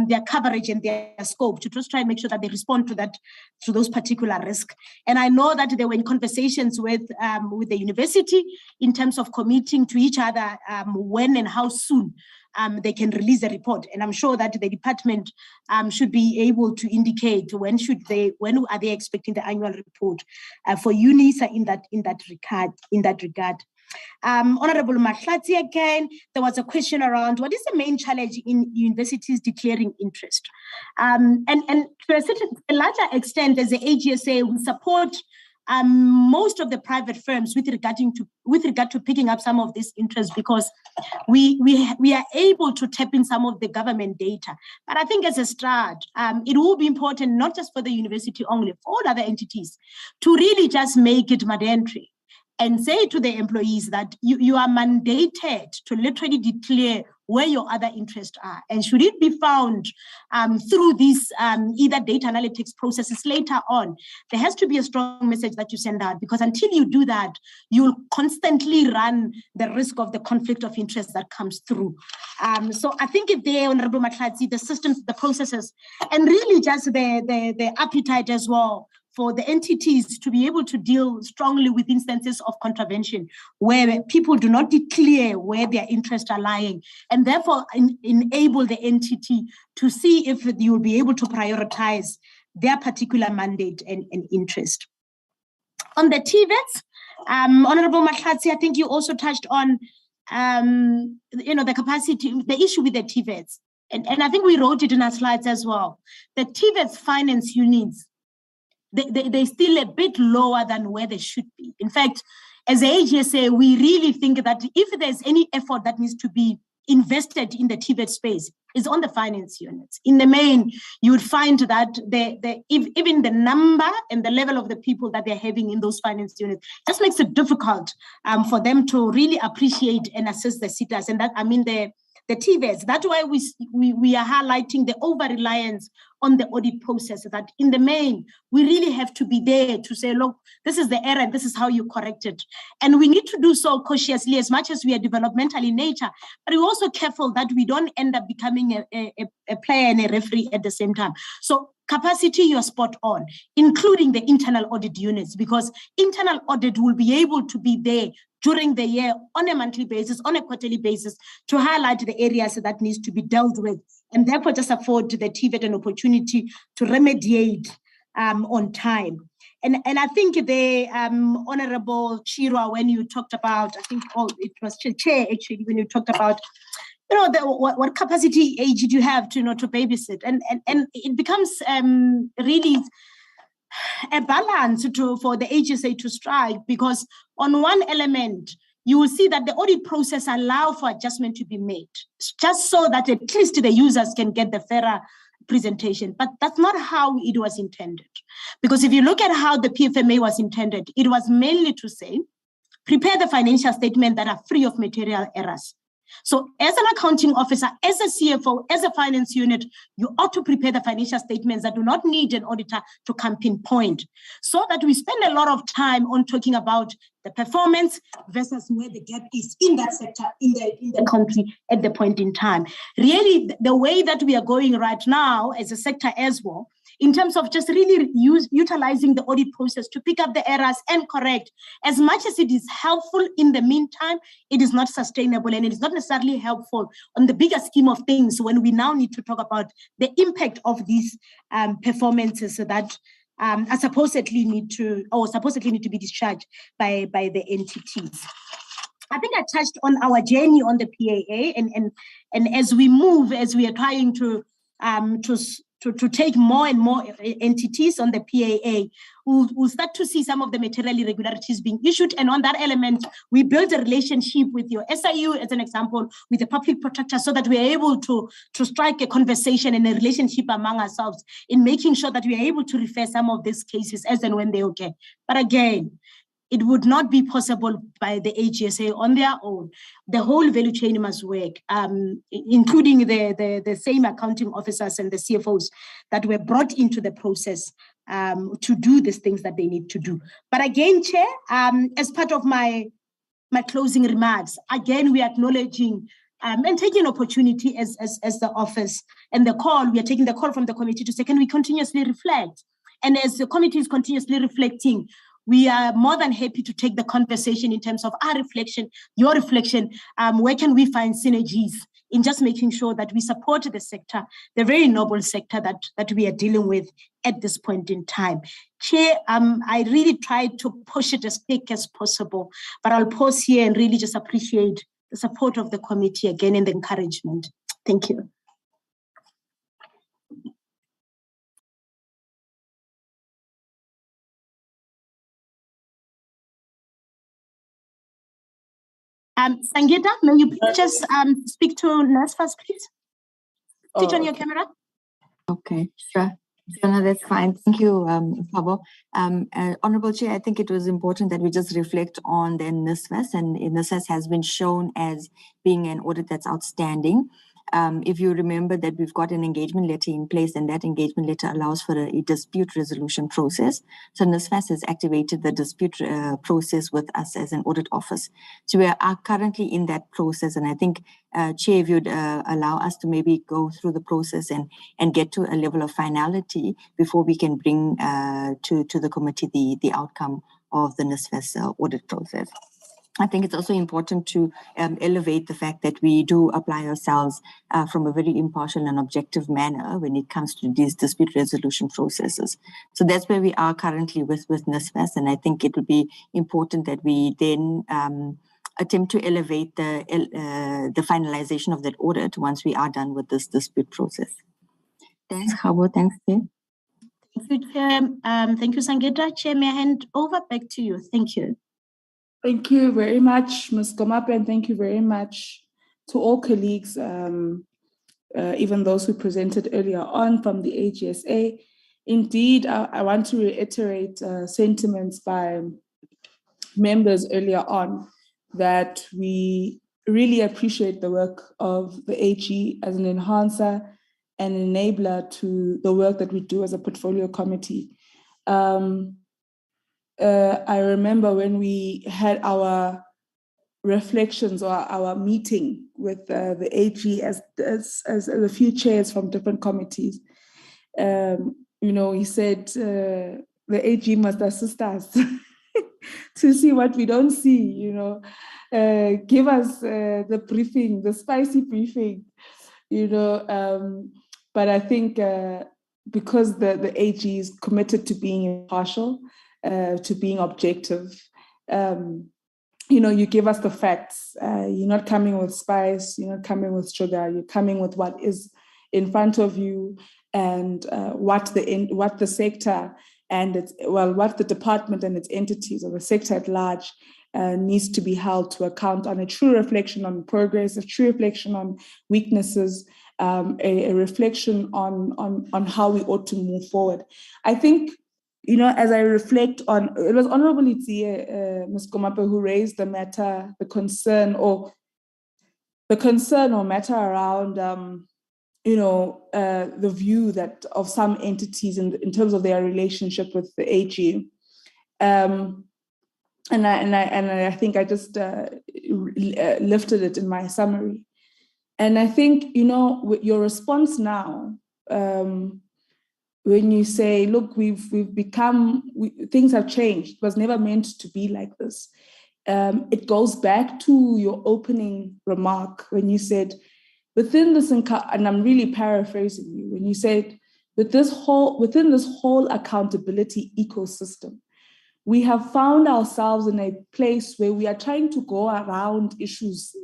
their coverage and their scope to just try and make sure that they respond to those particular risks. And I know that they were in conversations with the university in terms of committing to each other when and how soon they can release a report. And I'm sure that the department should be able to indicate when are they expecting the annual report for UNISA in that regard. Honorable Mahlatsi, again, there was a question around what is the main challenge in universities declaring interest. And to a larger extent, as the AGSA, we support most of the private firms with regard to picking up some of this interest, because we are able to tap in some of the government data. But I think as a start, it will be important, not just for the university only, for all other entities, to really just make it mandatory and say to the employees that you are mandated to literally declare where your other interests are. And should it be found through these either data analytics processes later on, there has to be a strong message that you send out, because until you do that, you'll constantly run the risk of the conflict of interest that comes through. So I think if they, Honorable Mahlatsi, the systems, the processes, and really just the appetite as well for the entities to be able to deal strongly with instances of contravention where people do not declare where their interests are lying, and therefore enable the entity to see if you will be able to prioritize their particular mandate and interest. On the TVETs, Honorable Mahlatsi, I think you also touched on the capacity, the issue with the TVETs. And I think we wrote it in our slides as well. The TVETs finance units, they're still a bit lower than where they should be. In fact, as AGSA, we really think that if there's any effort that needs to be invested in the TVET space, is on the finance units. In the main, you would find that even the number and the level of the people that they're having in those finance units just makes it difficult for them to really appreciate and assess the SITAs. And that, I mean, the TVETs. That's why we are highlighting the over-reliance on the audit process, that in the main, we really have to be there to say, look, this is the error, and this is how you correct it. And we need to do so cautiously, as much as we are developmental in nature, but we're also careful that we don't end up becoming a player and a referee at the same time. So capacity, you're spot on, including the internal audit units, because internal audit will be able to be there during the year on a monthly basis, on a quarterly basis, to highlight the areas that needs to be dealt with, and therefore just afford the TVET an opportunity to remediate on time. And I think the Honorable Chirwa, when you talked about, I think it was Chair actually, when you talked about, what capacity age do you have to babysit, and it becomes really a balance for the AGSA to strike, because on one element, you will see that the audit process allows for adjustment to be made, just so that at least the users can get the fairer presentation. But that's not how it was intended. Because if you look at how the PFMA was intended, it was mainly to say, prepare the financial statements that are free of material errors. So as an accounting officer, as a CFO, as a finance unit, you ought to prepare the financial statements that do not need an auditor to come pinpoint, so that we spend a lot of time on talking about the performance versus where the gap is in that sector, in the country at the point in time. Really, the way that we are going right now as a sector as well, in terms of just really utilizing the audit process to pick up the errors and correct, as much as it is helpful in the meantime, it is not sustainable, and it is not necessarily helpful on the bigger scheme of things when we now need to talk about the impact of these performances that are supposedly need to be discharged by the entities. I think I touched on our journey on the PAA, and as we are trying to take more and more entities on the PAA, we'll start to see some of the material irregularities being issued. And on that element, we build a relationship with your SIU, as an example, with the public protector, so that we are able to strike a conversation and a relationship among ourselves in making sure that we are able to refer some of these cases as and when they occur. But again, it would not be possible by the AGSA on their own. The whole value chain must work, including the same accounting officers and the CFOs that were brought into the process to do these things that they need to do. But again, Chair, as part of my closing remarks, again, we are acknowledging and taking opportunity as the office and the call, we are taking the call from the committee to say, can we continuously reflect? And as the committee is continuously reflecting, we are more than happy to take the conversation in terms of our reflection, your reflection, where can we find synergies in just making sure that we support the sector, the very noble sector that we are dealing with at this point in time. Chair, I really tried to push it as quick as possible, but I'll pause here and really just appreciate the support of the committee again and the encouragement. Thank you. Sangeeta, may you please just speak to NSFAS, please? Switch on your camera. Okay, sure. No, that's fine. Thank you, Pabo. Honorable Chair, I think it was important that we just reflect on the NSFAS, and NSFAS has been shown as being an audit that's outstanding. If you remember that we've got an engagement letter in place, and that engagement letter allows for a dispute resolution process. So NSFAS has activated the dispute process with us as an audit office. So we are currently in that process, and I think, Chair, if you'd allow us to maybe go through the process and get to a level of finality before we can bring to the committee the outcome of the NSFAS audit process. I think it's also important to elevate the fact that we do apply ourselves from a very impartial and objective manner when it comes to these dispute resolution processes. So that's where we are currently with NSFAS, and I think it would be important that we then attempt to elevate the finalization of that audit once we are done with this dispute process. Thanks, Khabo. Thanks, Chair. Thank you, Chair. Thank you, Sangeeta. Chair, may I hand over back to you? Thank you. Thank you very much, Ms. Gomape, and thank you very much to all colleagues, even those who presented earlier on from the AGSA. Indeed, I want to reiterate sentiments by members earlier on that we really appreciate the work of the AG as an enhancer and enabler to the work that we do as a portfolio committee. I remember when we had our reflections or our meeting with the AG as a few chairs from different committees. He said the AG must assist us to see what we don't see, give us the briefing, the spicy briefing, but I think because the AG is committed to being impartial, to being objective, you give us the facts. You're not coming with spice, you're not coming with sugar, you're coming with what is in front of you and what the sector and what the department and its entities or the sector at large needs to be held to account on, a true reflection on progress, a true reflection on weaknesses, a reflection on how we ought to move forward. I think, as I reflect on, it was Honorable Ms. Gomape who raised the matter, the concern or matter around, the view that of some entities in terms of their relationship with the AG. And I think I just lifted it in my summary. And I think, with your response now, when you say, look, we've become, things have changed. It was never meant to be like this. It goes back to your opening remark when you said, within this, and I'm really paraphrasing you, when you said, within this whole accountability ecosystem, we have found ourselves in a place where we are trying to go around issues,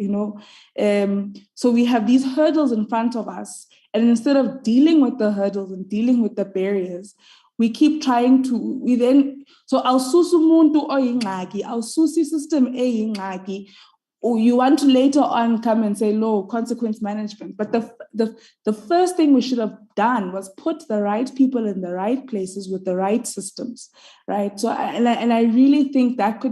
so we have these hurdles in front of us. And instead of dealing with the hurdles and dealing with the barriers, we keep trying to, so our susumuntu oyingxaki, our susi system eyingxaki, or you want to later on come and say, no, consequence management. But the first thing we should have done was put the right people in the right places with the right systems, right? So, and I really think that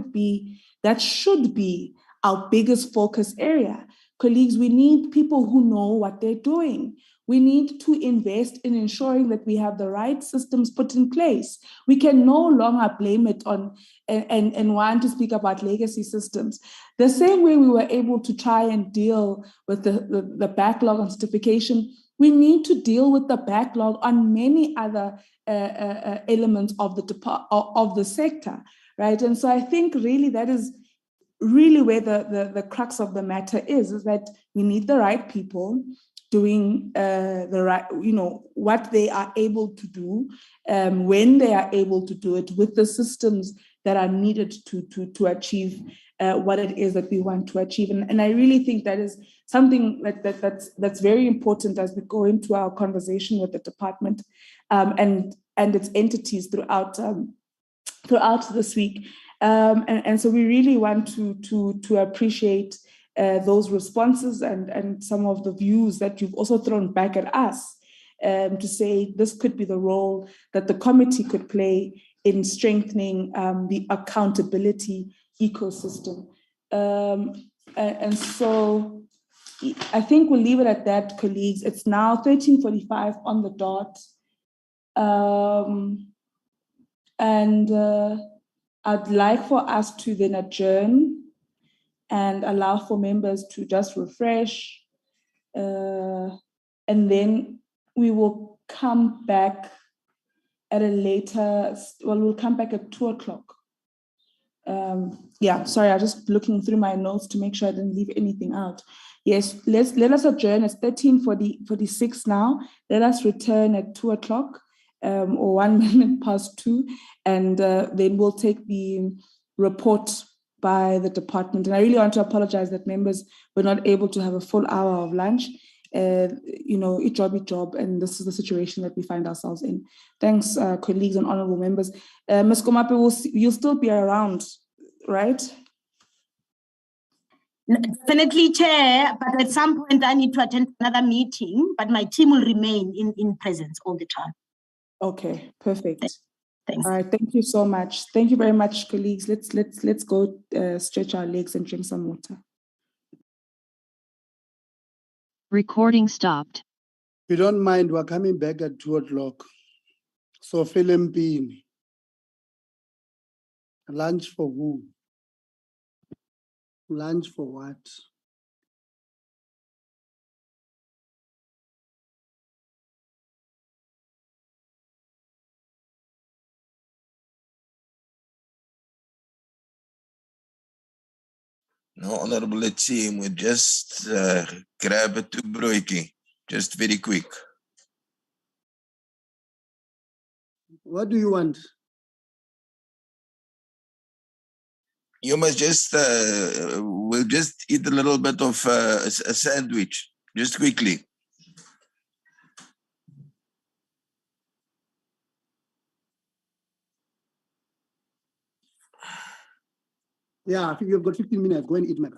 should be our biggest focus area. Colleagues, we need people who know what they're doing. We need to invest in ensuring that we have the right systems put in place. We can no longer blame it on and want to speak about legacy systems. The same way we were able to try and deal with the backlog on certification, we need to deal with the backlog on many other elements of the sector, right? And so I think really that is really where the crux of the matter is that we need the right people doing the right, what they are able to do, when they are able to do it, with the systems that are needed to achieve what it is that we want to achieve. And I really think that is something that's very important as we go into our conversation with the department and its entities throughout this week. And so we really want to appreciate those responses and some of the views that you've also thrown back at us to say this could be the role that the committee could play in strengthening the accountability ecosystem. And so I think we'll leave it at that, colleagues. It's now 13:45 on the dot. And I'd like for us to then adjourn and allow for members to just refresh. And then we will come back at a later, we'll come back at 2:00. Sorry, I'm just looking through my notes to make sure I didn't leave anything out. Yes, let us adjourn. It's 13:46 now. Let us return at 2:00 or 1 minute past 2, and then we'll take the report by the department. And I really want to apologize that members were not able to have a full hour of lunch. Each job, and this is the situation that we find ourselves in. Thanks, colleagues and honorable members. Ms. Komape, you'll still be around, right? Definitely, Chair, but at some point I need to attend another meeting, but my team will remain in presence all the time. Okay, perfect. Thanks. All right, thank you so much. Thank you very much, colleagues. Let's go stretch our legs and drink some water. Recording stopped. If you don't mind, we're coming back at 2:00. So Philippine. Lunch for who? Lunch for what? No, honorable team, we just grab a toebroodjie, just very quick. What do you want? You must just, we'll just eat a little bit of a sandwich, just quickly. Yeah, I think you've got 15 minutes. Go and eat, my